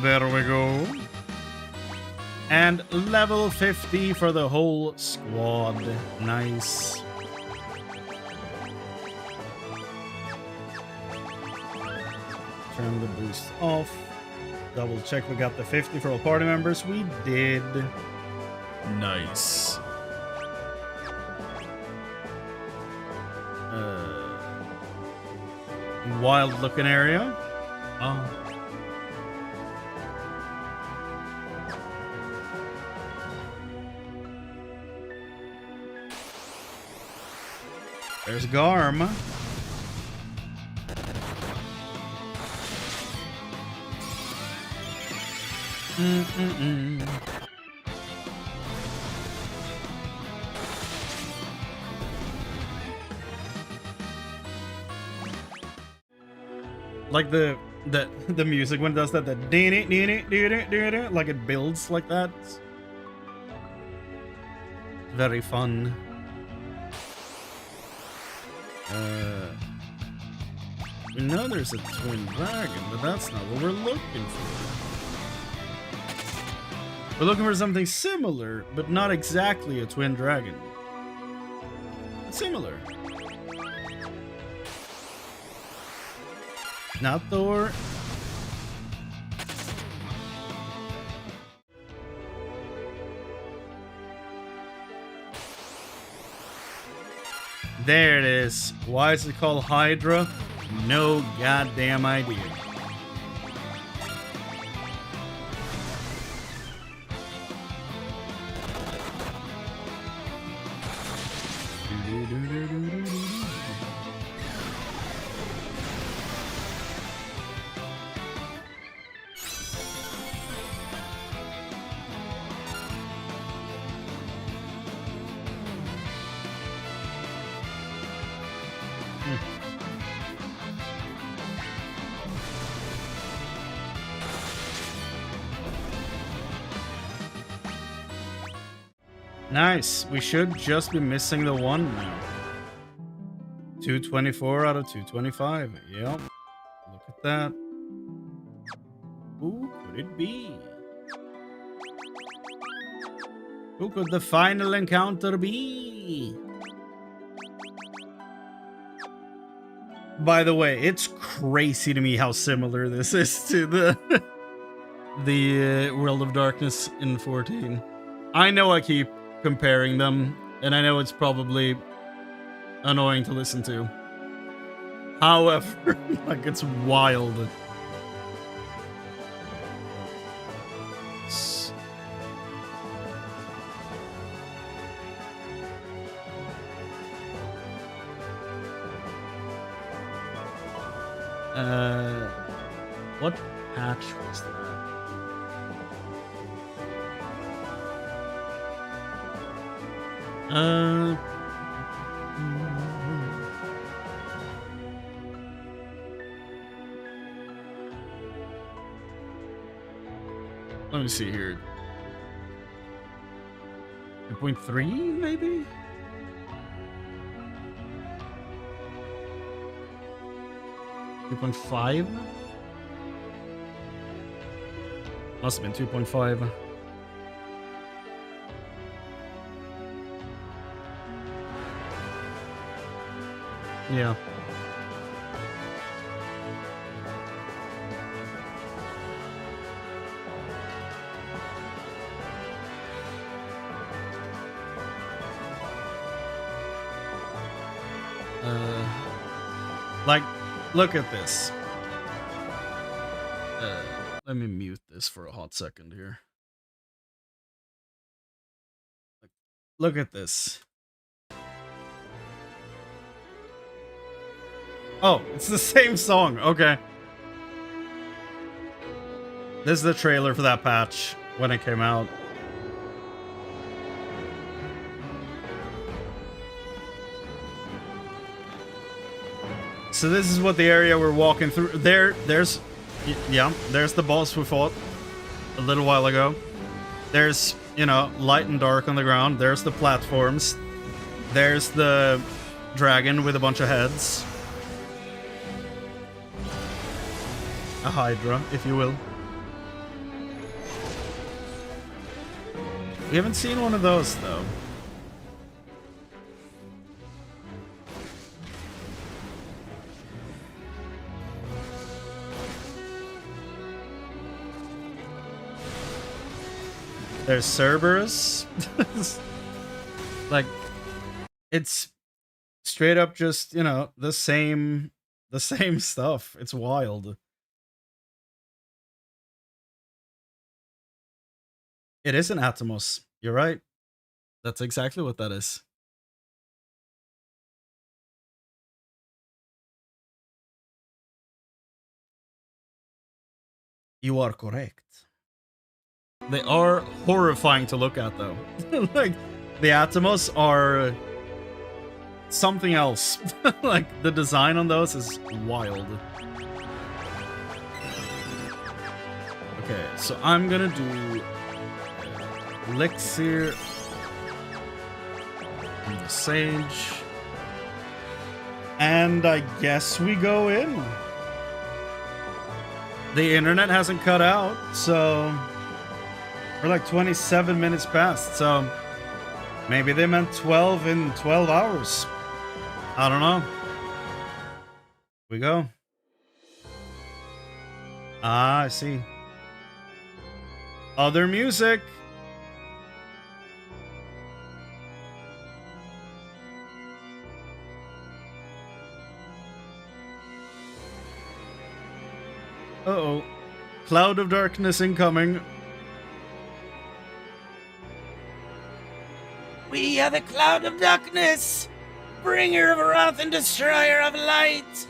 There we go. And level 50 for the whole squad. Nice. Turn the boost off. Double check we got the 50 for all party members. We did. Nice. Wild looking area. Oh. There's Garm. Like the music when it does that, like it builds like that. Very fun. We know there's a twin dragon, but that's not what we're looking for. We're looking for something similar, but not exactly a twin dragon. But similar. Not Thor. There it is. Why is it called Hydra? No goddamn idea. Nice. We should just be missing the one now. 224 out of 225. Yep. Look at that. Who could it be? Who could the final encounter be? By the way, it's crazy to me how similar this is to the World of Darkness in 14. I know I keep comparing them, and I know it's probably annoying to listen to. However, like, it's wild. What patch was that? Let me see here. 2.3 maybe? $2.5? Must have been 2.5. Yeah. Like, look at this. Let me mute this for a hot second here. Look at this. Oh, it's the same song. Okay. This is the trailer for that patch when it came out. So this is what the area we're walking through. There's the boss we fought a little while ago. There's, you know, light and dark on the ground. There's the platforms. There's the dragon with a bunch of heads. A Hydra, if you will. We haven't seen one of those, though. There's Cerberus. Like, it's straight up just, you know, the same stuff. It's wild. It is an Atomos. You're right. That's exactly what that is. You are correct. They are horrifying to look at, though. Like, the Atomos are something else. Like, the design on those is wild. Okay, so I'm gonna do Elixir and the Sage. And I guess we go in. The internet hasn't cut out, so we're like 27 minutes past, so maybe they meant 12 in 12 hours. I don't know. We go. Ah, I see. Other music. Uh-oh. Cloud of darkness incoming. We are the cloud of darkness, bringer of wrath and destroyer of light.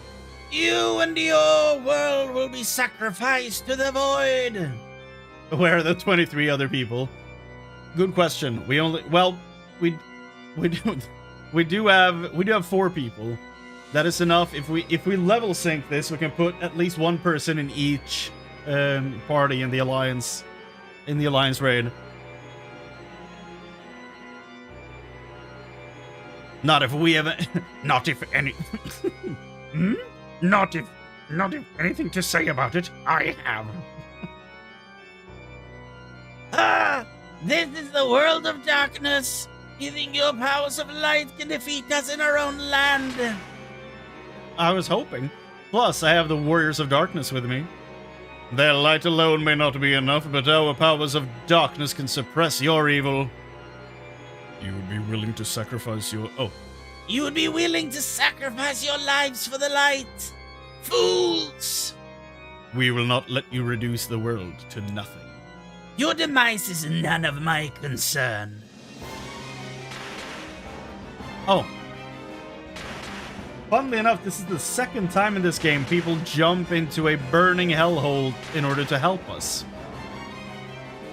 You and your world will be sacrificed to the void. Where are the 23 other people? Good question. We only, well, we do have 4 people. That is enough. If we level sync this, we can put at least one person in each party in the alliance raid. Not if we have not if any not if anything to say about it I have. Ah, this is the world of darkness. You think your powers of light can defeat us in our own land? I was hoping. Plus, I have the warriors of darkness with me. Their light alone may not be enough, but our powers of darkness can suppress your evil. You would be willing to sacrifice your... Oh. You would be willing to sacrifice your lives for the light? Fools! We will not let you reduce the world to nothing. Your demise is none of my concern. Oh. Funnily enough, this is the second time in this game people jump into a burning hellhole in order to help us.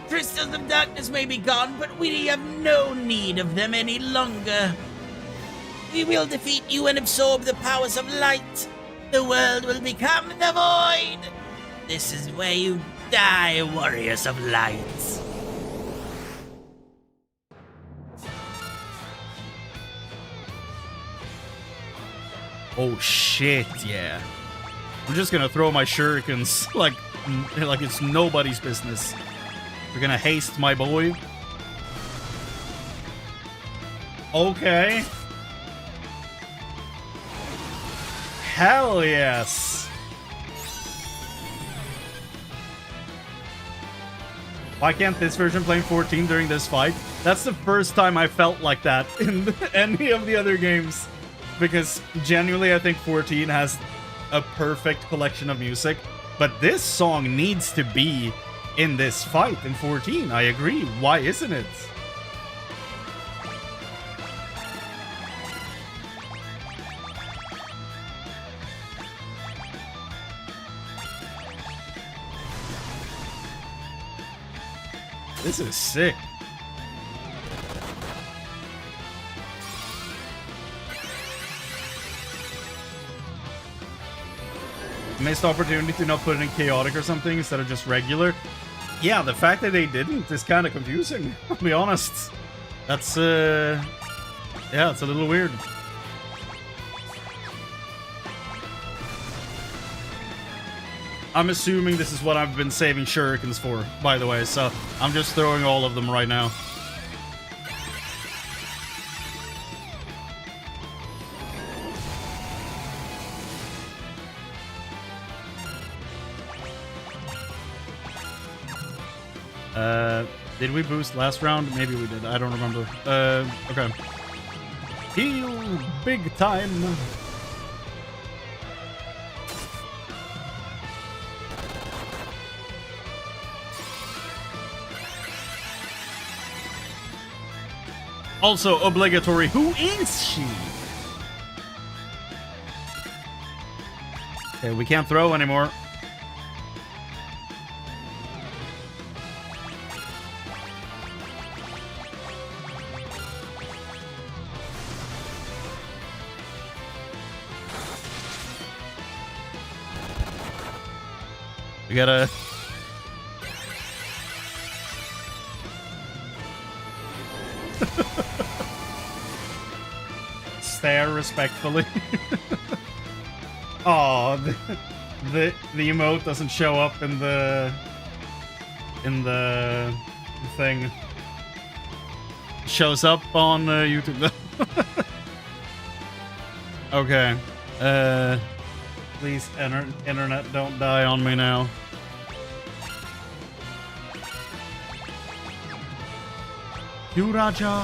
Crystals of darkness may be gone, but we have no need of them any longer. We will defeat you and absorb the powers of light. The world will become the void. This is where you die, warriors of light. Oh shit, yeah. I'm just gonna throw my shurikens like it's nobody's business. We're gonna haste my boy. Okay. Hell yes. Why can't this version play 14 during this fight? That's the first time I felt like that in any of the other games. Because genuinely, I think 14 has a perfect collection of music. But this song needs to be in this fight in 14. I agree. Why isn't it? This is sick. Missed opportunity to not put it in chaotic or something instead of just regular. Yeah, the fact that they didn't is kind of confusing, I'll be honest. That's, yeah, it's a little weird. I'm assuming this is what I've been saving shurikens for, by the way, so I'm just throwing all of them right now. Did we boost last round? Maybe we did. I don't remember. Okay. Heal big time. Also obligatory. Who is she? Okay, we can't throw anymore. We gotta... Stare respectfully. Oh, the emote doesn't show up in the thing. It shows up on YouTube. Okay. Please, internet, don't die on me now. Yuraja.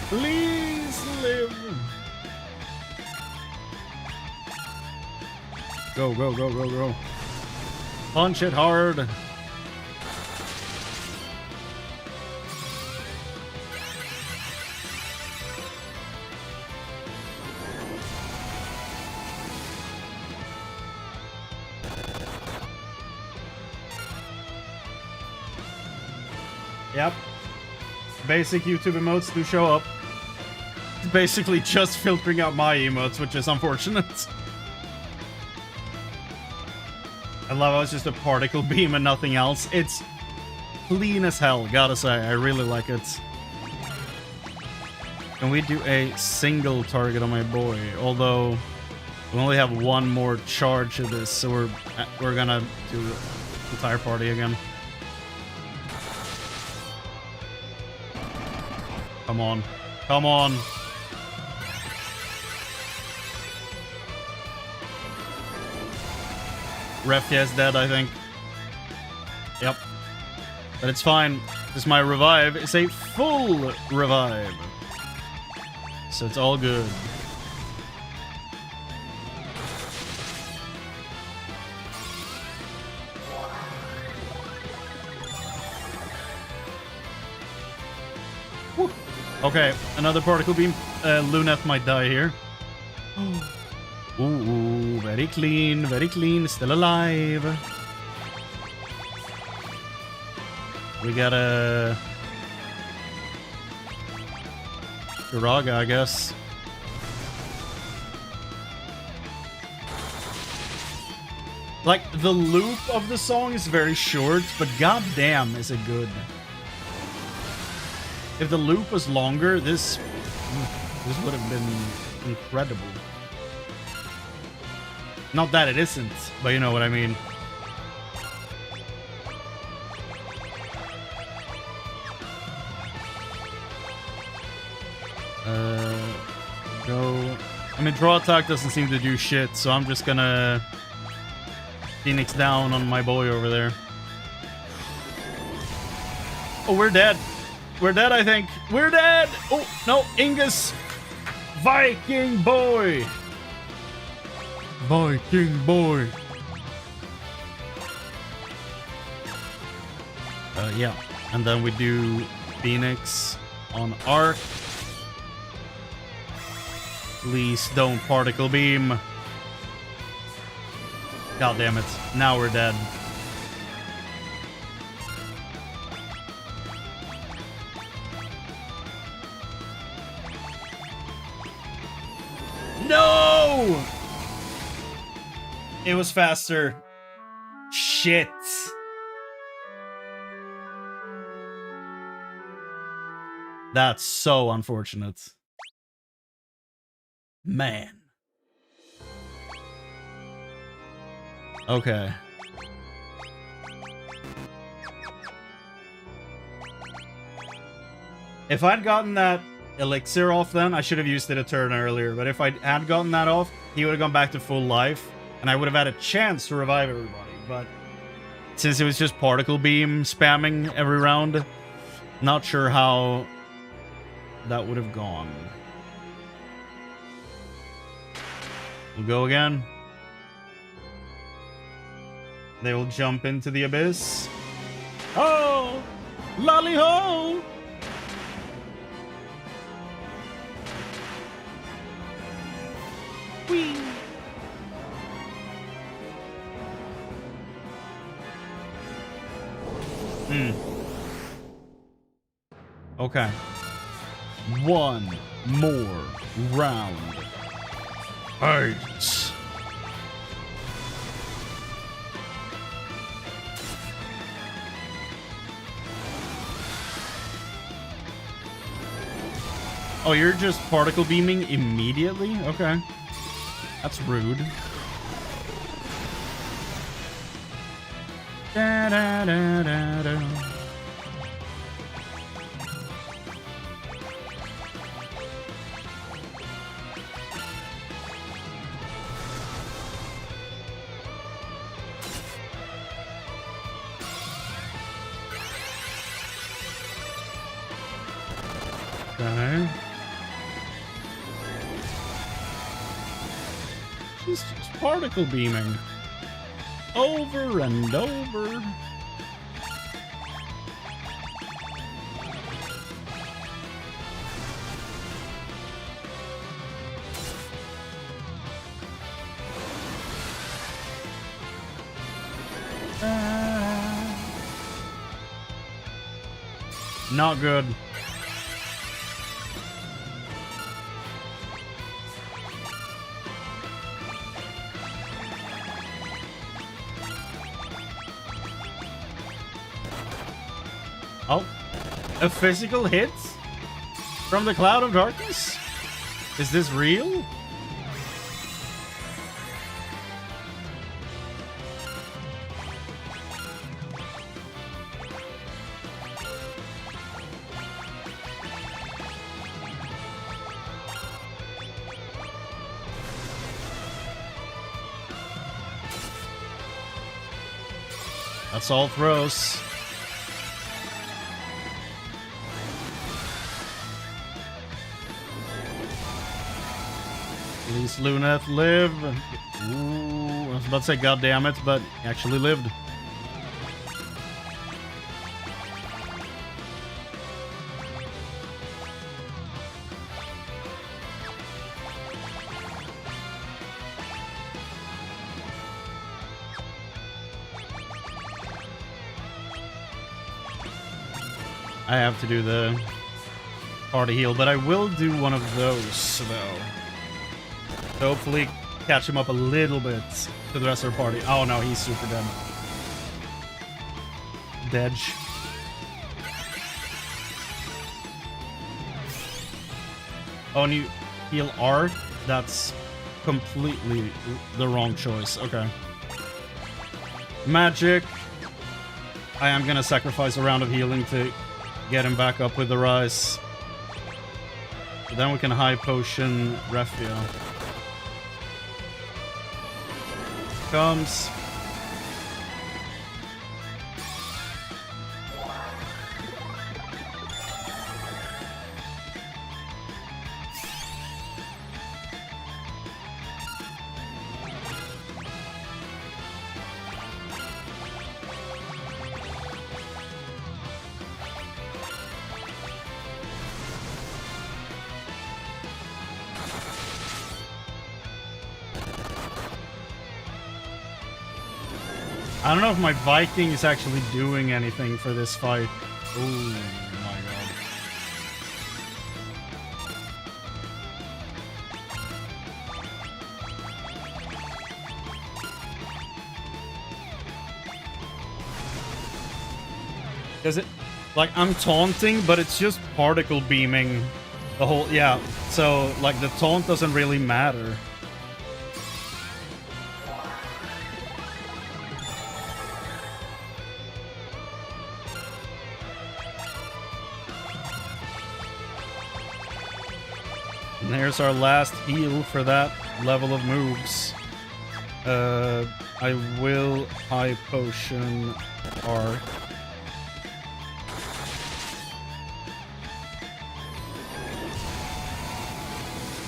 Please live. Go, go, go, go, go. Punch it hard. Yep. Basic YouTube emotes do show up. It's basically just filtering out my emotes, which is unfortunate. I love how it's just a particle beam and nothing else. It's clean as hell, gotta say. I really like it. Can we do a single target on my boy? Although we only have one more charge of this, so we're gonna do the entire party again. Come on. Come on. Reftia is dead, I think. Yep. But it's fine, because my revive is a full revive. So it's all good. Woo. Okay, another particle beam. Luneth might die here. Ooh, very clean, still alive. We got a Garaga, I guess. Like, the loop of the song is very short, but goddamn is it good. If the loop was longer, this would have been incredible. Not that it isn't, but you know what I mean. Go. I mean, draw attack doesn't seem to do shit, so I'm just gonna Phoenix down on my boy over there. Oh, we're dead. We're dead, I think. We're dead! Oh, no, Ingus! Viking boy! Viking boy! Yeah. And then we do Phoenix on Arc. Please don't particle beam. God damn it. Now we're dead. No! It was faster. Shit. That's so unfortunate. Man. Okay. If I'd gotten that elixir off then, I should have used it a turn earlier. But if I had gotten that off, he would have gone back to full life. And I would have had a chance to revive everybody. But since it was just particle beam spamming every round, not sure how that would have gone. We'll go again. They will jump into the abyss. Oh! Lolly ho! Whee! Okay. One more round. Fight. Oh, you're just particle beaming immediately? Okay. That's rude. Da, da, da, da, da. Okay. particle beaming. Over and over. Not good. Oh, a physical hit from the Cloud of Darkness? Is this real? That's all throws. At least Luneth live. Ooh, I was about to say God damn it, but he actually lived. I have to do the party heal, but I will do one of those, though. To hopefully catch him up a little bit to the rest of the party. Oh no, he's super dead. Dedge. Oh, and you heal Art? That's completely the wrong choice. Okay. Magic. I am gonna sacrifice a round of healing to get him back up with the rise. But then we can high potion Refia. Comes. I don't know if my Viking is actually doing anything for this fight. Oh my god. Does it... Like, I'm taunting, but it's just particle beaming the whole... Yeah, so, like, the taunt doesn't really matter. And there's our last heal for that level of moves. I will high potion Arc.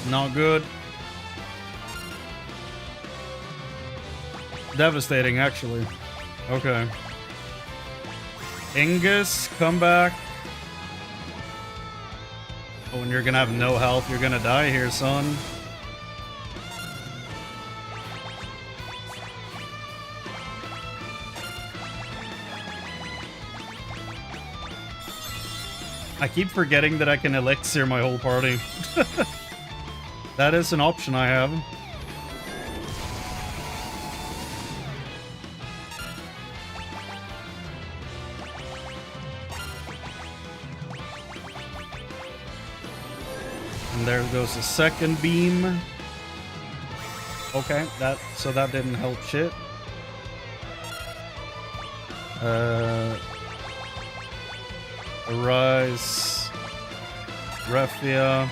Not good. Devastating, actually. Okay. Ingus, come back. Oh, and you're gonna have no health. You're gonna die here, son. I keep forgetting that I can elixir my whole party. That is an option I have. And there goes the second beam. Okay, so that didn't help shit. Arise, Refia,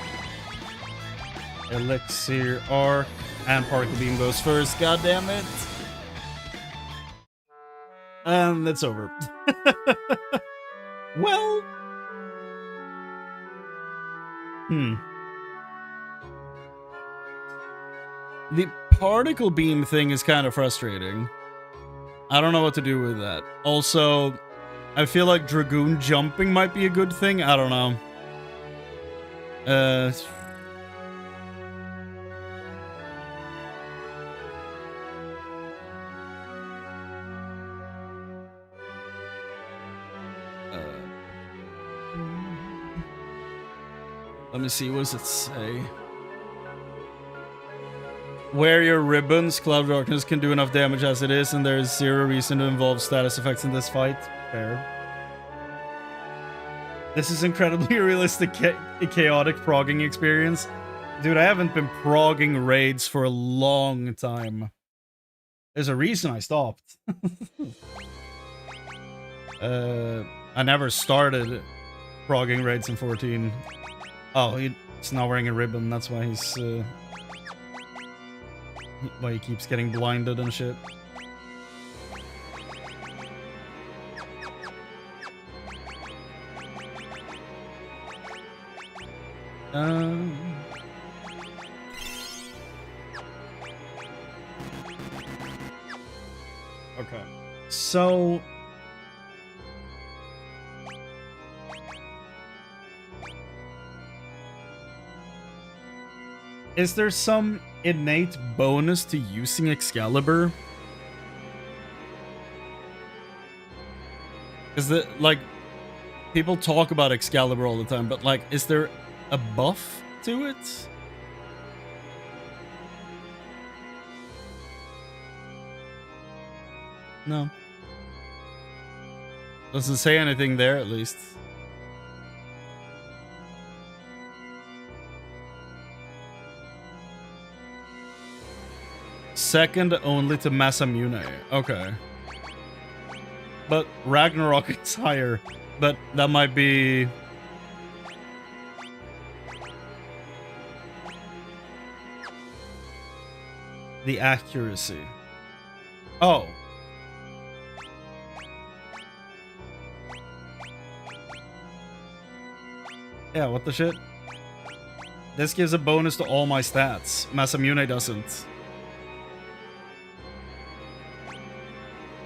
Elixir, Arc, and Particle Beam goes first. God damn it! And it's over. Well, the particle beam thing is kind of frustrating. I don't know what to do with that. Also, I feel like Dragoon jumping might be a good thing. I don't know. Let me see, what does it say? Wear your ribbons, Cloud of Darkness can do enough damage as it is, and there is zero reason to involve status effects in this fight. Fair. This is incredibly realistic, chaotic progging experience. Dude, I haven't been progging raids for a long time. There's a reason I stopped. I never started progging raids in 14. Oh, he's not wearing a ribbon, that's why he's... why he keeps getting blinded and shit. Okay. So... is there some innate bonus to using Excalibur? Is that, like, people talk about Excalibur all the time, but, like, is there a buff to it? No. Doesn't say anything there, at least. Second only to Masamune. Okay. But Ragnarok is higher. But that might be... the accuracy. Oh. Yeah, what the shit? This gives a bonus to all my stats. Masamune doesn't.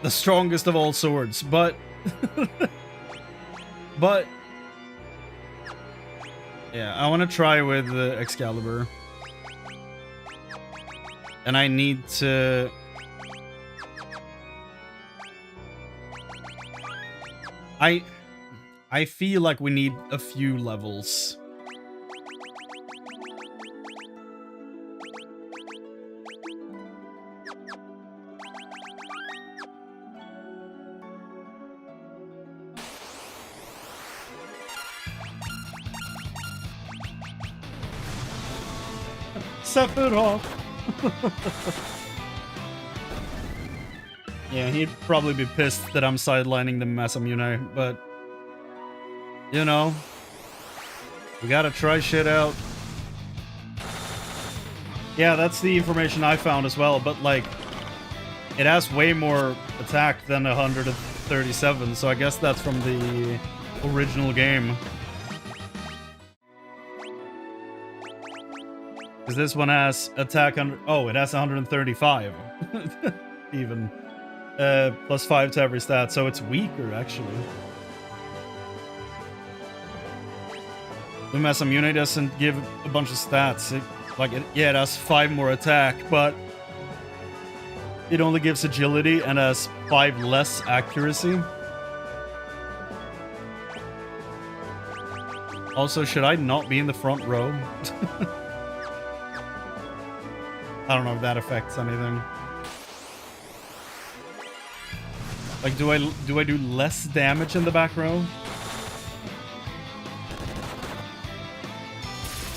The strongest of all swords, but... but... yeah, I want to try with Excalibur. And I need to... I feel like we need a few levels. Sephiroth. Yeah, he'd probably be pissed that I'm sidelining the Masamune, but you know, we gotta try shit out. Yeah, that's the information I found as well, but like, it has way more attack than 137, so I guess that's from the original game. Because this one has attack under... oh, it has 135. Even. Plus 5 to every stat, so it's weaker, actually. The Masamune doesn't give a bunch of stats. Yeah, it has 5 more attack, but... it only gives agility and has 5 less accuracy. Also, should I not be in the front row? I don't know if that affects anything. Like, do I do less damage in the back row?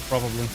Probably.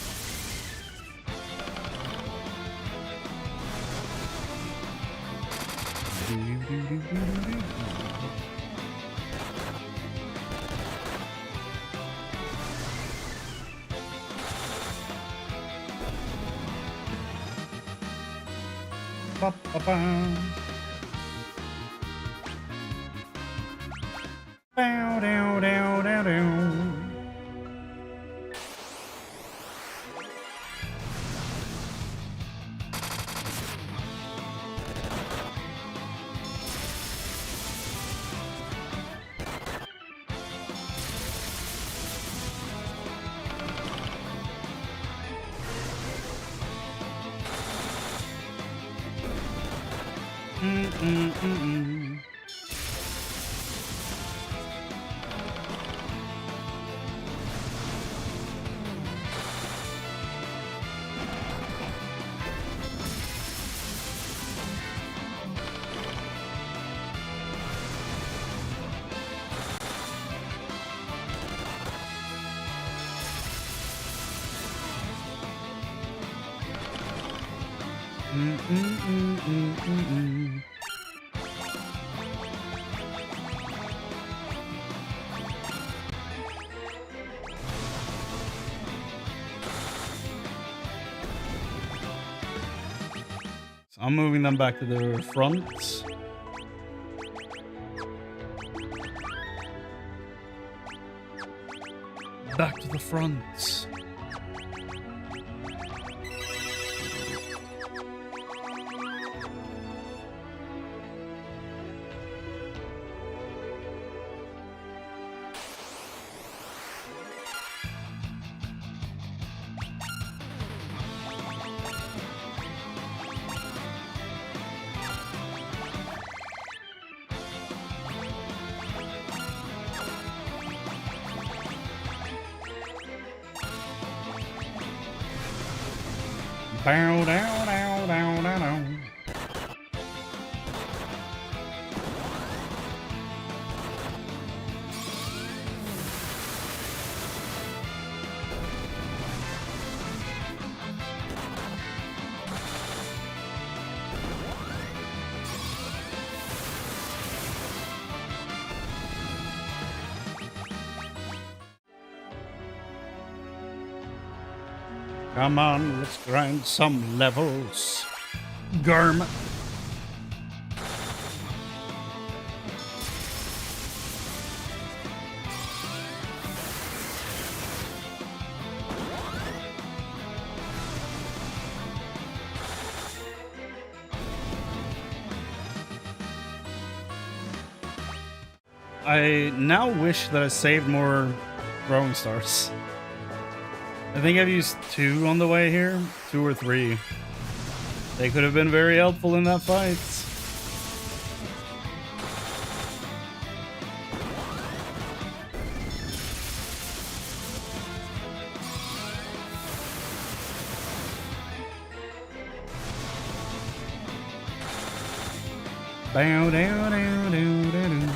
I'm moving them back to the front. Back to the front. Bow, down, down, down, down, down. Come on, let's grind some levels. Garm. I now wish that I saved more throwing stars. I think I've used 2 on the way here. 2 or 3. They could have been very helpful in that fight. Bow down, down, down, down, down.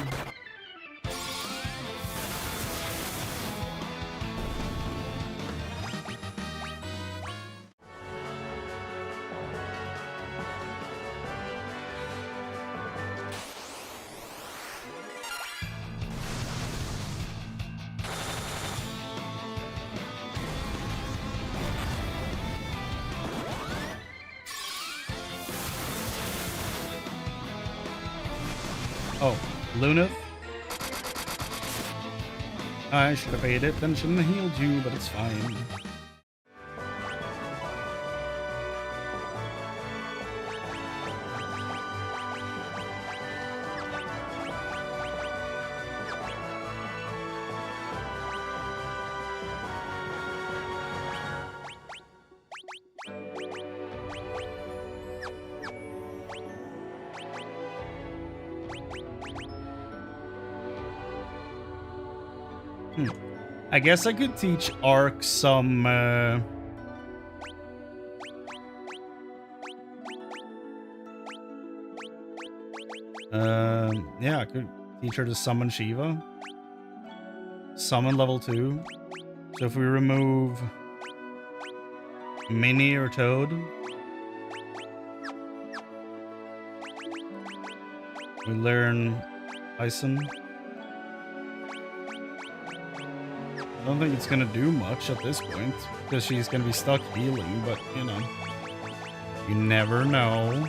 Oh, Luna. I should have paid attention and healed you, but it's fine. I guess I could teach Ark some yeah, I could teach her to summon Shiva. Summon level 2. So if we remove Minnie or Toad, we learn Ison. I don't think it's gonna do much at this point, because she's gonna be stuck healing, but, you know, you never know.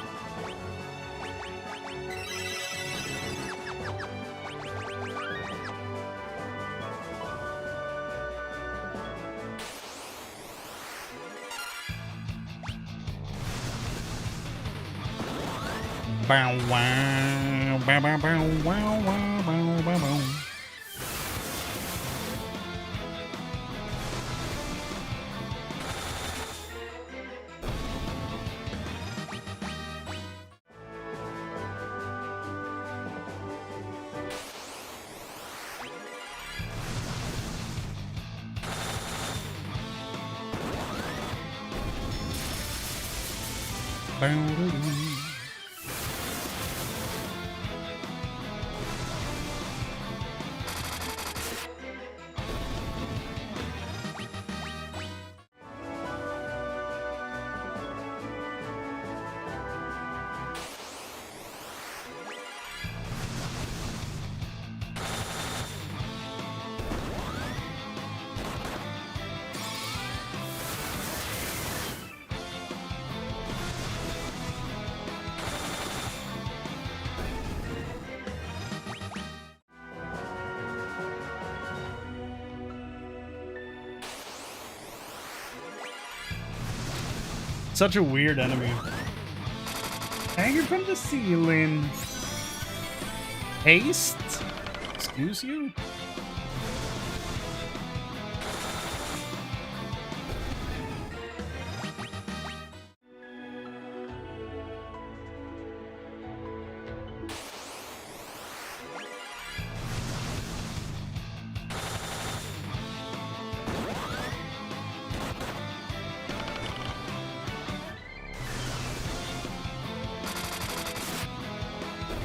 Bow wow, bow bow bow wow wow bow bow bow. Such a weird enemy. Hanging from the ceiling. Haste? Excuse you?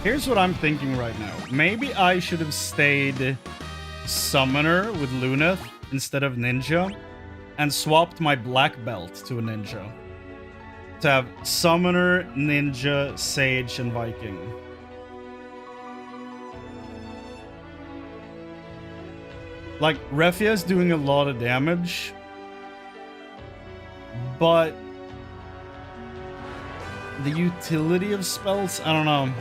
Here's what I'm thinking right now. Maybe I should have stayed Summoner with Luneth instead of Ninja and swapped my black belt to a Ninja. To have Summoner, Ninja, Sage, and Viking. Like, Refia is doing a lot of damage, but the utility of spells, I don't know.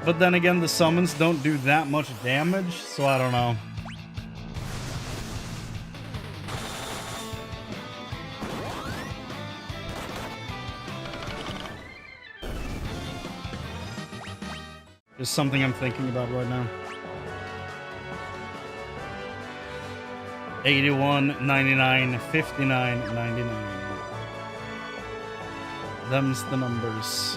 But then again, the summons don't do that much damage, so I don't know. Just something I'm thinking about right now. 81, 99, 59, 99. Them's the numbers.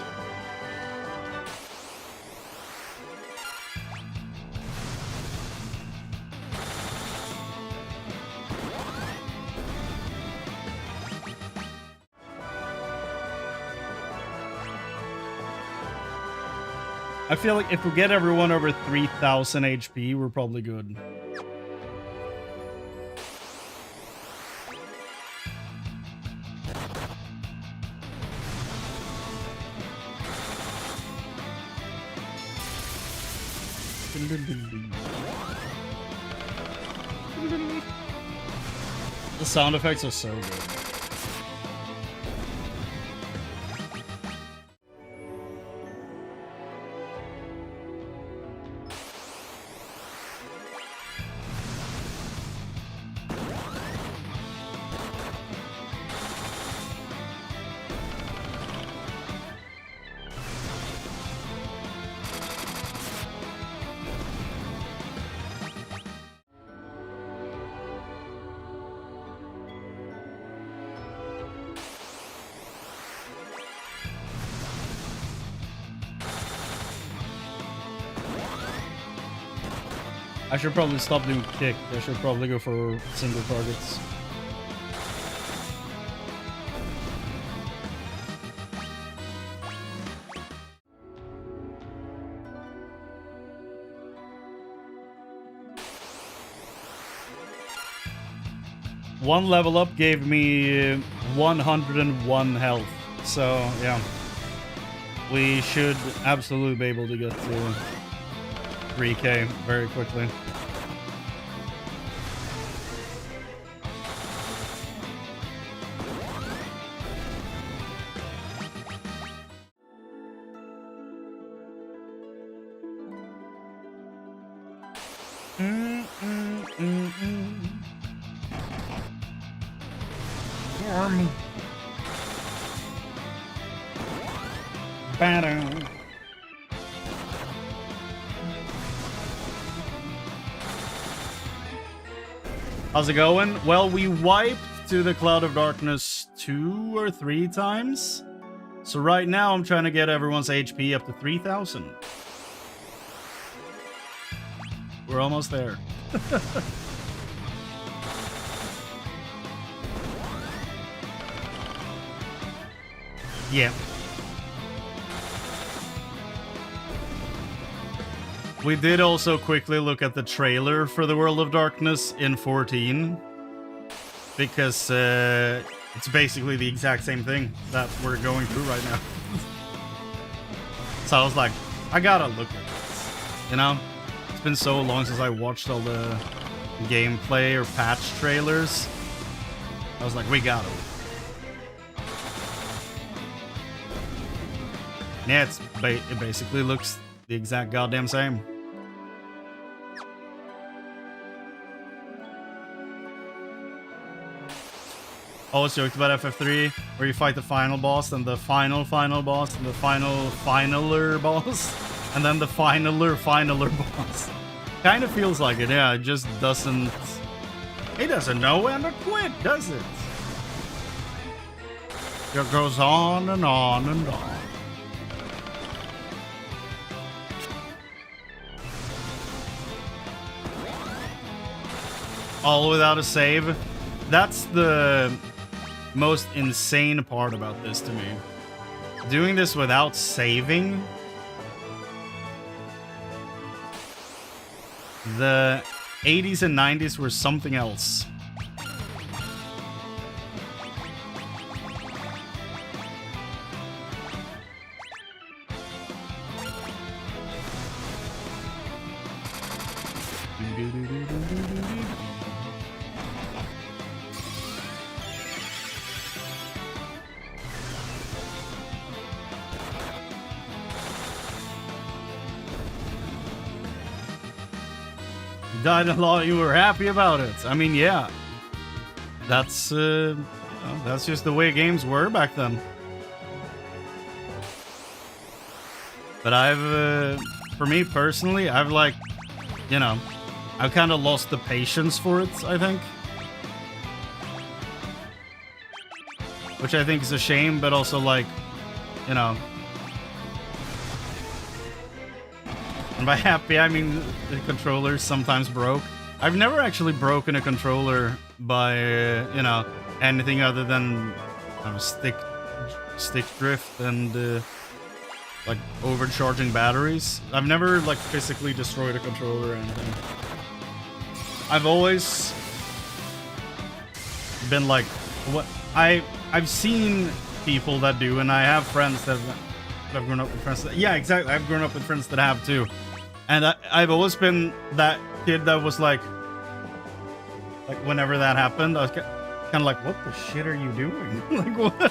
I feel like if we get everyone over 3,000 HP, we're probably good. The sound effects are so good. I should probably stop doing kick. I should probably go for single targets. One level up gave me 101 health. So, yeah. We should absolutely be able to get to 3k very quickly. How's it going? Well, we wiped to the Cloud of Darkness 2 or 3 times. So right now I'm trying to get everyone's HP up to 3,000. We're almost there. Yeah. We did also quickly look at the trailer for the World of Darkness in 14. Because it's basically the exact same thing that we're going through right now. So I was like, I gotta look at this. You know? It's been so long since I watched all the gameplay or patch trailers. I was like, we gotta. Yeah, it basically looks the exact goddamn same. Always joked about FF3, where you fight the final boss, and the final boss, and the finaler boss, and then the finaler boss. Kind of feels like it, yeah. It just doesn't. It doesn't know when to quit, does it? It goes on and on and on. All without a save. That's the most insane part about this to me. Doing this without saving. The 80s and 90s were something else. Died a lot, you were happy about it. I mean, yeah. That's just the way games were back then. But for me personally, I've like, you know, I've kind of lost the patience for it, I think. Which I think is a shame, but also like, you know. And by happy, I mean the controllers sometimes broke. I've never actually broken a controller by, you know, anything other than stick drift and like overcharging batteries. I've never like physically destroyed a controller or anything. I've always been like, what I've seen people that do, and I have friends that I've grown up with friends that, yeah, exactly. I've grown up with friends that have too. And I've always been that kid that was like whenever that happened, I was kind of like, what the shit are you doing? Like, what?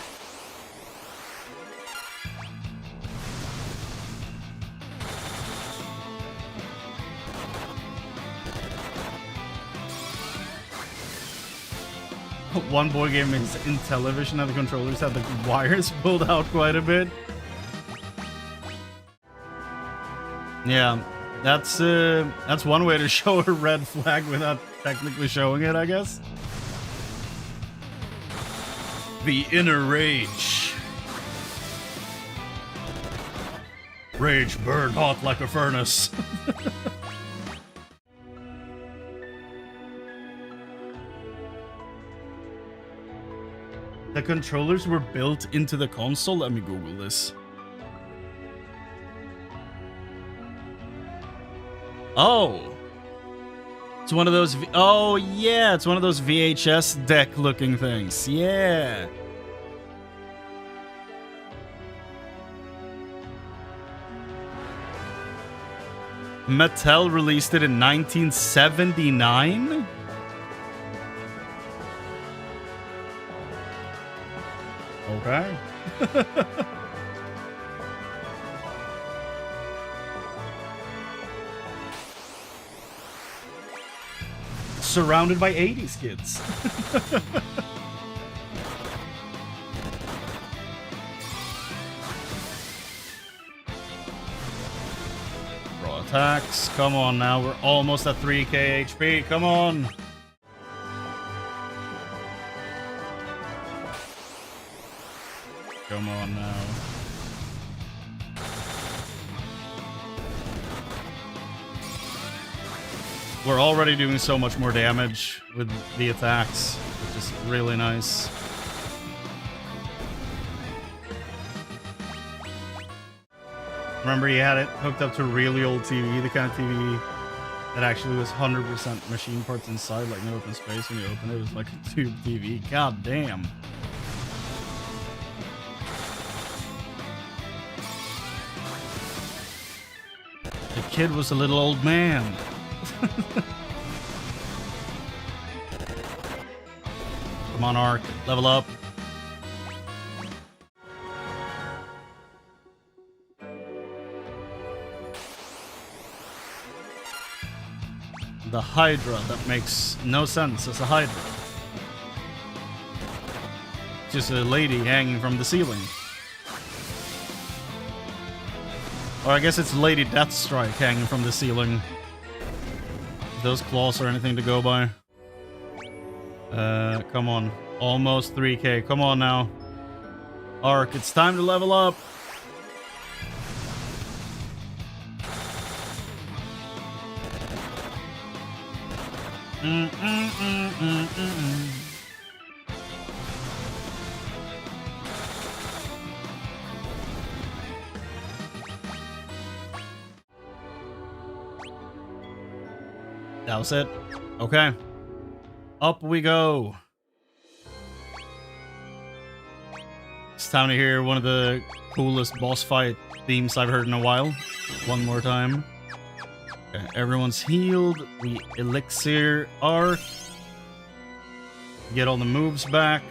One boy game in television and the controllers had the wires pulled out quite a bit. Yeah. That's one way to show a red flag without technically showing it, I guess. The inner rage. Rage burned hot like a furnace. The controllers were built into the console. Let me Google this. Oh, it's one of those. Oh yeah, it's one of those VHS deck looking things. Yeah. Mattel released it in 1979. Okay. Surrounded by 80s kids. Raw attacks. Come on now. We're almost at 3k HP. Come on. Come on now. We're already doing so much more damage with the attacks, which is really nice. Remember, he had it hooked up to a really old TV, the kind of TV that actually was 100% machine parts inside, like no open space when you open it. It was like a tube TV. God damn. The kid was a little old man. Come on, Ark. Level up. The Hydra. That makes no sense as a Hydra. Just a lady hanging from the ceiling. Or I guess it's Lady Deathstrike hanging from the ceiling. If those claws are anything to go by. Come on. Almost 3k. Come on now. Ark, it's time to level up. That was it. Okay. Up we go. It's time to hear one of the coolest boss fight themes I've heard in a while. One more time. Okay, everyone's healed. We elixir Ark. Get all the moves back.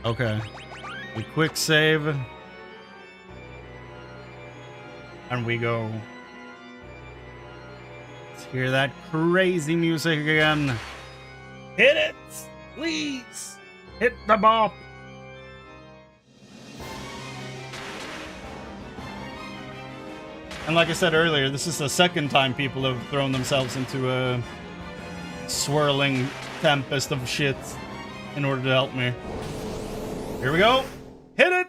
Okay. We quick save. And we go. Let's hear that crazy music again. Hit it! Please! Hit the bop! And like I said earlier, this is the second time people have thrown themselves into a swirling tempest of shit in order to help me. Here we go. Hit it!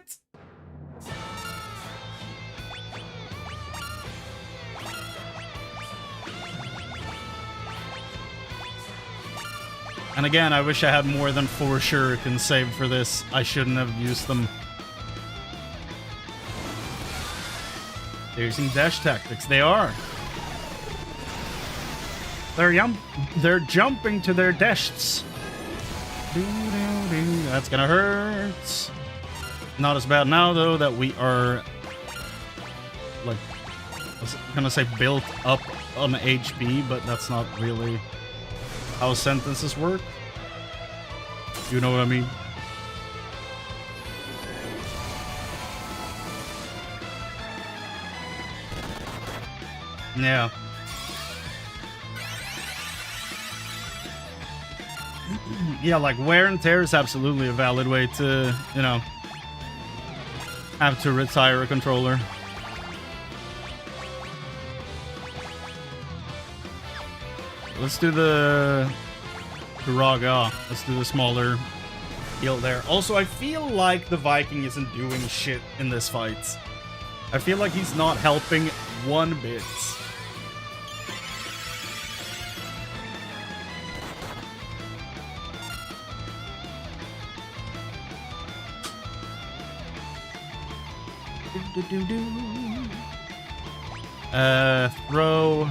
And again, I wish I had more than 4 shurikens saved for this. I shouldn't have used them. They're using dash tactics. They are. They're jumping to their dashes. That's gonna hurt. Not as bad now though that we are like I was gonna say built up on HP, but that's not really how sentences work. You know what I mean? Yeah. Yeah, like wear and tear is absolutely a valid way to, you know, have to retire a controller. Let's do the Raga. Let's do the smaller heal there. Also, I feel like the Viking isn't doing shit in this fight. I feel like he's not helping one bit. Throw.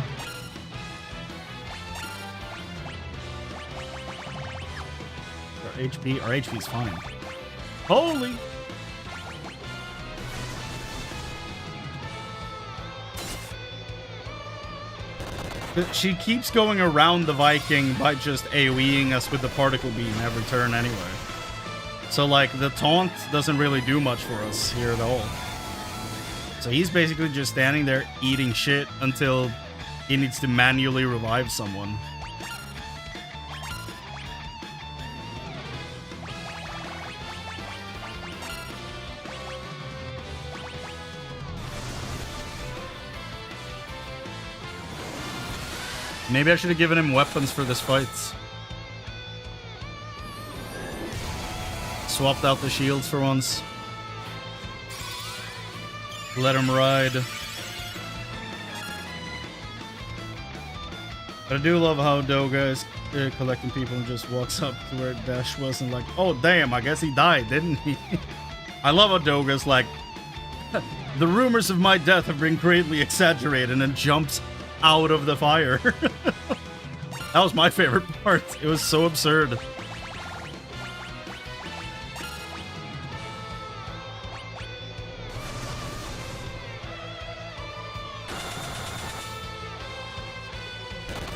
Our HP is fine. Holy! She keeps going around the Viking by just AoEing us with the particle beam every turn anyway. So like the taunt doesn't really do much for us here at all. So he's basically just standing there eating shit until he needs to manually revive someone. Maybe I should have given him weapons for this fight. Swapped out the shields for once. Let him ride. But I do love how Doga is collecting people and just walks up to where Dash was and like, oh damn, I guess he died, didn't he? I love how Doga's like, The rumors of my death have been greatly exaggerated, and jumps out of the fire. That was my favorite part. It was so absurd.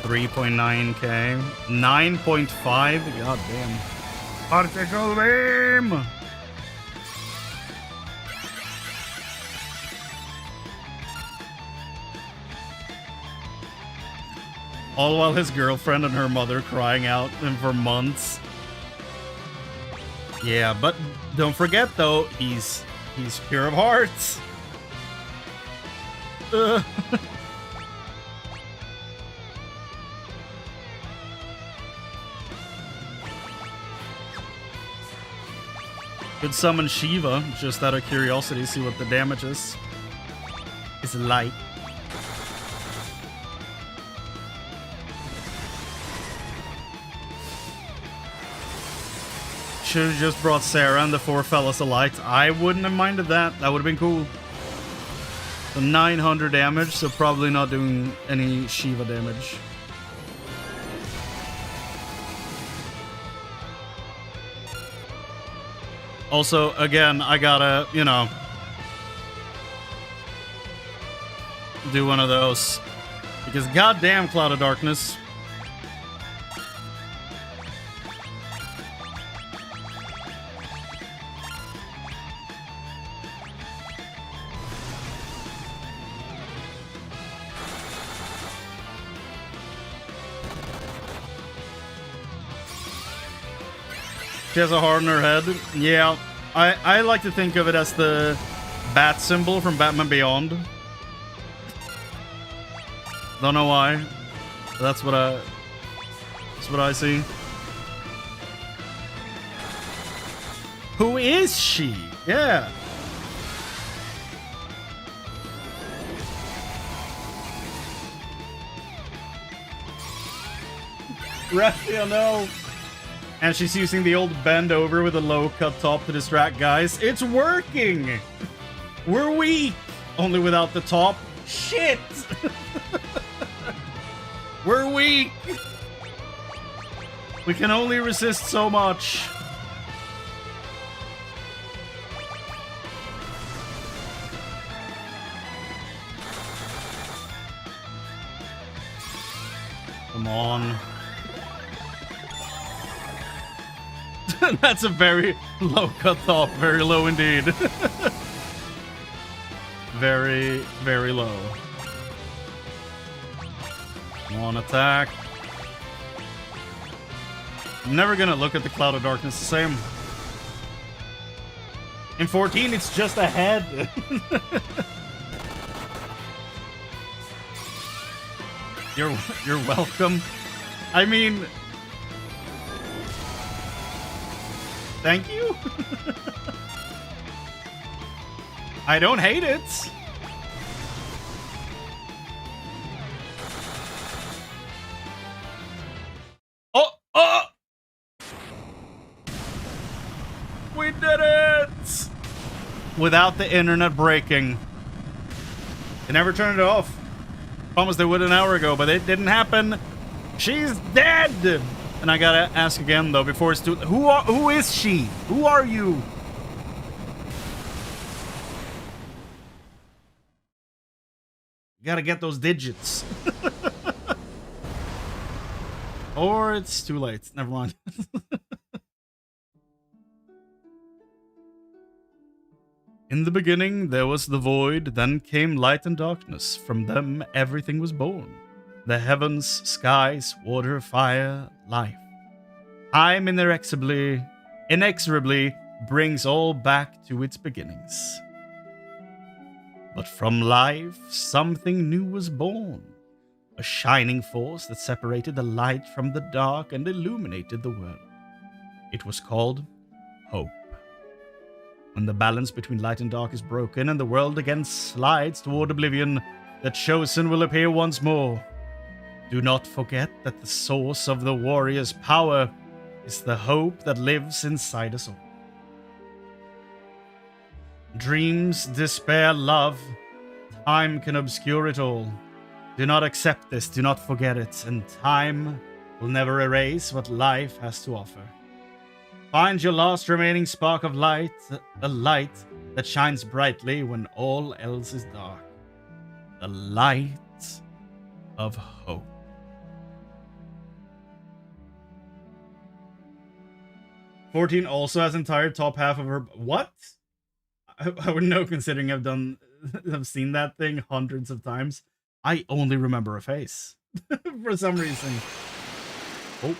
$3.9K. 9.5. God damn. Particle beam. All while his girlfriend and her mother crying out for months. Yeah, but don't forget though, he's pure of hearts. Could summon Shiva just out of curiosity, see what the damage is. It's light. Should have just brought Sarah and the four fellas of light. I wouldn't have minded that. That would have been cool. So 900 damage, so probably not doing any Shiva damage. Also, again, I gotta, you know, do one of those. Because goddamn Cloud of Darkness. She has a heart in her head. Yeah, I like to think of it as the bat symbol from Batman Beyond. Don't know why. That's what I see. Who is she? Yeah. Raphael, no. And she's using the old bend over with a low cut top to distract guys. It's working! We're weak! Only without the top. Shit! We're weak! We can only resist so much. Come on. That's a very low cut top. Very low indeed. Very, very low. One attack. I'm never gonna look at the Cloud of Darkness the same. In 14, it's just a head. You're welcome. I mean, thank you. I don't hate it. Oh! We did it! Without the internet breaking. They never turned it off. Promised they would an hour ago, but it didn't happen. She's dead! And I gotta ask again, though, before it's too... Who is she? Who are you? Gotta get those digits. Or it's too late. Never mind. In the beginning, there was the void, then came light and darkness. From them, everything was born. The heavens, skies, water, fire, life. Time inexorably brings all back to its beginnings. But from life, something new was born. A shining force that separated the light from the dark and illuminated the world. It was called hope. When the balance between light and dark is broken and the world again slides toward oblivion, the chosen will appear once more. Do not forget that the source of the warrior's power is the hope that lives inside us all. Dreams, despair, love. Time can obscure it all. Do not accept this, do not forget it, and time will never erase what life has to offer. Find your last remaining spark of light, the light that shines brightly when all else is dark. The light of hope. "14 also has entire top half of her... What? I would know, considering I've seen that thing hundreds of times. I only remember a face. For some reason. Oh.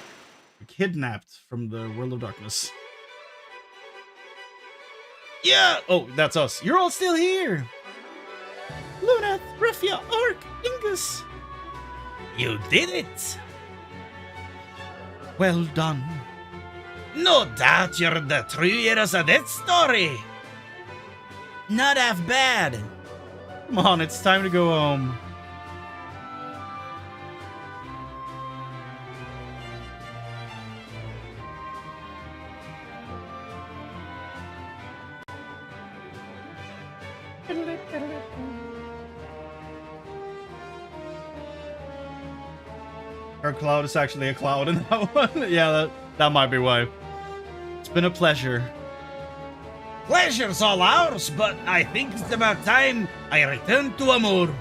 Kidnapped from the world of darkness. Yeah! Oh, that's us. You're all still here! Lunath, Ruffia, Ark, Ingus. You did it! Well done. No doubt you're the true heroes of that story. Not half bad. Come on, it's time to go home. Her cloud is actually a cloud in that one. Yeah, that might be why. It's been a pleasure. Pleasure's all ours, but I think it's about time I return to Amur.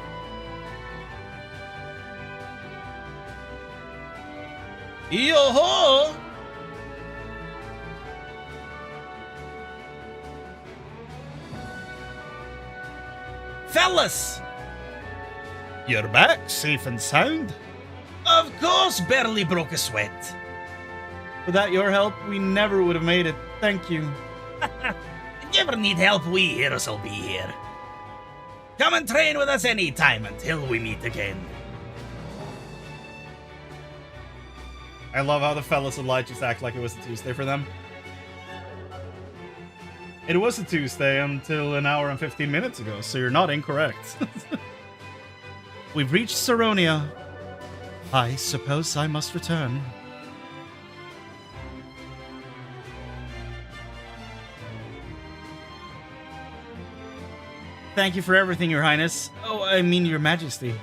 Yo-ho! Fellas! You're back, safe and sound. Of course, barely broke a sweat. Without your help, we never would have made it. Thank you. If you ever need help, we heroes will be here. Come and train with us anytime until we meet again. I love how the fellas of light just act like it was a Tuesday for them. It was a Tuesday until an hour and 15 minutes ago, so you're not incorrect. We've reached Saronia. I suppose I must return. Thank you for everything, Your Highness. Oh, I mean, Your Majesty.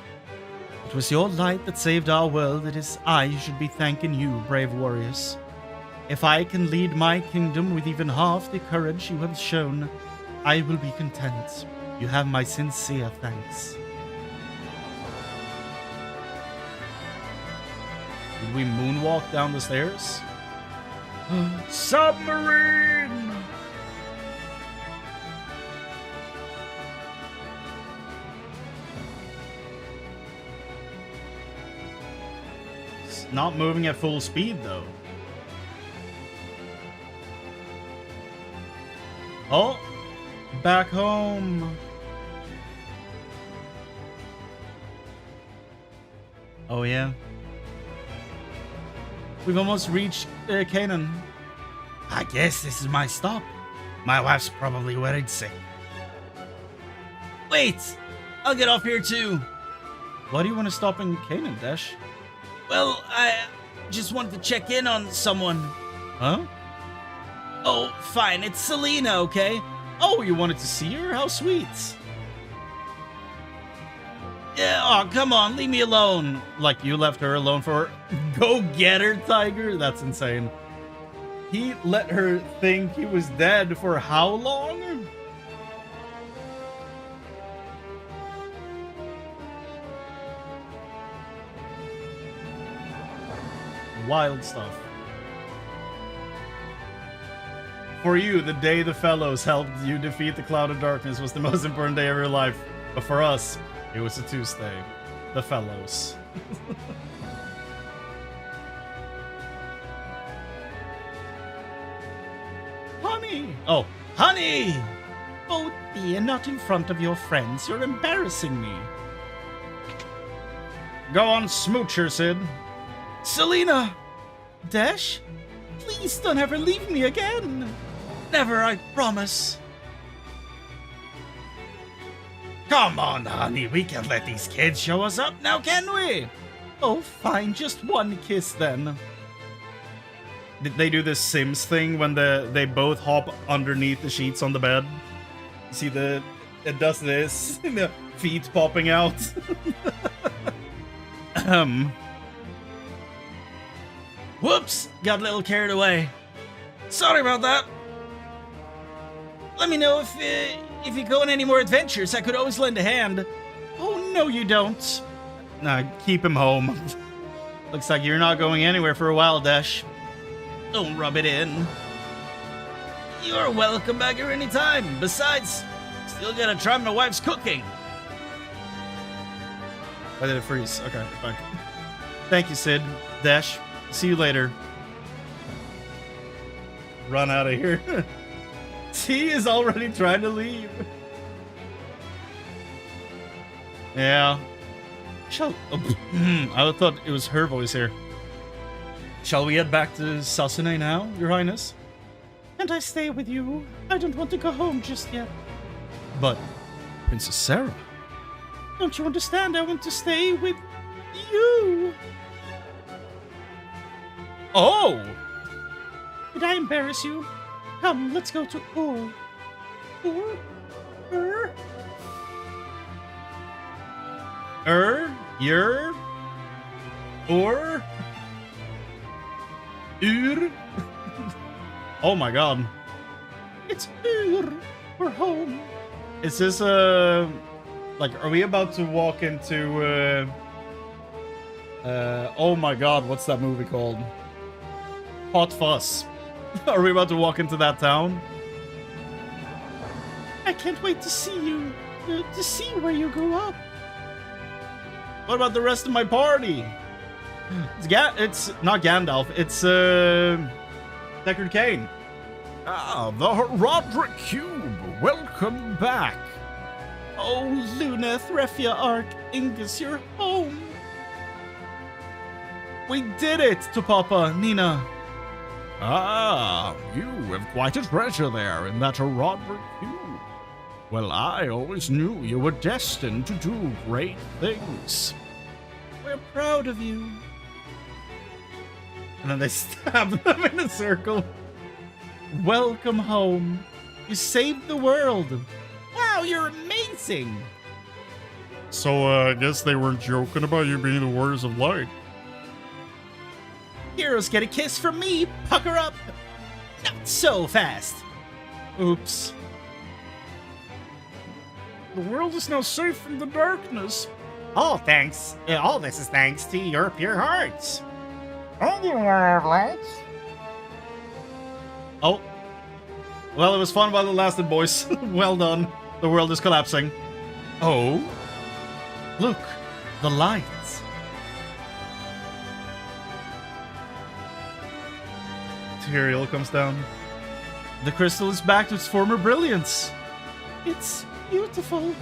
It was your light that saved our world. It is I who should be thanking you, brave warriors. If I can lead my kingdom with even half the courage you have shown, I will be content. You have my sincere thanks. Did we moonwalk down the stairs? Submarine! It's not moving at full speed, though. Oh, back home. Oh, yeah. We've almost reached Canaan. I guess this is my stop. My wife's probably worried sick. Wait! I'll get off here too. Why do you want to stop in Canaan, Dash? Well, I just wanted to check in on someone. Huh? Oh, fine. It's Selena, okay? Oh, you wanted to see her? How sweet. Yeah, oh, come on. Leave me alone. Like you left her alone for her? Go get her, Tiger. That's insane. He let her think he was dead for how long? Wild stuff. For you, the day the fellows helped you defeat the Cloud of Darkness was the most important day of your life. But for us, it was a Tuesday. The fellows. Honey! Oh, honey! Oh dear, not in front of your friends. You're embarrassing me. Go on, smooch her, Sid. Selena! Dash? Please don't ever leave me again. Never, I promise. Come on, honey. We can't let these kids show us up now, can we? Oh, fine. Just one kiss, then. Did they do this Sims thing when they both hop underneath the sheets on the bed? See it does this, and the feet popping out. Whoops! Got a little carried away. Sorry about that. Let me know if you go on any more adventures. I could always lend a hand. Oh, no you don't. Nah, keep him home. Looks like you're not going anywhere for a while, Dash. Don't rub it in. You're welcome back here anytime. Besides, still gotta try my wife's cooking. Why did it freeze? Okay, fine. Thank you, Sid. Dash, see you later. Run out of here. T is already trying to leave. Yeah. I thought it was her voice here. Shall we head back to Sasune now, Your Highness? And I stay with you. I don't want to go home just yet. But, Princess Sarah. Don't you understand? I want to stay with you. Oh! Did I embarrass you? Come, let's go to Ur. Ur? Oh my god. It's Ur. We're home. Is this, like, are we about to walk into, oh my god, what's that movie called? Hot Fuss. Are we about to walk into that town? I can't wait to see you, to see where you grew up. What about the rest of my party? It's not Gandalf, it's, Deckard Cain. Ah, the Roderick Cube. Welcome back. Oh, Luna, Threfia, Ark, Ingus, you're home. We did it to Papa, Nina. Ah, you have quite a treasure there in that Roderick Cube. Well, I always knew you were destined to do great things. We're proud of you. And then they stab them in a circle. Welcome home. You saved the world. Wow, you're amazing. So, I guess they weren't joking about you being the Warriors of Light. Heroes get a kiss from me. Pucker up. Not so fast. Oops. The world is now safe from the darkness. All thanks. All this is thanks to your pure hearts. And you are lights. Oh. Well, it was fun while it lasted, boys. Well done. The world is collapsing. Oh. Look. The lights. Material comes down. The crystal is back to its former brilliance. It's beautiful.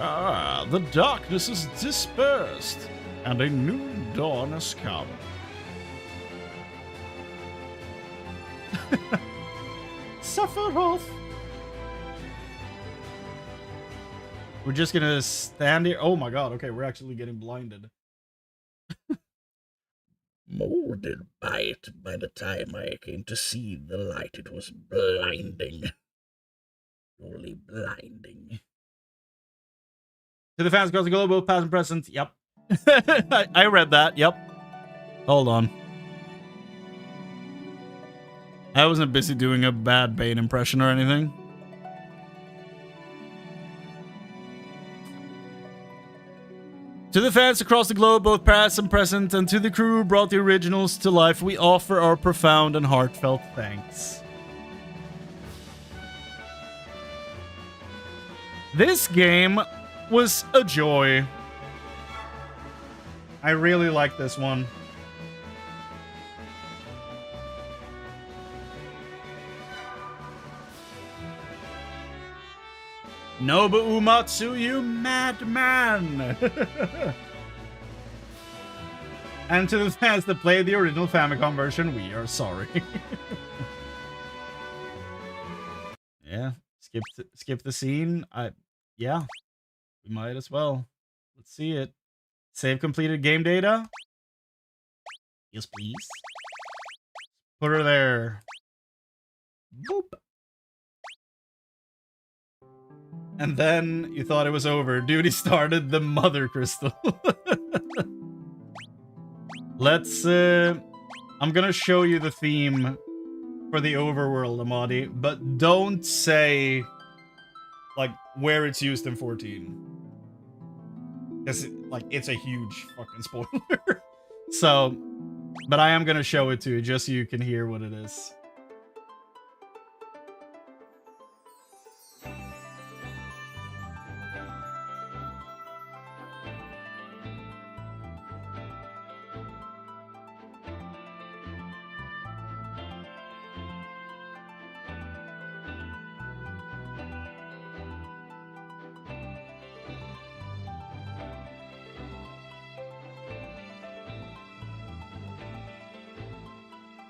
Ah, the darkness is dispersed, and a new dawn has come. Sephiroth. We're just gonna stand here. Oh my god, okay, we're actually getting blinded. Molded by it. By the time I came to see the light, it was blinding. Truly blinding. To the fans across the globe, both past and present. Yep. I read that. Yep. Hold on. I wasn't busy doing a bad Bane impression or anything. To the fans across the globe, both past and present, and to the crew who brought the originals to life, we offer our profound and heartfelt thanks. This game was a joy. I really like this one. Nobu Umatsu, you madman! And to the fans that played the original Famicom version, we are sorry. Yeah, skip the scene. Yeah, we might as well. Let's see it. Save completed game data. Yes, please. Put her there. Boop. And then you thought it was over. Duty started the mother crystal. Let's, I'm gonna show you the theme for the overworld, Amadi, but don't say, like, where it's used in 14. Because, like, it's a huge fucking spoiler. So, but I am gonna show it to you, just so you can hear what it is.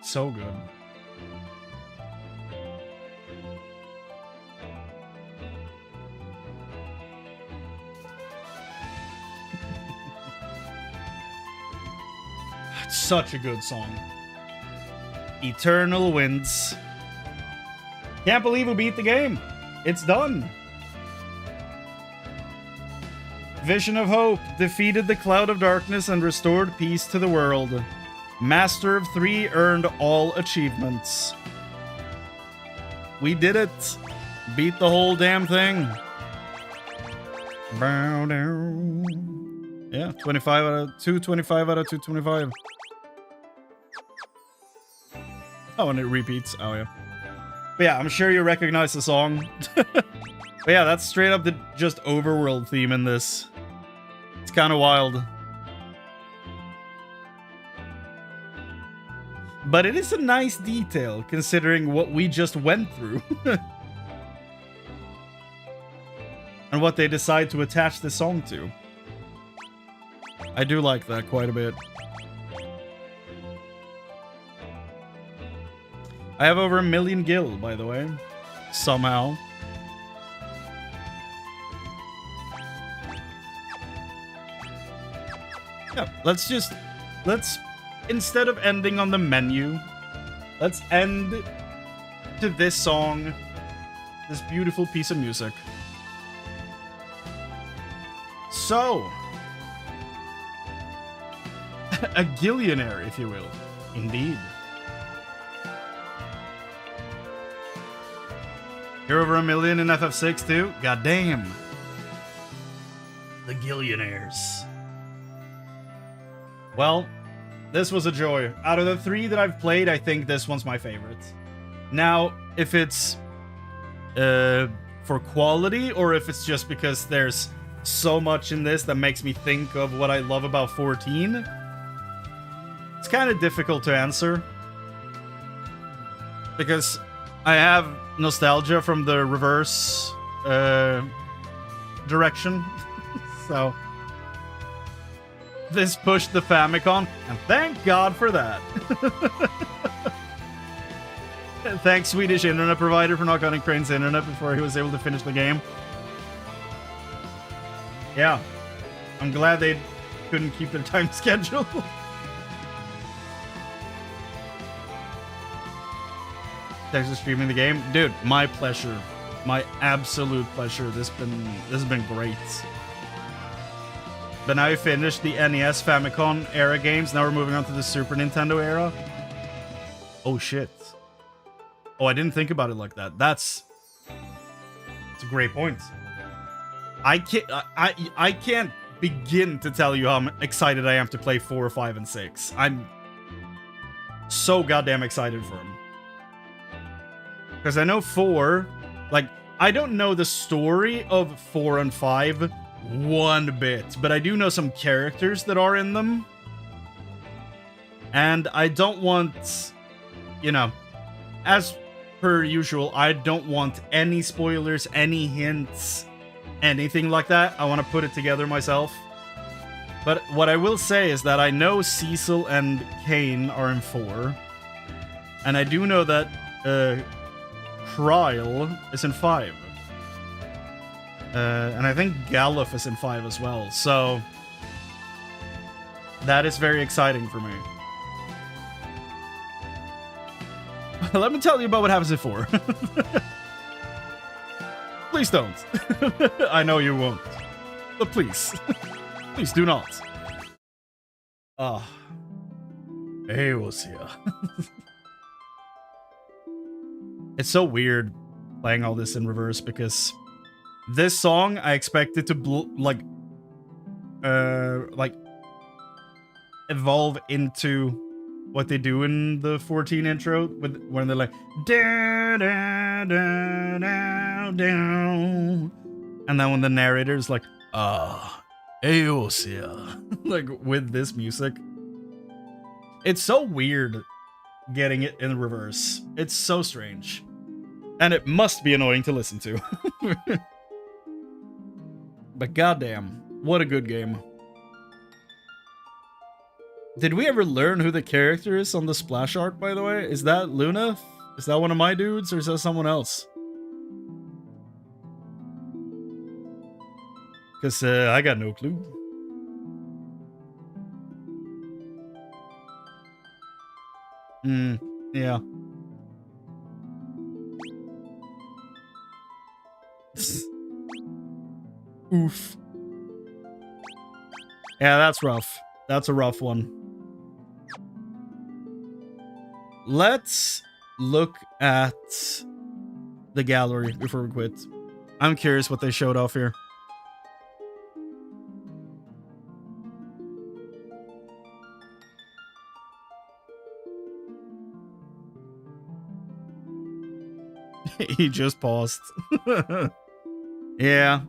So good. It's such a good song. Eternal Winds. Can't believe we beat the game. It's done. Vision of Hope defeated the Cloud of Darkness and restored peace to the world. Master of 3 earned all achievements. We did it. Beat the whole damn thing. Bow down. Yeah, 25 out of 225 out of 225. Oh, and it repeats. Oh, yeah. But yeah, I'm sure you recognize the song. But yeah, that's straight up the just overworld theme in this. It's kind of wild. But it is a nice detail, considering what we just went through. And what they decide to attach this song to. I do like that quite a bit. I have over 1 million gil, by the way. Somehow. Yeah, let's instead of ending on the menu, let's end to this song, this beautiful piece of music. So, a gillionaire, if you will. Indeed. You're over 1 million in FF6 too? God damn. The gillionaires. Well, this was a joy. Out of the 3 that I've played, I think this one's my favorite. Now, if it's for quality, or if it's just because there's so much in this that makes me think of what I love about 14, it's kind of difficult to answer. Because I have nostalgia from the reverse direction. So this pushed the Famicom, and thank God for that. Thanks, Swedish internet provider, for not cutting Crane's internet before he was able to finish the game. Yeah, I'm glad they couldn't keep their time schedule. Thanks for streaming the game, dude. My pleasure, my absolute pleasure. This has been great. But now we finished the NES Famicom era games. Now we're moving on to the Super Nintendo era. Oh shit. Oh, I didn't think about it like that. It's a great point. I can't begin to tell you how excited I am to play 4, 5, and 6. I'm so goddamn excited for them. Because I know 4, like, I don't know the story of 4 and 5 one bit, but I do know some characters that are in them. And I don't want, you know, as per usual, I don't want any spoilers, any hints, anything like that. I want to put it together myself. But what I will say is that I know Cecil and Kane are in 4. And I do know that Kryl is in 5. And I think Galuf is in 5 as well. So that is very exciting for me. Let me tell you about what happens in 4. Please don't. I know you won't. But please. Please do not. Ah. Hey, was here. It's so weird playing all this in reverse because this song I expected to evolve into what they do in the 14 intro with when they're like da, da, da, da, da. And then when the narrator's like Eosia like with this music. It's so weird getting it in reverse. It's so strange. And it must be annoying to listen to. But goddamn, what a good game. Did we ever learn who the character is on the splash art, by the way? Is that Luna? Is that one of my dudes, or is that someone else? Because I got no clue. Yeah. Oof. Yeah, that's rough. That's a rough one. Let's look at the gallery before we quit. I'm curious what they showed off here. He just paused. Yeah.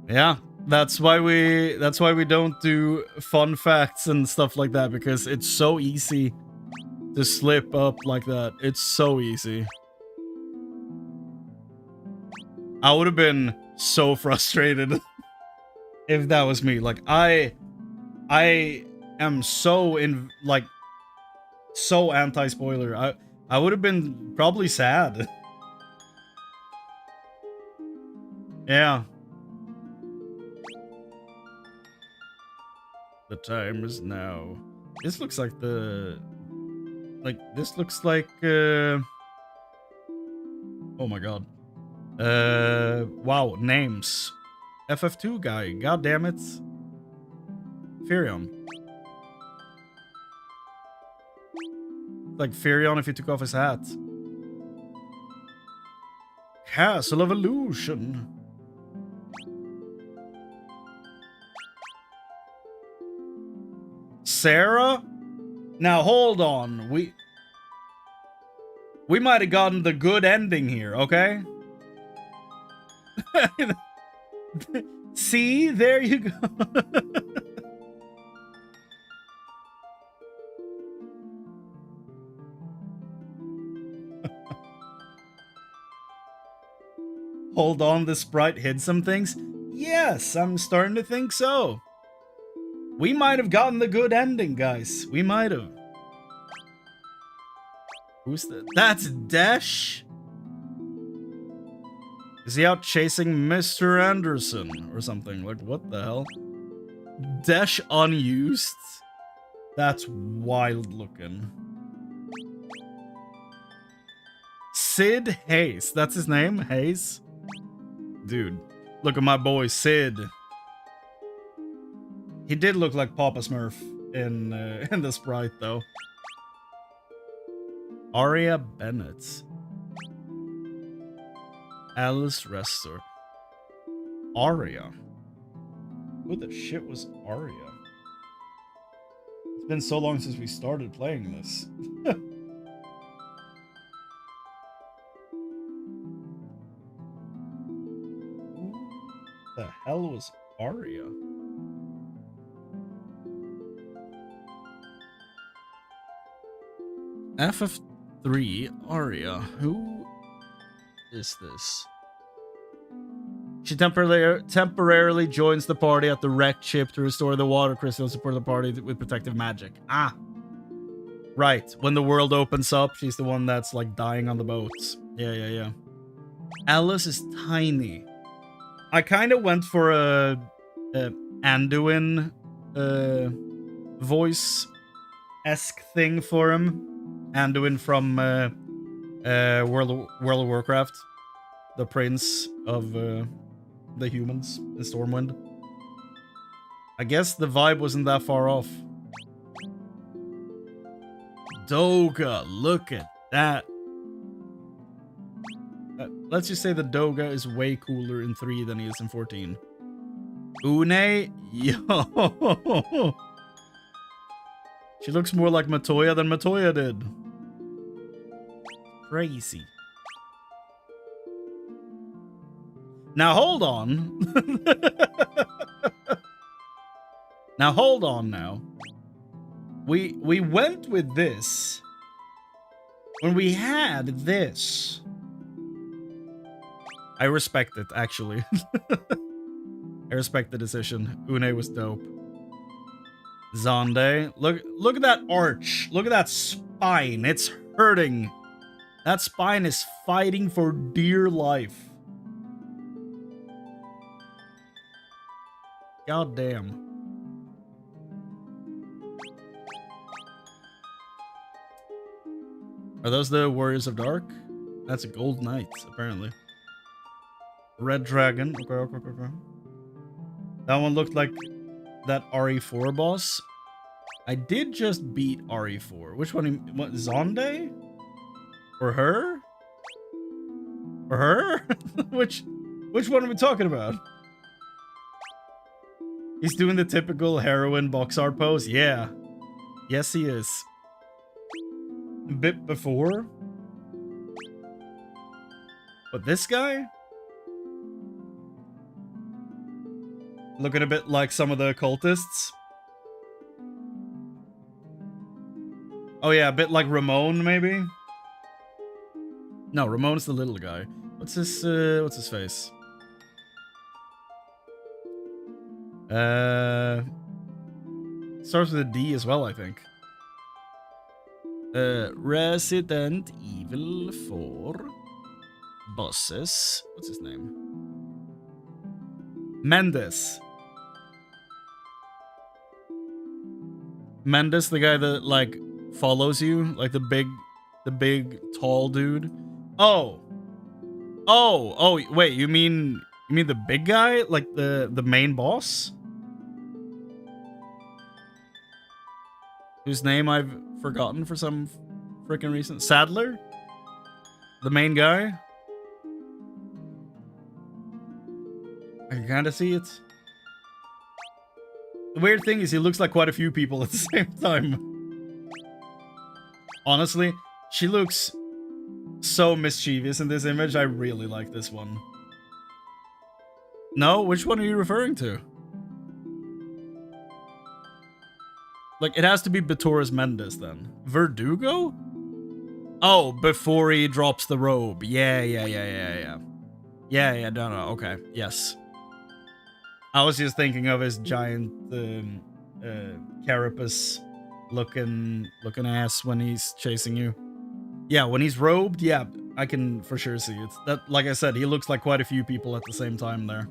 Yeah, that's why we don't do fun facts and stuff like that, because it's so easy to slip up like that. It's so easy. I would have been so frustrated if that was me. Like I am so so anti-spoiler. I would have been probably sad. Yeah. The time is now. This looks like this looks like oh my god. Wow, names. FF2 guy, god damn it. Firion. Like Firion if he took off his hat. Castle of Illusion. Sarah? Now hold on. We might have gotten the good ending here, okay? See? There you go. Hold on, the sprite hid some things? Yes, I'm starting to think so. We might have gotten the good ending, guys. We might have. Who's that? That's Dash? Is he out chasing Mr. Anderson or something? Like, what the hell? Dash unused? That's wild looking. Sid Hayes. That's his name? Hayes? Dude, look at my boy Sid. He did look like Papa Smurf in the sprite, though. Aria Bennett. Alice Restor. Aria. Who the shit was Aria? It's been so long since we started playing this. Who the hell was Aria? FF3 Aria. Who is this? She temporarily joins the party at the wrecked ship to restore the water crystal and support the party with protective magic. Ah. Right. When the world opens up, she's the one that's like dying on the boats. Yeah. Alice is tiny. I kind of went for a Anduin voice-esque thing for him. Anduin from World of Warcraft, the prince of the humans in Stormwind. I guess the vibe wasn't that far off. Doga, look at that. Let's just say the Doga is way cooler in 3 than he is in 14. Une, yo. She looks more like Matoya than Matoya did. Crazy. Now hold on. Now hold on now. We went with this when we had this. I respect it, actually. I respect the decision. Une was dope. Zonde. Look at that arch. Look at that spine. It's hurting. That spine is fighting for dear life. God damn. Are those the Warriors of Dark? That's a Gold Knight, apparently. Red Dragon. Okay. That one looked like that RE4 boss. I did just beat RE4. Which one? What, Zonde? Or her? Or her? Which one are we talking about? He's doing the typical heroine box art pose. Yeah. Yes, he is. A bit before. But this guy? Looking a bit like some of the cultists. Oh yeah, a bit like Ramon, maybe? No, Ramon's the little guy. What's his face? Starts with a D as well, I think. Resident Evil 4 bosses. What's his name? Mendes. Mendes, the guy that like follows you, like the big tall dude. Oh, wait, you mean the big guy, like the main boss, whose name I've forgotten for some freaking reason. Sadler, the main guy. I can kind of see it. The weird thing is he looks like quite a few people at the same time. Honestly, she looks so mischievous in this image. I really like this one. No? Which one are you referring to? Like, it has to be Batoris Mendes then. Verdugo? Oh, before he drops the robe. Yeah, no, okay, yes. I was just thinking of his giant carapace looking ass when he's chasing you. Yeah, when he's robed, yeah, I can for sure see it. That, like I said, he looks like quite a few people at the same time there.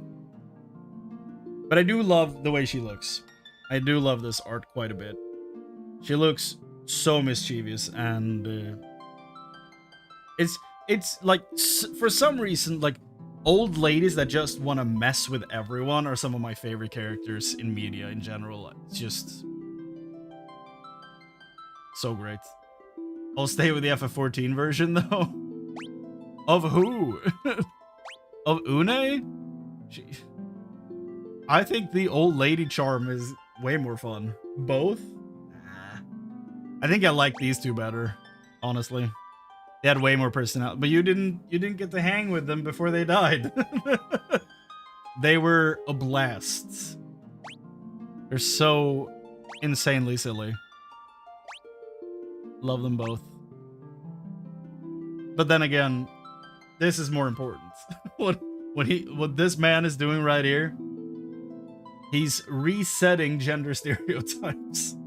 But I do love the way she looks. I do love this art quite a bit. She looks so mischievous, and it's like, for some reason, like, old ladies that just want to mess with everyone are some of my favorite characters in media in general. It's just so great. I'll stay with the FF14 version though. Of who? Of Une? I think the old lady charm is way more fun. Both? Nah. I think I like these two better, honestly. They had way more personality, but you didn't get to hang with them before they died. They were a blast. They're so insanely silly. Love them both. But then again, this is more important. What this man is doing right here, he's resetting gender stereotypes.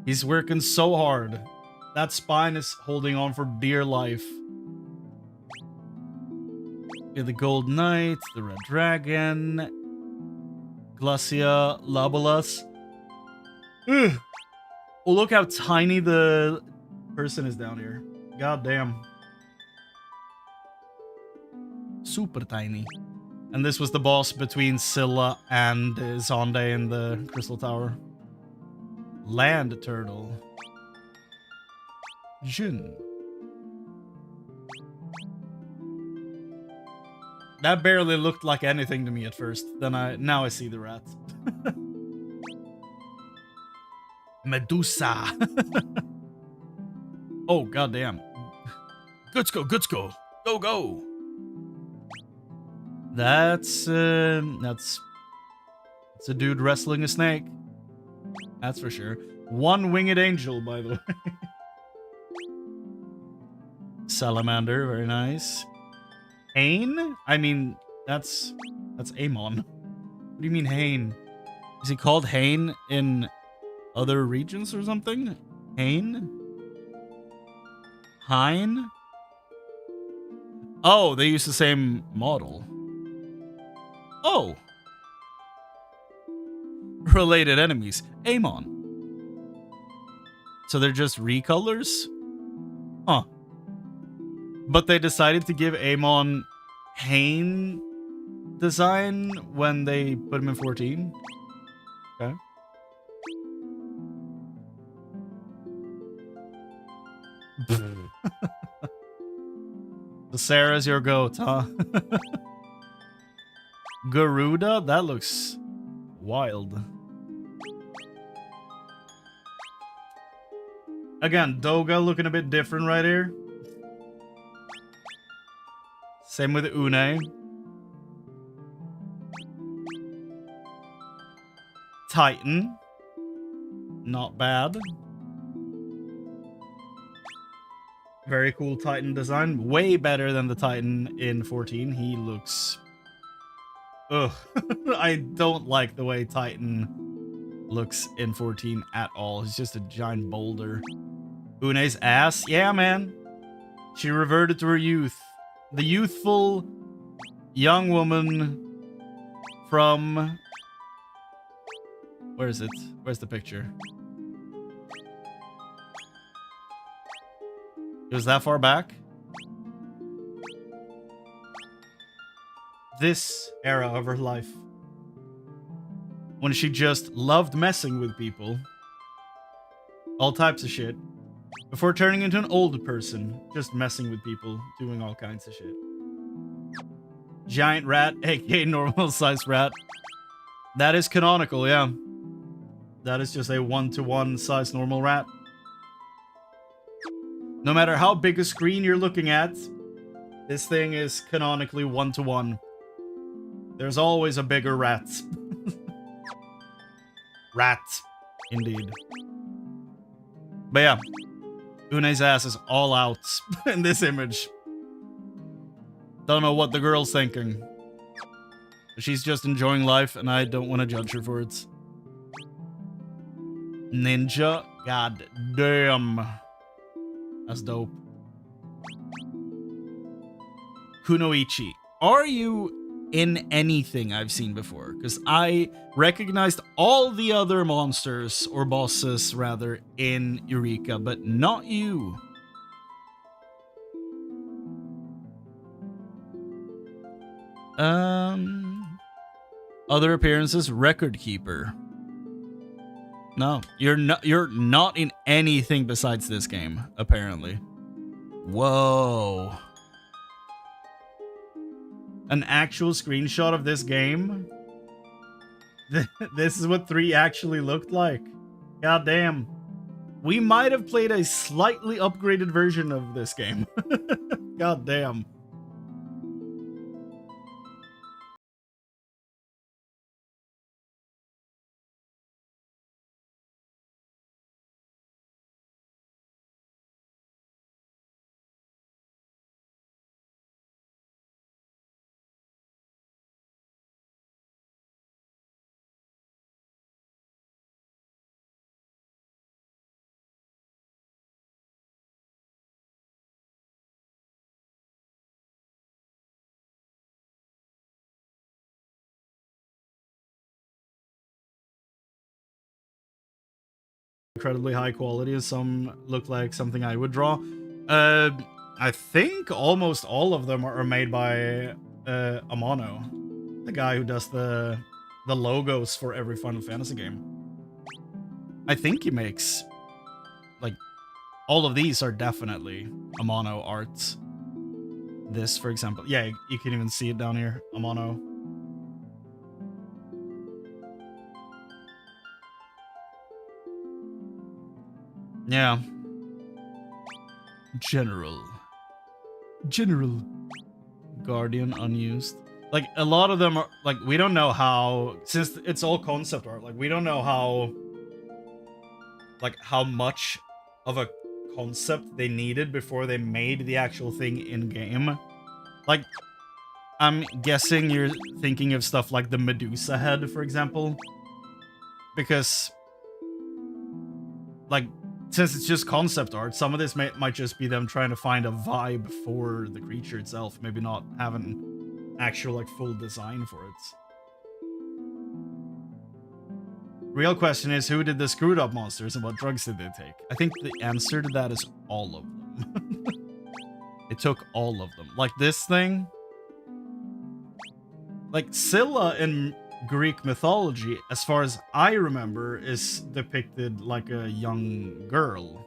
He's working so hard. That spine is holding on for dear life. We have the Gold Knight, the Red Dragon, Glacia Labolas. Ugh. Oh, look how tiny the person is down here. God damn. Super tiny. And this was the boss between Scylla and Zonde in the Crystal Tower. Land turtle. Jin. That barely looked like anything to me at first. Now I see the rat. Medusa. Oh goddamn. Goods go, goods go. Go, go. That's a dude wrestling a snake. That's for sure. One winged angel, by the way. Salamander, very nice. Hane? I mean, that's Amon. What do you mean Hane? Is he called Hane in other regions or something? Hane? Hein? Oh, they use the same model. Oh. Related enemies. Amon. So they're just recolors? Huh. But they decided to give Amon Hane design when they put him in 14? Okay. The Sarah's your goat, huh? Garuda? That looks wild. Again, Doga looking a bit different right here. Same with Une. Titan. Not bad. Very cool Titan design. Way better than the Titan in 14. He looks... Ugh. I don't like the way Titan looks in 14 at all. He's just a giant boulder. Une's ass? Yeah, man. She reverted to her youth. The youthful young woman from... Where is it? Where's the picture? It was that far back? This era of her life. When she just loved messing with people. All types of shit. Before turning into an old person. Just messing with people. Doing all kinds of shit. Giant rat, aka normal sized rat. That is canonical, yeah. That is just a 1-to-1 size normal rat. No matter how big a screen you're looking at, this thing is canonically 1-to-1. There's always a bigger rat. Rat, indeed. But yeah, Une's ass is all out in this image. Don't know what the girl's thinking. She's just enjoying life, and I don't want to judge her for it. Ninja, god damn. That's dope. Kunoichi, are you in anything I've seen before? Because I recognized all the other monsters, or bosses rather, in Eureka, but not you. Other appearances, Record Keeper. No, you're not in anything besides this game, apparently. Whoa. An actual screenshot of this game? This is what 3 actually looked like. God damn. We might have played a slightly upgraded version of this game. God damn. incredibly high quality, and some look like something I would draw. I think almost all of them are made by Amano, the guy who does the logos for every Final Fantasy game. I think he makes, like, all of these are definitely Amano art. This, for example. Yeah, you can even see it down here. Amano. Yeah. General. Guardian unused. Like, a lot of them are, like, we don't know how, since it's all concept art, like, we don't know how, like, how much of a concept they needed before they made the actual thing in-game. Like, I'm guessing you're thinking of stuff like the Medusa head, for example. Because, like, since it's just concept art, some of this might just be them trying to find a vibe for the creature itself. Maybe not have an actual, like, full design for it. Real question is, who did the screwed up monsters and what drugs did they take? I think the answer to that is all of them. They took all of them. Like this thing. Like Scylla in Greek mythology, as far as I remember, is depicted like a young girl.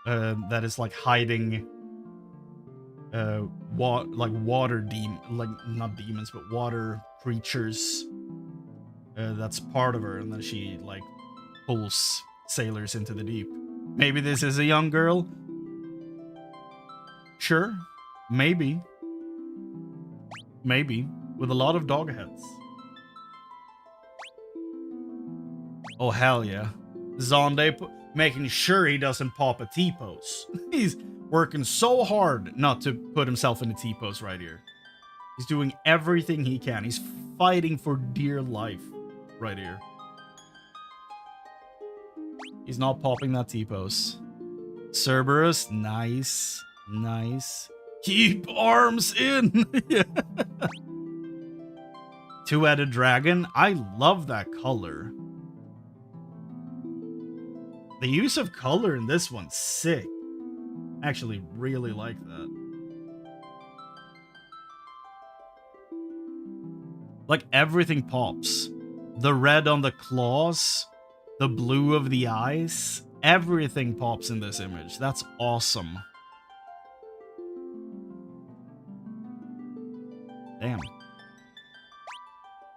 That is like hiding water not demons, but water creatures. That's part of her, and then she like pulls sailors into the deep. Maybe this is a young girl. Sure, maybe, with a lot of dog heads. Oh hell yeah, Zonde making sure he doesn't pop a T-pose. He's working so hard not to put himself in a T-pose right here. He's doing everything he can. He's fighting for dear life. Right here. He's not popping that T-pose. Cerberus, nice. Keep arms in! Yeah. Two-headed dragon, I love that color. The use of color in this one's sick. Actually, really like that. Like, everything pops. The red on the claws, the blue of the eyes, everything pops in this image. That's awesome. Damn.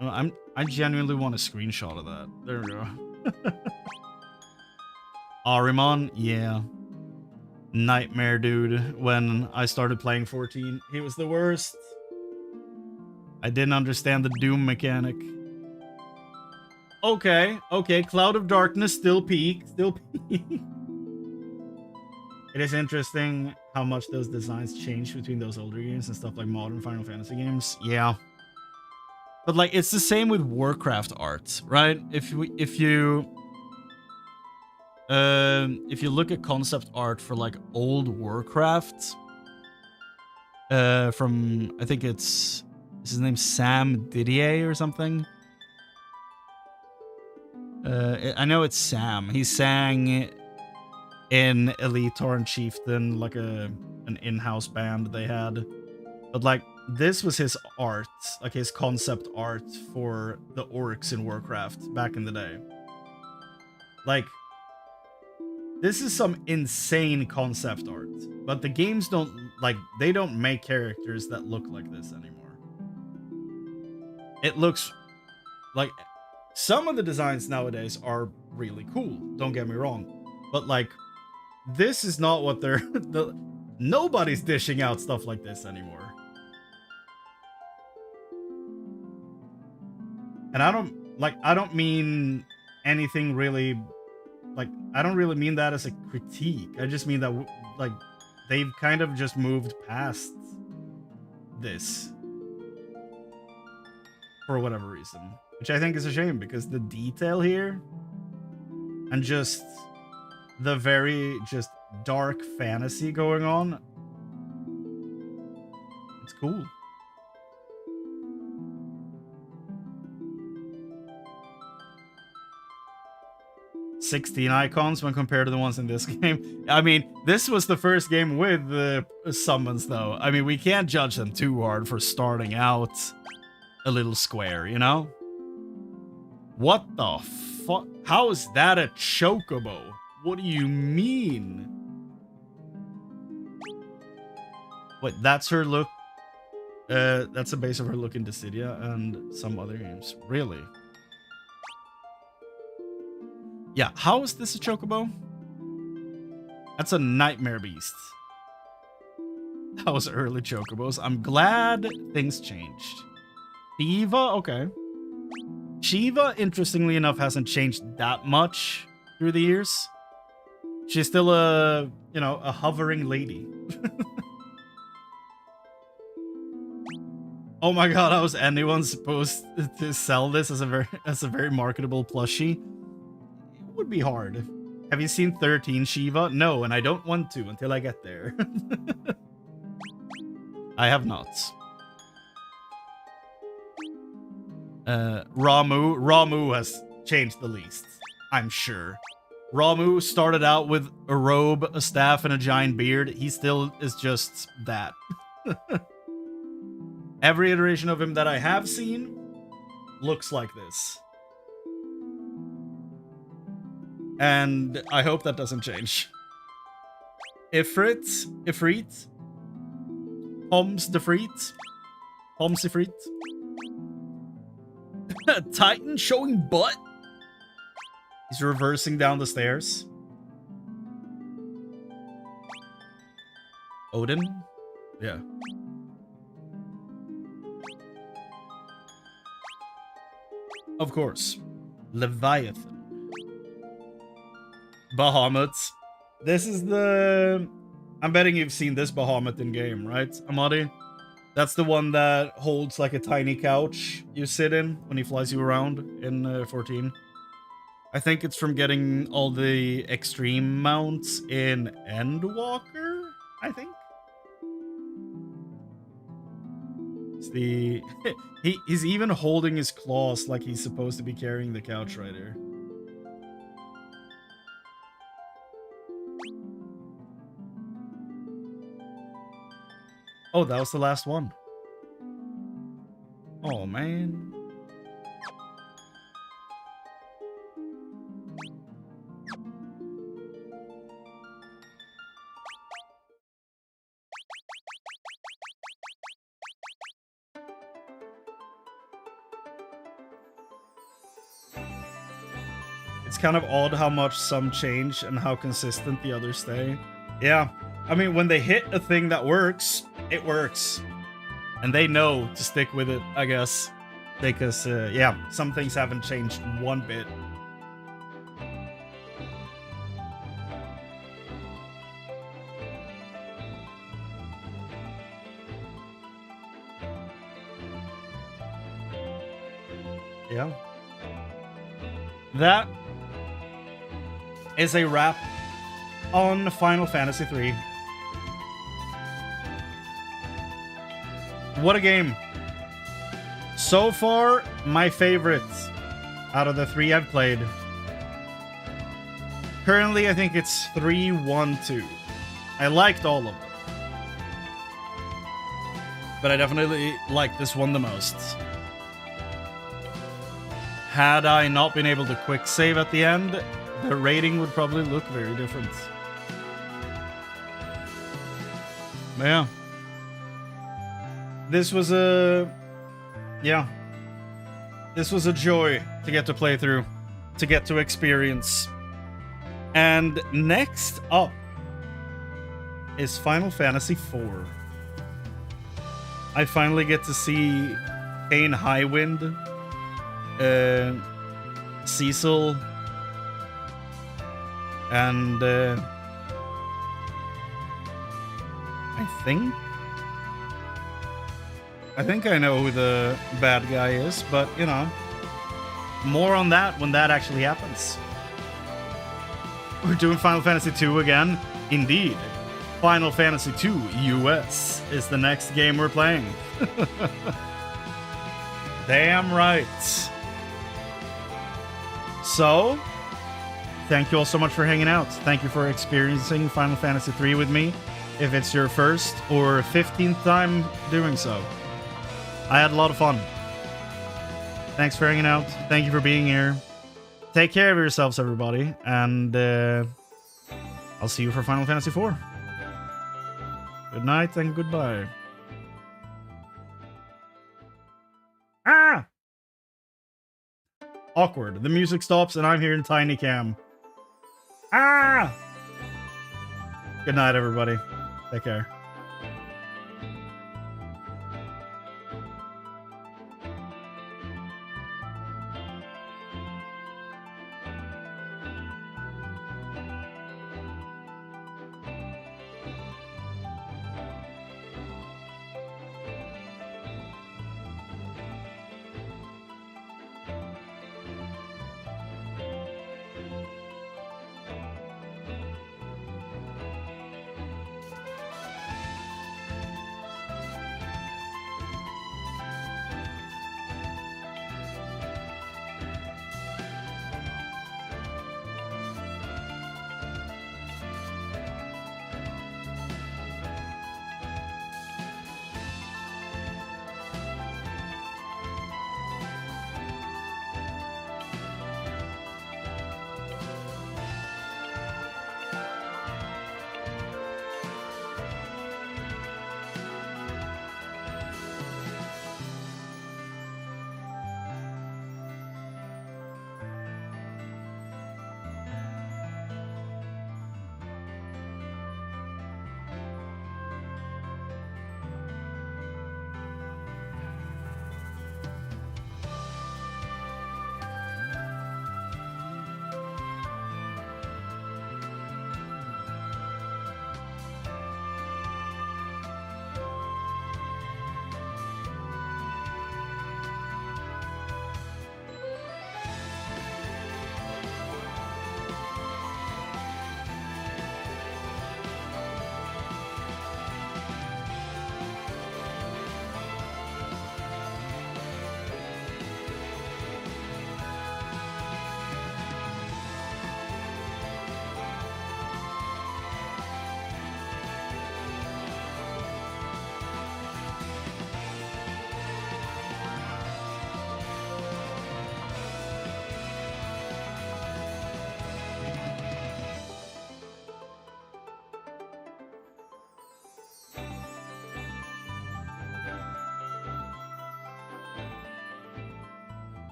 I genuinely want a screenshot of that. There we go. Ahriman, yeah. Nightmare dude. When I started playing 14, he was the worst. I didn't understand the Doom mechanic. Okay, Cloud of Darkness still peak. It is interesting how much those designs change between those older games and stuff like modern Final Fantasy games. Yeah. But like, it's the same with Warcraft art, right? If you look at concept art for like old Warcraft, from, I think is his name Sam Didier or something? I know it's Sam. He sang in Elite Torrent Chieftain, like an in-house band they had. But like, this was his art, like his concept art for the orcs in Warcraft back in the day. Like, this is some insane concept art, but the games don't, like, they don't make characters that look like this anymore. It looks like, some of the designs nowadays are really cool, don't get me wrong, but like, this is not what they're, nobody's dishing out stuff like this anymore. And I don't mean anything really, like, I don't really mean that as a critique. I just mean that, like, they've kind of just moved past this for whatever reason, which I think is a shame, because the detail here and just the very just dark fantasy going on, it's cool. 16 icons when compared to the ones in this game. I mean, this was the first game with the summons, though. I mean, we can't judge them too hard for starting out a little square, you know? What the fuck? How is that a chocobo? What do you mean? Wait, that's her look. That's the base of her look in Dissidia and some other games. Really? Yeah, how is this a chocobo? That's a nightmare beast. That was early chocobos. I'm glad things changed. Shiva, okay. Shiva, interestingly enough, hasn't changed that much through the years. She's still a, you know, a hovering lady. Oh my god, how is anyone supposed to sell this as a very marketable plushie? It would be hard. Have you seen 13 Shiva? No, and I don't want to until I get there. I have not. Ramu has changed the least, I'm sure. Ramu started out with a robe, a staff, and a giant beard. He still is just that. Every iteration of him that I have seen looks like this. And I hope that doesn't change. Ifrit. Homs Defreet. Homs Ifrit. Titan showing butt? He's reversing down the stairs. Odin? Yeah. Of course. Leviathan. Bahamut. This is the... I'm betting you've seen this Bahamut in game, right, Amadi? That's the one that holds like a tiny couch you sit in when he flies you around in 14. I think it's from getting all the extreme mounts in Endwalker, I think. It's the... he's even holding his claws like he's supposed to be carrying the couch right here. Oh, that was the last one. Oh, man. It's kind of odd how much some change and how consistent the others stay. Yeah, I mean, when they hit a thing that works, it works. And they know to stick with it, I guess. Because, yeah, some things haven't changed one bit. Yeah. That is a wrap on Final Fantasy III. What a game. So far, my favorite out of the 3 I've played. Currently, I think it's 3, 1, 2. I liked all of them. But I definitely like this one the most. Had I not been able to quick save at the end, the rating would probably look very different. But yeah. This was a... Yeah. This was a joy to get to play through. To get to experience. And next up is Final Fantasy IV. I finally get to see Kane Highwind, Cecil, and I think I know who the bad guy is, but you know, more on that when that actually happens. We're doing Final Fantasy II again. Indeed. Final Fantasy II US is the next game we're playing. Damn right. So, thank you all so much for hanging out. Thank you for experiencing Final Fantasy III with me, if it's your first or 15th time doing so. I had a lot of fun. Thanks for hanging out. Thank you for being here. Take care of yourselves, everybody, and I'll see you for Final Fantasy IV. Good night and goodbye. Ah! Awkward. The music stops and I'm here in Tiny Cam. Ah! Good night, everybody. Take care.